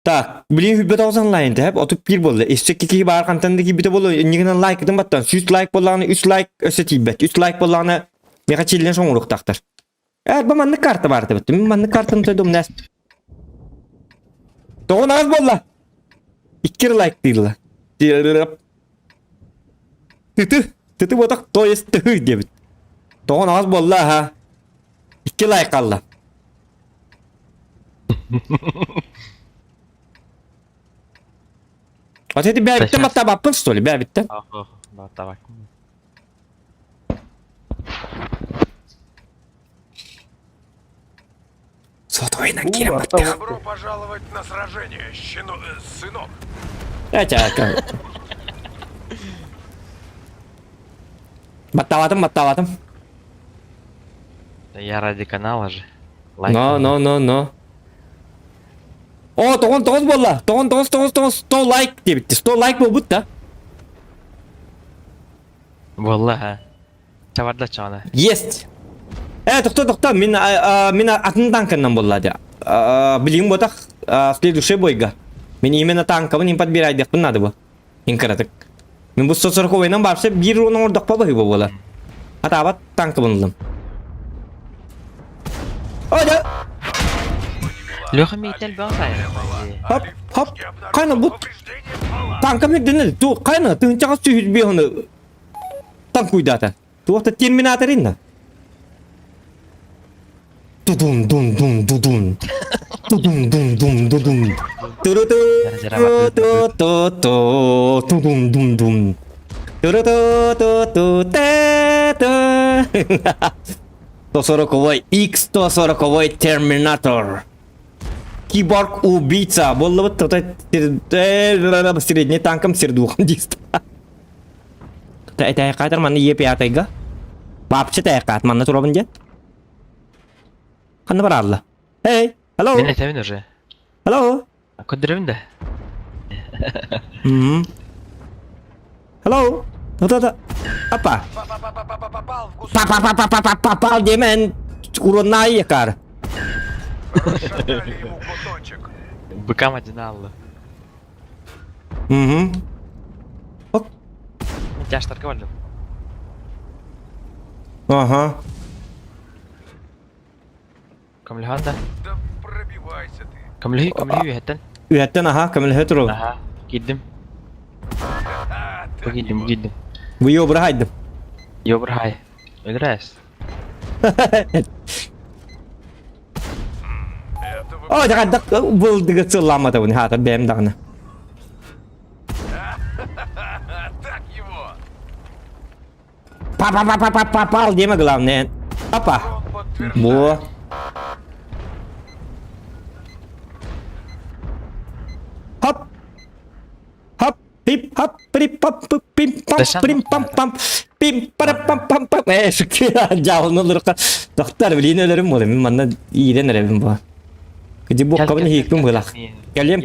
Tak, bilin hübbet olsan line hep otup bir boldu. Eşek iki bar kantandaki bite bolu. Niginen like edin battan. 100 like bollarını 3 like ösetibet. 3 like bollarını meka çillen soňuruk taktır. Bu manny kartı var tabi. Manny kartını tödüm nes. Toğun az bolla. 2 like değil. Tütü botak toyes tühü diye bit. Toğun az bolla ha. 2 like Allah. Вот эти бябиттен бата баппын, что ли, бябиттен? Бата бак. Сотойнан кирем бата. Добро пожаловать на сражение, сынок. Баттаватым. Я ради канала же. No. О, тоғыз болла. Тоғыз. 100 like деп бітті. 100 like бол бұт та. Болла ха. Чаварда чана. Есть. Тоқта. Мен атын танканнан болла де. Білген ботақ следующий бойға. Мен именно танкамын им подбирай деппін нады бұл. Инкаратық. Мен бұл 140-ойнан барсы бір оның ордақ ба бұл болар. Атабат танкамын ұлым. Ода. Лёха мейтел баңсайыр. Hop. Kayna bu tankam yok denedi. Tu kayna tınçağı sühüz bir onu. Tank uydata. Tu orta Terminator inna. Dudum. Dudum. To40 X140 Terminator. Киборг убийца. Болла вот средний танком сердухандист. Это катер манна Е5-га. Бапчы тайкат манна турабын же. Қанды бар алла. Hey, hello. Мен айтамын уже. Hello. Көндірімін да. Hello. Та. Apa? Попал демен. Уронна якар. Расшатали ему кусочек. Быкам один аллы. Тяж торговали. Ага. Камлиханда. Да пробивайся ты. Камлихи üyetten. Üyetten aha kamil hetero. Aha. Gittim. Gittim. Bu yo bura haydım. Йобр хай. Өлрәс. О, дагадак булдыгы сылламады буны хатыр бем дагына. Так его! Попал, деме главное. Опа. Он подтверждает. Во. Хоп. Хоп. Пип, хоп, прип, пап, пим, пам, Да сам прим, пам, пам, пим, пара, пам, пам, пам. Шükür жалын олырqa. Доктор, билин өлерім болы. Мен манна иерен әребім ба. Кеде бұл қабыны хейкпен бұлақ. Кәлем.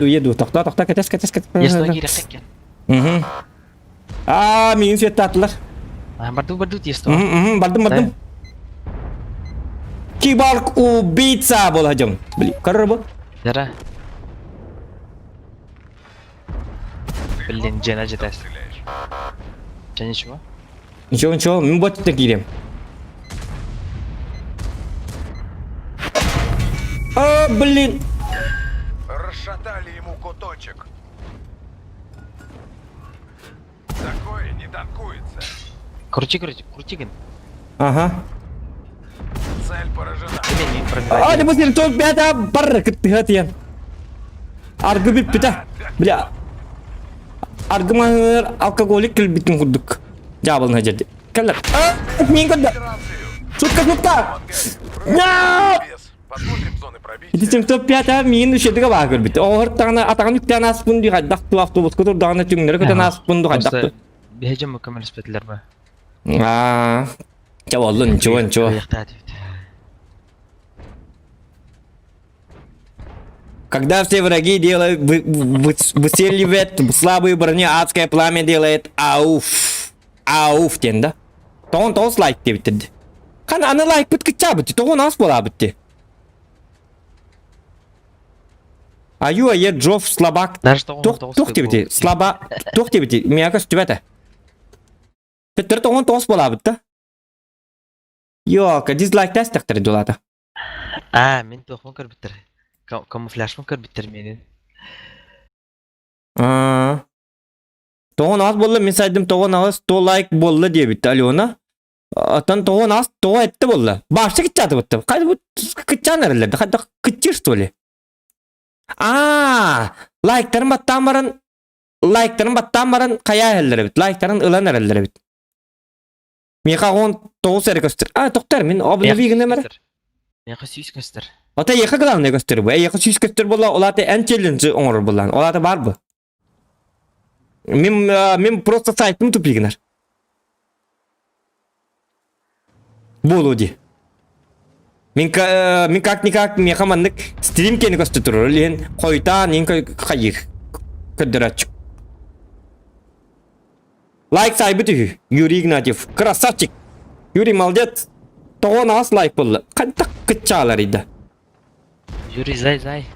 Еду. Тоқта, кетес. Есто кирәк икән. Менің светті атылар. Барду есто. Бардым. Киборг убийца бол хажым. Блин, карар бұл. Жара. Блин, жена жетәс. Және чего? Ничего, мен ботты кирем. Блин. Расшатали ему куточек. Такое не танкуется. Крути ген. Ага. Цель поражена. Мен пробиваю. Не бусир, то бята бар кыттыгатыян. Аргы бит бита. Бля. Аргыманыр алкоголик кілбітін құрдық. Жабылына жерде. Кәлір. Мен көрді. Сутка. Посмотрим зоны пробития. Итичем топ пята мен үшедігі баға көрбіті. Оғыр тағына атағын үктен аспын дүй қайдақты автобус күтір дағына түңнері көтен аспын дүй қайдақты. Бехеджем мükemmel спетлер ба. Чавалды, ничего. Когда все враги делают, выселивают, слабые брони, адское пламя делает, ауф, тенда. То он тоғыз лайк деп бітірді. Қан аны лайк біткі ча бітті, тоғын ас бола бітті. Джов слабак. Тоқ деп бітті, тоқ деп бітті, мияға сүті бәті. Біттір тоғын тоғыз бола бітті. Дизлайк тәстіқтірі долады. Мен тоқын көр біттір. Камуфляжмын көр біттір менен. Тоғын аз болды, мен сайдым тоғын аз, то лайк болды деп бітті, Алена. Atan toğun az toğa etti bolla. Başta gidecekti bu. Kaydı bu gideceksin nerelerde? Kaydı gidecek işte öyle. Like'ların battan baran kaya herlere bit. Like'ların ılan herlere bit. Meka on toğu seri göster. Doktor min abone vigine mere. Meka süs göster. Ata yaka gılan ne göster bu? Yaka süs göster bolla. Olata en challenge onur bollan. Olata var bu. Min просто сайтым тупигнер. Болуди. Мен как-никак мехаманнык стрим кені көсті тұрыр. Лен қойта нен қайық. Көддіратчық. Лайк сайбы түхі. Юрий Игнатьев. Красавчик. Юрий молодец. Тоғын ас лайк болы. Қайдақ күтчалар еді. Юрий зай.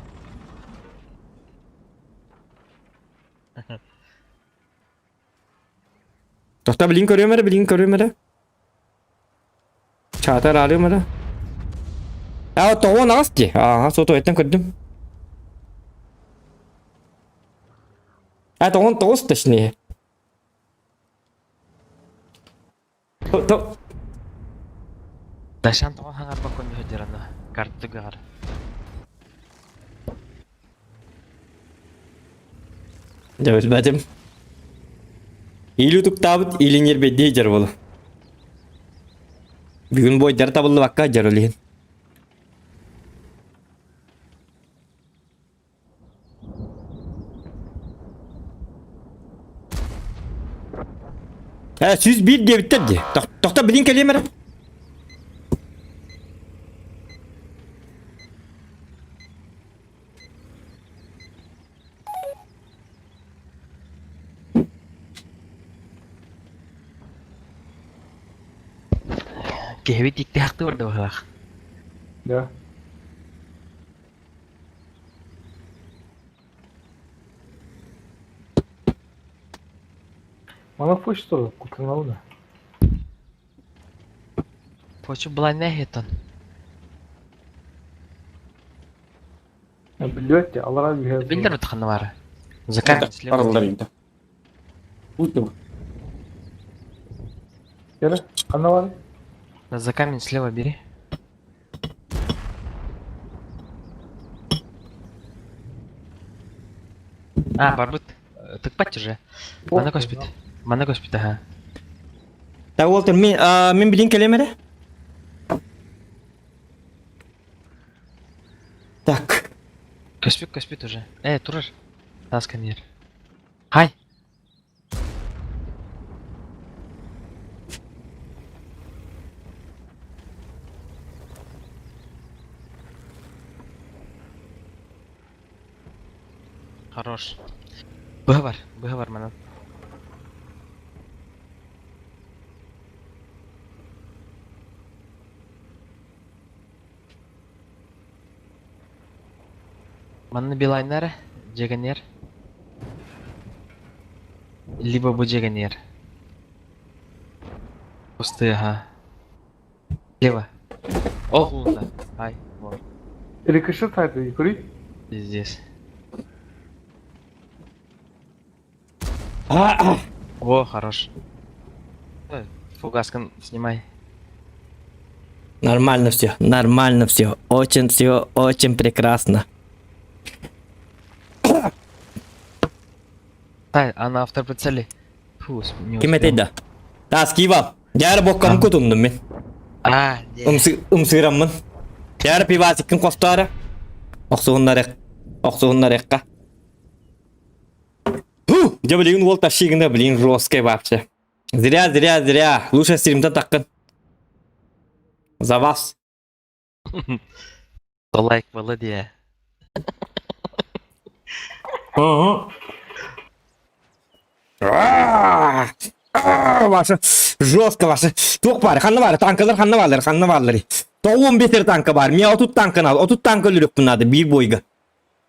Тоқта білін көрі мәрі. Чатар алıyor mu da? Toğun az ki. Soto etten kördüm. Toğun toğuz da şimdi. Daşan toğun hangar bakon bir hücrana. Kartı gağır. Evet bedim. İyi tutup tabut ilin yer beddiği cer bolu. Bir gün boy cer tabullu bakka cer olihin. Süz bir diye bitirdi. Tokta bilin kelime mi? Kehvet ikti hakkı vardı bak. Ya. Она почту купила да. Почу была не хитон. Блять, Аллах бихет. Билдер утханы var. Закар. Arılar indi. Uydu. Келе, қандай бар? За камень слева бери. Барбут. Тыкпать уже. Мана коспит. Мана коспит, ага. Так, Уолтер, мен билин келеме де? Так. Коспит уже. Турар. Тасканер. Хай. Хорош. Быгавар мана. Мана билайнер, джеганер. Либо бу джеганер. Пустые, ага. Слева. Лунда. Ай, вот. Рикошет қайды, көрейік. Здесь. А, О, хорош. Фугаскан снимай. нормально все, очень прекрасно. Тай, а на автоприцеле. Фу, не Кем успел. eteydi? Tas kiva. Yarı bokkam kutundum ben. Не. Umsıramın. Yarı pivasikin kostara. Oksuğunlar ekka. Я, блин, вот тащигна, блин, жесткая вообще. Зря. Лучше стримта таккан. За вас. Лайк, Володя. Ваша жестко ваша. Çok var. Kanlı var. Tanklar var. Toğun beter tankı var. Miya 30 tankını al. 30 tankı lürük bunladı bir boyga.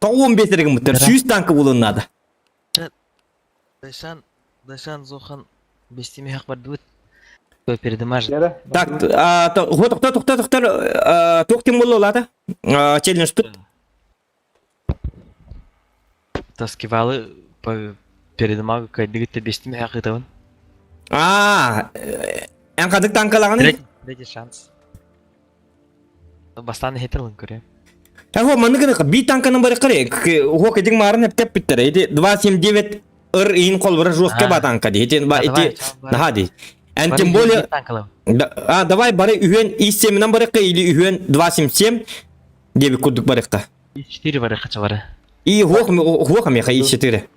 Toğun betergin muhtar. 100 tankı bulunladı. Дайсан Зохан без теми хак бардут. Той передамажит. Келе. Так, тоқтим болу олады. Челлендж тут. Таскивалы по передамагы кайдыгытты без теми хак итавын. En kadık tankılağını. Третий шанс. Бастаны хетерлын көре. Ho manı gını bir tankının bari kare. Ho kedin marın hep tep bitter. 279 in kolbara жесткая ба танка дейді. Hadi. Тем более, давай бары үйен из-7 бары или үйен 277 деп кудук бары. 4 бары қача бары. И хох меха из-4.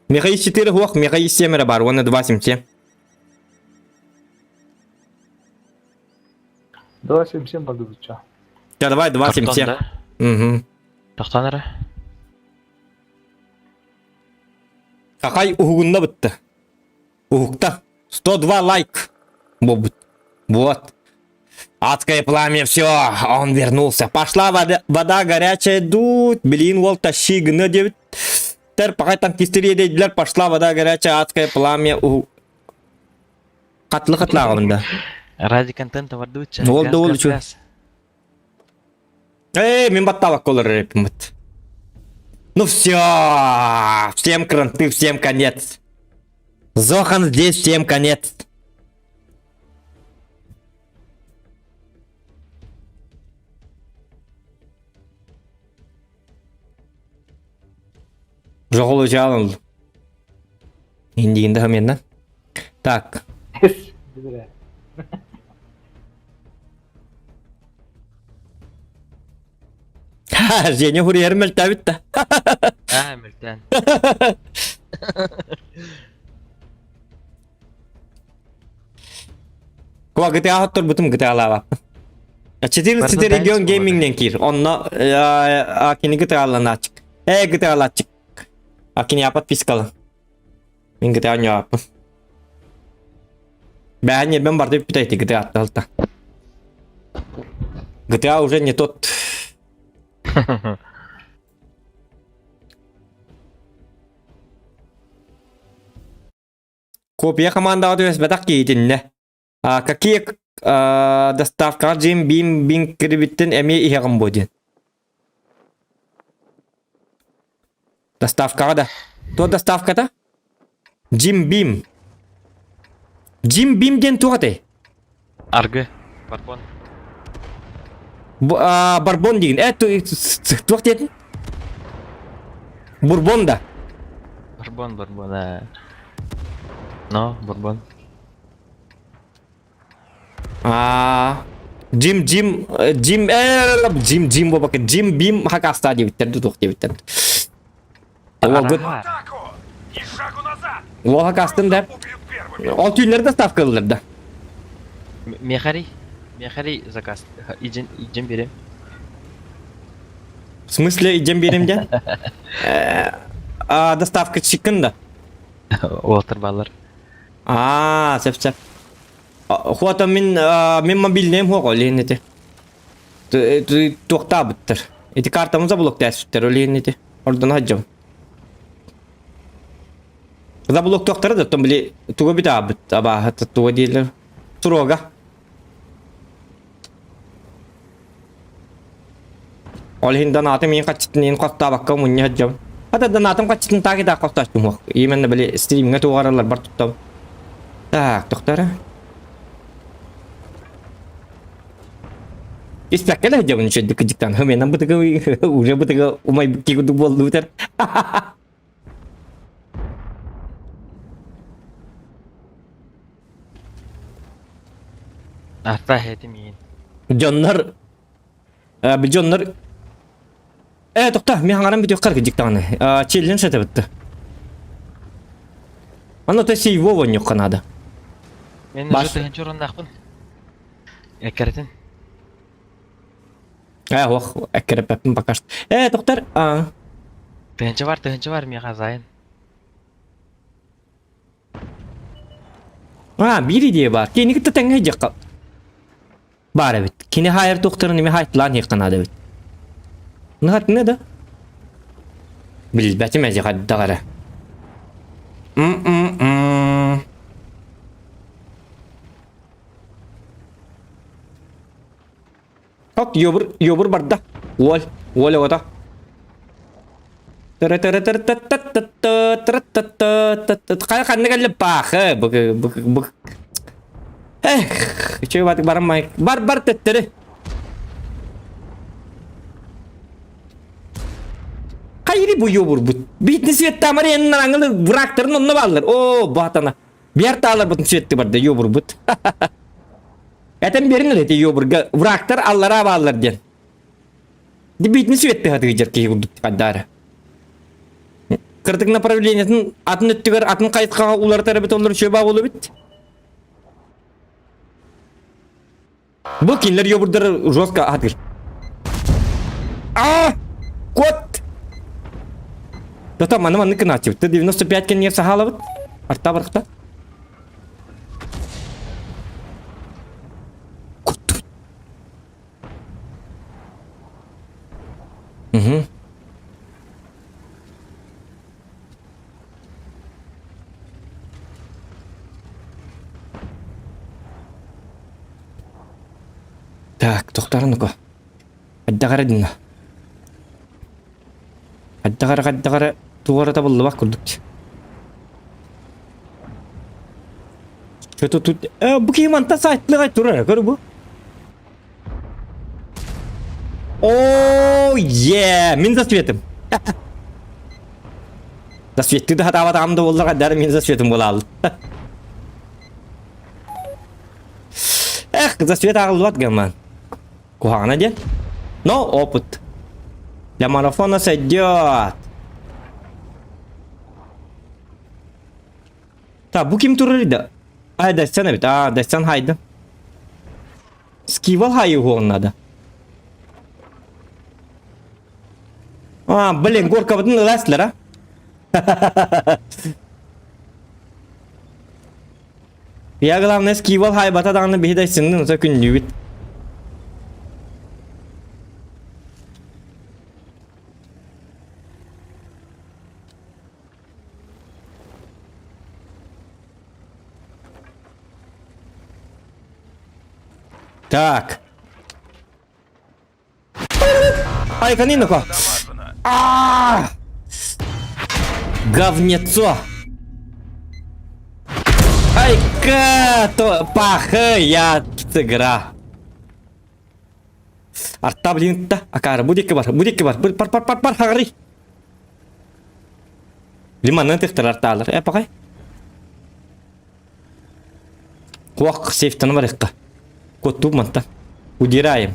Меха из-4 хох, меха из-7 бар, оны 277. 277 барды бұтча. Давай 277. Угу. Тақтаныры. Какай угунда бытты. Угукта. 102 лайк. Вот. Адское пламя, все, он вернулся. Пошла вода горячая дуть. Блин, вол тащи гны девять. Пока танкистер едедилер, пошла вода горячая, адское пламя. Катлы алында. Ради контента вардуча. Олду чу. Мен батталак колыр репмит. Ну все, всем кранты, всем конец. Зохан здесь, всем конец. Жоғылы жалын. Индигинді хаменна. Так. Женя хурьер мельтавит-то. Мельтан. Ква GTA хаттыр бутым GTA лава. 14 регион геймингнен кир. Онно акини GTA ланачык. GTA лачык. Акини апат пискалы. Мен GTA не ап. Бәне бен барды питайте GTA атталта. GTA уже не тот. Копия команда аудиос бетак кейтинне. Какие доставка Jim Beam Bing кредиттен эме ихаган боден. Доставка да. То доставка да? Jim Beam. Jim Bim'den tuğatay. Argı. Barpon. Barbon deyin. Tuğat edin. Bourbon da. Barbon ha. No, Barbon. Jim bu bakın. Jim Bim hakasta diye bitirdi tuğat diye bitirdi. O good. Атаку! И шагу назад! O hakastın da. Убьют первыми! O tüyleri de saf kılırdı. Мехари заказ. Идем берем. В смысле идем беремden? Доставка çıkın da. Уолтер баллар. Sef. Хуата мен мобильнем хоқ олейнете. Тоқта біттір. Эти картамыза блок дәсіптер олейнете. Ордан хаджам. За блок тоқтары да том біле туға біт абыт. Аба туға дейлер. Сурога. Олейн данатым ең қачытын ең қоқта баққа мұнне хаджам. Хата данатым қачытын тағы да қоқташтым хоқ. Еменді біле стримге туғаралар бар тұттам. Так, тоқтары. Испеккеле жабын шөдді кыжықтан. Менен бұтығы уже бұтығы умай кегуді болды бұтыр. Арта хетим ейін. Jonlar bir jonlar toqta men hangaram video qar kıжықтаны. Challenge ete bitti. Аны то сей Вова не канада. Мен Баш- уже тыгынчы орындақпын. Эккертин. Ох, әкіріп әпім бақашт. Тоқтар. Тыгынчы бар, мен қазайын. Bir idea var. Kini kitta tenge jakka. Бар evet. Kini hayır doktorun nime hayt lan yıkanadı evet. Nahat ne da? Bil beti mezi kadda gara. Hop yobur barda. Wol wata. Kaya kan ne gelip bak. Bak. Coba batik barang maik. Bar tettere. Kayri bu yobur bu. Bitni svet tamar yanına angılı bıraktırın onunla bağlar. Oo bahtana. Biar tağlar butun svetti barda yobur but. Eten berin öyle yobur. Bıraktır allara bağlar diyen. Di bitni svetti hadi gıcır ki yoburduk kaddara. Kırtık направлениесін атын өттігер атын қайтқаға улар тарабет олар шөба болу бит. Бұл кинлер йобурдар жестко атыр. Кот! Да маны кынатив. Ты 95 кен не сахалавыт. Арта барықта. Кот. Так, тоқтарыныко. Аддағара дина. Аддағара туғарата болды бақ күрдік. Что-то тут... Бұл кейманта сайтлыға тұрар, көрі бұл? Ооо, мен засветім. Засветті де хатава тағамды болдыға дәрі мен засветім бола алды. Засвет ағылды бат гаман. Кухана ден? Но опыт. Для марафона сойдет. Так, bu kim tururdu? Дастян evet. Дастян haydi. Скивал хайы оннады. Блин, горка бутын ыластылар, Я главное скивал хай батаданы бейдайсынды носа күн любит. Так. Ай, каниноко. Говнецо. Ай, Пахы, я тыгра. Артта блин-та, акара, будеке бар, пар, хагри. Лиманын тыктыр арталар, пагай. Куак сейфтаны бар икка. Котту манта. Удираем.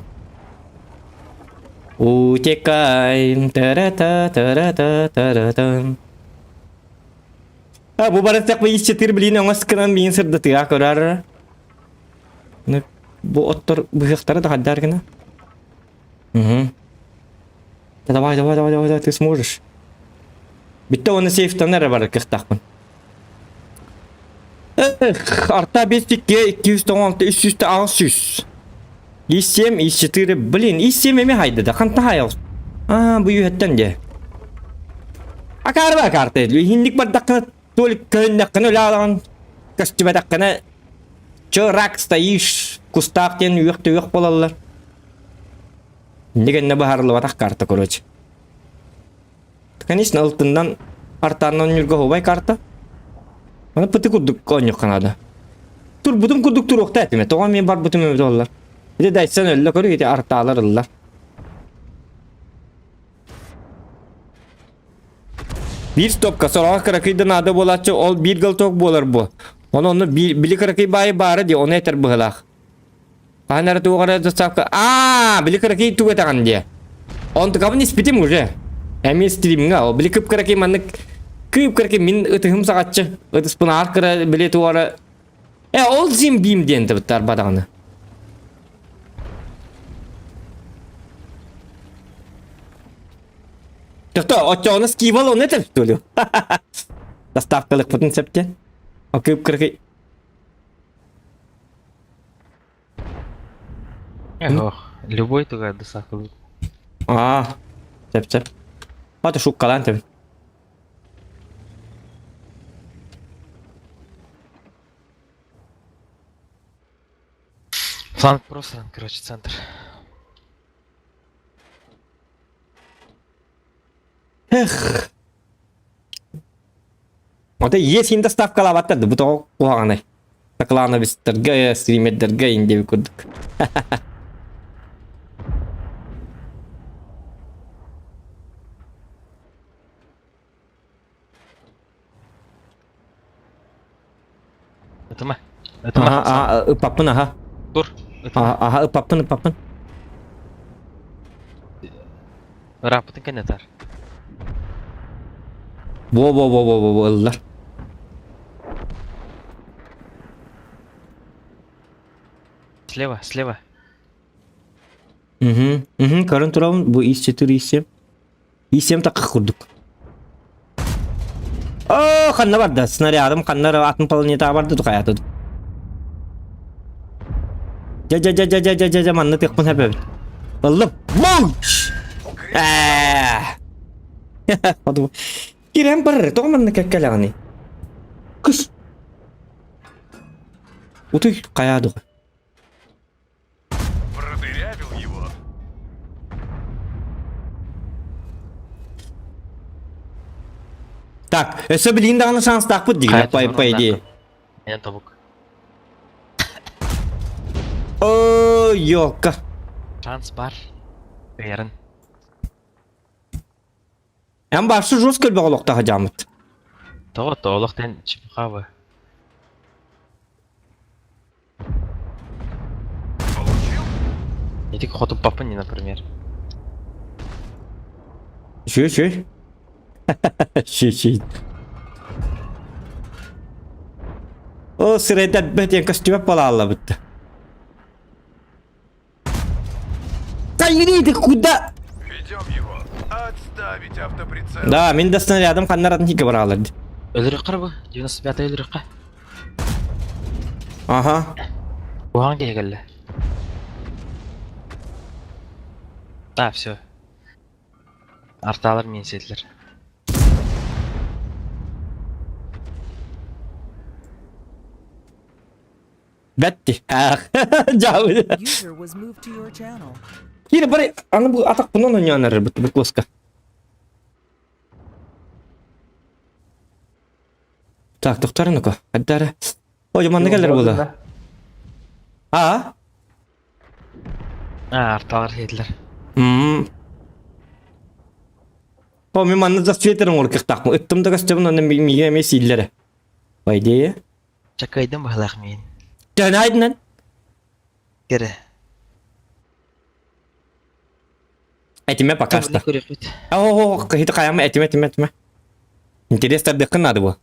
Утекаем. Та-ра-та. Бу барыстак бу ис-4 блин оңаскынан мин сырды тыга көрөр. Бу оттор быхтары да хаддар гына. Давай, ты сможешь. Битте оны сейфтаны бар кыктакмын. Арта 216 300 600. ис-7 ис-4 блин, ис-7 эме хайда да канта хайыз. Бу юеттен де. Акарба карты. Хиндик бардакны толик көннакны лаган. Кастыбадакны чырак стоишь, кустактен уйык болалар. Дегенне бахарлы батак карта, короче. Конечно, алтындан артаннан юрга хобай карта. Аны пыты кудук конюк канада. Тур бутум кудук турук тәтиме. Тоған мен бар бутум өмет олар. Иде дайсан өлі көрі ете арталар ыллар. Bir stopka sonra karakaydan adı bolatçı ol bir gıl tok bolar bu. Onu bili karakay bayi bari diye onu yeter bıhılak. Kanara tuğara da sapka. Bili karakay tuğra takan diye. Onu tıkabın ispitim уже. Emin streaming'a o bili kıp karakay manlık. Kıp karakay min ıtıhım sakatçı. Itıs pına arkara bili tuğara. Ol zim bim diyen tıbıtlar badağını. Что, он скивал, он это что ли? Доставка лык потом септен. Окей, крыки. Любой туга доставка лык. Сеп. Вот шук каланты. Фланг просто, короче, центр. Эх. Вот есть ин доставка лаватта, да бутоо куаганы. Таклана бистерге, стримердерге инде курдук. Это мы. Папын, ага. Тур. Папын. Рапотын кенетар. Во, ыллар. Слева. Көрін тұрауын, бұл ис-4 ис-7. ис-7 таққа құрдық. Қанна барды, снарядым, қаннар атын планета барды тұқ аятыды. Жа, манны текпін әпәбіт. Ыллым, мұш! Кирем бір, тоғыманны кәккәләғаны. Күш! Утой, қаяды ғой. Продырявил его. Так, өсі білейін дағаны шанс тақпыд дейін, по идее. Мен табук. Ёлка. Шанс бар. Берін. Әм баршы жоз көлбі олықтағы жамыт. Олықтен чіпіға бі. Етік хотып папын не, например. Шүй. О, сырайдат бәтен костюмап бала алла бітті. Кайрейді, куда? Ведем его. Отставить автоприцел. Да, мен де снарядым қаннаратын хикі бар алырды. Өлірік қыр бұ? 95-й өлірік қа? Ага. Оған келгелі. Все. Арталар мен сетілер. Бәтті. Жауы. User was moved to your channel. Кері бәрі, аны бұл атақ бұнан ойнаныр бұтты бір класқа. Так, тоқтарын оқа. Әддәрі. O zaman ne gelir bu da? Ha? Artalar hediler. O men manna da sweater'ın ol kıktak mı? Ittım da kaçtım ondan bilmiyorum emes illere. Vay diye. Çakaydan bahalak men. Günaydın lan. Gere. Etime bakasta. Körek bit. Oh, hiç kayama etime. İnteres tabi kınadı bu.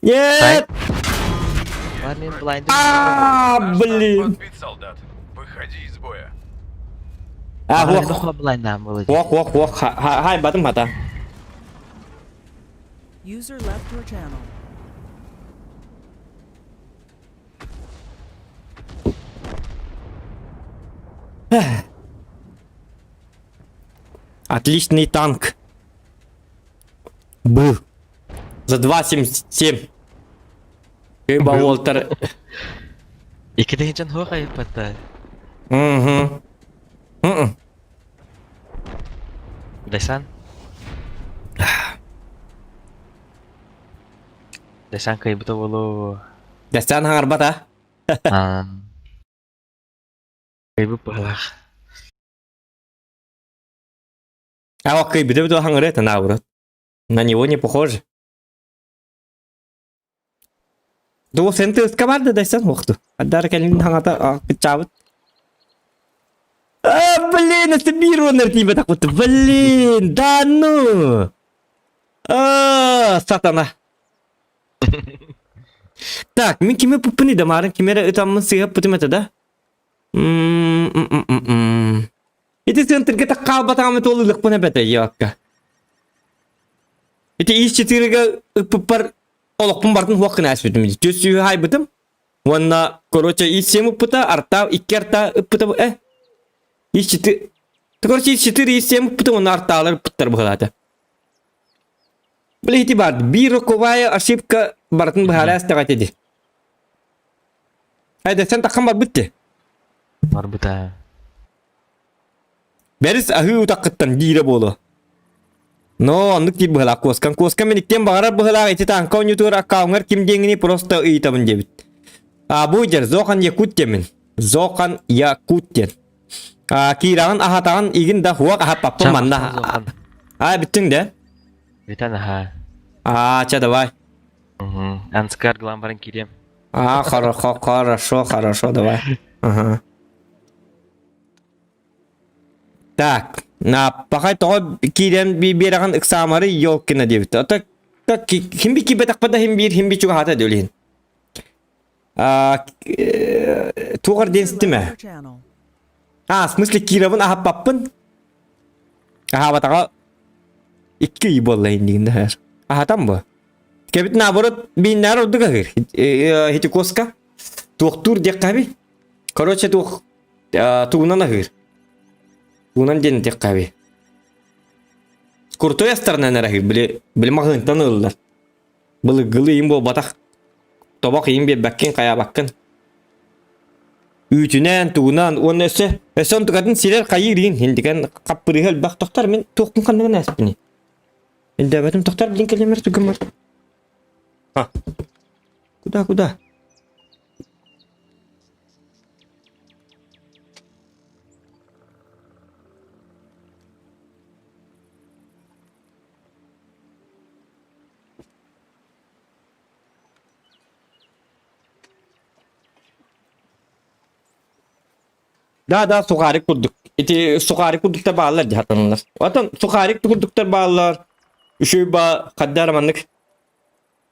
Yeah. Var men blind. Ah, блин. Подбит, солдат. Выходи из боя. Ah, Var wah. men blind am boladi. Wah. Hay badım hata. User left your channel. Отличный танк. Был. За 2.77. Chyba Walter. İkide hiçan ho kayıp hatta. Desan. Desan kayıp da bolu. Destan hangar bata. Kayıp bahalak. А окей, betul hangar это наоборот. На него не похоже. Ду сенте скабарда Destan waktu. Ada kalian hangata kecabut. Блин, это бирунер тебе так вот. Блин, да ну. Сатана. Так, мен кime пупыны да марын, кимere ытамын сыйып путым это да? Эти центрге так калбатамы толылык пына бәті яққа. Эти иш-4-ге ыппар олықпын бартын хуақын әсбетім. Төсі хай бітім. Ванна, короче, иш-7 ыппыта, арта, 2 арта ыппыта, иш-4. Короче, иш-4, иш-7 ыппыта, ванна арталар ыппыттар бұғылады. Білі хити барды. Bir роковая ошибка бартын бұғары әстіғат еді. Haydi sen takım var bitti. Var buta. Beris ahı utakıttan dire bolu. No, nuk di bhala koskan menikten bağırar bhala eti tanka nyutur akağınlar kim dengini prosta iyi tabın debit. Bu jer Zokan Yakutyemin. Zokan Yakutyen. Kirağın ahatağın igin da huak aha pappa manna. Bittin de. Bitan ha. Çada vay. Anskar glambarın kirem. Хорошо, давай. Ага. Так, пахай того кирен бираган эксамары ёлкина дебит. Так химби кибе такпада химби чуга хата дөлин. Тугар денстиме. Your channel. В смысле кирабын ахап паппын? Батага 2 үй боллайын дегенде. Там бу. Кебит наоборот биннар удуга гыр. Хити коска. Туктур декаби. Короче тугунан агыр. Тугунан ден декаби. Куртой астарнан арагыр. Биле магынтан ыллар. Былы гылы им бо батак. Тобак им бе баккен кая баккен. Ütünen tuğunan onun öse. Son tukadın siler kayırın. Hindikan kapırıhal bak doktor men toktun kandıgan aspini. Inde betim doktor bilin kelimeler tugum var. Kuda. Daha sukarik kurduk. İti sukarik kurdukta bağlar cihatanlar. Vatan sukarik kurdukta bağlar. Üşüyü bağ kaddar manlık.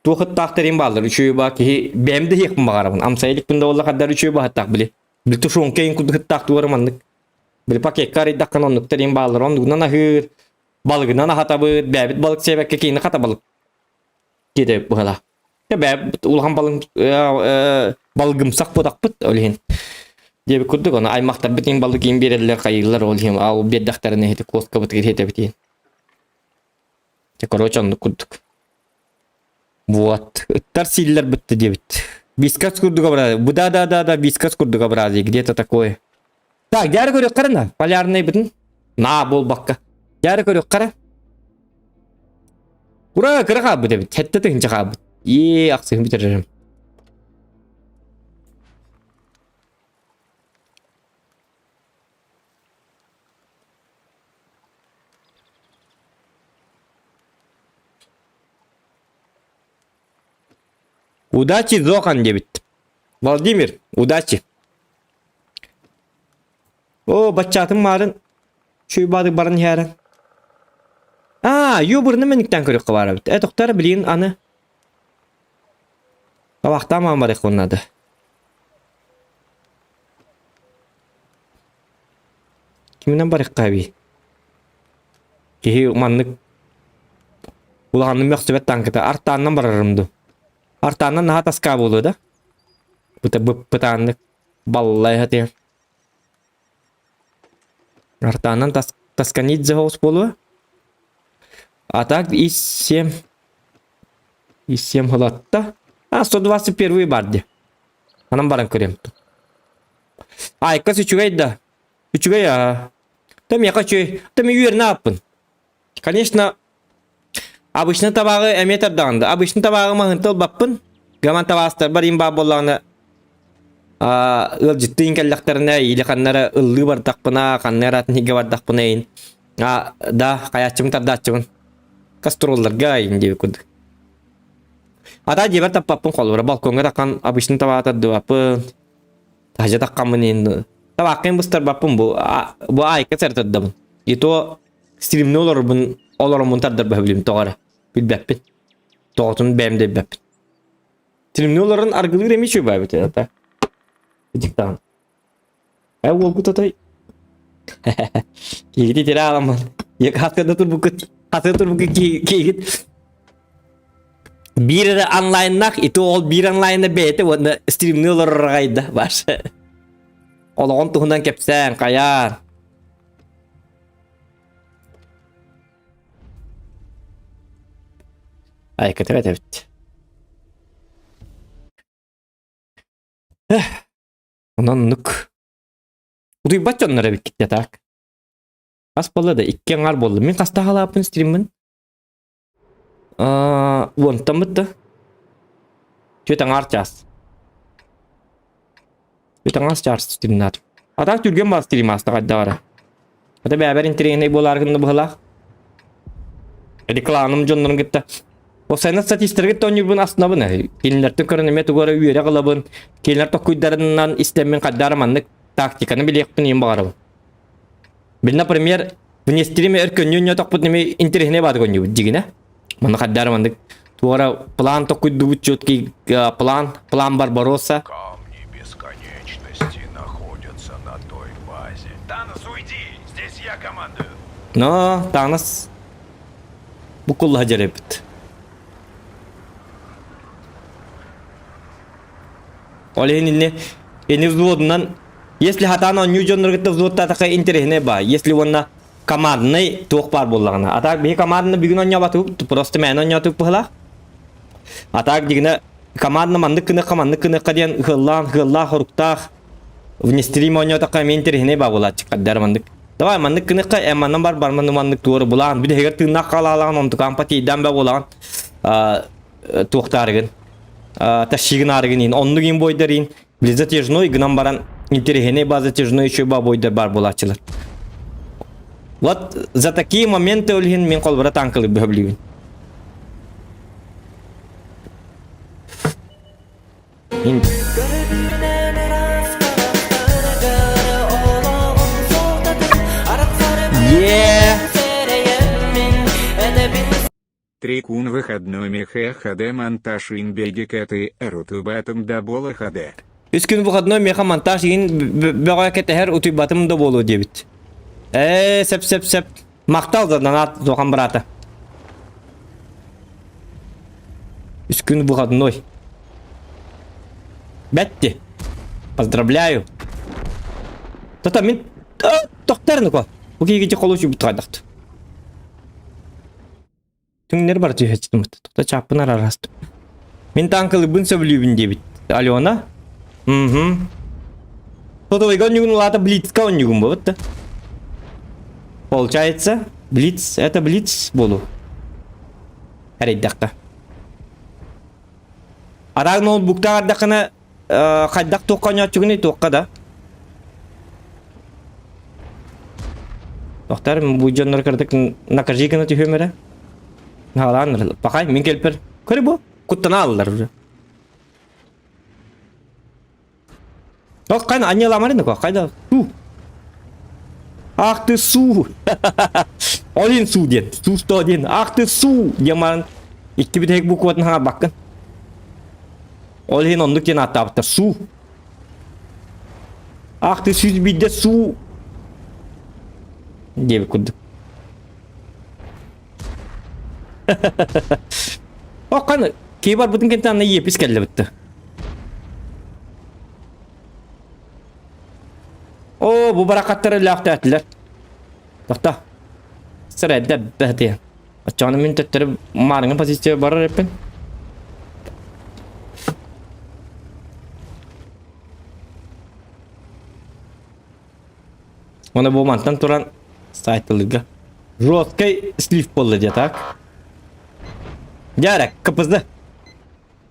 Tuğut tahtırın bağlar. Üşüyü bağ ki benim de yıkım bağırımın. Amsaylık bunda ola kaddar üşüyü bağ tak bili. Bil tuşun keyin kurduk tahtı var manlık. Bil pak ekkari dakkan onluk tarın bağlar. Onluğundan ahır. Balgından ahata bıd. Bebit balık sebekke keyini kata balık. Gide bu hala. Bebit ulhan balgımsak budak bıd. Öyle Debe kurduk onu aymakta bütün balık in birerler kayırlar olayım. O beddaktarına heti koska bıtıgır heti bitiyin. Короче onu kurduk. Вот. Итар силлер битти дебит. Вискас курдук образы. Bu да, вискас курдук образы. Где-то такое. Так, яры көрек қарана. Полярный бітін. На, бол баққа. Яры көрек қара. Ура, кірі қабы дебит. Хетті тігінші қабы. Аксыгын битирерим. Удачи, Зохан дебит. Владимир, удачи. О, баччатым барын. Чүй бады барын яран. Ю бұрны мәніктен көрік қывара бит. Тоқтар білейін аны. Қабақта маған бар еқонады. Кімінен бар еққаби? Кехи ұманлық. Бұлғанның мөқсібет танкыта. Арттанынан барарымды. Артаннан наға таска болу да. Бұта бұптанлық. Баллай хатер. Артаннан тасканидзе хоус болу. А так и 7. И 7 хылатта. 121 барды. Анам баран көрем. Айкас үчүгайда. Үчүгай. Там я хочу. Там юер напын. Конечно, обычно табағы әметер дағында. Обычно табағы мағынтыл баппын. Гаман табастар бар имба болағына. Ылжытты инкәлләқтарына, или қаннары ыллы бар тақпына, қаннары атынығы бар тақпына. Да, қаячымын тардачымын. Кастролларға инде көдік. Ата дебір таппаппын қолуыра. Балконға таққан обычно табағатар дұваппын. Тажа таққанмын енді. Табаққын бұстар баппын бұл айқа сәртірдімін. Ето стримні оларымын тардар бәбілім тоғары. Білбәппін. Тоғытын бәмді бәппін. Стримні оларын арғылы ремеші бәбіті. Ата. Діктаған. Ол күтатай. Кегіт етері аламын. Ек хасқада тұр бұқыт. Хасқада тұр бұқыт кегіт. Бір онлайннақ, ето ол бір онлайнна бәйті, оны стримні олар ғайды. Башы. Олығын тұғынан кепсән, қаян. Ай, көтір әтәбіт. Онан нүк. Ұдай бәт жонлары бит кетті так. Ас болды, 2 аңар болды. Мен қаста қалапын стриммін. Вонтан бұтты. 4 аңар час. 4 аңар час стриммін атым. Атақ жүрген бар стрим асты қадда бары. Ата бәбер интерегіне боларғынды бұғылақ. Рекламым жонларын кетті. Осайна статистика тонюбун аснабын. Келинлердин көрүнөмө тугора үйөрө кылабын. Келинлер токуйдарынан истеммен каддармандык тактиканы билекпин эм багарабын. Бир, например, внестриме өркөннү токпут неме интернетне бады гоню дигине. Мына каддармандык тугора план токуйдубут чёткий план Барбаросса. Камни бесконечности находятся на той базе. Танос, уйди! Здесь я командую. Но, Танос. Букулла жарепт. Олени не взводнан. Если хатана ньюджонер гытты взводта такая интересне ба. Если онна командный тух пар боллагына. А так би командны бүгүн ойнабатып, просто мен ойнатып была. А так дигине командны мандык кыны каден гылла хоруктах. Внестрим ойнатып такая интересне ба болат чыккандар мандык. Давай мандык кыны эммандан бар мандык тууру булаган. Биде эгер тыйнак калалаган онту кампатийдан ба болаган. Тухтарыгын. Ташигин аргинин, оннугин бойдарин, близатежной гнам баран интерегене базатежной еще ба бойдар бар булачылар. Вот за такие моменты өлген мен колбара танкылы бөблигин. Трикун выходной меха ХД монтаж инбедикаты рутубатым да бола ХД. Үскүн выходной меха монтаж ин бөгө кетер утубатым да болу дебит. Сеп. Мактал да нанат зохан брата. Үскүн выходной. Бетти. Поздравляю. Тата мен токтарны ко. Угиге колочу бутадакты. Түңнер бар түйәчтім. Тоқта чаппын арарасты. Мен танкылы бұн сөбілюбін дебіт. Алена? Тота ойга он лата блицка он нюгун боватта. Получается, блиц, это блиц болу. Әрейдақта. Adag notebook'ta ardakına kaydak toqqanya çuguni toqqa da. Doktor bu canlar kırdık nakajigana tühümere. Halan bakay min kelper. Kari bu kuttana aldılar. Yok kayna anyalamarin ko kayda. Aktı su. Olin su diyen. Su sto diyen. Aktı su. Yaman. İki bir tek bu kuatın ha bakın. Olin onduk diyen hatta aptar su. Aktı süz bir de su. Diye bir kuduk. O kan kibar bütün kentten ne yepis kelle bitti. Oo bu barakatları lafta ettiler. Dokta. Sırada behdiyen. Açanı mintetleri marının pozisyon barar yapın. Ona bu mantan turan saytılıga. Rotkay slif bollu diye tak. Jarak kapızdı.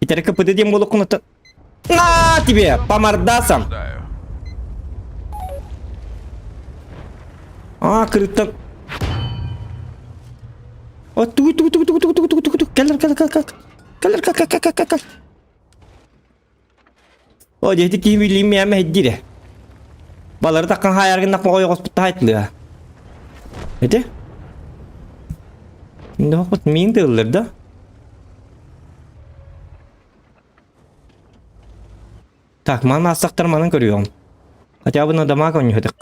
İteri kapıdı diyeyim bolu kunutu. Na tibi pamardasam. Kırıttım. Tunggu. Keller. Oh jadi kimi limi ama hedi de. Baları takkan hayargın nakma koyu hospital haytlı ya. Hedi? Şimdi hokut min dağılır da. Tak mana asaktarmanın görüyorum. Hatta bunu adama konuyorduk.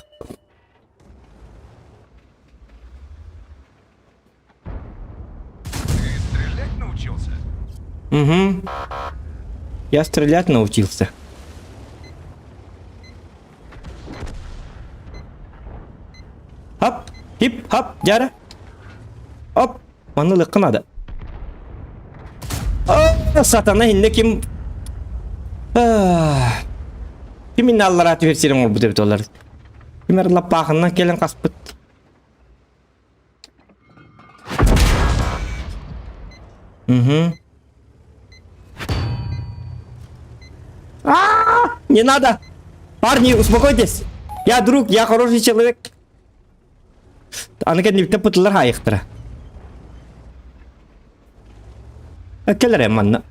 Угу. Я стрелять научился. Хоп, хип, хоп, Jara. Hop, mana lıkkın adı. Satana hindi kim? Kimin Allah'a tüfeksirim ol bu tebit olar. Kimer lapağından gelen kaspıt. Не надо! Парни, успокойтесь! Я друг, я хороший человек. Аны кәдімlikte пұтылар хайықтыра. Келер еманна.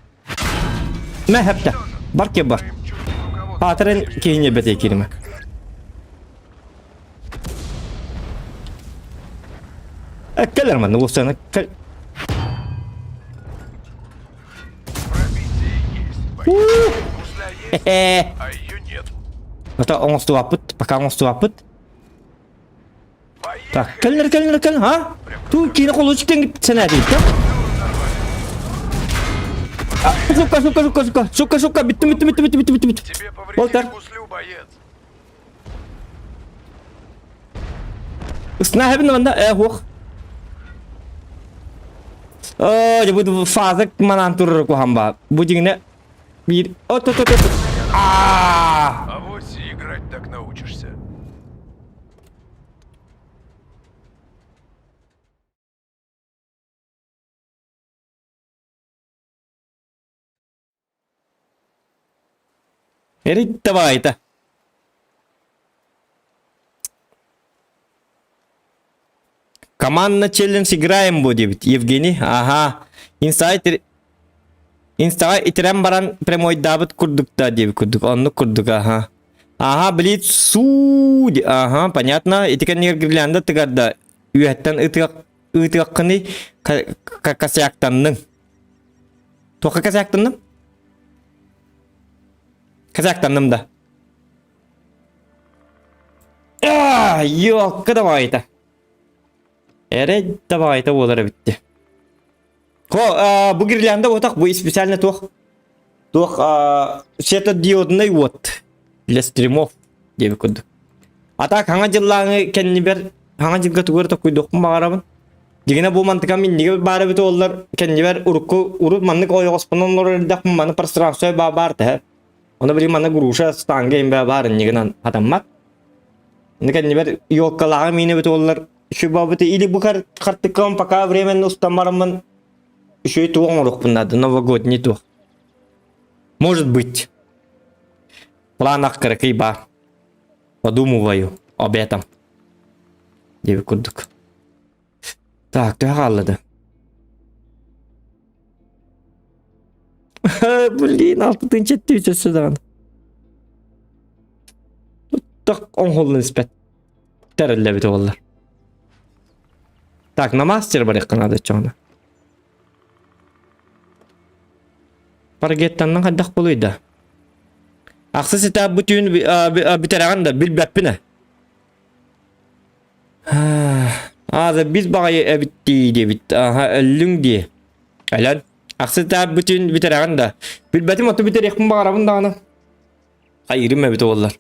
Мә хәпті. Бар ке бар. Атырын кейіне бәте керіме. Келер манна, ұлсаны. А ее нет. Это он стуапыт, пока он стуапыт. Так, келер, а? Ту кино колочтен гит сена дейт, да? Сука, битті. Тебе повредили гуслю, боец. Ысына хәбін ванда, хух. Я буду фазы манан турыр кухамба. Будingне bir... А вот и играть так научишься. Давай это. Командный челлендж играем будет, Евгений. Ага. Instaga itiren baran primoy davet kurduk da diye kurduk. Onu kurduk aha. Aha блин su. Aha понятно. Итикен нергирлянда тыгарда. Üyetten ıtıqını kasayaktanның. Toqa kasayaktanным? Kasayaktanным da. Yok давай это. Давай это olur bitti. Bu girilende otak bu специально светодиодный вот для стримов diye bir kodu. Ata hangi yıllarını kendi bir hangi yılga tuğur takıy dokun bağırabın. Digine bu mantıka mindige bağırı biti ollar kendi bir uruk manlık oyu ospanan oraya dakın manı пространство bağırdı he. Ona bir manı guruşa stange imbe bağırın niginan adamlar. Kendi bir yokkalağı mini biti ollar. Şu babıtı ili bu kartıkam paka временно устамарымын. Еще и туон рух надо, новогодний тух. Может быть. В планах Каракиба. Подумываю об этом. Девять курдук. Так, ты галлады. Блин, алтын четті сюда. Так, он холын спет. Терелле бит олар. Так, на мастер бар якын ады чоңна. Паргеттаннан кайдак болуйда. Аксы сета бүтүн битераган да билбеппине. Аза биз багай эбитти дебит. Өлүң ди. Алан. Аксы сета бүтүн битераган да билбетим оту битерекпин багарабын даганы. Кайрым эбит олар.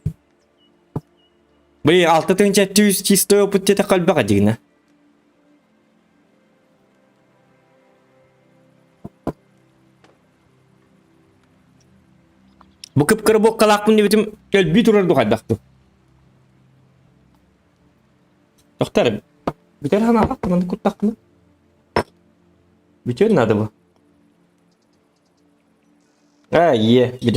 Бый 6700 чистой опыт тете калбага дигине. Bu kıpkırı bok kalakmın debitim bir turardı kaydaktı. Doktor, bir tane hana bak bana kurtak mı? Bitiyor nerede bu? Ha iyi, bir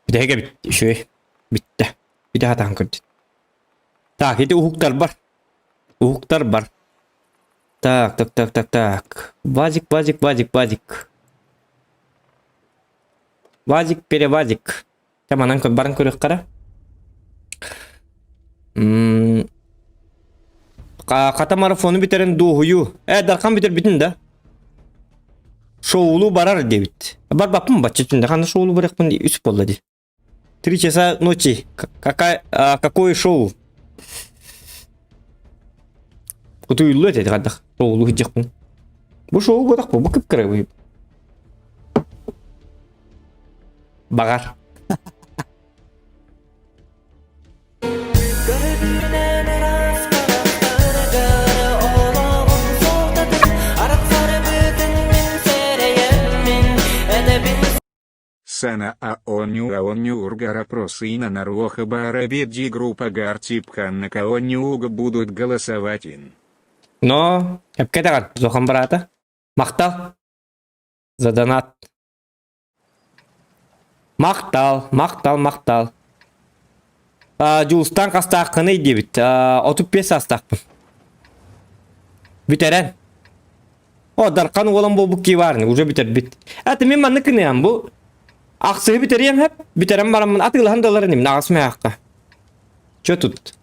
de bitti, şöyle bitti. Bir daha tankırdı. Tak, itu uhuklar var. Uhuklar var. Так. Вазик. Вазик, перевазик. Таманан код барын көрек кара. Ката марафону битерен дуhуyu. Дархан битер битин да. Шоулу барар дебит. Бар бапым бачча түнде кандай шоулу баракпын ди үсүп болду ди. 3 часа ночи. Какое шоу? Кутуйлу эти кадах. Шоулу хиджакпын. Бу шоу бодак бу кыпкыры бу. Багар. Сана аоню ургара просына наруха барабеджи группа гартипханна каонюга будут голосовать ин. Но, кепкетаган, зохан брата. Мактал. За донат. Мактал. Жулстан кастакыны дебит. 35 астакпын. Битерен. О, даркан олам болбу киварны, уже битер бит. Аты мен манны кыныям бу. Аксыгы битерем хеп. Битерем барамын атылхан долларын ним нагасмай акка. Чо тут?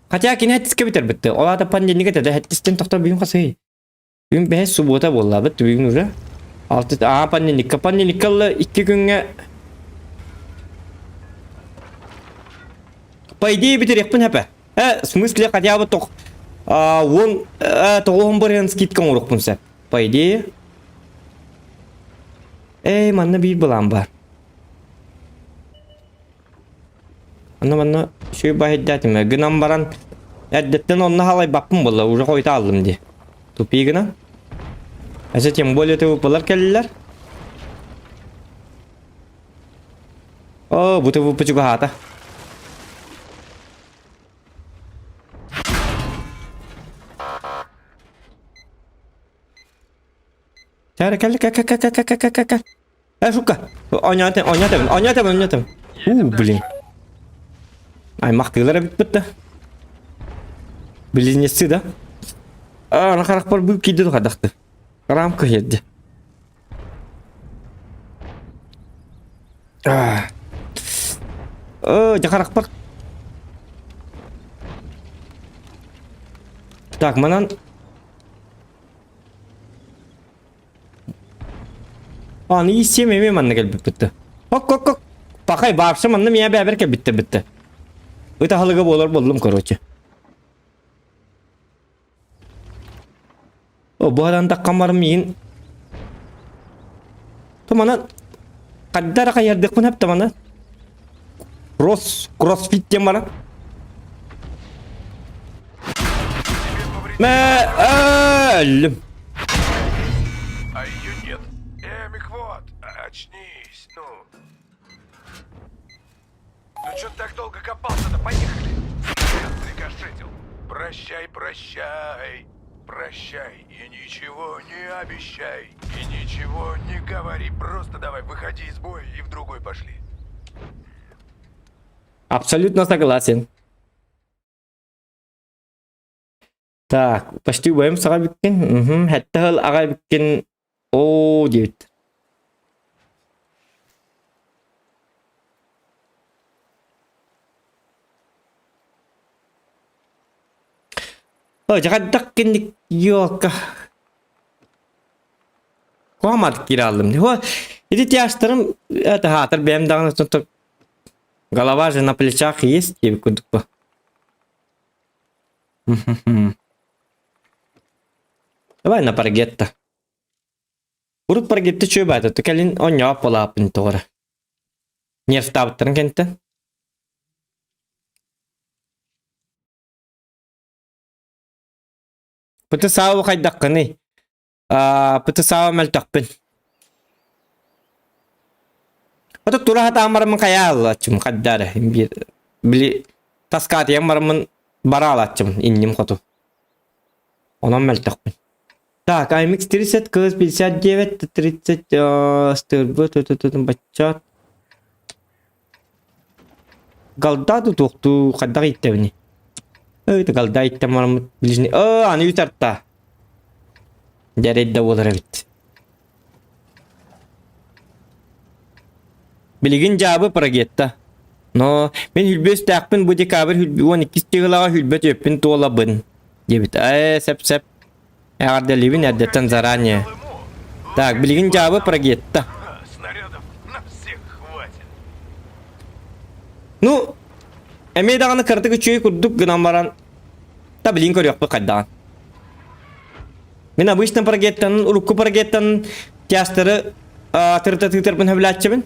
Хотя кине хеттиске битер битти. Олада пандемия кетеді. Хеттистен тоқтар бүгін қасы. Бүгін бәс суббота болла бітті бүгін уже. Пандемикалла 2 күнге. По идее битерекпін хепе. В смысле хотя бы тоқ. Он тоғын бірген скидкан ұрықпын сәп. По идее. Манна bir бұлан бар. Анна şöyle bahsettim. Günam baran әддеттен онна халай баппын болды. Уже қойта алдым де. Тупи гына. Тем более ты выпалар келлер. О, будто выпа juga хата. Cara kal. Шука. Онятым. Блин. Аймақтылар бітті. Близнецы, да? Нахарақ бар бұл кейді қадақты. Рамка еді. Жақарақ бар. Так, манан. Аны есемеме манны кел бітті. Ок. Пақай бапшы манны мия бәбір кел бітті. Өте халыға болдым, короче. Bu adam da kamarım yiyin. Tamana kadar kayardık mı hep tamana. Crossfit diye bana. Ölüm. А ее нет. Михвот, очнись, ну. Ну чё ты так долго копался-то? Поехали. Я рикошетил. Прощай. Прощай и ничего не обещай. И ничего не говори. Просто давай, выходи из боя и в другой пошли. Абсолютно согласен. Так, почти убайым саға біккен. Хәтті хыл аға біккен. О, дейбіт. Жағаддақ кендік yok. Koyamadık geri aldım. Эти яштарым, это хатыр бәйім дағын ұстынтық. Голова же на плечах есть, gibi күдік bu. Давай на паргетта. Урут паргетті чөй бәді, түкәлін он яп бола апын тоғыры. Нерв табыттырын кенті. Пыты сауы қайдаққыны. Пыты сауы мәлтақпын. Пыты тура хата амарымын қая алатчым қаддары. Били таскаты амарымын бара алатчым инним қоту. Онан мәлтақпын. Так, IMX 30, КС 59, 30, стырбы, тұтын бачат. Галдаду тоқту қаддағы иттебіні. Это галда иттем армы ближний. Аны ütартта. Жарайды болар бит. Билигин жабы парагетта. Но мен хүлбөс тақпын bu декабр 12 чыгылага хүлбөт өппүн толабын. Дебит. Сеп. Ағарда левин әдеттен заранее. Так, билигин жабы парагетта. Снарядов на всех хватит. Ну, эмейдағаны кырдығы чөй күрдік гынан баран. Та білін көрек бұл қайдаған. Мен обычно парагеттан, урукку парагеттан тястары тырпын хөбіләтчебін.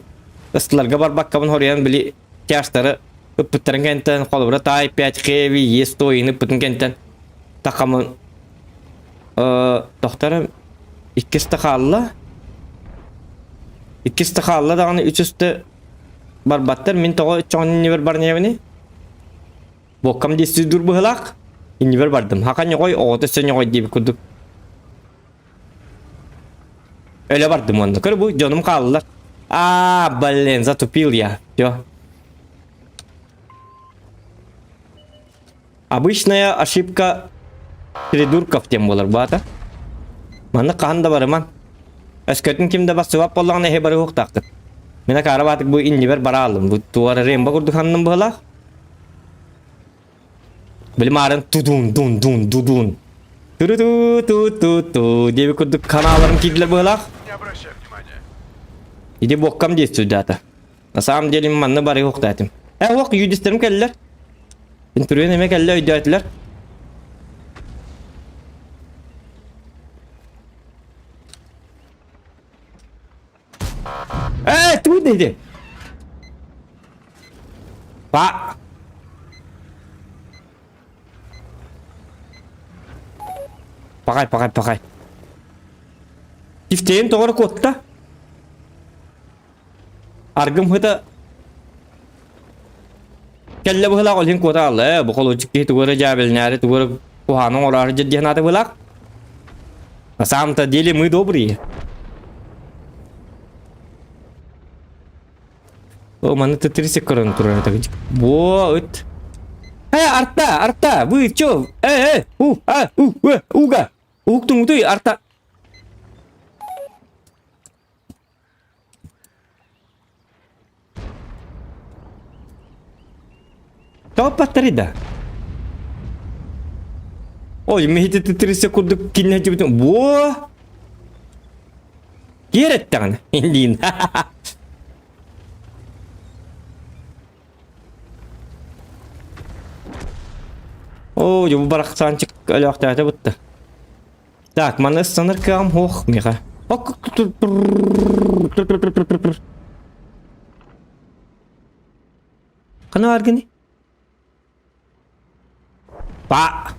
Остыларға бар баққабын хориян білі тястары үппіттірін кенттен, қолыбыра тай, 5 хеви, ес тойын үппітін кенттен. Тақамын тоқтары 2 стақалла. 2 стақалла дағаны 3 үсті бар баттар. Мен тоғы 3 небір бар небіні. Боккам десіз дүр бұғылақ. Небір бардым. Хақан еғой, оғыты сön еғой дейбі күрдік. Öyle бардым онды. Көрі бұл жоным қалылар. Блин, затупил я. Все. Обычная ошибка придурков тем болар бата. Маны қағында барыман. Өскөтін кімді басывап болағын әхе бары хоқтақты. Мені қары батық бұл иннебер бара алым. Бұл туары ремба күрдік ханным бұғылақ. Білім арын тудун. Ту-ту-ту-ту-ту. Деби күрдік каналарын кейділер бұғылақ. Не обращай внимания. Иди боккам действует дата. На самом деле манны бары хоқтатым. Оқ, юдистерім кәлілер. Интервьюн еме кәлілер өйді әтілер. Ту дейді. Па. Пағай. Тифтейін тоғыры көтті. Аргым хыта. Кәлі бұғыла қолын көті алды. Бұқыл өчікті түгірі жабілін әрі түгірі құханың орары жедден аты бұлақ. На самом-то деле мы добрые. О, маны Т-30 көрін тұрар атағы. Во, өт. Арта, вы чё? Уга. Уктың ұтой, арта. Тауып баттар еді. Ой, мехеті Т-30 көрдік келін әте бүтін. Во! Кер әттіғаны. Ендейін. О, бұл барақ санчық әлі вақтағыда бұтты. Так, маны станыр кағым хоқ меға. Қаны аргені? Ба!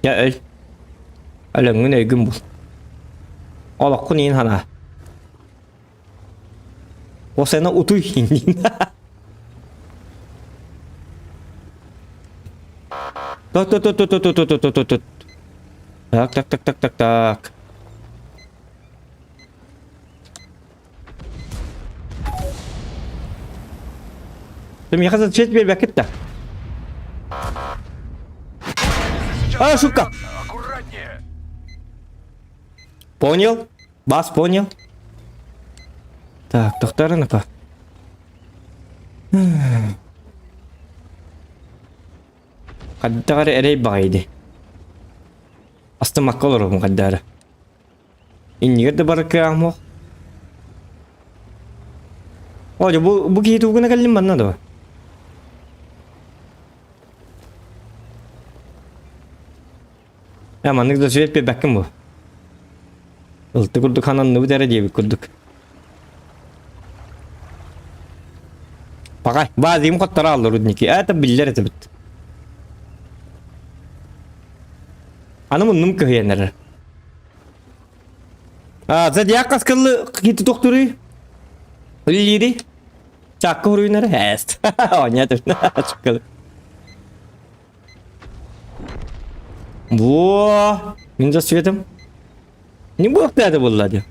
Я өл. Әліңін өйгін бұл. Олаққын ең хана. Осайна ұтуй ендейін. Тут. Так. Ты мне хотел честь бакетта. А, шутка. Аккуратнее. Понял? Бас, понял? Так, тоқтарынапа. Қаддағары әрей бағайды. Астымаққа оларым қаддары. Иннегер де бары кәғамоқ. Оля, bu кейті угына кәлім банна да. Маннык да сөйет бе бәккім bu. Ылты күрдік хананны бұд әрі дейбі күрдік. Пағай, базиым қоттара алды рудники. Әті білдер әті біт. Аны мұнным көхенері. Задияқ қасқылы кейті тоқтыры. Үллері. Чаққы ұрыйынары. Әст. Оня тұрын. Шыққылы. Во! Мен засветом. Не бог ты это был, Ладя.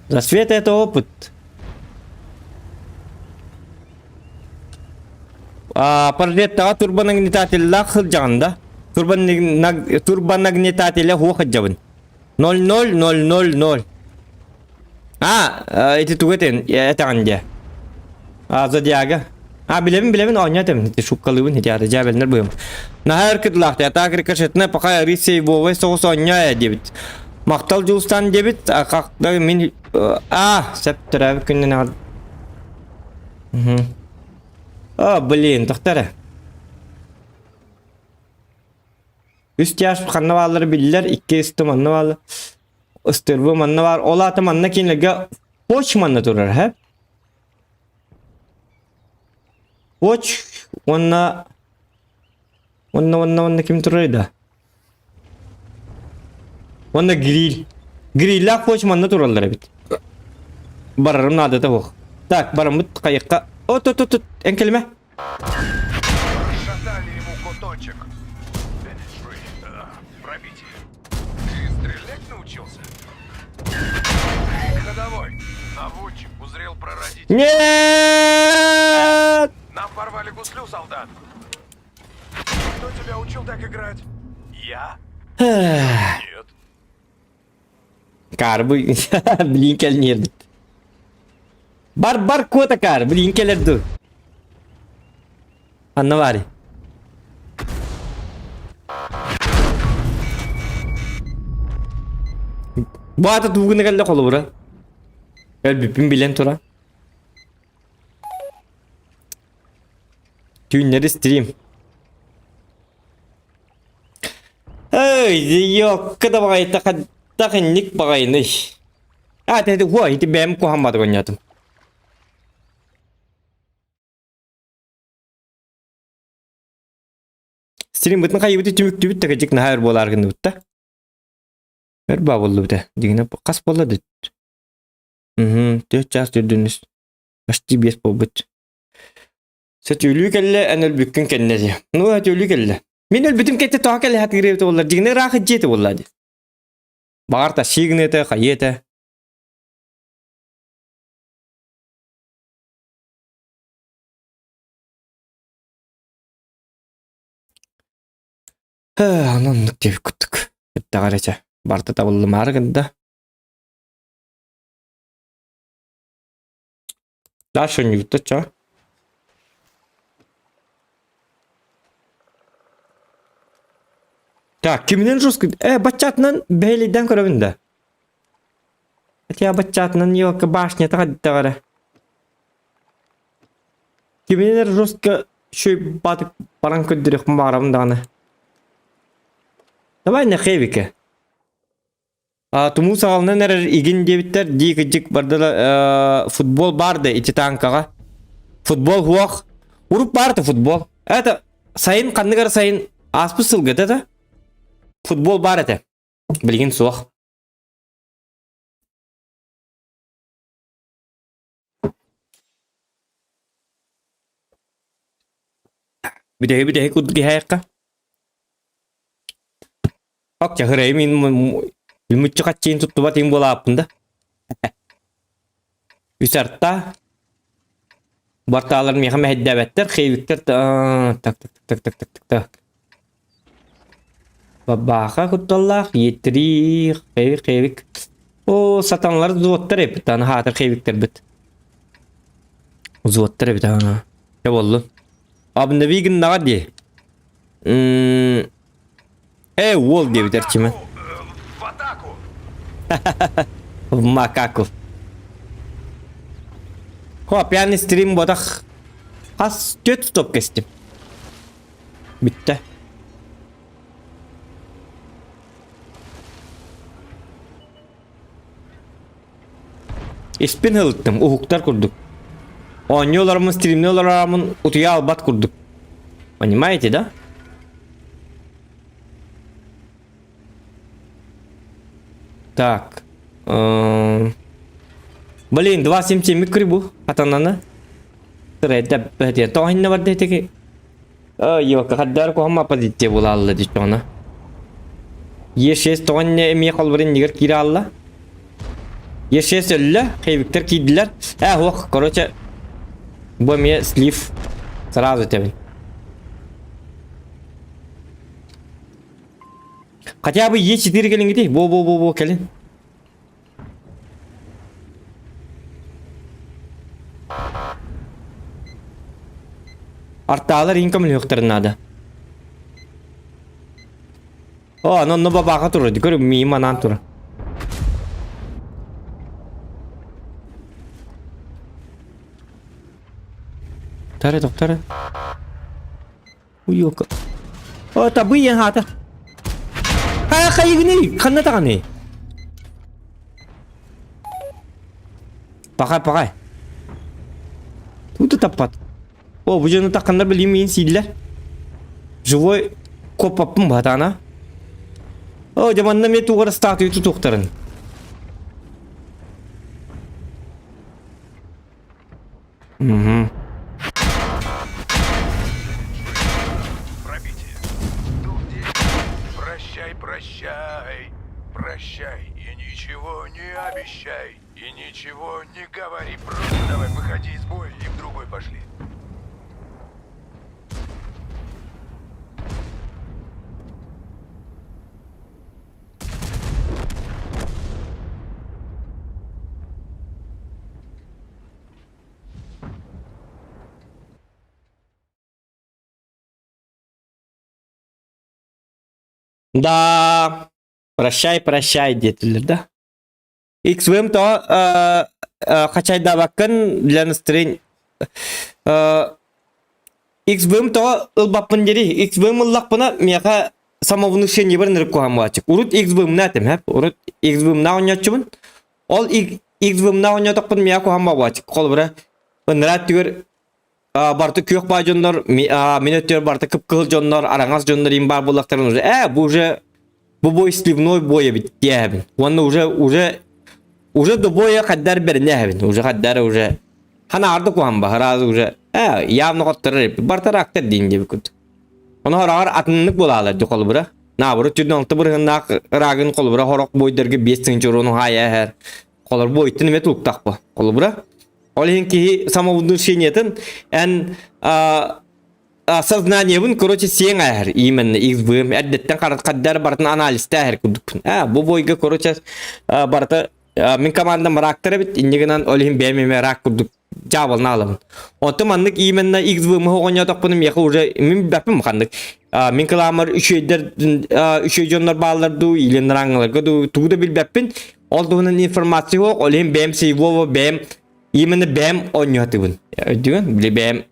Засвет это опыт. Пардетта турбонагнетатель лахыл жаганда. Турбонагнетатель хуха жабын. 00000. Эти тугетен это анде. Задяга. Білемін, ойнатым. Шуккалыбын, хетяды, жабелінер бұйым. Нахар кітлақты, атакыр кіршетіне пақай рисей болғай соғыс ойная дебіт. Мақтал жылыстан дебіт, қақтағы мен... Сәптір әбі күннен ағады. Блин, тоқтары. Үсті яш қанна балары білдер, 2 үсті манна балы. Үстірбі манна бар. Ол аты манна кейінлерге поч манна тұрар, әп? Watch, wanna kim turayda? Wanna grill. Grill'la watch manna turallar bit. Bararım nada da hoq. Так, барам бит кайыкка. От. En kelime. Шатали ему куточек. Пробить. Ты стрелять научился? Ходовой. Наводчик узрел прародитель. Нет! Нам порвали гуслю, солдат. Кто тебя учил так играть? Я? Нет. Kar bu blinkel nerede? Bar kota kar blinkeler dur. Anna var. Bu ata tuğunu geldi kolu bura. Gel bipim bilen tura. Tünleri stream. Ay yok kada bagay takinlik bagay ne? Dedi huwa iti benim kuhammadı gonyatım. Stream bitme kaybıtı tümüktü bitti kacık nahar bolar gındı bitti. Ver babollu bitti. Digine kas bolla dit. 4 ças dürdünüz. Başti bir bobut. Setülü kelle enel bükkün kennedi. No setülü kelle. Minel bütün kette taha kelle hat girevte bollar. Digine rahı jeti bolladı. Bağırta şignete kayete. Ananlık diye kuttuk. Bitti garaca. Barta da buldum argında. Daha şunu yuttu çağ. Так, kiminin Rusku? Бачатнан бейлиден көрөбүндө. Хотя бачатнан yok башня тагыттагара. Kiminin Rusku şu batık paran ködürük mağaramdağını. Давай на хевике. Туму сағалынан әрір игін дебіттер дейгіджік бардыла футбол барды ити танкаға. Футбол хуақ. Уруп барды футбол. Это сайын қандығар сайын аспы сылгыды да. Футбол бар это. Білген суақ. Бидеге күдгі хайыққа. Okça hırayı ilmutçu kaççayın tuttu batayım bola hakkında. Üsartta bartaların meyha mehdebetler xeyvikler tak tak tak tak tak tak tak. Babaka kuttallah yetiri xeyvik. O satanlar zuvatlar hep tane hatır xeyvikler bit. Zuvatlar hep tane. Ya oldu. Abinde bir gün daha diye. Wol diye biter kime? В атаку! Makaku. Hop yani stream bodak. Has göt stop kestim. Bitti. İspin hılıttım. Uhuklar kurduk. Oynuyorlarımın streamliyorlarımın utuya albat kurduk. Понимаете, да? Так. Блин, 277 крибу. Атанана. Терейда бәдия. Тоғын не бар дейтеге. Yok, kadar ko hamma pozitif bola alla di şona. Yeşes toğın ne emi qalbırın niger kira alla. Yeşes ölle xeyvikler kiydiler. Hoq, короче. Bu emiye slif. Сразу тебин. Хотя бы Е4 gelin gidi. Bo gelin. Artalar income yoktur nada. No baba tur di kor mi manan tur. Tare doktor. Yok. Tabi yan hata. Kayak gini, kanna ta kani. Pakai. Tutu tepat. Bu canı takkanlar bileyim yiyin siller. Живой kopapım batana. Zamanında me tuğra statüyü tutuktarın. Пробитие. Тут здесь. Прощай и ничего не обещай. И ничего не говори. Просто давай выходи из боя и в другой пошли. Да. Прощай дедилер да. XVM то качайда bakın bilen stream XVM to ılbapın deri XVM ıllak bana miyaka самовнушение bir nırık kohan açık. Urut XVM natem hep. Urut XVM na oynatçımın. Ol XVM na oynatakpın miyaka kohan açık. Kol bura. Nırat diyor Bartı kök bajonlar minötör bartı kıpkıl jonlar arangaz jonlar imbar bulakların bu boy sливной boya bit diyebin. Onu уже до боя kadar berine hebin. Уже hana ardı kuhan baharaz явно kottırır. Bartı raktır deyin gibi kut. Onu horar atınlık bulalar di kol bura. Na bura tüdün altı bırhınna ragın kol bura horok boydargı 5 sınçorunu haya her. Kolor boytun ve tuluktak bu. Kol bura. Олег ki самовнушениятын сознание бун короче сен ахер именно XVM әддеттен каддар бартын анализте ахер кудук. Бу бойга короче барты мен командам рактыр бит индигенен Олег бемеме рак кудук жабылны алабын. Онты мандык именно XVM хогоня токпунум яка уже мен бапым кандык. Мен каламар үшөй жоннор бааларды илен раңларга тууда билбеппин. Олдугунун информация хок Олег бем сейвово бем именно бэм ойнатыбын. Дигән били бэм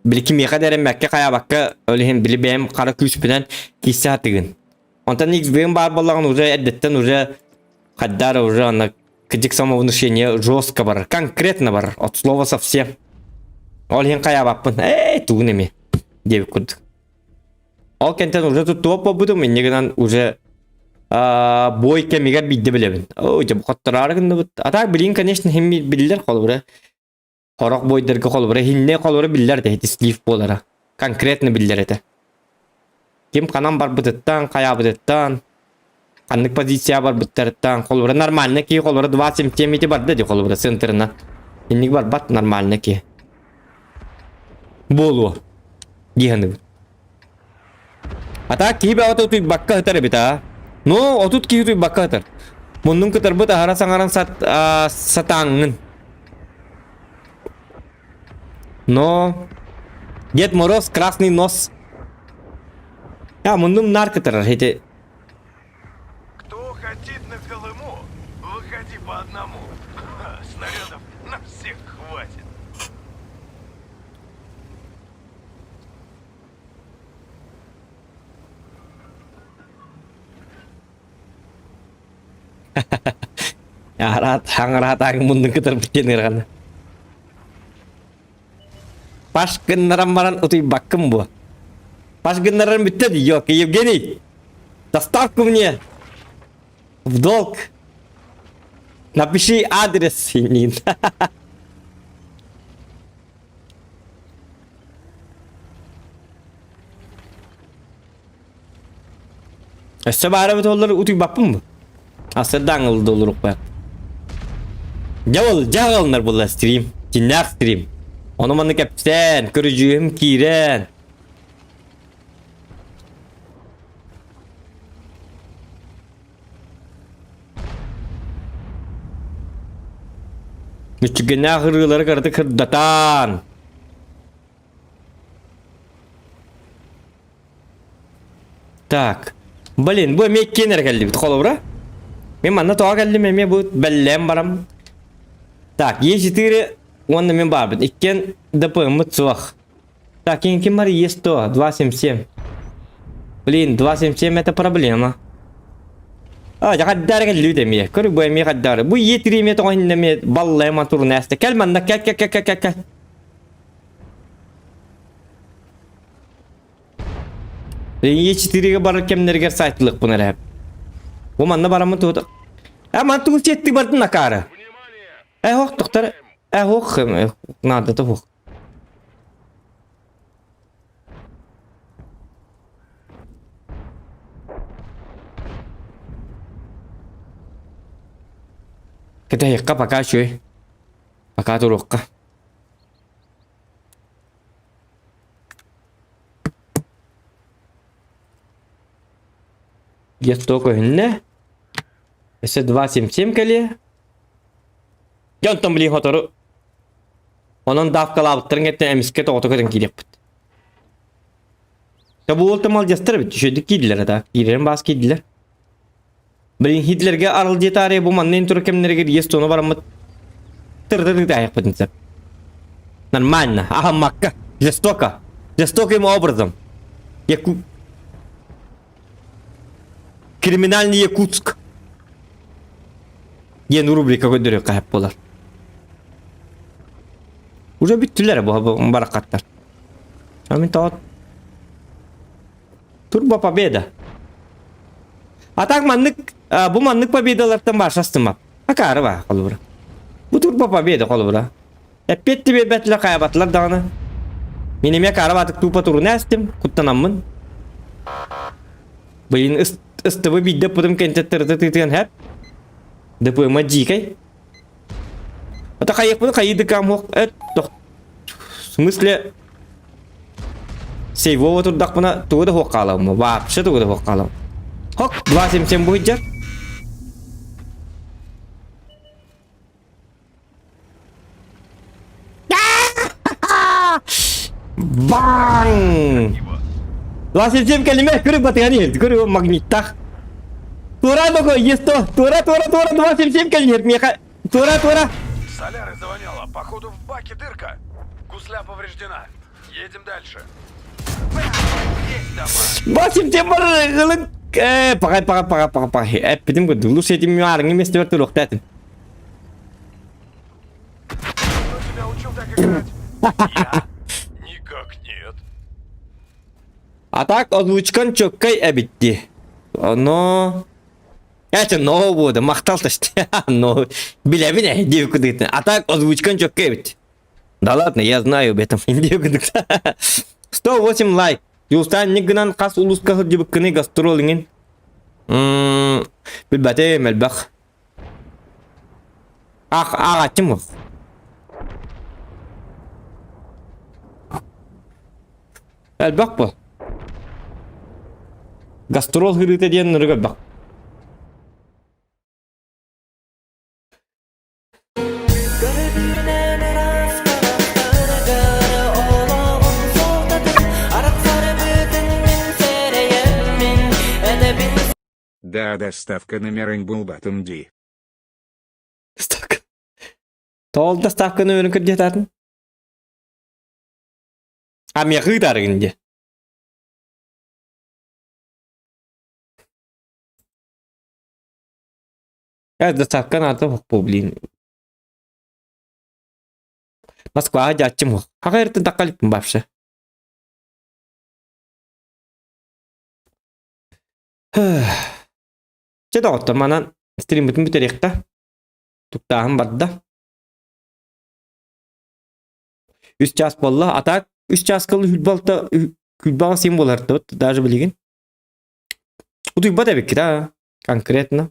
били кимия кадәр мәккә кая бакка өлеһен били бэм кара күс белән кисә атыгын. Онтан ник бэм бар баллагын уже әдәттән уже каддар уже ана кидик самовнушение жестко бар, конкретно бар, от слова совсем. Өлеһен кая бакпын. Тугынеме дип куд. Ол кентен уже тут топа будым, нигән уже бой кемиге бидде билебин. Жабы коттарарыгында бут. Ата билин, конечно, хем билер колбура. Хорок бойдерге колбура, хинне колбура биллер де, слив болара. Конкретно биллер эте. Kim kanam бар бытыттан, кая бытыттан. Каннык позиция бар быттарыттан. Колбара нормально ки, колбара 27 ити бар dedi колбара центрына. Инник бар бат нормально ки. Болу. Диханы. Ата ки бе ото туй бакка хатар бита. Но отут ки туй бакка хатар. Муннун кытар быта хара саңаран сатаңын. Но Дед Мороз, красный нос. Муннун нар кытар хете. Кто хотит на Колыму, выходи по одному. Снарядов на всех хватит. Hangarat ang mundun kıtır bitiyor kan. Pas kendaraan utuh bakkem bu. Pas kendaraan bitti diyor ki Евгений, доставку мне в долг. Напиши адрес синин. Sabahara betul utuh bakkem bu. Aslında oldu olur bak. Jawalnar bulla stream. Cinnar stream. Onu manı kapten, kırıcıyım kiren. Müçügena hırıları kardı kırdatan. Так. Блин, bu emek kenar geldi bit kolobra. Men manna toğa geldim eme bu bellem baram. Так, E4 он мен бар бит. Икен ДПМ цвах. Так, kim var E100, 277. Блин, 277 это проблема. Я каддар geldi demeye. Körü bu emeği kaddar. Bu E3 me toğun deme vallahi matur neste. Gel manna gel. E4'ye barır kemlerger saytılık bunlar hep. Bu manna baramı tuğdu. Ama tuğu çetti bardın nakarı. Hok doktor. Hok. Nada da hok. Kita yakka paka cuy. Paka turukka. Есть только не. Если 277 кали. Я там блин хотору. Onun davkalavıttırın etten emisket otokodun gidip. Ya bu olta mal jastır bit. Şöyle gidiler da. Giderim bas gidiler. Bilin Hitler'ge arıl jetare bu mannen turkemlerge yestonu var ama tır dayak потенциал. Нормально. Ага, макка. Жестоко. Жестоким образом. Криминальный Якутск. Yeni rubrika koyduruyor kayıp bolar. Уже bittiler bu barakatlar. Amin taat. Turbo победа. Atak manlık bu manlık побеdalardan başlasın. Akarı var kolubra. Bu turbo победа kolubra. Petti bir betler kayabatlar dağını. Benim ya karabatık tupa turunu estim. Kuttanamın. Beyin ıstıvı bir de pudum kente tırtı hep. Depois maji kay. Ata kayak pun kayak dekam hok. Dok. Смысле? Сейво вот тут так пона тугда hok kalam. Вообще тугда hok kalam. Hok 277 bu hijjar. Bang! 277 kelime kırıp batıyor. Kırıp magnitak. Тура такой, есть то. Тура, 277 калинер. Тура. Соляры завоняло. Походу в баке дырка. Гусля повреждена. Едем дальше. Есть дома. 277 бар. Пока. Bizim bu dulu setim yarın imesti var turuk tatin. Кто тебя учил так играть? Я? Никак нет. Atak озвучкан чоккай bitti. Ono. Это новое было, махтал-то что. Но бля, девку дыхнет. А так озвучкан чоккай bitti. Да ладно, я знаю об этом. 108 лайк. Юстан нигнан қас улуска хыржыбыккыны гастролingen. Билбәте мелбах. Ағатым ол. Әлбақ бұл. Гастрол хырыты дейін нұры көлбақ. Да, доставка номерын булбатым ди. Доставка. Тол доставка нөмірін кірде татын? Мен қыдарығынде. Доставка надо бұл, блин. Москваға жатчым ол. Аға ерттен тақаліппін бапшы. Чеда отты манан стримбітін бітеректі. Тұқтағым барды. 3 час болды. Атак 3 час кылы хүлбалға сен боларды. Даже білеген. Утуйба да бекет, конкретно.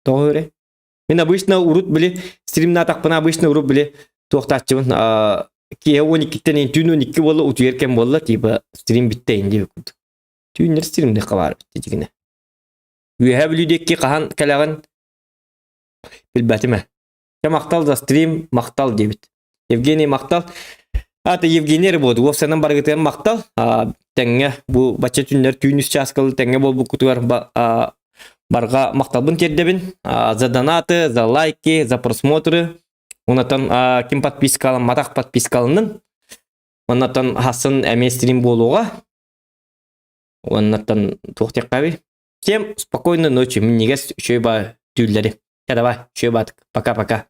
Тоғыры. Мен обычно урут біле, стримна атақпына обычно урут біле тоқтатчымын. Кие 12-тен түн 12 болды, уту еркен болды. Типа стрим біттейін деп өкілді. Түйінер стримде қалар бітті. Үйе білудекке қаған кәліған білбәті ме. Мақтал за стрим, мақтал дебіт. Евгений мақтал. Аты Евгений болды. Офсанан барғытығын мақтал. Тәңе бұл бача түнлер түйініс часкалы тәңе бол бұл күтуар барға мақталбын тердебін. За донаты, за лайки, за просмотры. Онатан кем подпискалын, матақ подпискалының. Онатан хасын әме стрим болуға. Онатан тоқтек қаби. Всем спокойной ночи. Мне не газ еще и ба тюллери. Давай, еще и баток. Пока-пока.